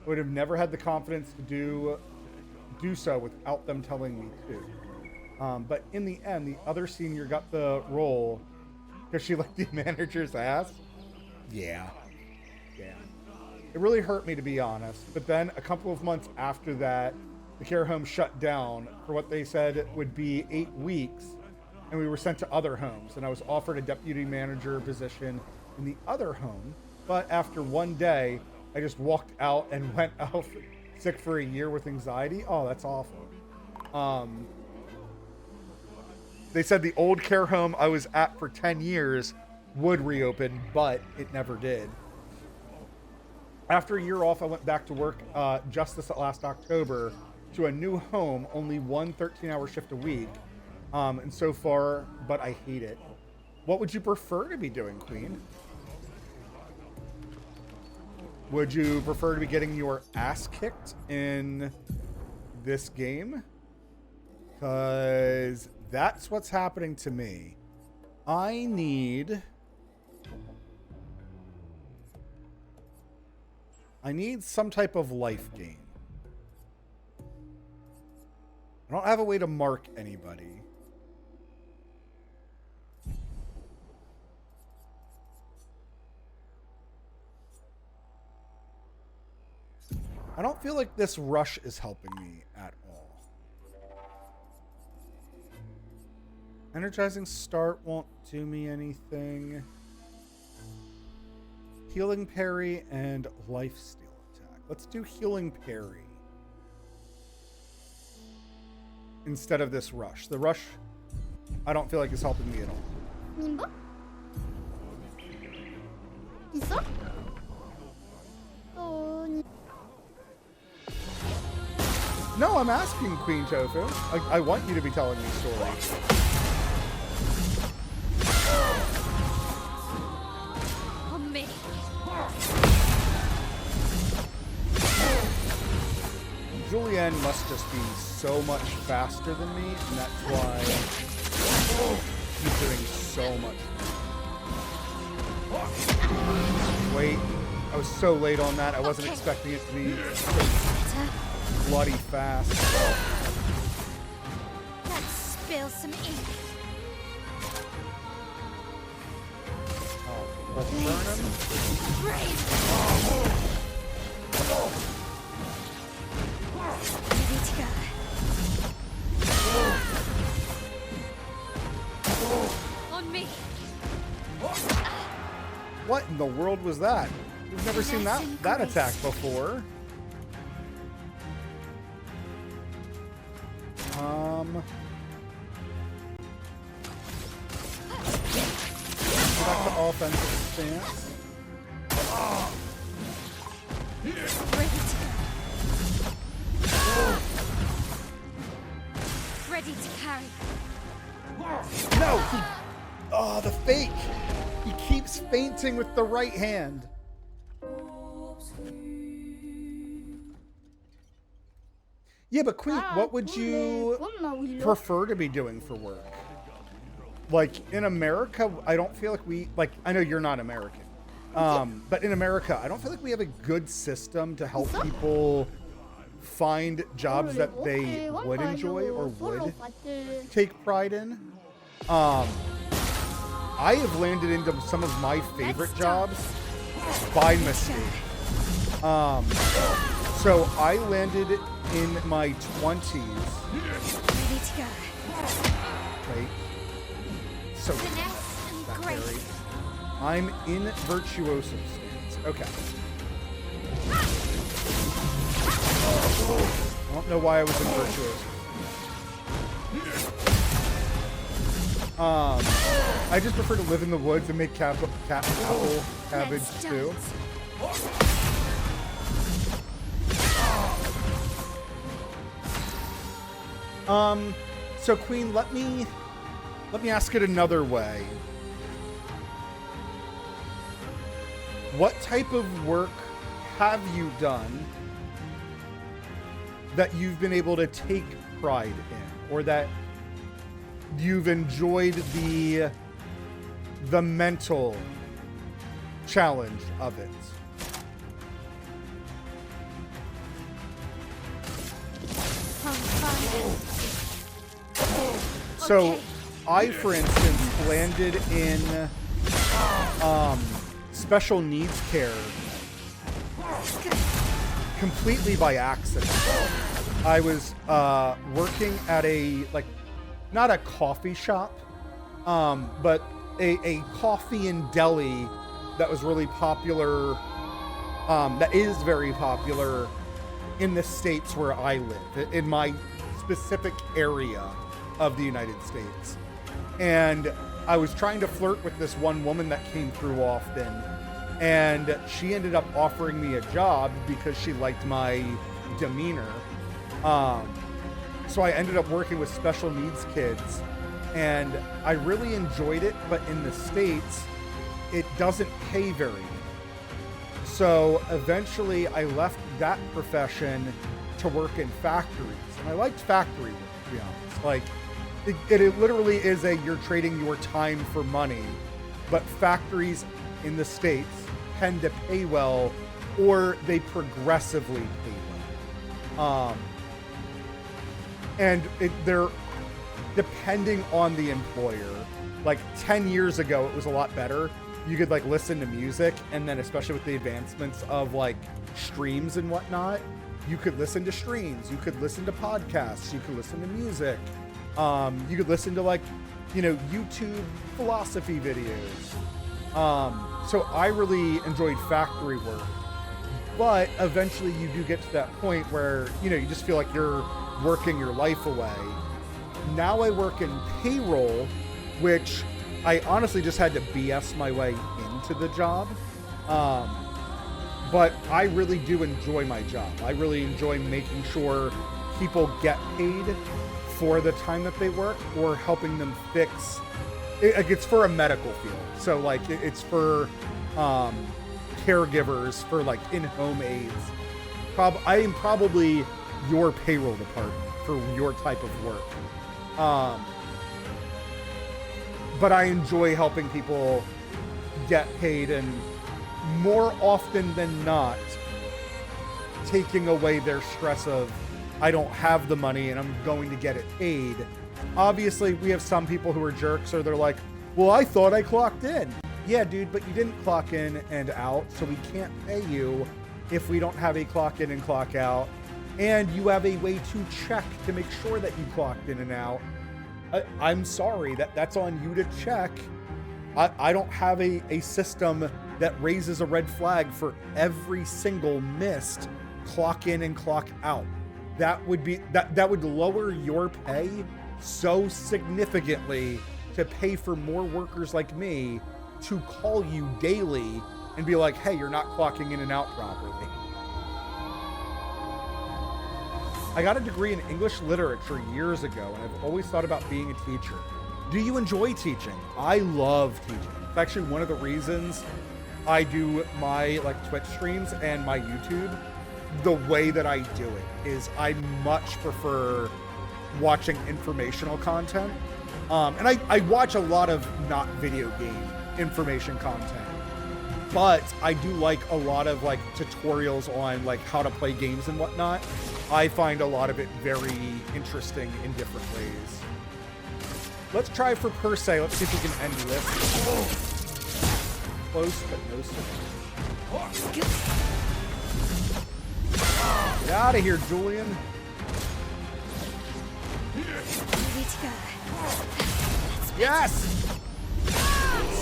S1: I would have never had the confidence to do so without them telling me to. But in the end, the other senior got the role because she liked the manager's ass. Yeah. Yeah. It really hurt me, to be honest. But then a couple of months after that, the care home shut down for what they said would be 8 weeks, and we were sent to other homes, and I was offered a deputy manager position in the other home. But after one day, I just walked out and went out sick for a year with anxiety. Oh, that's awful. They said the old care home I was at for 10 years would reopen, but it never did. After a year off, I went back to work just this last October to a new home, only one 13-hour shift a week. And so far, but I hate it. What would you prefer to be doing, Queen? Would you prefer to be getting your ass kicked in this game? Because that's what's happening to me. I need some type of life gain. I don't have a way to mark anybody. I don't feel like this rush is helping me at all. Energizing start won't do me anything. Healing parry and lifesteal attack. Let's do healing parry instead of this rush. The rush, I don't feel like is helping me at all.
S14: Nimbo? Qui ça?
S1: No, I'm asking Queen Tofu. I want you to be telling me stories.
S2: On me.
S1: Julianne must just be so much faster than me, and that's why he's doing so much. Wait, I was so late on that. I wasn't expecting it to be so bloody fast.
S2: Let's spill some ink.
S1: Oh, let's burn him.
S2: Ready to go. On me.
S1: What in the world was that? We've never seen that attack before. Back to offensive stance.
S2: Ready to carry.
S1: No! Oh, the fake! He keeps feinting with the right hand. Yeah, but Queen, what would you prefer to be doing for work? Like, in America, I don't feel like I know you're not American. But in America, I don't feel like we have a good system to help people find jobs that they would enjoy or would take pride in. I have landed into some of my favorite jobs by mistake. So I landed in my 20s.
S2: Ready to go.
S1: Wait. So that carry. I'm in virtuoso stance. Okay. I don't know why I was in virtuoso. I just prefer to live in the woods and make apple cabbage stew. So Queen, let me ask it another way. What type of work have you done that you've been able to take pride in, or that you've enjoyed the mental challenge of it? So, I, for instance, landed in special needs care completely by accident. I was working at not a coffee shop, but a coffee and deli that was really popular, that is very popular in the States where I live, in my specific area of the United States. And I was trying to flirt with this one woman that came through often, and she ended up offering me a job because she liked my demeanor. So I ended up working with special needs kids, and I really enjoyed it, but in the States, it doesn't pay very good. So eventually I left that profession to work in factories. And I liked factory work, to be honest. Like, it literally is you're trading your time for money, but factories in the States tend to pay well, or they progressively pay well. And they're depending on the employer. Like 10 years ago, it was a lot better. You could listen to music, and then especially with the advancements of streams and whatnot, you could listen to streams, you could listen to podcasts, you could listen to music. You could listen to YouTube philosophy videos. So I really enjoyed factory work, but eventually you do get to that point where, you just feel like you're working your life away. Now I work in payroll, which I honestly just had to BS my way into the job. But I really do enjoy my job. I really enjoy making sure people get paid for the time that they work, or helping them fix it's for a medical field. So like it's for caregivers, for like in-home aides. I am probably your payroll department for your type of work. But I enjoy helping people get paid, and more often than not, taking away their stress of, I don't have the money and I'm going to get it paid. Obviously, we have some people who are jerks, or they're like, well, I thought I clocked in. Yeah, dude, but you didn't clock in and out, so we can't pay you if we don't have a clock in and clock out. And you have a way to check to make sure that you clocked in and out. I'm sorry, that's on you to check. I don't have a system that raises a red flag for every single missed clock in and clock out. That would be that would lower your pay so significantly to pay for more workers like me to call you daily and be like, hey, you're not clocking in and out properly. I got a degree in English literature years ago, and I've always thought about being a teacher. Do you enjoy teaching? I love teaching. It's actually one of the reasons I do my Twitch streams and my YouTube the way that I do it. Is I much prefer watching informational content. And I watch a lot of not video game information content, but I do like a lot of tutorials on how to play games and whatnot. I find a lot of it very interesting in different ways. Let's try for per se. Let's see if we can end this. Close, but no cigar. Get out of here, Julian. Yes!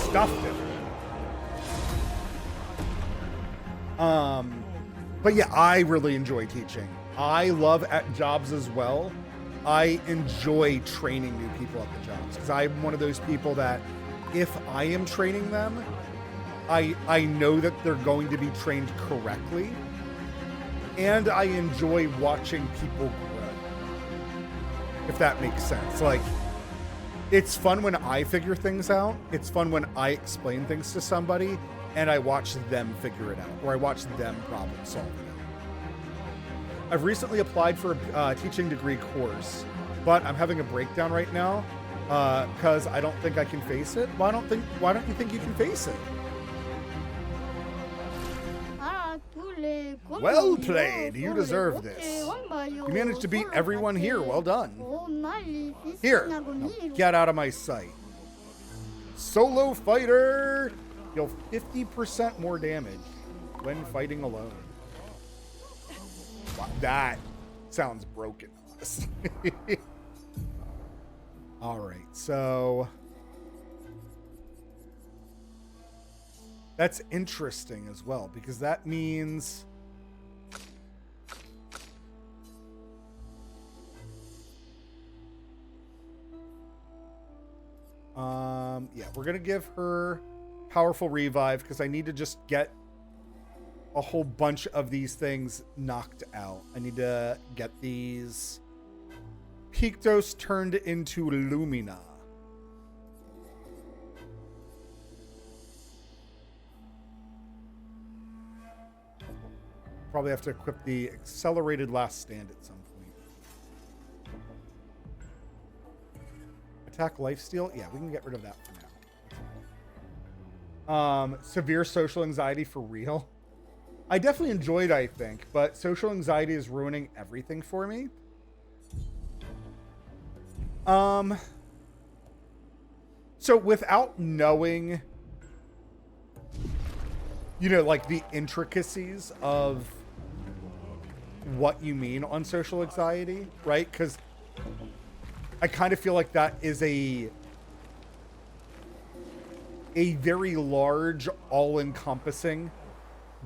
S1: Stuffed it. But yeah, I really enjoy teaching. I love at jobs as well. I enjoy training new people at the jobs, because I'm one of those people that if I am training them, I know that they're going to be trained correctly. And I enjoy watching people grow, if that makes sense. It's fun when I figure things out. It's fun when I explain things to somebody and I watch them figure it out, or I watch them problem solve it. I've recently applied for a teaching degree course, but I'm having a breakdown right now because I don't think I can face it. Why don't you think you can face it? Well played. You deserve this. You managed to beat everyone here. Well done. Here. Now get out of my sight. Solo fighter. Deal 50% more damage when fighting alone. Wow, that sounds broken. All right, so that's interesting as well, because that means yeah, we're gonna give her powerful revive because I need to just get a whole bunch of these things knocked out. I need to get these Pictos turned into Lumina. Probably have to equip the accelerated last stand at some point. Attack lifesteal? Yeah, we can get rid of that for now. Severe social anxiety for real? I definitely enjoyed, I think, but social anxiety is ruining everything for me. So without knowing, the intricacies of what you mean on social anxiety, right? Because I kind of feel like that is a very large, all-encompassing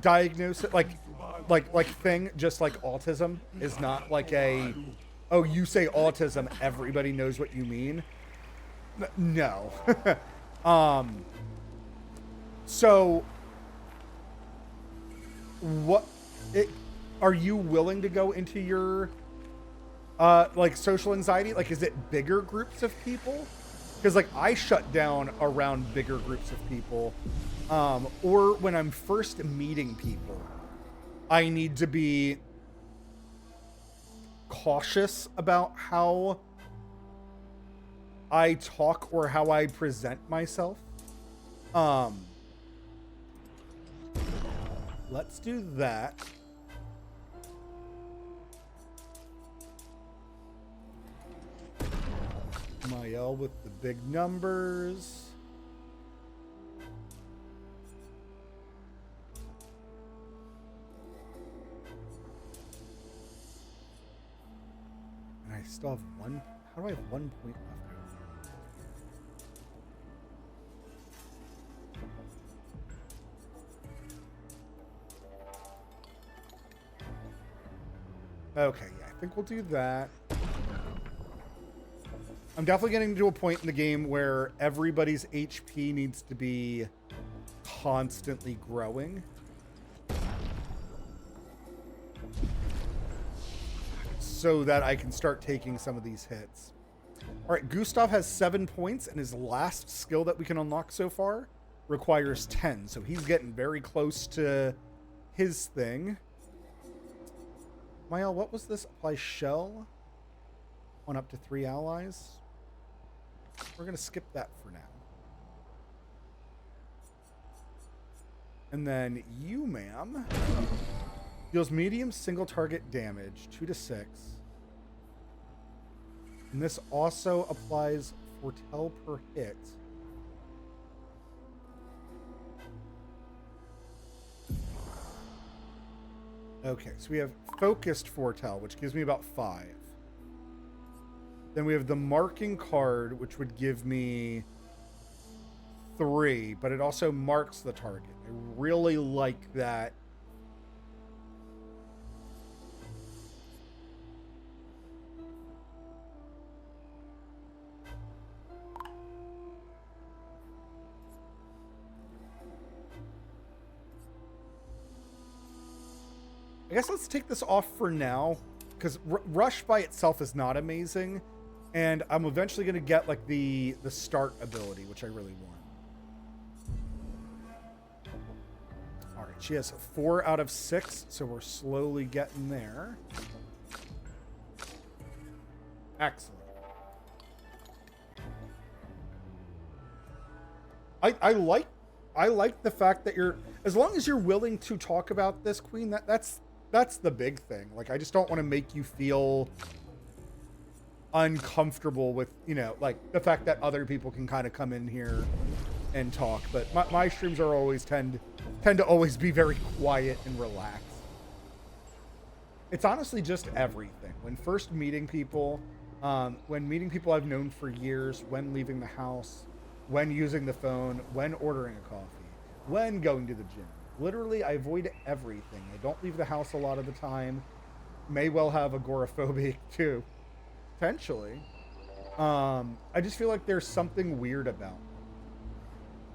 S1: diagnosis, like thing, just like autism is not like oh, you say autism, everybody knows what you mean. No. So are you willing to go into your Like social anxiety, like is it bigger groups of people? Because like I shut down around bigger groups of people. Or when I'm first meeting people, I need to be cautious about how I talk or how I present myself. Let's do that. Mael with the big numbers. And I still have one. How do I have 1 point left? Okay, yeah, I think we'll do that. I'm definitely getting to a point in the game where everybody's HP needs to be constantly growing. So that I can start taking some of these hits. All right, Gustav has 7 points, and his last skill that we can unlock so far requires 10. So he's getting very close to his thing. Mael, what was this? Apply shell on up to 3 allies. We're going to skip that for now. And then you, ma'am, deals medium single target damage, 2 to 6. And this also applies foretell per hit. Okay, so we have focused foretell, which gives me about 5. Then we have the marking card, which would give me 3, but it also marks the target. I really like that. I guess let's take this off for now, because Rush by itself is not amazing, and I'm eventually going to get like the start ability, which I really want. All right, she has 4 out of 6, so we're slowly getting there. Excellent. I like the fact that you're, as long as you're willing to talk about this, Queen, that's the big thing. Like, I just don't want to make you feel uncomfortable with, you know, like the fact that other people can kind of come in here and talk. But my streams are always tend to always be very quiet and relaxed. It's honestly just everything. When first meeting people, when meeting people I've known for years, when leaving the house, when using the phone, when ordering a coffee, when going to the gym. Literally, I avoid everything. I don't leave the house a lot of the time. May well have agoraphobic too. Potentially. I just feel like there's something weird about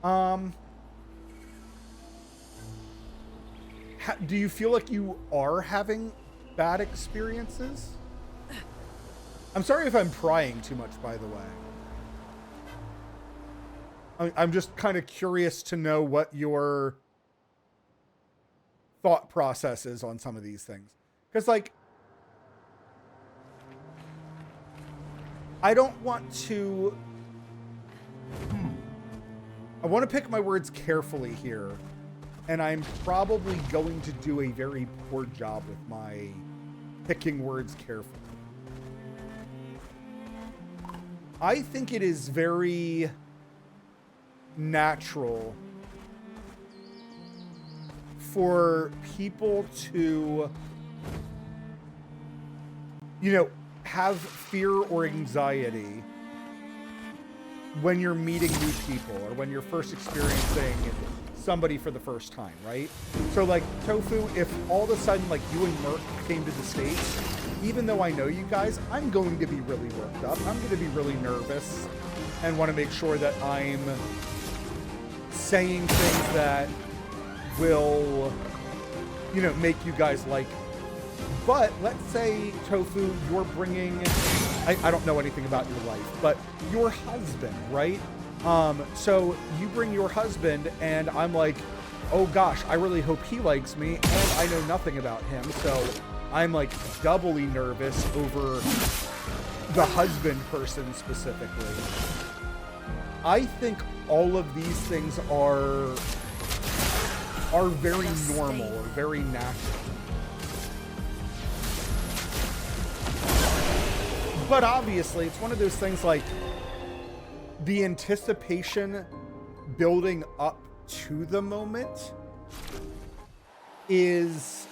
S1: it. Do you feel like you are having bad experiences? I'm sorry if I'm prying too much, by the way. I'm just kind of curious to know what your thought process is on some of these things. Because, like, I don't want to... I want to pick my words carefully here. And I'm probably going to do a very poor job with my picking words carefully. I think it is very natural for people to, you know, have fear or anxiety when you're meeting new people or when you're first experiencing somebody for the first time, right? So like Tofu, if all of a sudden like you and Merc came to the States, even though I know you guys, I'm going to be really worked up. I'm going to be really nervous and want to make sure that I'm saying things that will, you know, make you guys like me. But let's say, Tofu, you're bringing, I don't know anything about your life, but your husband, right? So you bring your husband and I'm like, oh gosh, I really hope he likes me, and I know nothing about him, so I'm like doubly nervous over the husband person specifically. I think all of these things are very normal or very natural. But obviously, it's one of those things like the anticipation building up to the moment is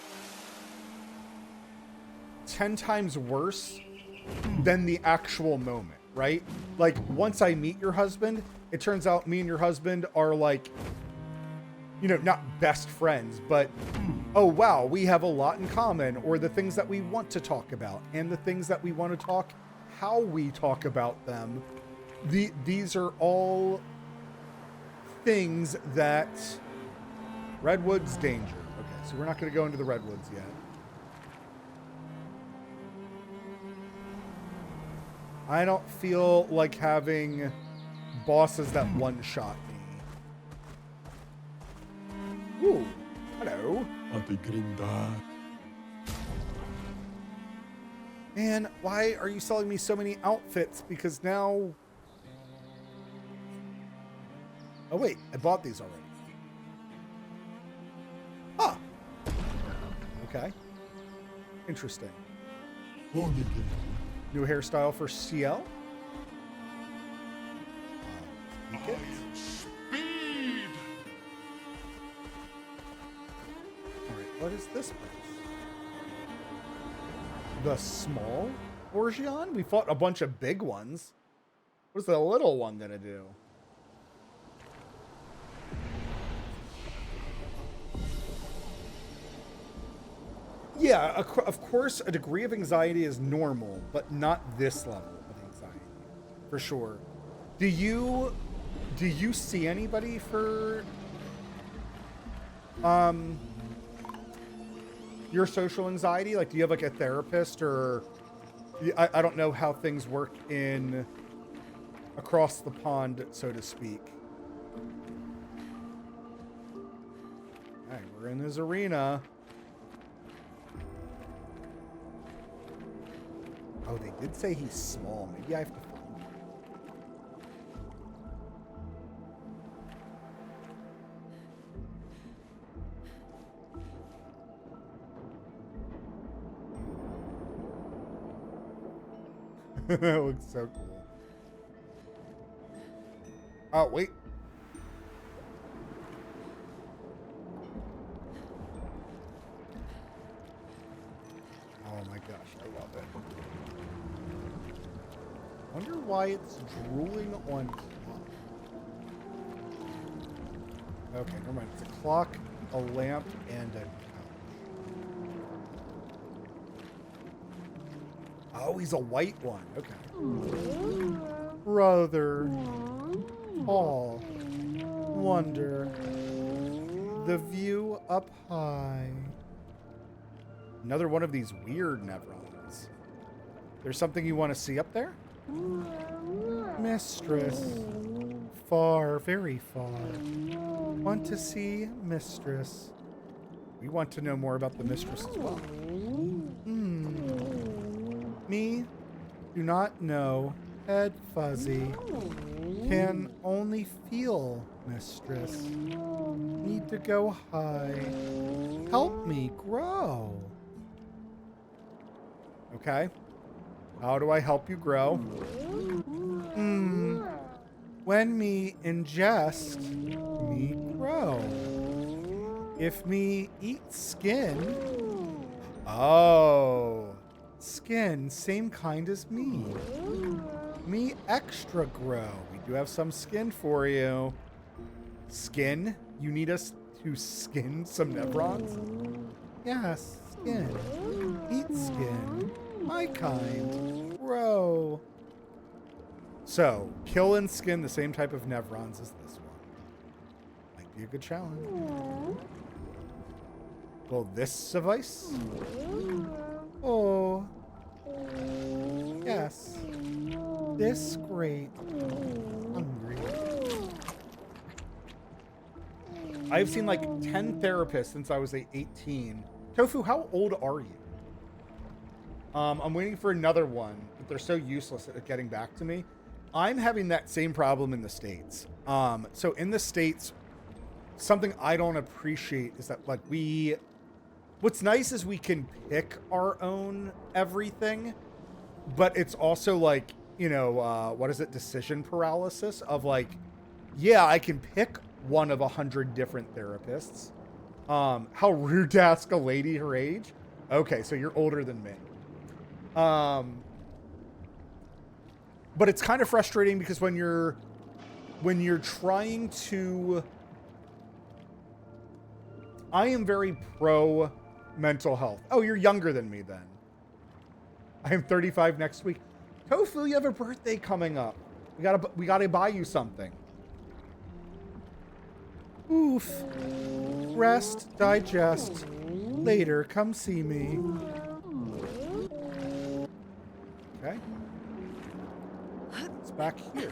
S1: 10 times worse than the actual moment, right? Like, once I meet your husband, it turns out me and your husband are like, you know, not best friends, but oh wow, we have a lot in common, or the things that we want to talk about and the things that we want to talk, how we talk about them. These are all things that Redwood's danger. Okay, so we're not going to go into the Redwoods yet. I don't feel like having bosses that one-shot me. Ooh, hello. Man, why are you selling me so many outfits? Because now... Oh wait, I bought these already. Huh. Okay. Interesting. New hairstyle for CL.
S17: Speed!
S1: Alright, what is this place? The small Orgeon? We fought a bunch of big ones. What's the little one gonna do? Yeah, of course, a degree of anxiety is normal, but not this level of anxiety, for sure. Do you see anybody for your social anxiety? Like, do you have like a therapist, or I don't know how things work in across the pond, so to speak. All right, we're in this arena. Oh, they did say he's small. Maybe I have to find him. That looks so cool. Oh, wait. Oh my gosh, I love it. Wonder why it's drooling on clock. Okay, never mind. It's a clock, a lamp, and a couch. Oh, he's a white one. Okay. Brother. Paul. Wonder. The view up high. Another one of these weird Nevrons. There's something you want to see up there? Mistress. Far, very far. Want to see Mistress. We want to know more about the Mistress as well. Me? Do not know. Head fuzzy. Can only feel Mistress. Need to go high. Help me grow. Okay. How do I help you grow? When me ingest, me grow. If me eat skin... Oh. Skin, same kind as me. Me extra grow. We do have some skin for you. Skin? You need us to skin some Nevrons? Yes, skin. Eat skin. My kind. Grow. So, kill and skin the same type of Nevrons as this one. Might be a good challenge. Will this suffice? Oh. Yes. This great. Hungry. I've seen like 10 therapists since I was 18. Tofu, how old are you? I'm waiting for another one, but they're so useless at getting back to me. I'm having that same problem in the States. So in the States, something I don't appreciate is that, like, what's nice is we can pick our own everything, but it's also like, you know, what is it? Decision paralysis of like, yeah, I can pick one of 100 different therapists. How rude to ask a lady her age. Okay, so you're older than me. But it's kind of frustrating because when you're trying to, I am very pro mental health. Oh, you're younger than me then. I am 35 next week. Tofu, you have a birthday coming up. We gotta buy you something. Oof. Rest, digest. Later, come see me. Okay. It's back here.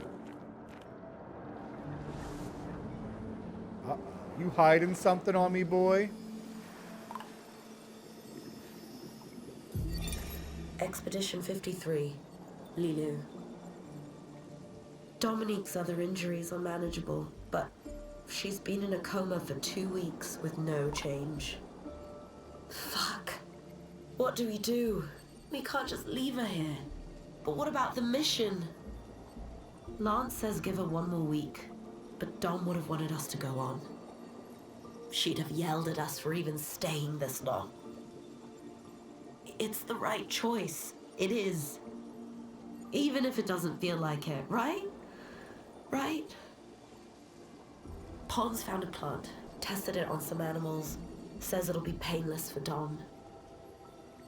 S1: Uh-oh. You hiding something on me, boy?
S20: Expedition 53, Lilu. Dominique's other injuries are manageable, but she's been in a coma for 2 weeks with no change. Fuck. What do we do? We can't just leave her here. But what about the mission? Lance says give her 1 more week, but Dom would have wanted us to go on. She'd have yelled at us for even staying this long. It's the right choice. It is. Even if it doesn't feel like it, right? Right? Pons found a plant, tested it on some animals, says it'll be painless for Dom.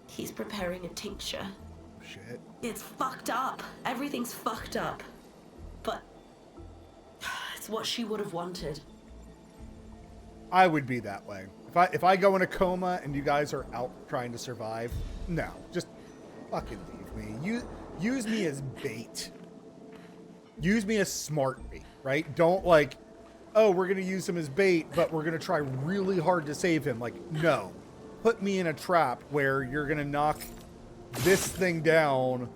S20: He's preparing a tincture.
S1: Shit.
S20: It's fucked up. Everything's fucked up. But it's what she would have wanted.
S1: I would be that way. If I go in a coma and you guys are out trying to survive, no, just fucking leave me. Use me as bait. Use me as smart bait, right? Don't like, oh, we're gonna use him as bait, but we're gonna try really hard to save him. Like, no. Put me in a trap where you're gonna knock this thing down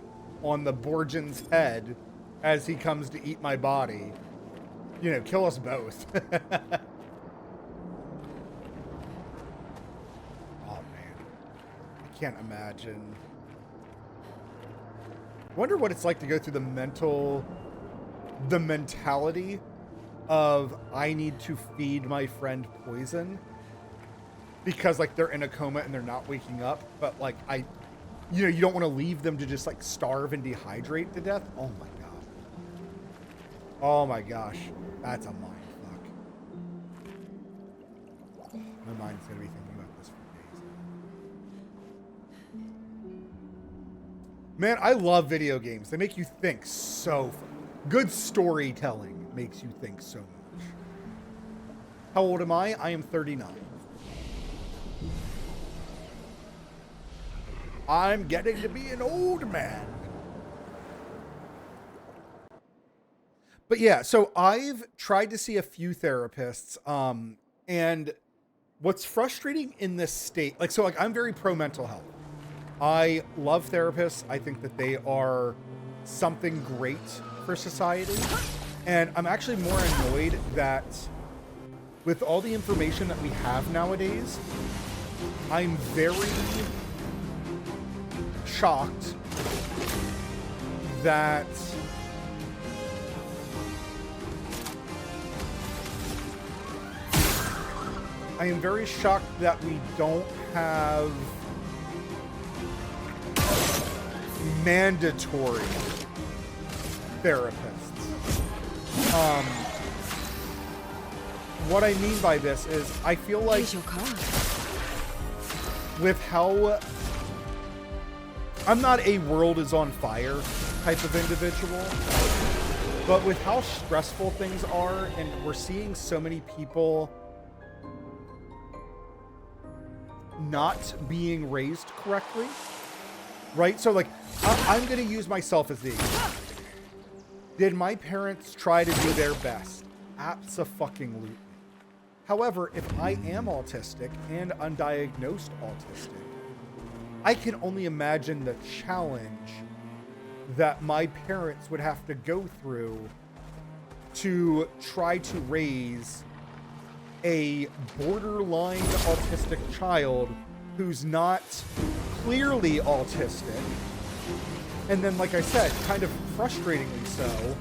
S1: on the Borgian's head as he comes to eat my body. You know, kill us both. Oh man, I can't imagine. Wonder what it's like to go through the mentality of I need to feed my friend poison because like they're in a coma and they're not waking up, but like you know, you don't want to leave them to just like starve and dehydrate to death. Oh my god. Oh my gosh. That's a mind fuck. My mind's gonna be thinking about this for days. Man, I love video games. They make you think so. Good storytelling makes you think so much. How old am I? I am 39. I'm getting to be an old man. But yeah, so I've tried to see a few therapists, and what's frustrating in this state, like, so like I'm very pro mental health. I love therapists. I think that they are something great for society. And I'm actually more annoyed that with all the information that we have nowadays, I'm very shocked that we don't have mandatory therapists. What I mean by this is I feel like with how I'm not a world is on fire type of individual, but with how stressful things are, and we're seeing so many people not being raised correctly, right? So, like, I'm going to use myself as the example. Did my parents try to do their best? Abso-fucking-lutely. However, if I am autistic and undiagnosed autistic, I can only imagine the challenge that my parents would have to go through to try to raise a borderline autistic child who's not clearly autistic. And then, like I said, kind of frustratingly so,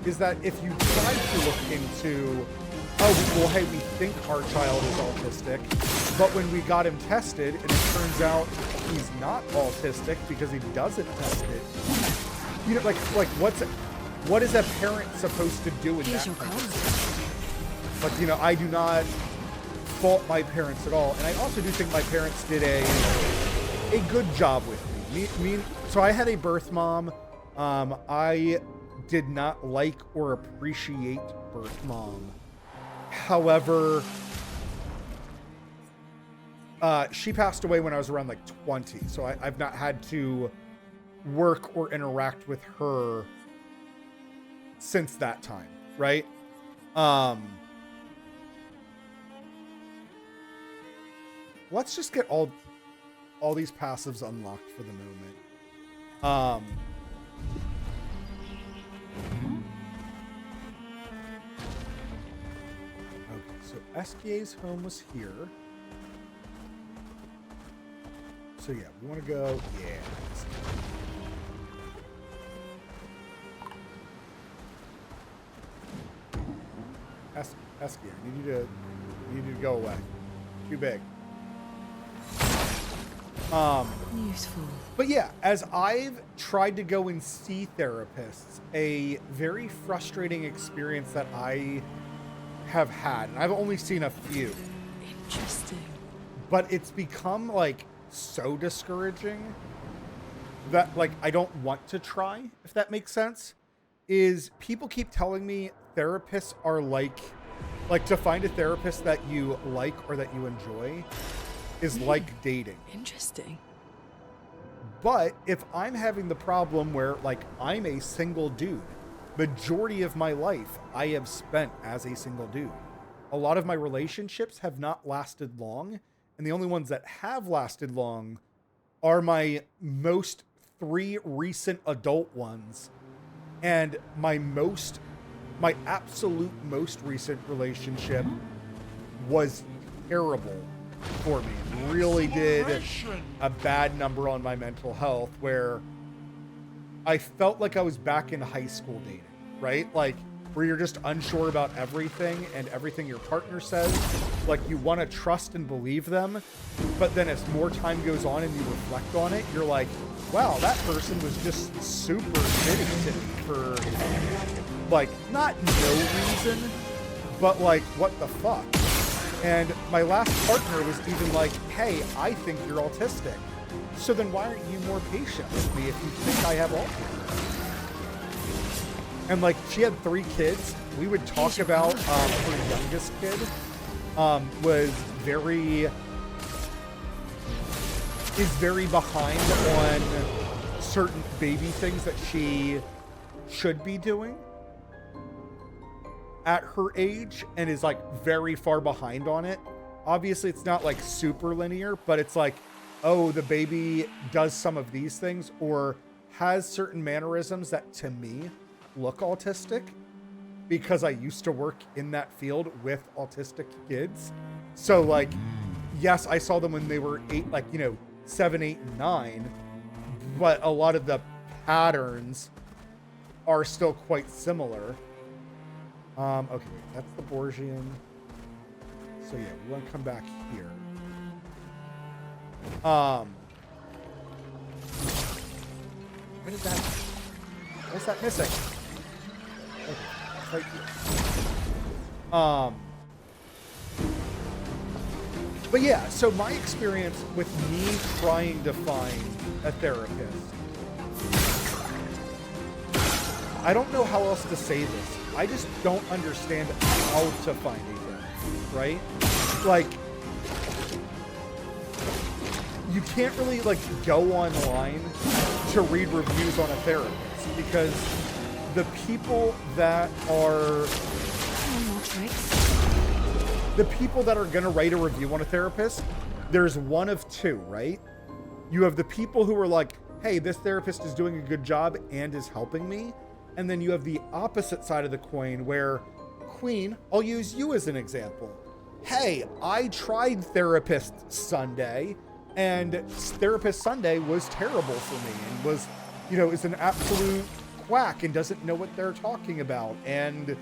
S1: is that if you try to look into, oh, well, hey, we think our child is autistic, but when we got him tested, and it turns out he's not autistic because he doesn't test it, you know, like what is a parent supposed to do in that kind of situation? But, you know, I do not fault my parents at all. And I also do think my parents did a good job with me. So I had a birth mom. I did not like or appreciate birth mom. However, she passed away when I was around like 20. So I've not had to work or interact with her since that time, right? Let's just get all these passives unlocked for the moment. Okay, so Esquier's home was here. So yeah, we want to go, yeah. Esquier, I need you to go away. Too big.
S3: Useful.
S1: But yeah, as I've tried to go and see therapists, a very frustrating experience that I have had, and I've only seen a few.
S3: Interesting.
S1: But it's become like so discouraging that like I don't want to try, if that makes sense. Is people keep telling me therapists are like to find a therapist that you like or that you enjoy is like dating.
S3: Interesting.
S1: But if I'm having the problem where, like, I'm a single dude, majority of my life I have spent as a single dude. A lot of my relationships have not lasted long, and the only ones that have lasted long are my most 3 recent adult ones. And my absolute most recent relationship was terrible for me. It really did a bad number on my mental health, where I felt like I was back in high school dating, right? Like, where you're just unsure about everything and everything your partner says. Like, you want to trust and believe them, but then as more time goes on and you reflect on it, you're like, wow, that person was just super shitty to me for, like, not no reason, but like, what the fuck? And my last partner was even like, hey, I think you're autistic. So then why aren't you more patient with me if you think I have autism? And like, she had 3 kids. We would talk about her youngest kid is very behind on certain baby things that she should be doing at her age, and is like very far behind on it. Obviously it's not like super linear, but it's like, oh, the baby does some of these things or has certain mannerisms that to me look autistic, because I used to work in that field with autistic kids. So like, yes, I saw them when they were 8, like, you know, 7, 8, and 9, but a lot of the patterns are still quite similar. Okay, that's the Borgian. So yeah, we want to come back here. What is that? What's that missing? Okay, right here. But yeah, so my experience with me trying to find a therapist, I don't know how else to say this. I just don't understand how to find a therapist, right? Like, you can't really like go online to read reviews on a therapist because the people that are gonna write a review on a therapist, there's one of two, right? You have the people who are like, hey, this therapist is doing a good job and is helping me. And then you have the opposite side of the coin where, Queen, I'll use you as an example. Hey, I tried Therapist Sunday, and Therapist Sunday was terrible for me and was, is an absolute quack and doesn't know what they're talking about and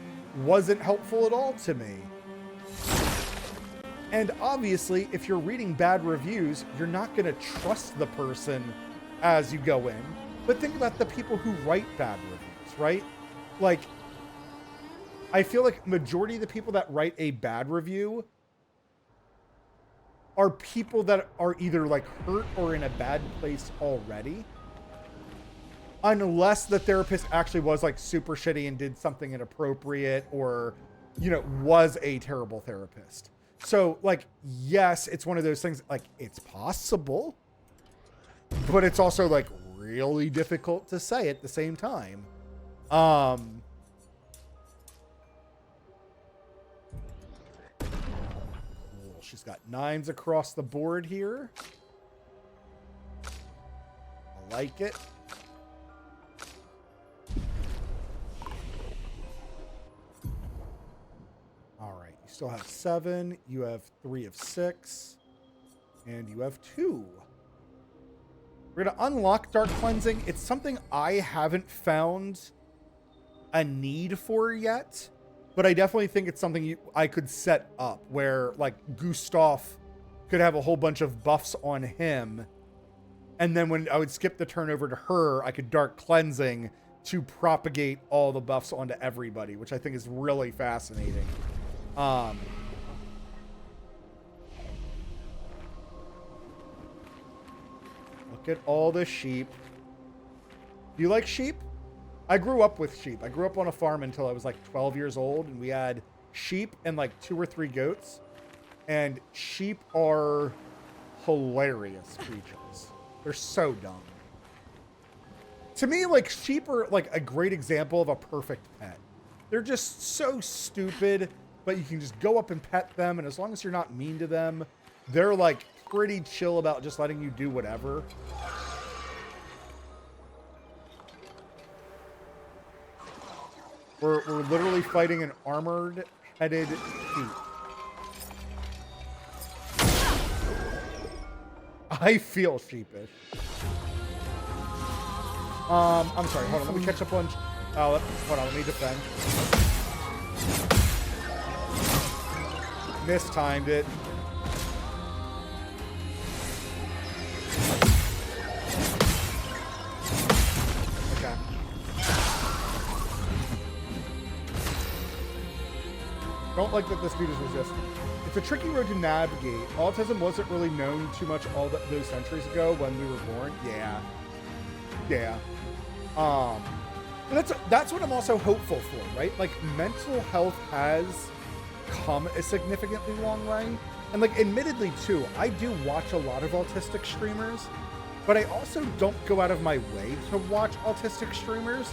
S1: wasn't helpful at all to me. And obviously, if you're reading bad reviews, you're not going to trust the person as you go in. But think about the people who write bad reviews, right? Like, I feel like majority of the people that write a bad review are people that are either like hurt or in a bad place already. Unless the therapist actually was like super shitty and did something inappropriate or, was a terrible therapist. So like, yes, it's one of those things like it's possible, but it's also like really difficult to say at the same time. She's got 9s across the board here. I like it. All right, you still have 7. You have 3 of 6. And you have 2. We're going to unlock Dark Cleansing. It's something I haven't found a need for yet. But I definitely think it's something I could set up where, like, Gustav could have a whole bunch of buffs on him. And then when I would skip the turn over to her, I could Dark Cleansing to propagate all the buffs onto everybody, which I think is really fascinating. Look at all the sheep. Do you like sheep? I grew up with sheep. I grew up on a farm until I was like 12 years old, and we had sheep and like 2 or 3 goats. And sheep are hilarious creatures. They're so dumb. To me, like, sheep are like a great example of a perfect pet. They're just so stupid, but you can just go up and pet them, and as long as you're not mean to them, they're like pretty chill about just letting you do whatever. We're literally fighting an armored-headed sheep. I feel sheepish. I'm sorry, hold on, let me catch up on... hold on, let me defend. Mistimed it. Okay. Don't like that this speed is resistant. It's a tricky road to navigate. Autism wasn't really known too much those centuries ago when we were born. Yeah. Yeah. But that's what I'm also hopeful for, right? Like, mental health has come a significantly long way. And like, admittedly too, I do watch a lot of autistic streamers, but I also don't go out of my way to watch autistic streamers.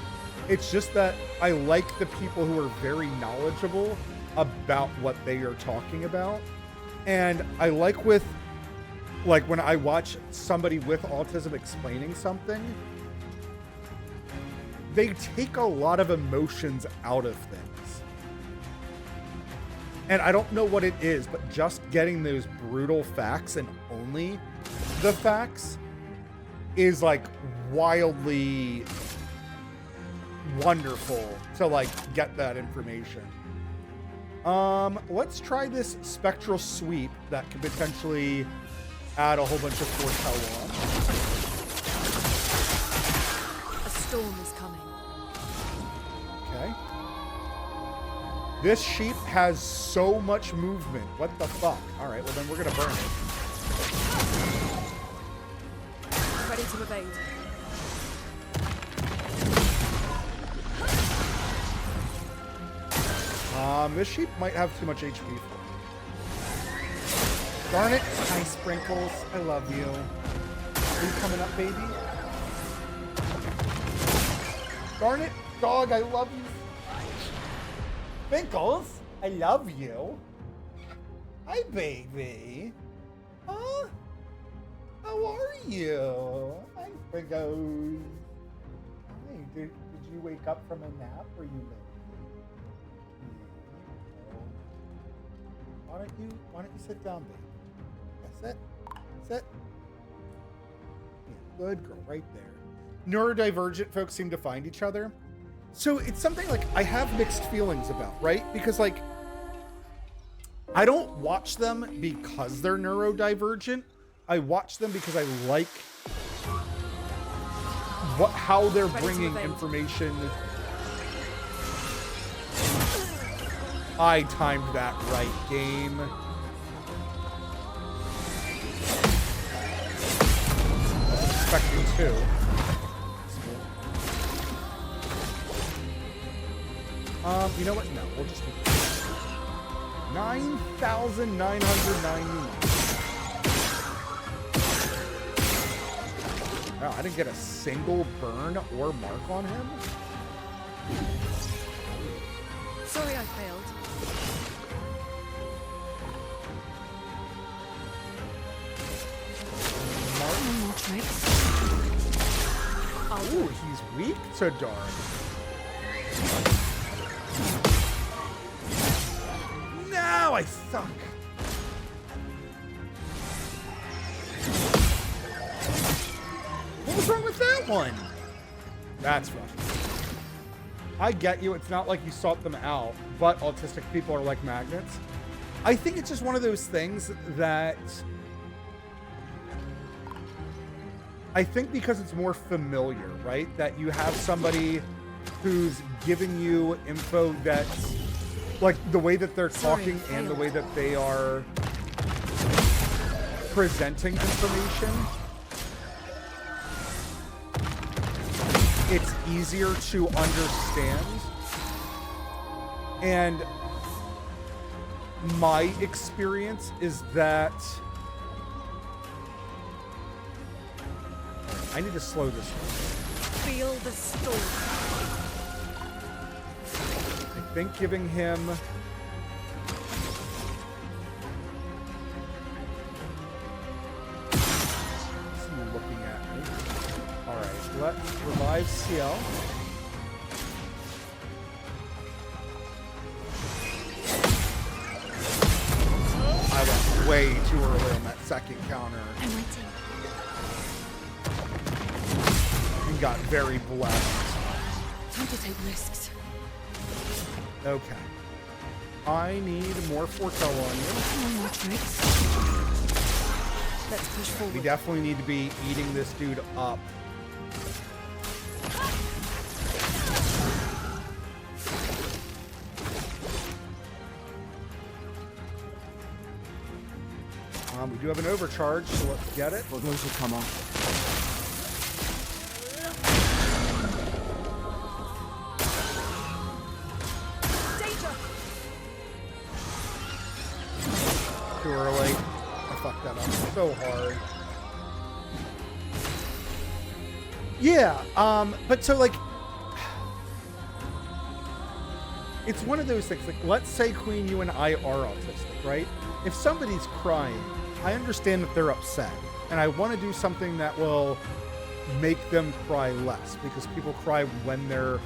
S1: It's just that I like the people who are very knowledgeable about what they are talking about. And I like when I watch somebody with autism explaining something, they take a lot of emotions out of things. And I don't know what it is, but just getting those brutal facts and only the facts is like wildly wonderful to like get that information. Let's try this spectral sweep that could potentially add a whole bunch of foretell on.
S12: A storm is coming.
S1: Okay. This sheep has so much movement. What the fuck? All right, well then we're gonna burn it.
S12: Ready to evade.
S1: This sheep might have too much HP for Darn it. Hi, Sprinkles. I love you. Are you coming up, baby? Darn it. Dog, I love you. Sprinkles, I love you. Hi, baby. Huh? How are you? Hi, Sprinkles. Hi, did you wake up from a nap or you late? Why don't you sit down, baby? Yeah, sit. Yeah, good girl, right there. Neurodivergent folks seem to find each other. So it's something like I have mixed feelings about, right? Because like I don't watch them because they're neurodivergent. I watch them because I like how they're bringing information. I timed that right, game. I was expecting two. You know what? No, we'll just do 9,999. Wow, I didn't get a single burn or mark on him.
S12: Sorry I failed.
S1: Martin.
S12: More tricks.
S1: Ooh, he's weak to dark. No, I suck. What was wrong with that one? That's rough. I get you. It's not like you sought them out, but autistic people are like magnets. I think it's just one of those things that I think because it's more familiar, right? That you have somebody who's giving you info that's like the way that they're talking and the way that they are presenting information. It's easier to understand. And my experience is that I need to slow this down.
S12: Feel the storm.
S1: I think giving him looking at me. Alright, let's revive CL. I went way too early on that second counter.
S2: I'm waiting.
S1: And got very blessed.
S12: Time to take risks.
S1: Okay. I need more foretell on you.
S12: More tricks. Let's push forward.
S1: We definitely need to be eating this dude up. We do have an overcharge, so let's get it.
S16: For those who come on.
S1: Too early. I fucked that up so hard. Yeah, but so like, it's one of those things, like, let's say Queen, you and I are autistic, right? If somebody's crying, I understand that they're upset, and I want to do something that will make them cry less, because people cry when they're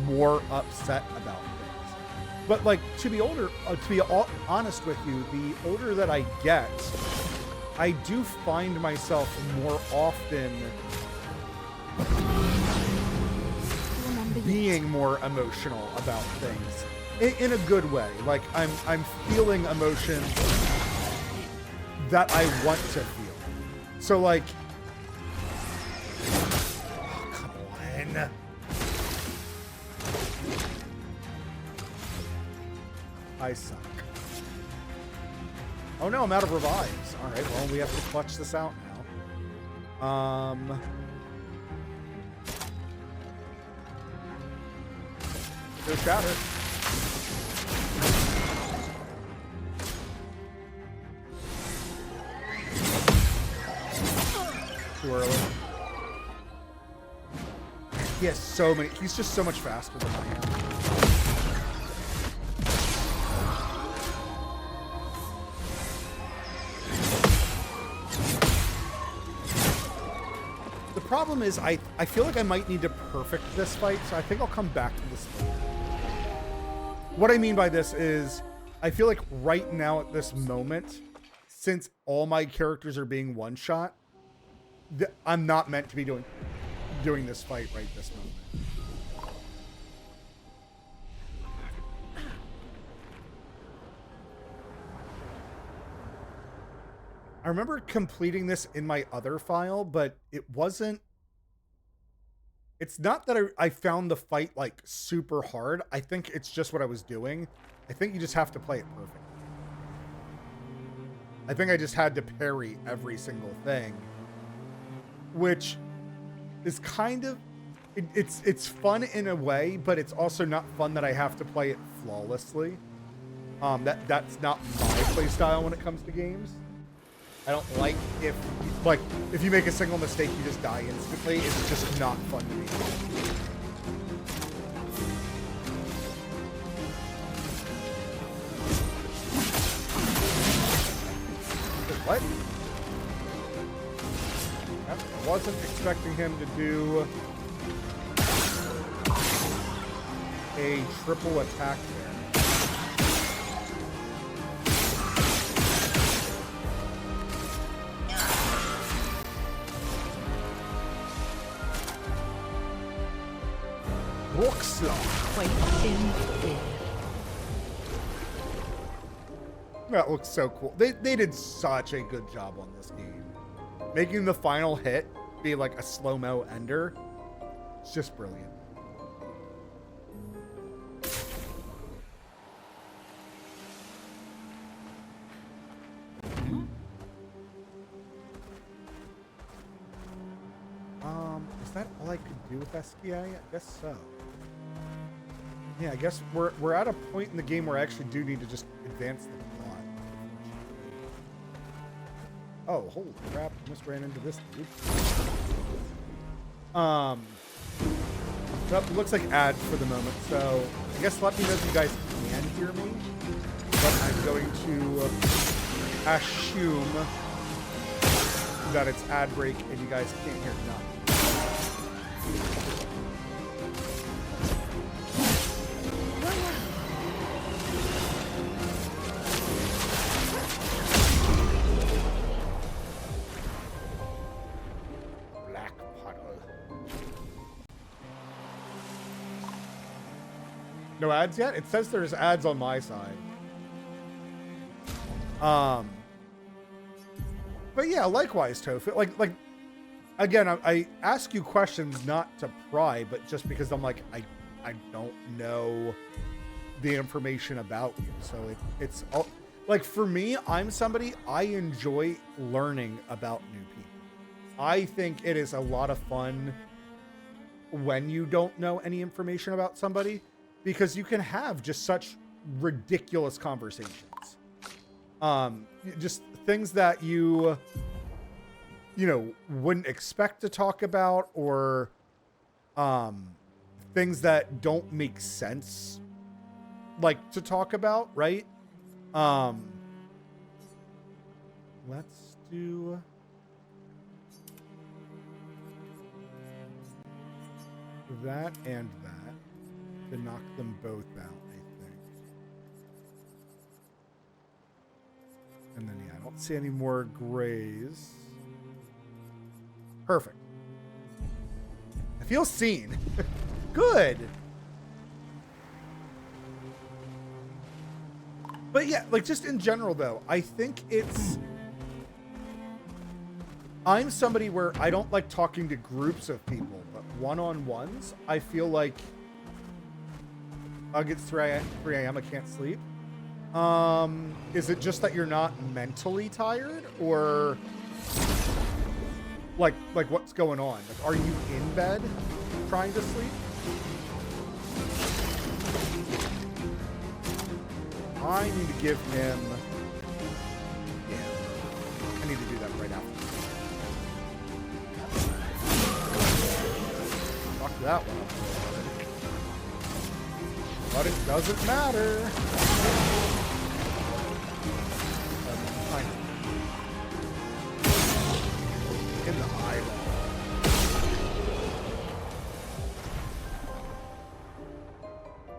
S1: more upset about things. But like, to be honest with you, the older that I get, I do find myself more often being more emotional about things in a good way. Like I'm feeling emotions that I want to feel. So like, oh, come on. I suck. Oh no, I'm out of revives. All right, well, we have to clutch this out now. Go shatter. too early. He has so many. He's just so much faster than I am. The problem is I feel like I might need to perfect this fight, so I think I'll come back to this fight. What I mean by this is I feel like right now at this moment, since all my characters are being one-shot, I'm not meant to be doing this fight right this moment. I remember completing this in my other file, but it wasn't... It's not that I found the fight, like, super hard. I think it's just what I was doing. I think you just have to play it perfect. I think I just had to parry every single thing, which is kind of... It's fun in a way, but it's also not fun that I have to play it flawlessly. That's not my play style when it comes to games. I don't like if you make a single mistake, you just die instantly. It's just not fun to me. What? Yep, I wasn't expecting him to do a triple attack there. That looks so cool. They did such a good job on this game. Making the final hit be like a slow-mo ender. It's just brilliant. Is that all I could do with SPA? I guess so. Yeah, I guess we're at a point in the game where I actually do need to just advance the plot. Oh, holy crap, I just ran into this dude. Well, it looks like ads for the moment, so I guess let me know if you guys can hear me. But I'm going to assume that it's ad break and you guys can't hear nothing. No ads yet? It says there's ads on my side. But yeah, likewise, Tofu. Like again, I ask you questions not to pry, but just because I'm like, I don't know the information about you. So it's all, like, for me, I'm somebody, I enjoy learning about new people. I think it is a lot of fun when you don't know any information about somebody, because you can have just such ridiculous conversations. Just things that you know, wouldn't expect to talk about, or things that don't make sense, like, to talk about, right? Let's do... that and that. To knock them both out, I think. And then, yeah, I don't see any more grays. Perfect. I feel seen. Good. But yeah, like, just in general, though, I think it's... I'm somebody where I don't like talking to groups of people, but one-on-ones, I feel like... It's 3 a.m. I can't sleep. Is it just that you're not mentally tired, or like what's going on? Like, are you in bed trying to sleep? I need to give him... Yeah, I need to do that right after. that one up. But it doesn't matter. In the eyeball.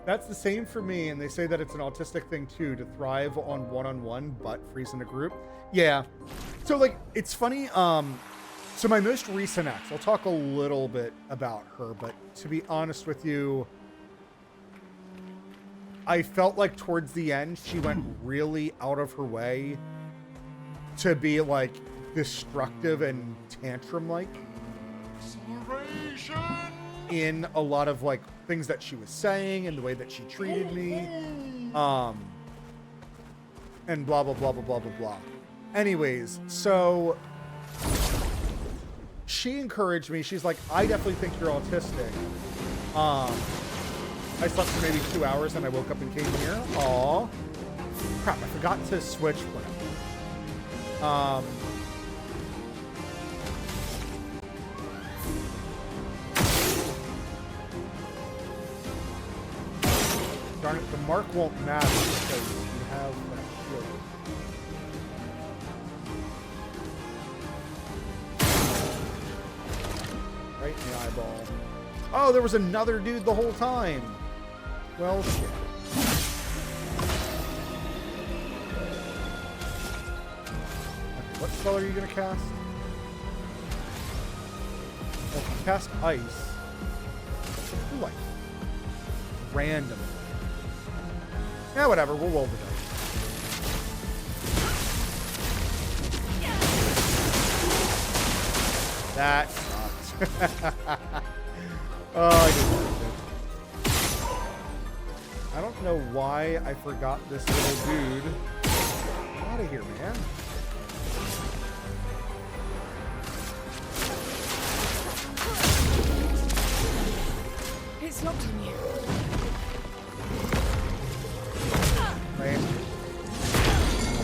S1: That's the same for me, and they say that it's an autistic thing too, to thrive on one-on-one but freeze in a group. Yeah. So like, it's funny, so my most recent ex, I'll talk a little bit about her, but to be honest with you, I felt like towards the end, she went really out of her way to be like destructive and tantrum-like in a lot of like things that she was saying and the way that she treated me, and blah, blah, blah, blah, blah, blah, blah. Anyways, so she encouraged me. She's like, I definitely think you're autistic. I slept for maybe 2 hours and I woke up and came here. Aw. Crap, I forgot to switch. Darn it, the mark won't matter because you have that shield. Right in the eyeball. Oh, there was another dude the whole time. Well, shit. Okay, what spell are you going to cast? Well, if you cast ice, like random. Yeah, whatever. We'll roll the dice. That sucks. Oh, I deserved it. I don't know why I forgot this little dude. Get out of here, man.
S3: It's locked on you.
S1: Lame.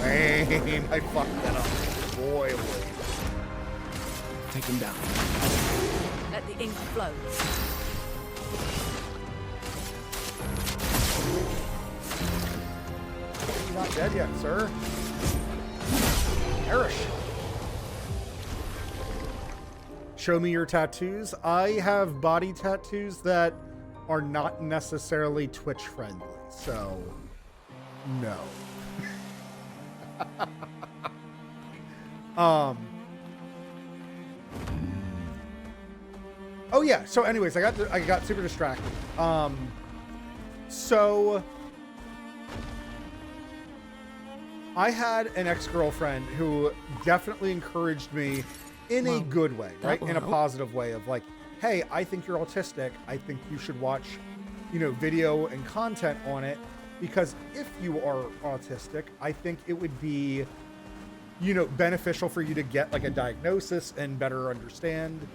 S1: Lame. I fucked that up. Boy.
S4: Take him down.
S3: Let the ink flow.
S1: You're not dead yet, sir. Perish. Show me your tattoos. I have body tattoos that are not necessarily Twitch friendly, so no. Oh yeah, so anyways, I got super distracted. So I had an ex-girlfriend who definitely encouraged me in a good way, right? In a positive way of like, hey, I think you're autistic. I think you should watch, video and content on it, because if you are autistic, I think it would be, beneficial for you to get like a diagnosis and better understand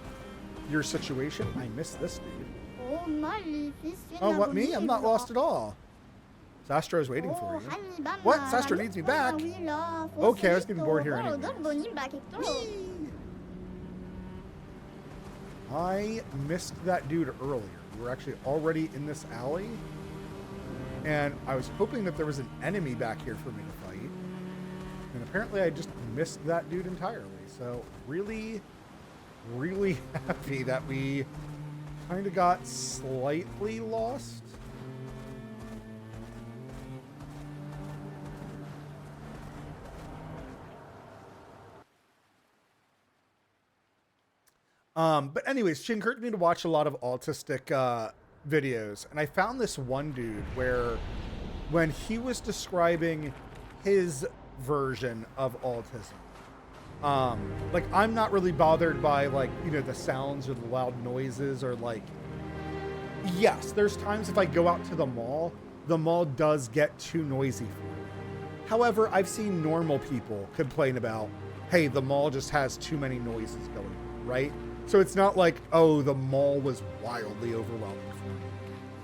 S1: your situation. I missed this dude. Oh, what, me? I'm not lost at all. Sastro's waiting for you. What? Sastro needs me back? Okay, I was getting bored here anyway. I missed that dude earlier. We were actually already in this alley, and I was hoping that there was an enemy back here for me to fight, and apparently I just missed that dude entirely. So really, really happy that we kind of got slightly lost. But anyways, she encouraged me to watch a lot of autistic videos, and I found this one dude where when he was describing his version of autism, like, I'm not really bothered by like, the sounds or the loud noises, or like, yes, there's times if I go out to the mall does get too noisy for me. However, I've seen normal people complain about, hey, the mall just has too many noises going on, right? So it's not like, oh, the mall was wildly overwhelming for me.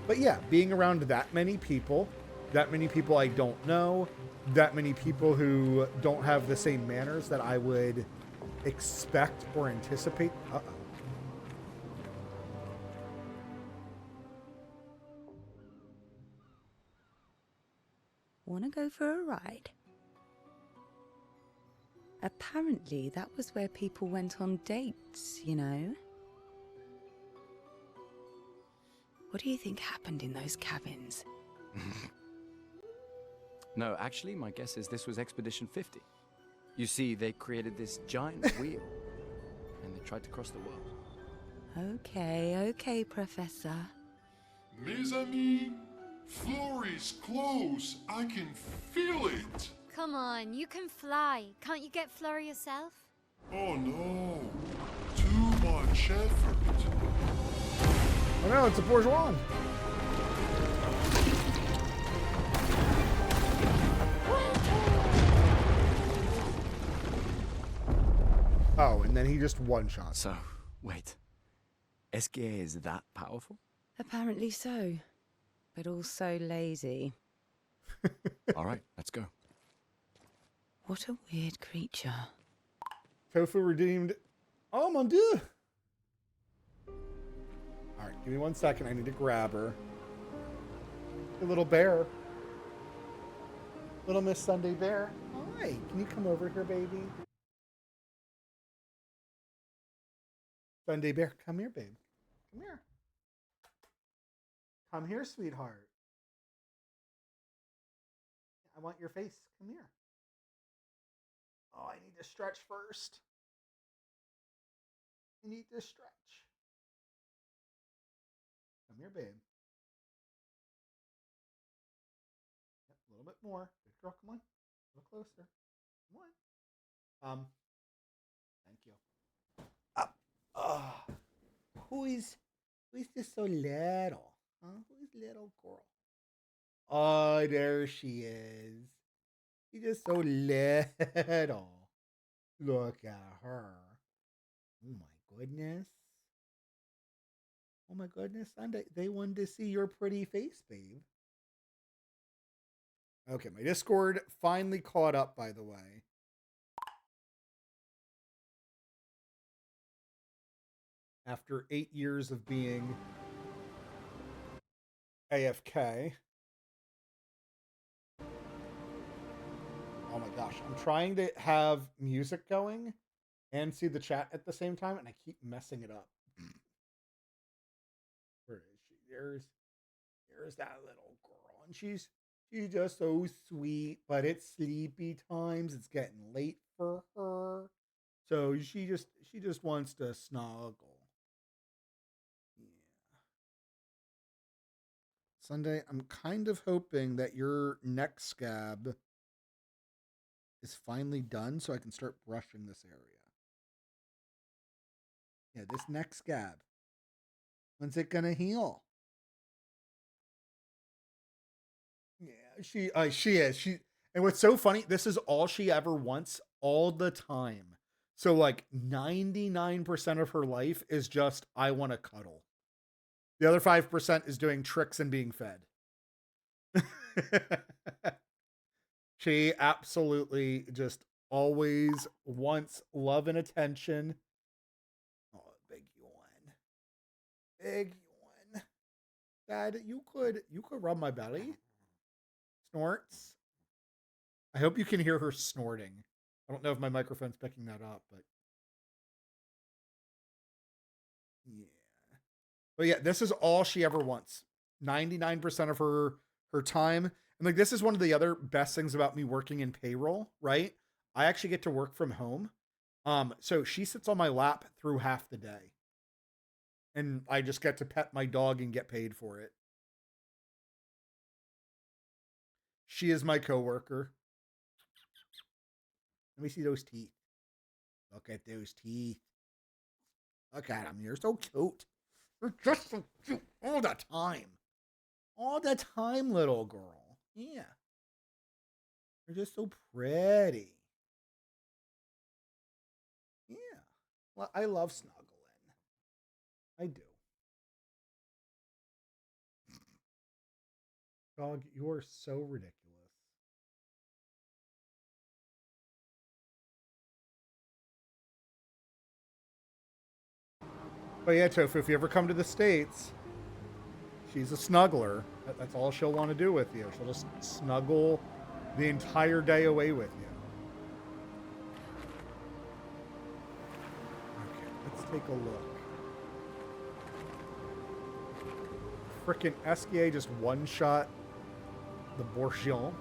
S1: But yeah, being around that many people I don't know, that many people who don't have the same manners that I would expect or anticipate.
S3: want to go for a ride? Apparently, that was where people went on dates, you know? What do you think happened in those cabins?
S16: No, actually, my guess is this was Expedition 50. You see, they created this giant wheel, and they tried to cross the world.
S3: Okay, Professor.
S8: Mes amis, Florey's close. I can feel it.
S2: Come on, you can fly. Can't you get Flora yourself?
S8: Oh no, too much effort.
S1: Oh no, it's a bourgeois. Oh, and then he just one-shot.
S16: So, wait. Esquier is that powerful?
S3: Apparently so, but also lazy.
S16: All right, let's go.
S3: What a weird creature.
S1: Tofu redeemed. Oh, mon dieu. All right, give me 1 second. I need to grab her. The little bear. Little Miss Sunday Bear. Hi, can you come over here, baby? Sunday Bear, come here, babe. Come here. Come here, sweetheart. I want your face. Come here. Oh, I need to stretch first. I need to stretch. Come here, babe. Yep, a little bit more. Good girl, come on. A little closer. Come on. Thank you. Who is just so little? Huh? Who's little girl? Oh, there she is. She's just so little. Look at her. Oh my goodness. Oh my goodness, Sunday. They wanted to see your pretty face, babe. Okay, my Discord finally caught up, by the way. After 8 years of being AFK. Oh my gosh, I'm trying to have music going and see the chat at the same time, and I keep messing it up. Where is she? There's that little girl, and she's just so sweet, but it's sleepy times. It's getting late for her, so she just wants to snuggle. Sunday, I'm kind of hoping that your neck scab is finally done so I can start brushing this area. Yeah, this neck scab. When's it gonna heal? Yeah, she is. And what's so funny, this is all she ever wants all the time. So like 99% of her life is just, I want to cuddle. The other 5% is doing tricks and being fed. She absolutely just always wants love and attention. Oh, big yawn. Big yawn. Dad, you could rub my belly. Snorts. I hope you can hear her snorting. I don't know if my microphone's picking that up, but yeah. But yeah, this is all she ever wants. 99% of her time. And like, this is one of the other best things about me working in payroll, right? I actually get to work from home. So she sits on my lap through half the day. And I just get to pet my dog and get paid for it. She is my coworker. Let me see those teeth. Look at those teeth. Look at them. You're so cute. You're just so cute all the time. All the time, little girl. Yeah. You're just so pretty. Yeah. Well, I love snuggling. I do. Dog, you are so ridiculous. But yeah, Tofu, if you ever come to the States, she's a snuggler. That's all she'll want to do with you. She'll just snuggle the entire day away with you. Okay, let's take a look. Frickin' Esquier just one-shot the Bourgeon.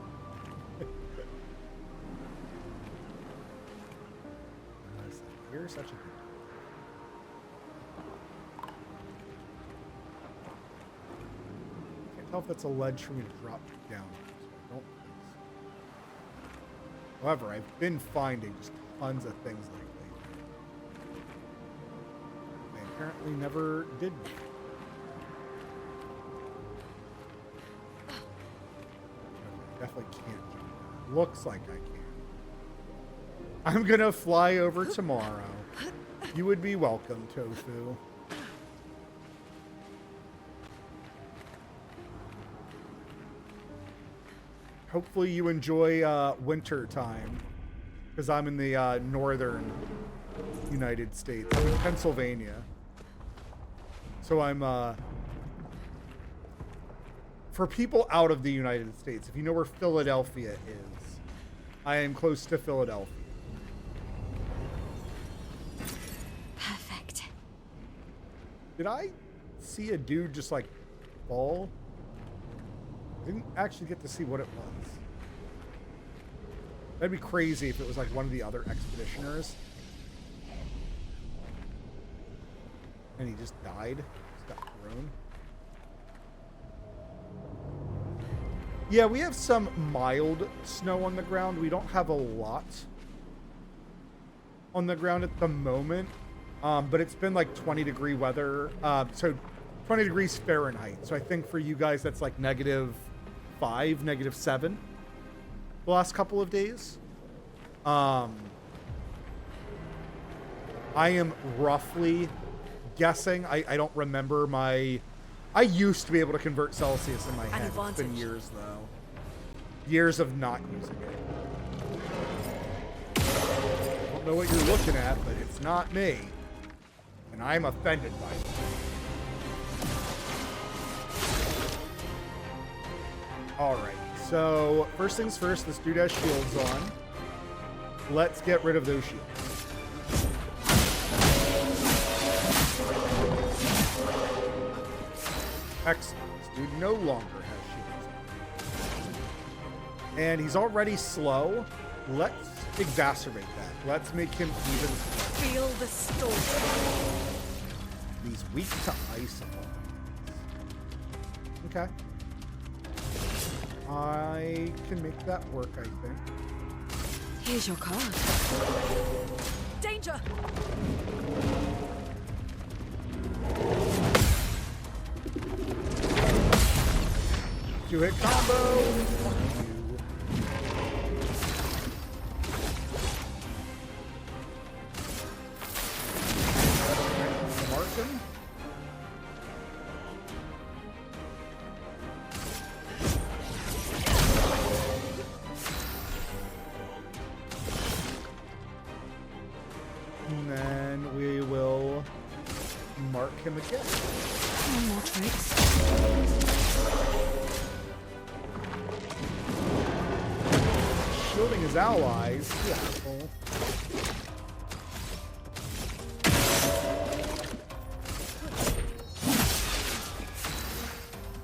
S1: Here's such a good. Can't tell if that's a ledge for me to drop down. So I don't think so. However, I've been finding just tons of things lately. I apparently never did before. Definitely can't jump down. Looks like I can. I'm gonna fly over tomorrow. You would be welcome, Tofu. Hopefully you enjoy winter time, because I'm in the northern United States. I'm in Pennsylvania. So I'm for people out of the United States, if you know where Philadelphia is, I am close to Philadelphia.
S2: Perfect.
S1: Did I see a dude just like fall? I didn't actually get to see what it was. That'd be crazy if it was like one of the other expeditioners. And he just died. Just got thrown. Yeah, we have some mild snow on the ground. We don't have a lot on the ground at the moment. But it's been like 20-degree weather. So 20 degrees Fahrenheit. So I think for you guys, that's like -5, -7 the last couple of days. I am roughly guessing. I don't remember my... I used to be able to convert Celsius in my head. It's been years, though. Years of not using it. I don't know what you're looking at, but it's not me. And I'm offended by it. Alright, so first things first, this dude has shields on. Let's get rid of those shields. Excellent. This dude no longer has shields. And he's already slow. Let's exacerbate that. Let's make him even slower.
S12: Feel the storm.
S1: He's weak to ice. Okay. I can make that work, I think.
S3: Here's your card.
S12: Danger!
S1: Two-hit combo! Martin? And then we will mark him again.
S3: No more tricks.
S1: Shielding his allies. You asshole.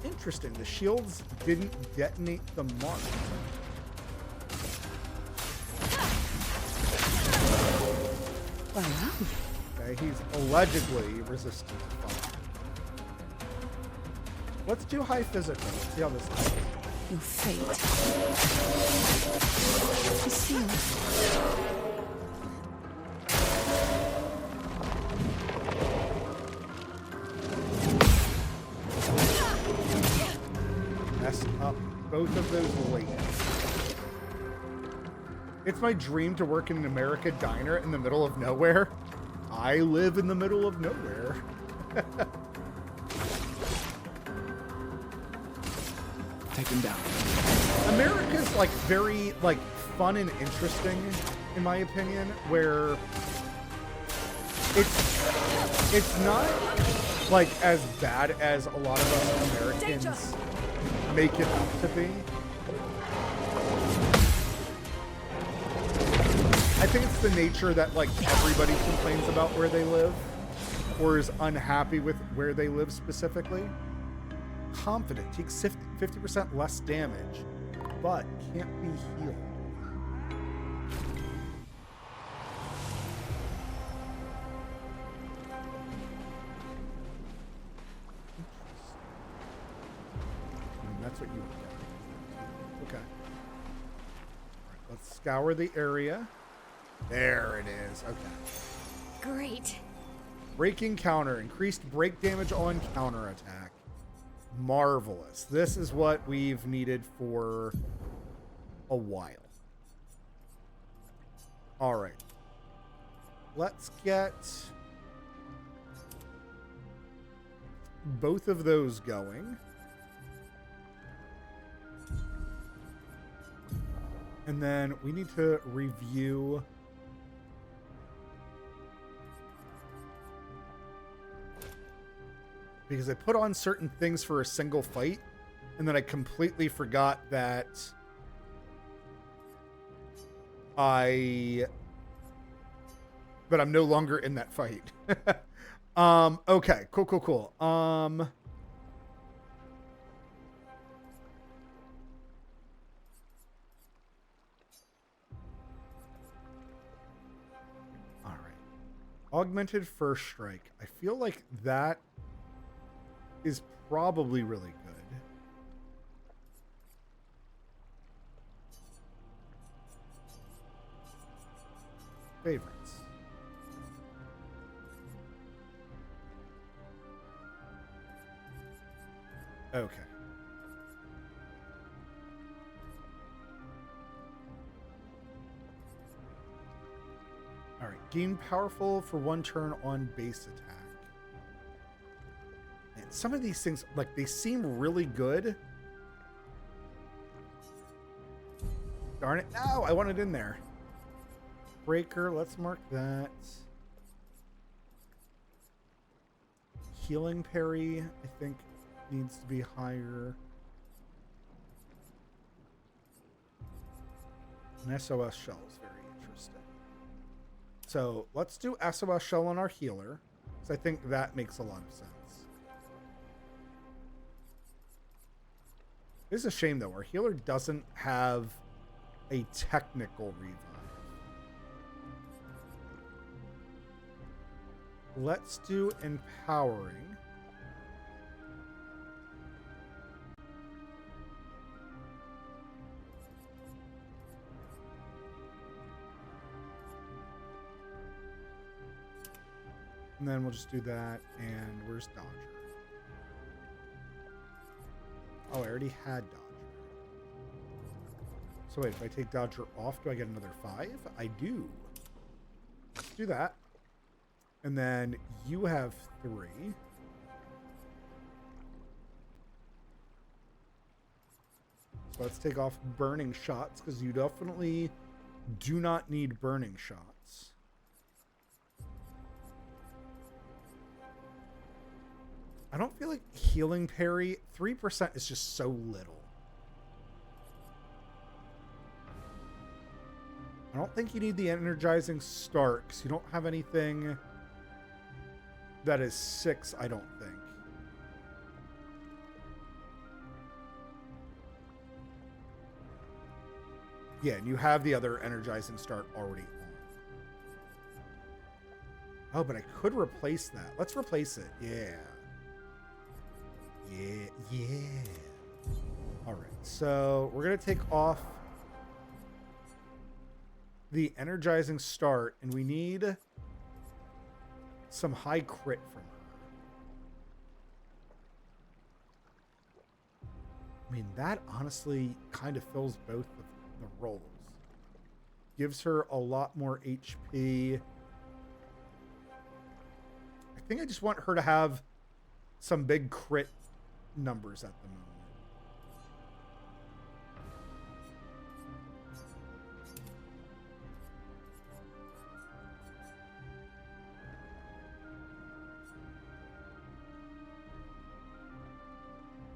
S1: Interesting. The shields didn't detonate the mark.
S3: Well.
S1: Okay, he's allegedly resistant to fire. Let's do high physical. Let's see how this goes.
S3: Your fate is sealed.
S1: Messed up both of those lanes. It's my dream to work in an America diner in the middle of nowhere. I live in the middle of nowhere.
S16: Take him down.
S1: America's like very like fun and interesting, in my opinion, where it's not like as bad as a lot of us Americans make it out to be. I think it's the nature that like everybody complains about where they live or is unhappy with where they live specifically. Confident takes 50% less damage, but can't be healed. That's what you want. Okay. All right, let's scour the area. There it is. Okay.
S2: Great.
S1: Breaking counter. Increased break damage on counterattack. Marvelous. This is what we've needed for a while. All right. Let's get both of those going. And then we need to review because I put on certain things for a single fight and then I completely forgot that I'm no longer in that fight. Okay, cool. Augmented First Strike. I feel like that is probably really good. Favorites. Okay. All right, gain powerful for 1 turn on base attack. And some of these things, like, they seem really good. Darn it. No, I want it in there. Breaker, let's mark that. Healing parry, I think, needs to be higher. An SOS shell is very interesting. So let's do SOS shell on our healer, because I think that makes a lot of sense. It's a shame though, our healer doesn't have a technical revive. Let's do empowering. And then we'll just do that. And where's Dodger? Oh, I already had Dodger. So wait, if I take Dodger off, do I get another 5? I do. Let's do that. And then you have 3. So let's take off burning shots, because you definitely do not need burning shots. I don't feel like healing parry, 3% is just so little. I don't think you need the energizing start, because you don't have anything that is 6, I don't think. Yeah, and you have the other energizing start already on. Oh, but I could replace that. Let's replace it. Yeah. All right, so we're going to take off the energizing start, and we need some high crit from her. I mean, that honestly kind of fills both of the roles. Gives her a lot more HP. I think I just want her to have some big crit numbers at the moment.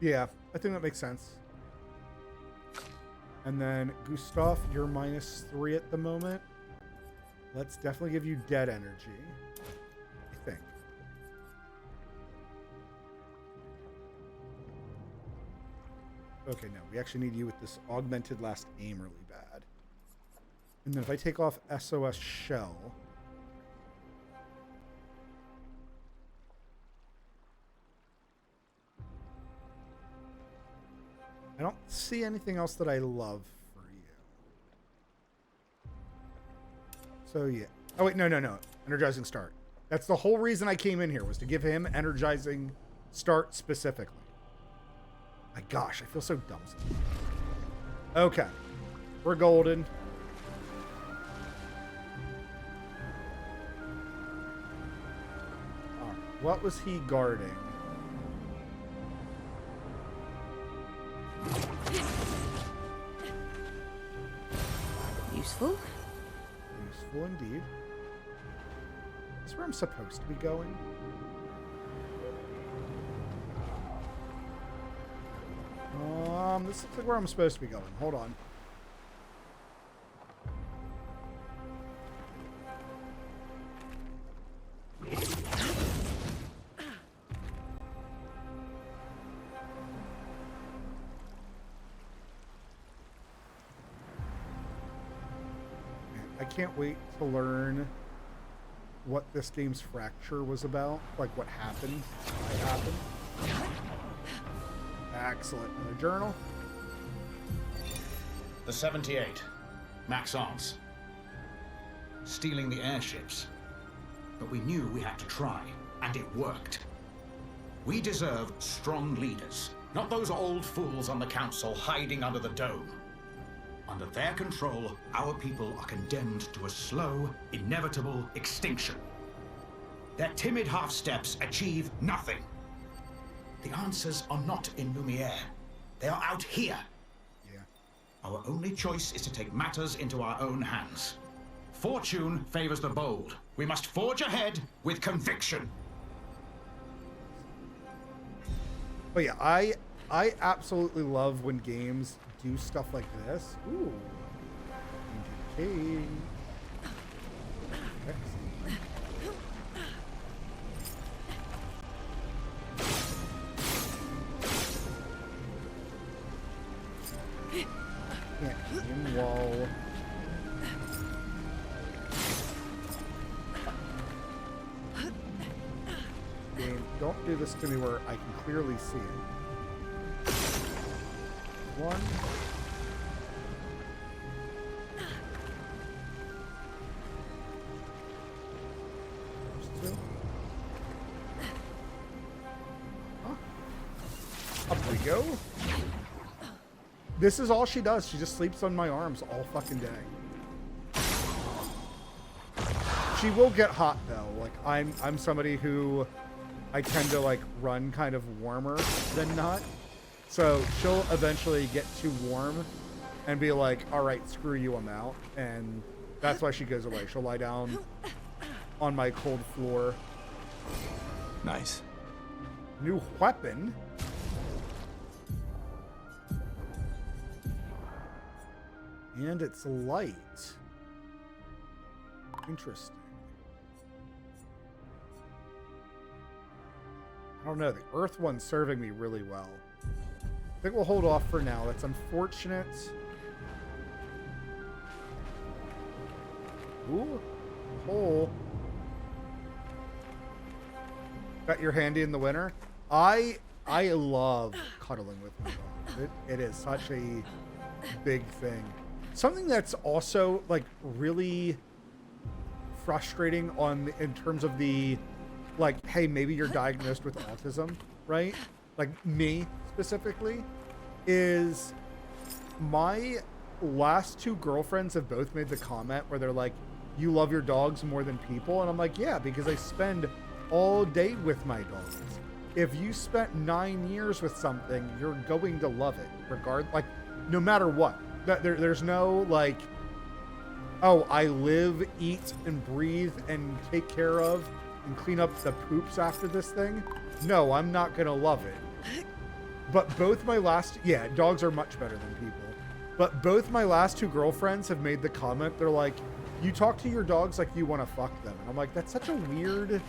S1: Yeah, I think that makes sense. And then Gustav, you're -3 at the moment. Let's definitely give you dead energy, I think. Okay, no, we actually need you with this augmented last aim really bad. And then if I take off SOS shell... I don't see anything else that I love for you. So yeah. Oh wait, no. Energizing start. That's the whole reason I came in here, was to give him energizing start specifically. My gosh, I feel so dumb. Okay. We're golden. All right. What was he guarding?
S3: Useful.
S1: Useful indeed. Is this where I'm supposed to be going? This looks like where I'm supposed to be going. Hold on. I can't wait to learn what this game's fracture was about. Like what happened, why it happened. Excellent. Another journal.
S21: The 78. Maxence. Stealing the airships. But we knew we had to try, and it worked. We deserve strong leaders, not those old fools on the council hiding under the dome. Under their control, our people are condemned to a slow, inevitable extinction. Their timid half-steps achieve nothing. The answers are not in Lumiere. They are out here.
S1: Yeah.
S21: Our only choice is to take matters into our own hands. Fortune favors the bold. We must forge ahead with conviction.
S1: But yeah, I absolutely love when games do stuff like this. Ooh. King. Excellent. Can't aim wall. Game, don't do this to me where I can clearly see it. One. There's two. Huh. Up we go. This is all she does. She just sleeps on my arms all fucking day. She will get hot though. Like I'm somebody who I tend to like run kind of warmer than not. So she'll eventually get too warm and be like, all right, screw you, I'm out. And that's why she goes away. She'll lie down on my cold floor.
S16: Nice.
S1: New weapon. And it's light. Interesting. I don't know. The earth one's serving me really well. I think we'll hold off for now. That's unfortunate. Ooh. Hole. Got your handy in the winter. I love cuddling with my dog. It is such a big thing. Something that's also like really frustrating in terms of the like, hey, maybe you're diagnosed with autism, right? Like me specifically, is my last two girlfriends have both made the comment where they're like, you love your dogs more than people. And I'm like, yeah, because I spend all day with my dogs. If you spent 9 years with something, you're going to love it, like no matter what. There's no like, oh, I live, eat, and breathe, and take care of, and clean up the poops after this thing. No, I'm not gonna love it. But both my dogs are much better than people. But both my last two girlfriends have made the comment, they're like, you talk to your dogs like you want to fuck them. And I'm like, that's such a weird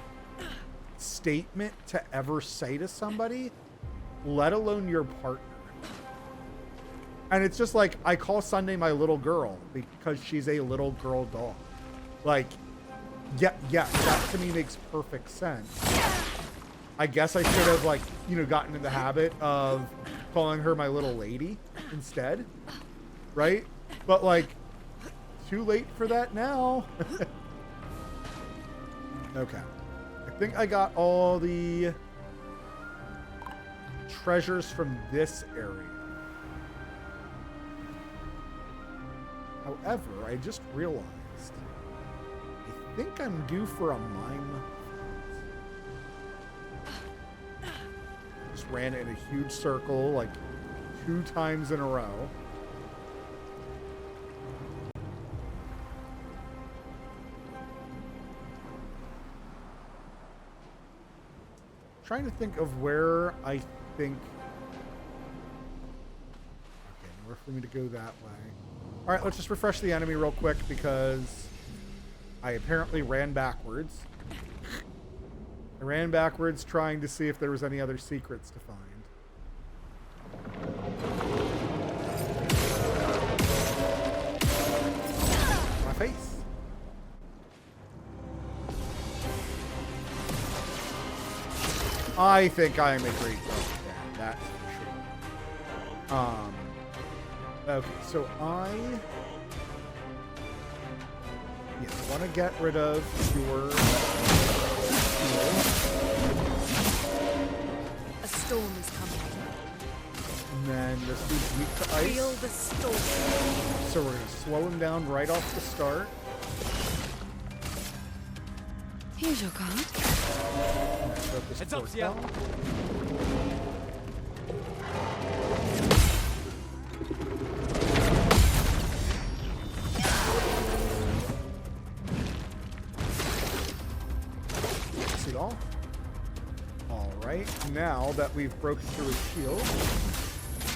S1: statement to ever say to somebody, let alone your partner. And it's just like, I call Sunday my little girl because she's a little girl dog. Like, yeah, that to me makes perfect sense. I guess I should have, like, you know, gotten in the habit of calling her my little lady instead, right? But, like, too late for that now. Okay. I think I got all the treasures from this area. However, I just realized I think I'm due for a mime. Just ran in a huge circle like 2 times in a row. Trying to think of where I think. Okay, nowhere for me to go that way. All right, let's just refresh the enemy real quick because I apparently ran backwards. I ran backwards trying to see if there was any other secrets to find. My face. I think I am a great dog, that's for sure. Okay, so I want to get rid of your
S12: A storm is coming.
S1: and then this dude's weak to ice.
S12: Feel the storm.
S1: So we're gonna slow him down right off the start.
S3: Here's your card.
S1: It's up, yeah. See all? All right. Now that we've broken through his shield,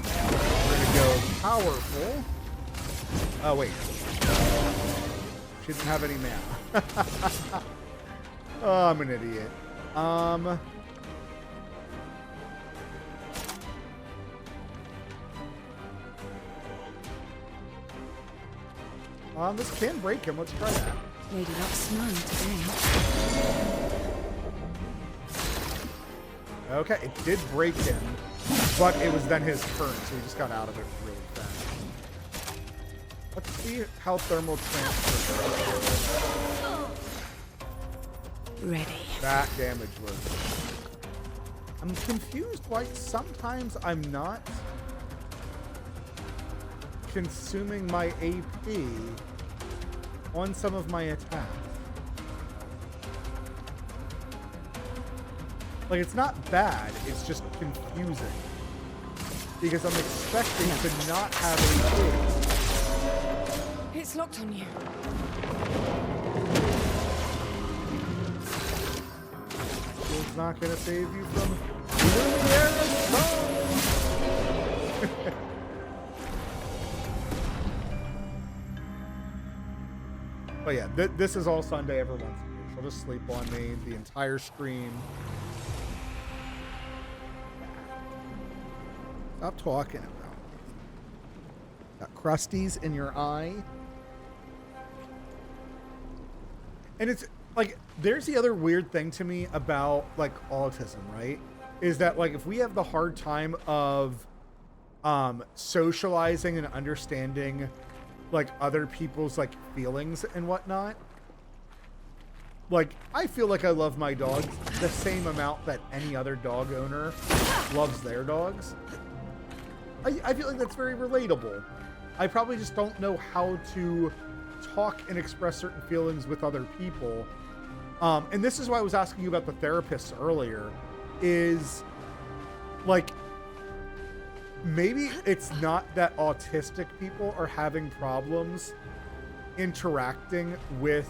S1: we're gonna go powerful. Oh wait, she didn't have any mana. Oh, I'm an idiot. This can break him. Let's try that.
S3: Lady Luck's mine today.
S1: Okay, it did break him, but it was then his turn, so he just got out of it really fast. Let's see how thermal transfer goes.
S3: Ready.
S1: That damage was... I'm confused why sometimes I'm not consuming my AP on some of my attacks. Like, it's not bad, it's just confusing. Because I'm expecting to not have AP.
S3: It's locked on you.
S1: It's not going to save you from Lumiere Stone. But yeah, this is all Sunday ever wants to do. She'll just sleep on me the entire stream. Stop talking about me. Got crusties in your eye. And it's like, there's the other weird thing to me about like autism, right? Is that like, if we have the hard time of socializing and understanding like other people's like feelings and whatnot, like I feel like I love my dogs the same amount that any other dog owner loves their dogs. I feel like that's very relatable. I probably just don't know how to talk and express certain feelings with other people. And this is why I was asking you about the therapists earlier, is like, maybe it's not that autistic people are having problems interacting with,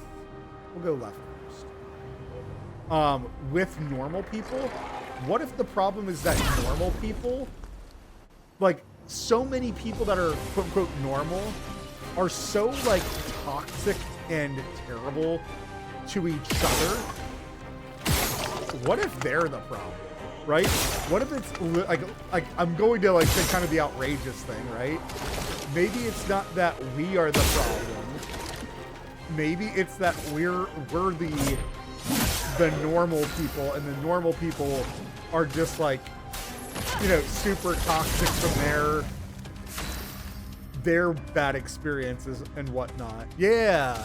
S1: we'll go left first, with normal people. What if the problem is that normal people, like so many people that are quote unquote normal, are so like toxic and terrible to each other, what if they're the problem, right? What if it's like I'm going to like say kind of the outrageous thing, right? Maybe it's not that we are the problem. Maybe it's that we're the normal people, and the normal people are just like, you know, super toxic from their bad experiences and whatnot. Yeah.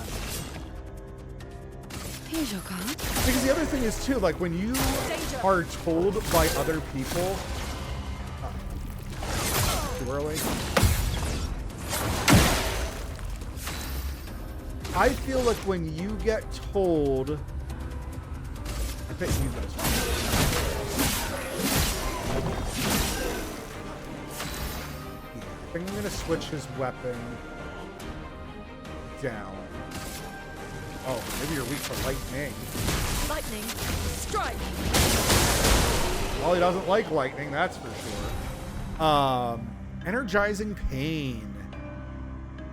S3: Here's your card.
S1: Because the other thing is too, like when you are told by other people, too early. I feel like when you get told, I bet you guys. I think I'm gonna switch his weapon down. Oh, maybe you're weak for lightning.
S12: Lightning, strike.
S1: Well, he doesn't like lightning, that's for sure. Energizing pain.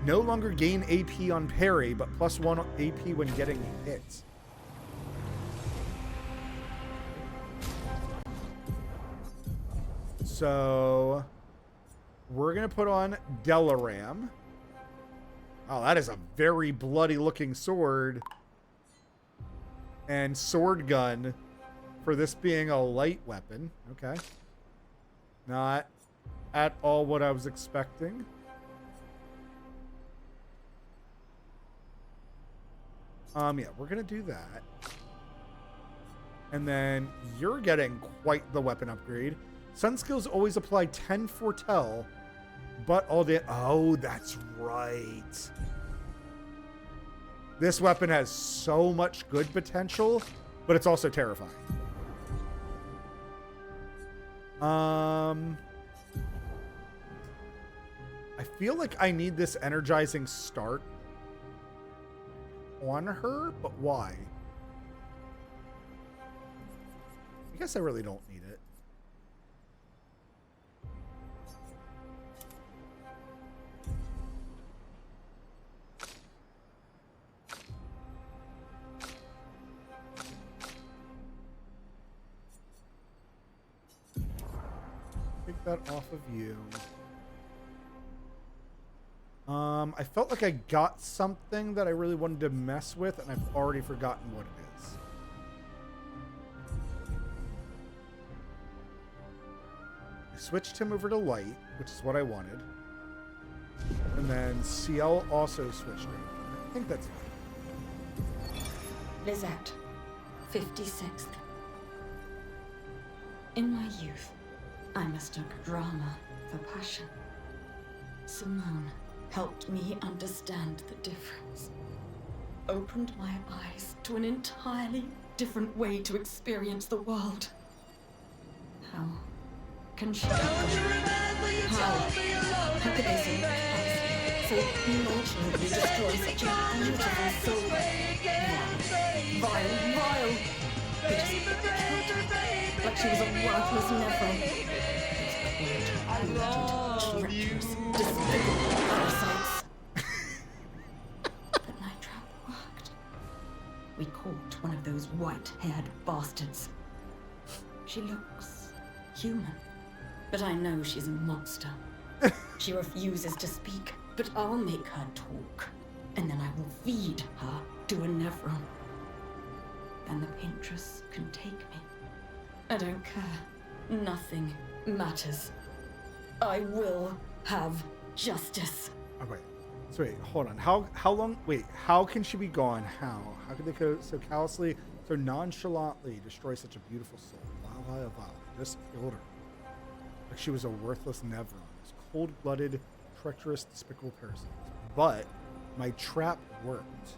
S1: No longer gain AP on parry, but +1 AP when getting hit. So we're gonna put on Delaram. Oh, that is a very bloody looking sword. And sword gun for this being a light weapon. Okay. Not at all what I was expecting. Yeah, we're gonna do that. And then you're getting quite the weapon upgrade. Sun skills always apply 10 foretell, but all day. Oh, that's right. This weapon has so much good potential, but it's also terrifying. I feel like I need this energizing start on her, but why? I guess I really don't need it. Take that off of you. I felt like I got something that I really wanted to mess with, and I've already forgotten what it is. I switched him over to light, which is what I wanted. And then CL also switched over. I think that's fine.
S7: Lizette, 56th. In my youth, I mistook drama for passion. Simone helped me understand the difference. Opened my eyes to an entirely different way to experience the world. How can she be gone? How could they so emotionally destroy such a beautiful soul? Vile. They just killed her like she was a worthless nephron. Treacherous, despicable parasites. But Night Trap worked. We caught one of those white-haired bastards. She looks human, but I know she's a monster. She refuses to speak, but I'll make her talk, and then I will feed her to a nephron. Then the Paintress can take me. I don't care. Nothing matters. I will have justice.
S1: Oh, wait. So wait, hold on. How long? Wait, how can she be gone? How could they go so callously, so nonchalantly destroy such a beautiful soul? Wow. Just killed her. Like she was a worthless nephron. Cold-blooded, treacherous, despicable parasites. But my trap worked.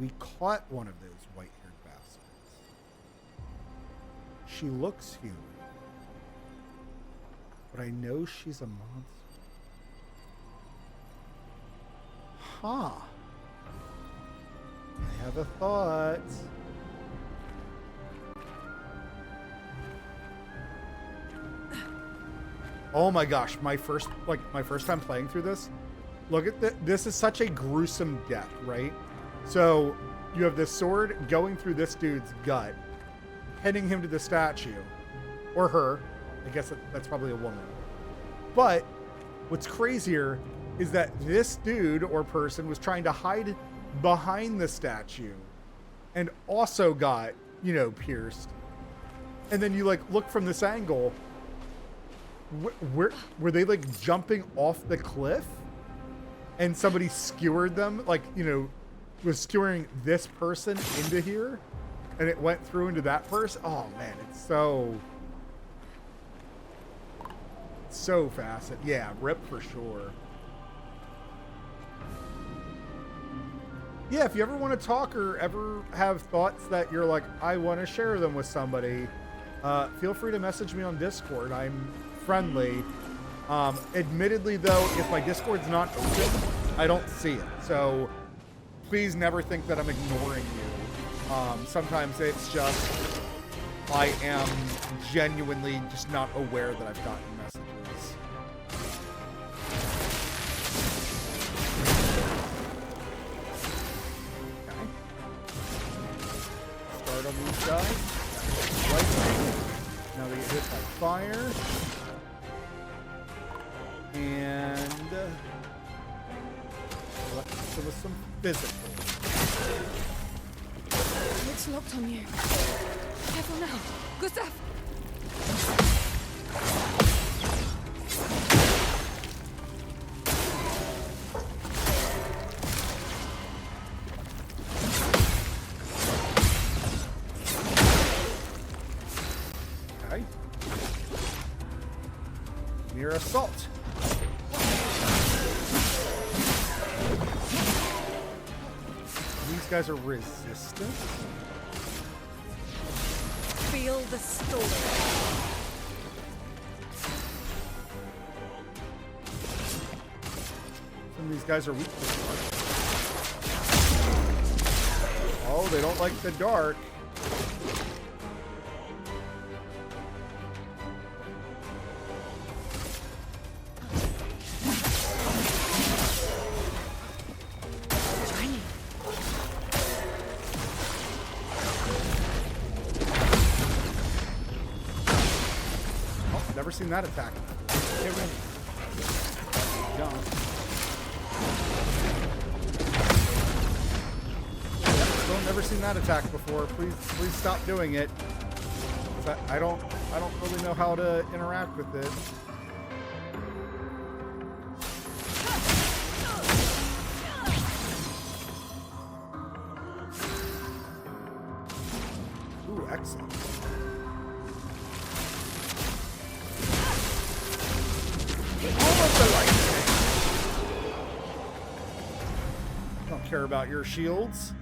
S1: We caught one of those white-haired bastards. She looks human. But I know she's a monster. Huh. I have a thought. Oh my gosh, my first time playing through this. Look at this is such a gruesome death, right? So you have this sword going through this dude's gut, heading him to the statue, or her. I guess that's probably a woman. But what's crazier is that this dude or person was trying to hide behind the statue and also got, you know, pierced. And then you like look from this angle. Were they like jumping off the cliff and somebody skewered them? Like, you know, was skewering this person into here and it went through into that person? Oh man, it's so facet. Yeah, rip for sure. Yeah, if you ever want to talk or ever have thoughts that you're like, I want to share them with somebody, feel free to message me on Discord. I'm friendly. Admittedly, though, if my Discord's not open, I don't see it. So please never think that I'm ignoring you. Sometimes it's just I am genuinely just not aware that I've gotten messages. On these guys. Lightning. Now they get hit by fire. And let's give us some physical.
S3: It's locked on you. Careful now. Gustav!
S1: Near assault. These guys are resistant.
S3: Feel the storm.
S1: Some of these guys are weak to the dark. Oh, they don't like the dark. Never seen that attack. Get ready. Jump. Yep, still never seen that attack before. Please stop doing it. I don't really know how to interact with it. Ooh, excellent. Don't care about your shields.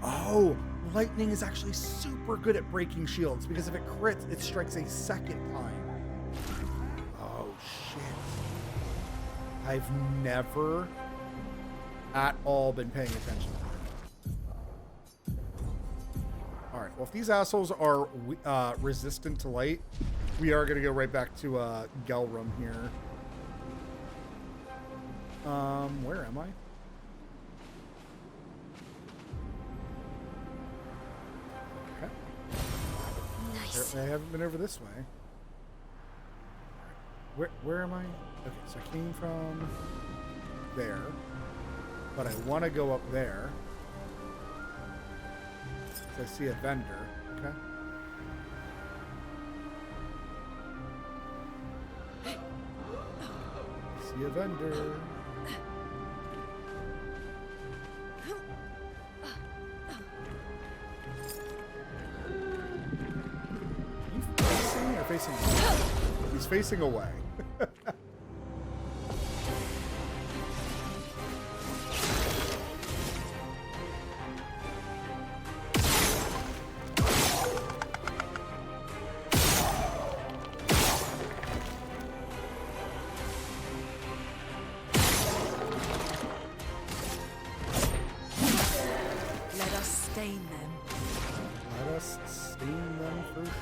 S1: Oh, lightning is actually super good at breaking shields because if it crits, it strikes a second time. Oh, shit. I've never at all been paying attention to that. All right, well, if these assholes are resistant to light, we are going to go right back to Gelrum here. Where am I? Okay.
S2: Nice.
S1: I haven't been over this way. Where am I? Okay, so I came from there, but I want to go up there. So I see a vendor. Okay. See a vendor. Facing away. He's facing away.
S12: Let us stain them.
S1: Let us stain them for sure.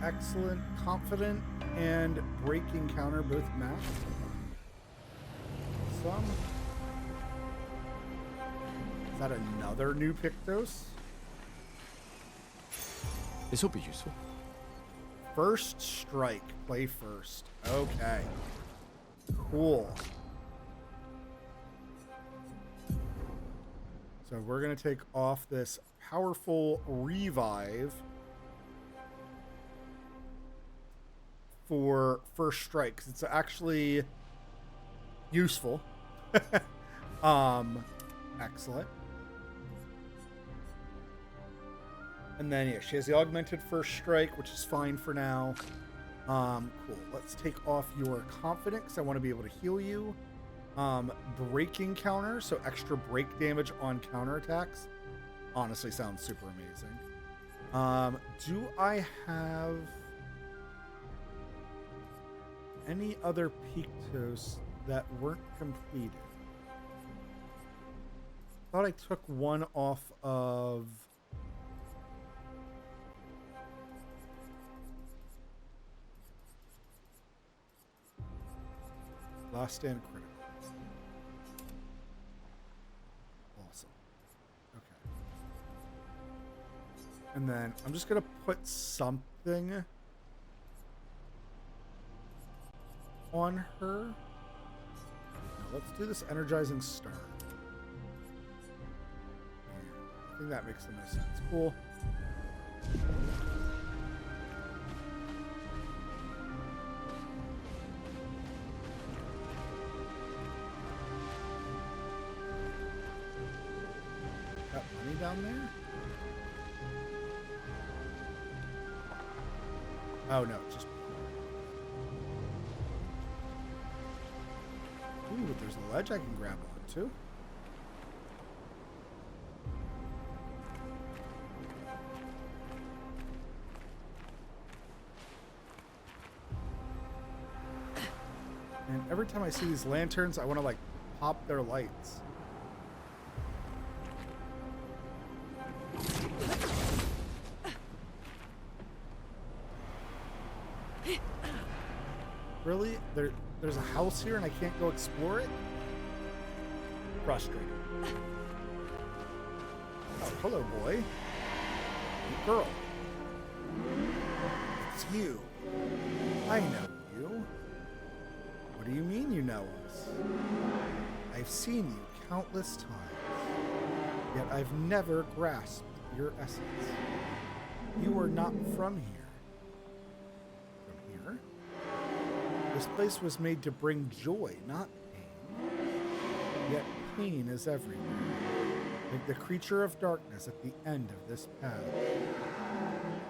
S1: Excellent. Confident and breaking counter both matched. Some. Is that another new Pictos?
S16: This will be useful.
S1: First strike. Play first. Okay. Cool. So we're going to take off this powerful revive for first strike, 'cause it's actually useful. Excellent. And then, yeah, she has the augmented first strike, which is fine for now. Cool. Let's take off your confidence. I want to be able to heal you. Breaking counter, so extra break damage on counterattacks. Honestly, sounds super amazing. Do I have any other Pictos that weren't completed? Thought I took one off of Last Stand Critical. Awesome. Okay. And then I'm just going to put something on her. Now let's do this Energizing Star. I think that makes the most sense. Cool. Got money down there? Oh no, just. Ooh, but there's a ledge I can grab onto. And every time I see these lanterns, I want to like pop their lights. Really? There's a house here and I can't go explore it? Frustrating. Oh, hello, boy. Hey, girl. It's you. I know you. What do you mean you know us? I've seen you countless times, yet I've never grasped your essence. You are not from here. From here? This place was made to bring joy, not pain. Yet pain is everywhere, like the creature of darkness at the end of this path.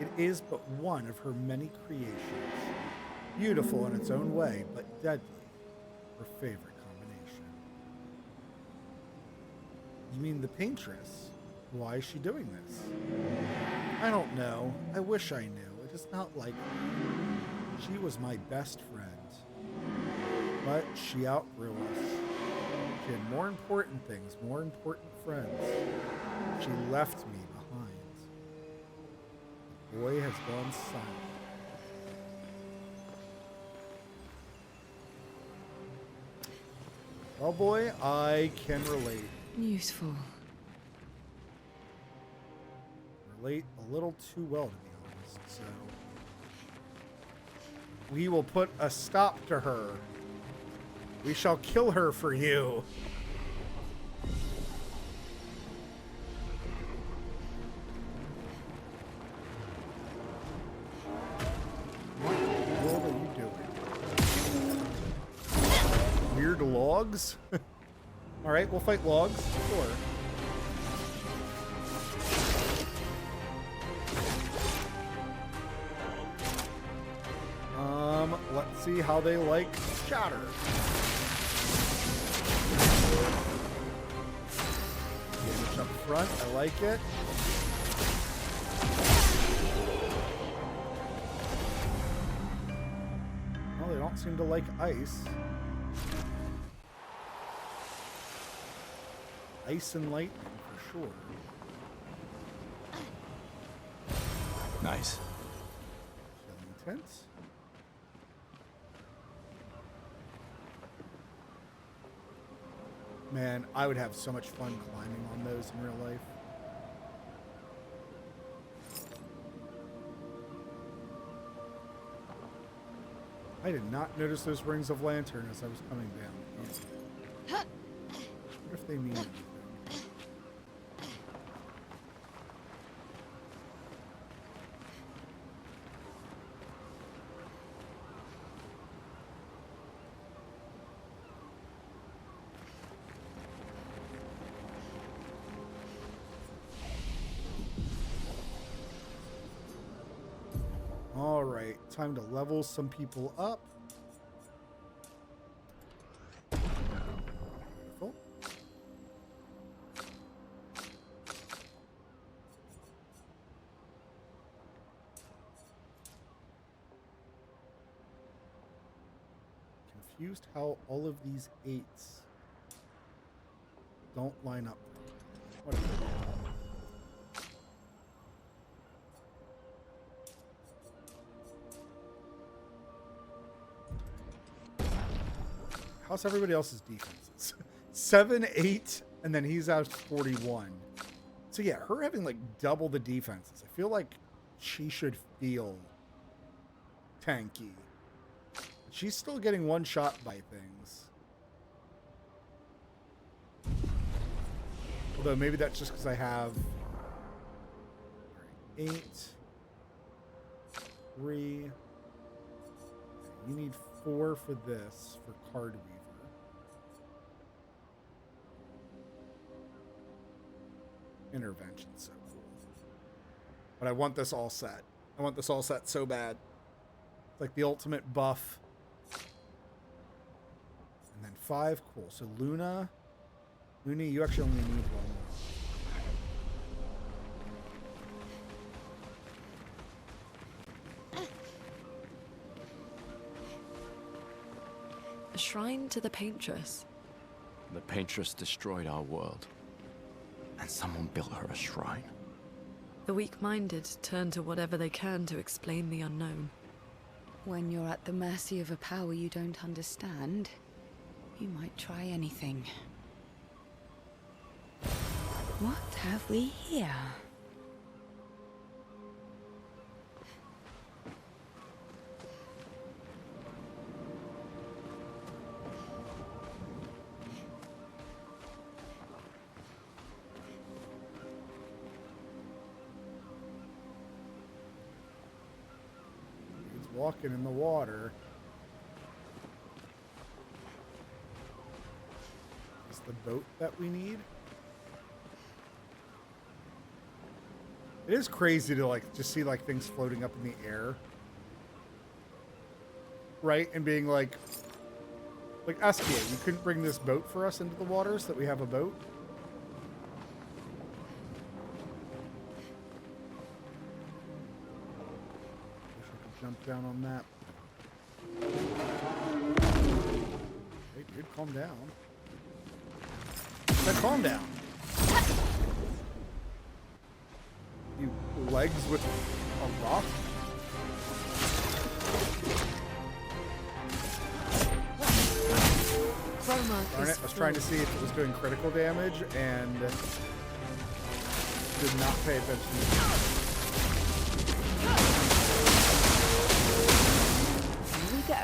S1: It is but one of her many creations, beautiful in its own way, but deadly. Her favorite combination. You mean the Paintress? Why is she doing this? I don't know. I wish I knew. It is not like her. She was my best friend. But she outgrew us. She had more important things, more important friends. She left me behind. The boy has gone silent. Well, boy, I can relate.
S3: Useful.
S1: Relate a little too well, to be honest. So we will put a stop to her. We shall kill her for you. What in the world are you doing? Weird logs? Alright, we'll fight logs. Sure. Let's see how they like shatter. Damage up front, I like it. Well, they don't seem to like ice. Ice and lightning, for sure. tent. Man, I would have so much fun climbing on those in real life. I did not notice those rings of lantern as I was coming down. I wonder if they mean anything. All right, time to level some people up. Wonderful. Confused how all of these 8s don't line up. Whatever. How's everybody else's defenses? 7, 8, and then he's out 41. So yeah, her having like double the defenses. I feel like she should feel tanky. She's still getting one shot by things. Although maybe that's just because I have 8, 3. You need 4 for this, for Card Weaver. Intervention's so cool. But I want this all set. I want this all set so bad. It's like the ultimate buff. And then 5, cool. So Luna, you actually only need 1 more.
S12: A shrine to the Paintress.
S16: The Paintress destroyed our world. And someone built her a shrine.
S12: The weak-minded turn to whatever they can to explain the unknown.
S3: When you're at the mercy of a power you don't understand, you might try anything. What have we here?
S1: Walking in the water. Is the boat that we need? It is crazy to like just see like things floating up in the air. Right? And being like Askia, you couldn't bring this boat for us into the water so that we have a boat? Jump down on that. Hey, dude, calm down. Now, calm down. You legs with a rock? Darn it, I was trying to see if it was doing critical damage and did not pay attention.
S3: Go.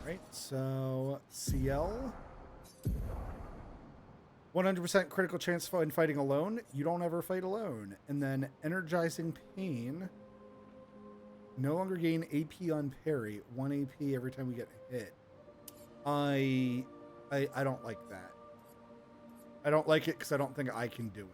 S1: Right, so CL 100% critical chance in fighting alone. You don't ever fight alone. And then energizing pain. No longer gain AP on parry. 1 AP every time we get hit. I don't like that. I don't like it because I don't think I can do it.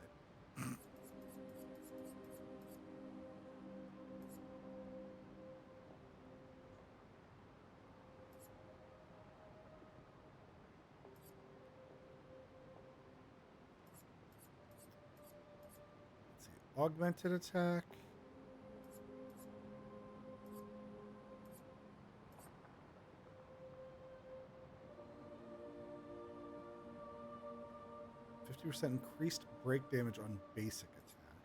S1: Augmented attack. %50 increased break damage on basic attack.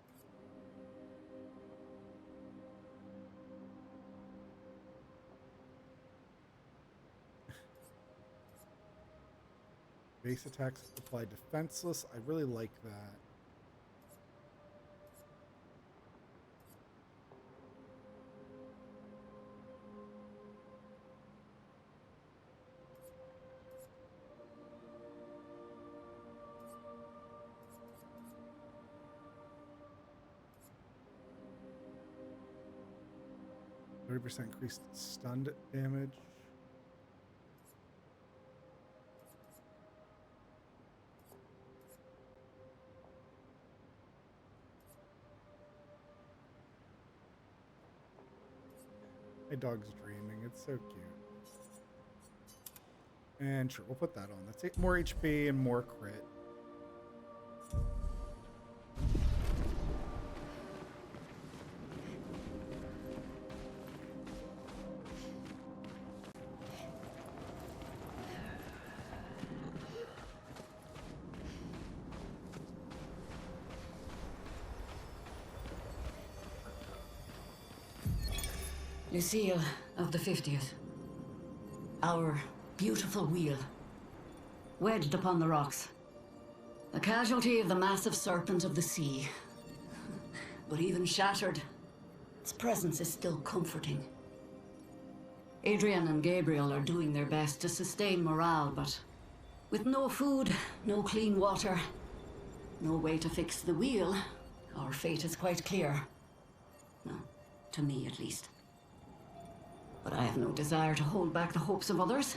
S1: Base attacks apply defenseless. I really like that. %30 increased stunned damage. My dog's dreaming. It's so cute. And sure, we'll put that on. That's 8 more HP and more crit.
S7: Lucille of the 50th. Our beautiful wheel. Wedged upon the rocks. A casualty of the massive serpent of the sea. But even shattered, its presence is still comforting. Adrian and Gabriel are doing their best to sustain morale, but with no food, no clean water, no way to fix the wheel, our fate is quite clear. No, to me at least. But I have no desire to hold back the hopes of others.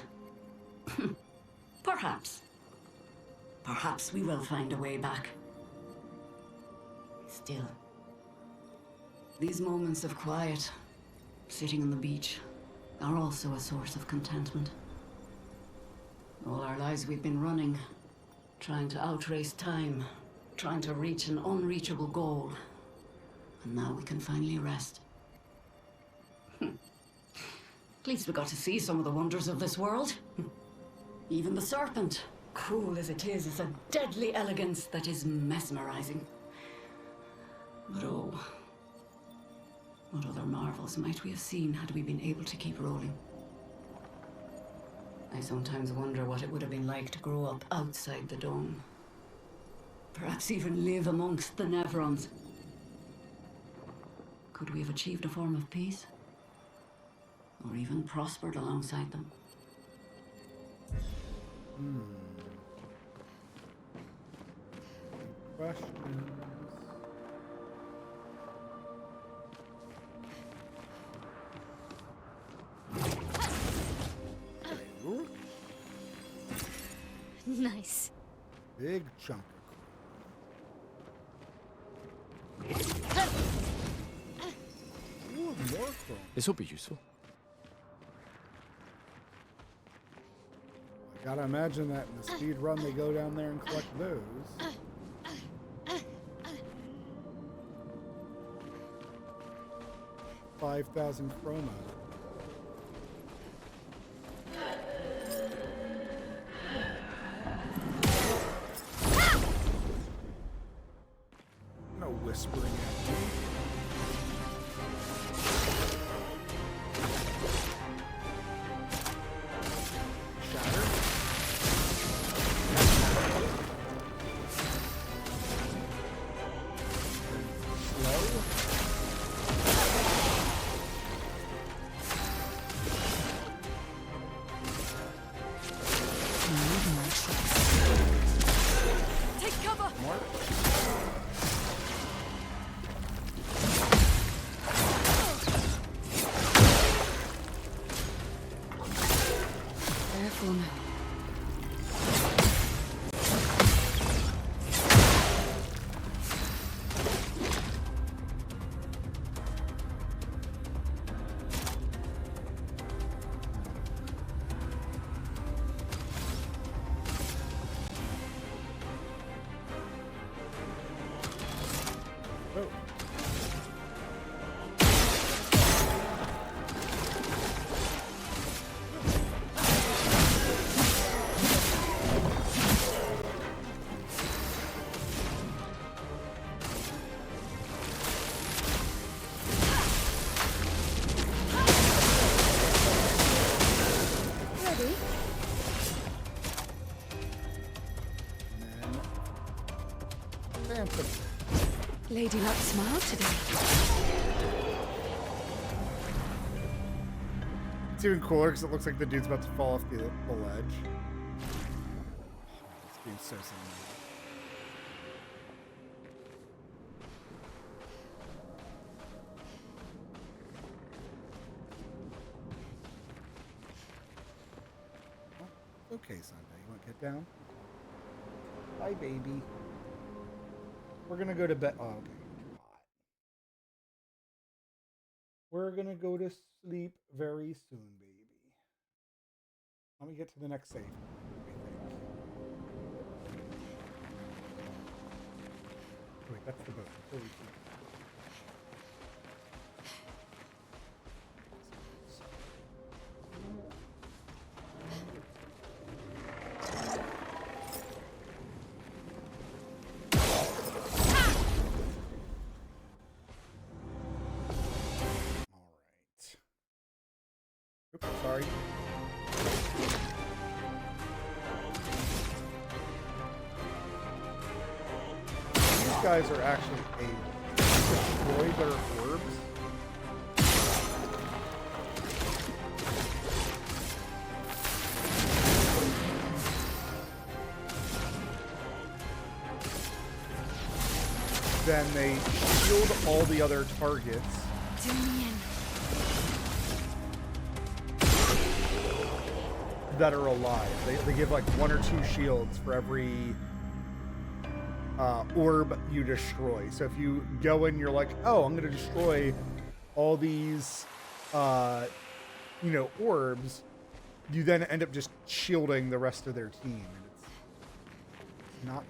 S7: Perhaps. Perhaps we will find a way back. Still, these moments of quiet, sitting on the beach, are also a source of contentment. All our lives we've been running, trying to outrace time, trying to reach an unreachable goal. And now we can finally rest. At least we got to see some of the wonders of this world. Even the serpent, cruel as it is a deadly elegance that is mesmerizing. But oh, what other marvels might we have seen had we been able to keep rolling? I sometimes wonder what it would have been like to grow up outside the dome. Perhaps even live amongst the Nevrons. Could we have achieved a form of peace? Or even prospered alongside them?
S1: Questions?
S2: Nice.
S1: Big chunk of Ooh, more chrome.
S16: This will be useful.
S1: I gotta imagine that in the speed run they go down there and collect those. 5,000 chroma. No whispering at me. Oh. Phantom.
S3: Lady Luck smiled today.
S1: It's even cooler because it looks like the dude's about to fall off the ledge. This game's so cinematic. Okay, Sunday, you want to get down? Bye, baby. We're gonna go to bed. Oh, okay. We're gonna go to sleep very soon, baby. Let me get to the next save. Wait, that's the boat. Holy shit. Oops, sorry. These guys are actually destroy their orbs. Then they shield all the other targets. That are alive. They give like 1 or 2 shields for every orb you destroy. So if you go in, you're like, oh, I'm going to destroy all these, orbs. You then end up just shielding the rest of their team, and it's not.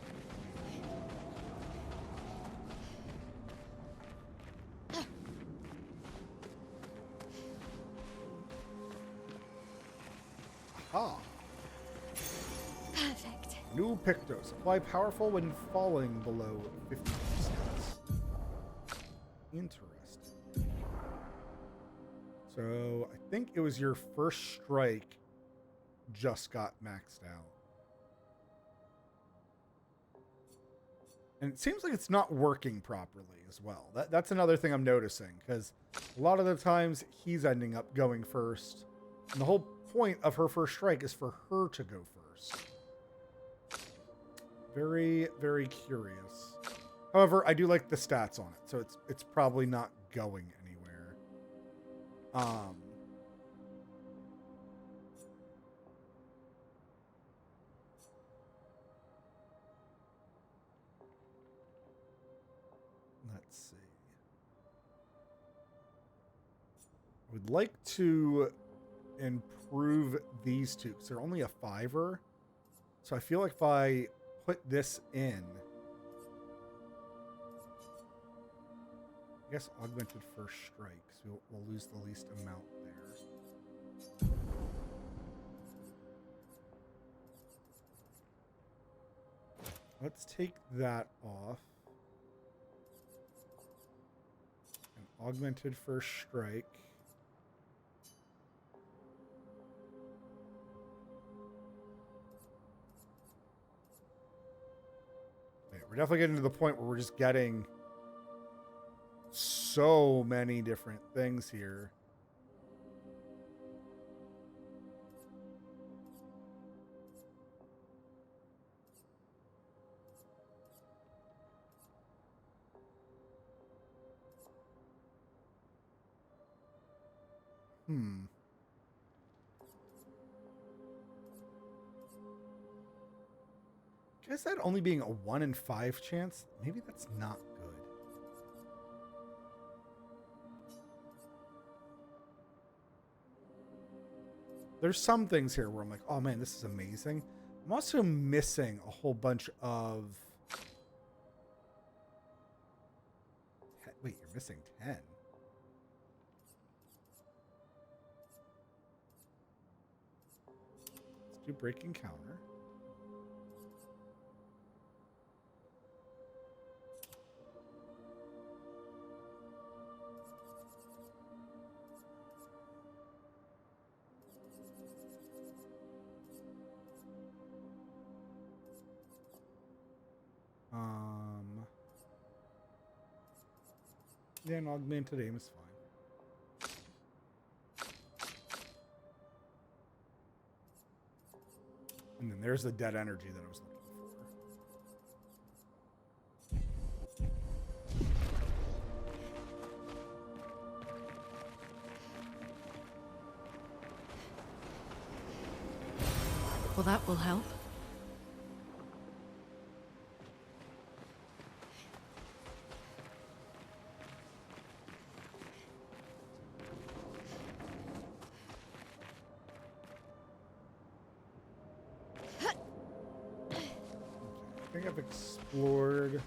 S1: Ah.
S2: Perfect.
S1: New Pictos. Apply powerful when falling below 50%. Interesting. So I think it was your first strike just got maxed out. And it seems like it's not working properly as well. That's another thing I'm noticing, because a lot of the times he's ending up going first. And the whole point of her first strike is for her to go first. Very, very curious. However, I do like the stats on it, so it's probably not going anywhere. Let's see. I would like to improve these two because they're only a 5er. So I feel like if I put this in, I guess augmented first strike, so we'll lose the least amount there. Let's take that off. And augmented first strike. We're definitely getting to the point where we're just getting so many different things here. Guess that only being a 1 in 5 chance, maybe that's not good. There's some things here where I'm like, oh man, this is amazing. I'm also missing a whole bunch of... Wait, you're missing 10. Let's do breaking counter. Yeah, an augmented aim is fine. And then there's the dead energy that I was looking for.
S12: Well, that will help.
S1: I think I've explored.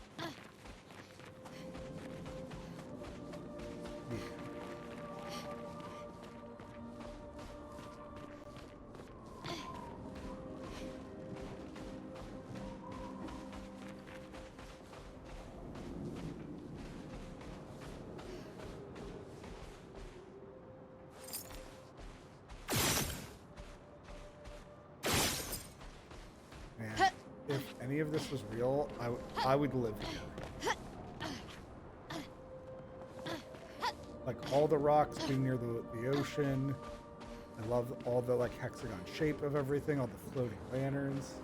S1: Man, if any of this was real, I would live here. Like all the rocks being near the ocean. I love all the like hexagon shape of everything, all the floating lanterns.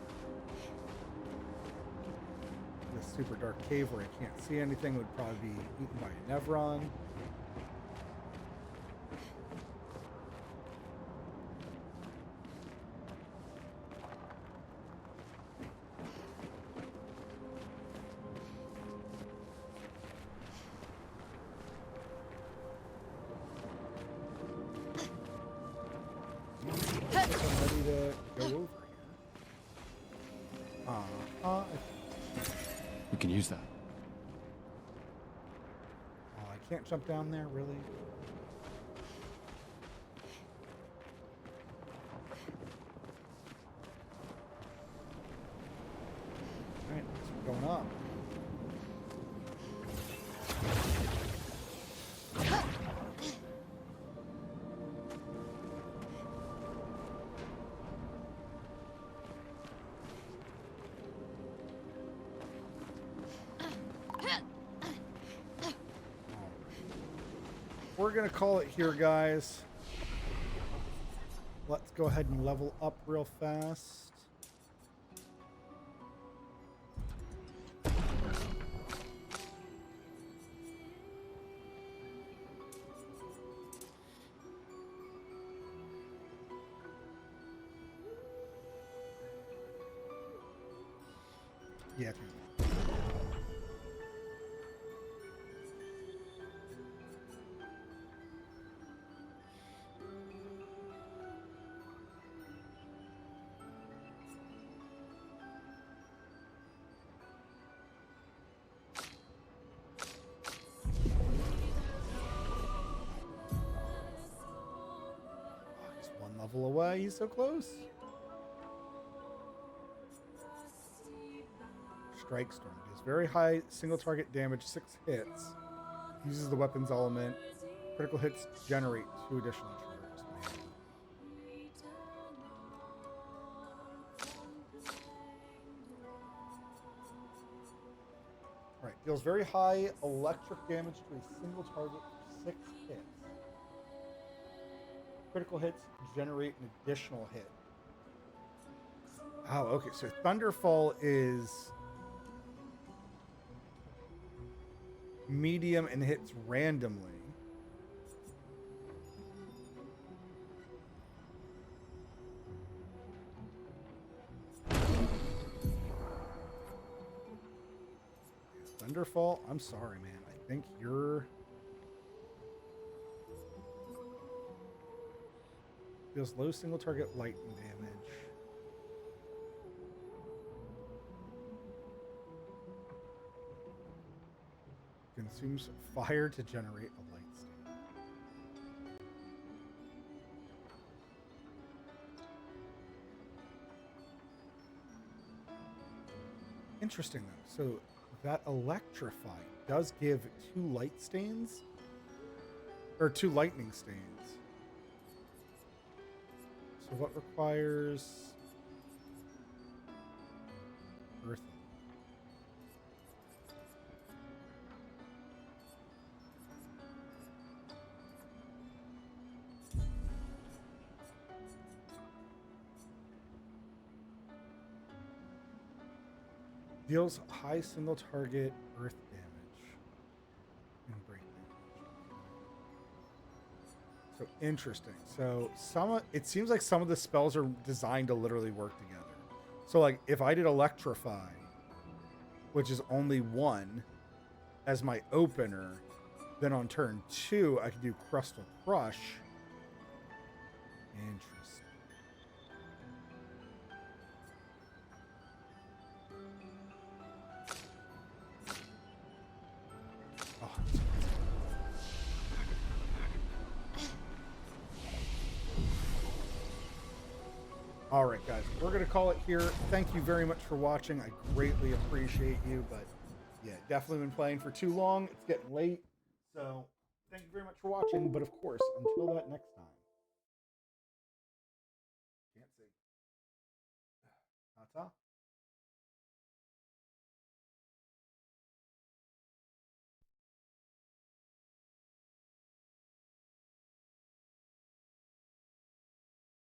S1: This super dark cave where I can't see anything would probably be eaten by a Nevron. I'm ready to go over here.
S16: We can use that.
S1: Oh, I can't jump down there, really? Alright, so we're going up. We're gonna call it here, guys. Let's go ahead and level up real fast. Yeah. One level away, he's so close. Strike Storm deals very high single target damage, 6 hits. Uses the weapon's element. Critical hits generate 2 additional charges. Alright, deals very high electric damage to a single target for 6 hits. Critical hits generate an additional hit. Oh, okay. So Thunderfall is medium and hits randomly. Thunderfall, I'm sorry, man. I think you're... Deals low single target lightning damage. Consumes fire to generate a light stain. Interesting though. So that electrify does give 2 light stains, or 2 lightning stains. So what requires earth? Deals high single target earth damage and break damage. So interesting. So it seems like some of the spells are designed to literally work together. So like if I did electrify, which is only one as my opener, then on turn 2 I could do Crustal Crush. Interesting. All right, guys, we're going to call it here. Thank you very much for watching. I greatly appreciate you, but yeah, definitely been playing for too long. It's getting late. So thank you very much for watching. But of course, until that next time. Can't see. Ta-ta.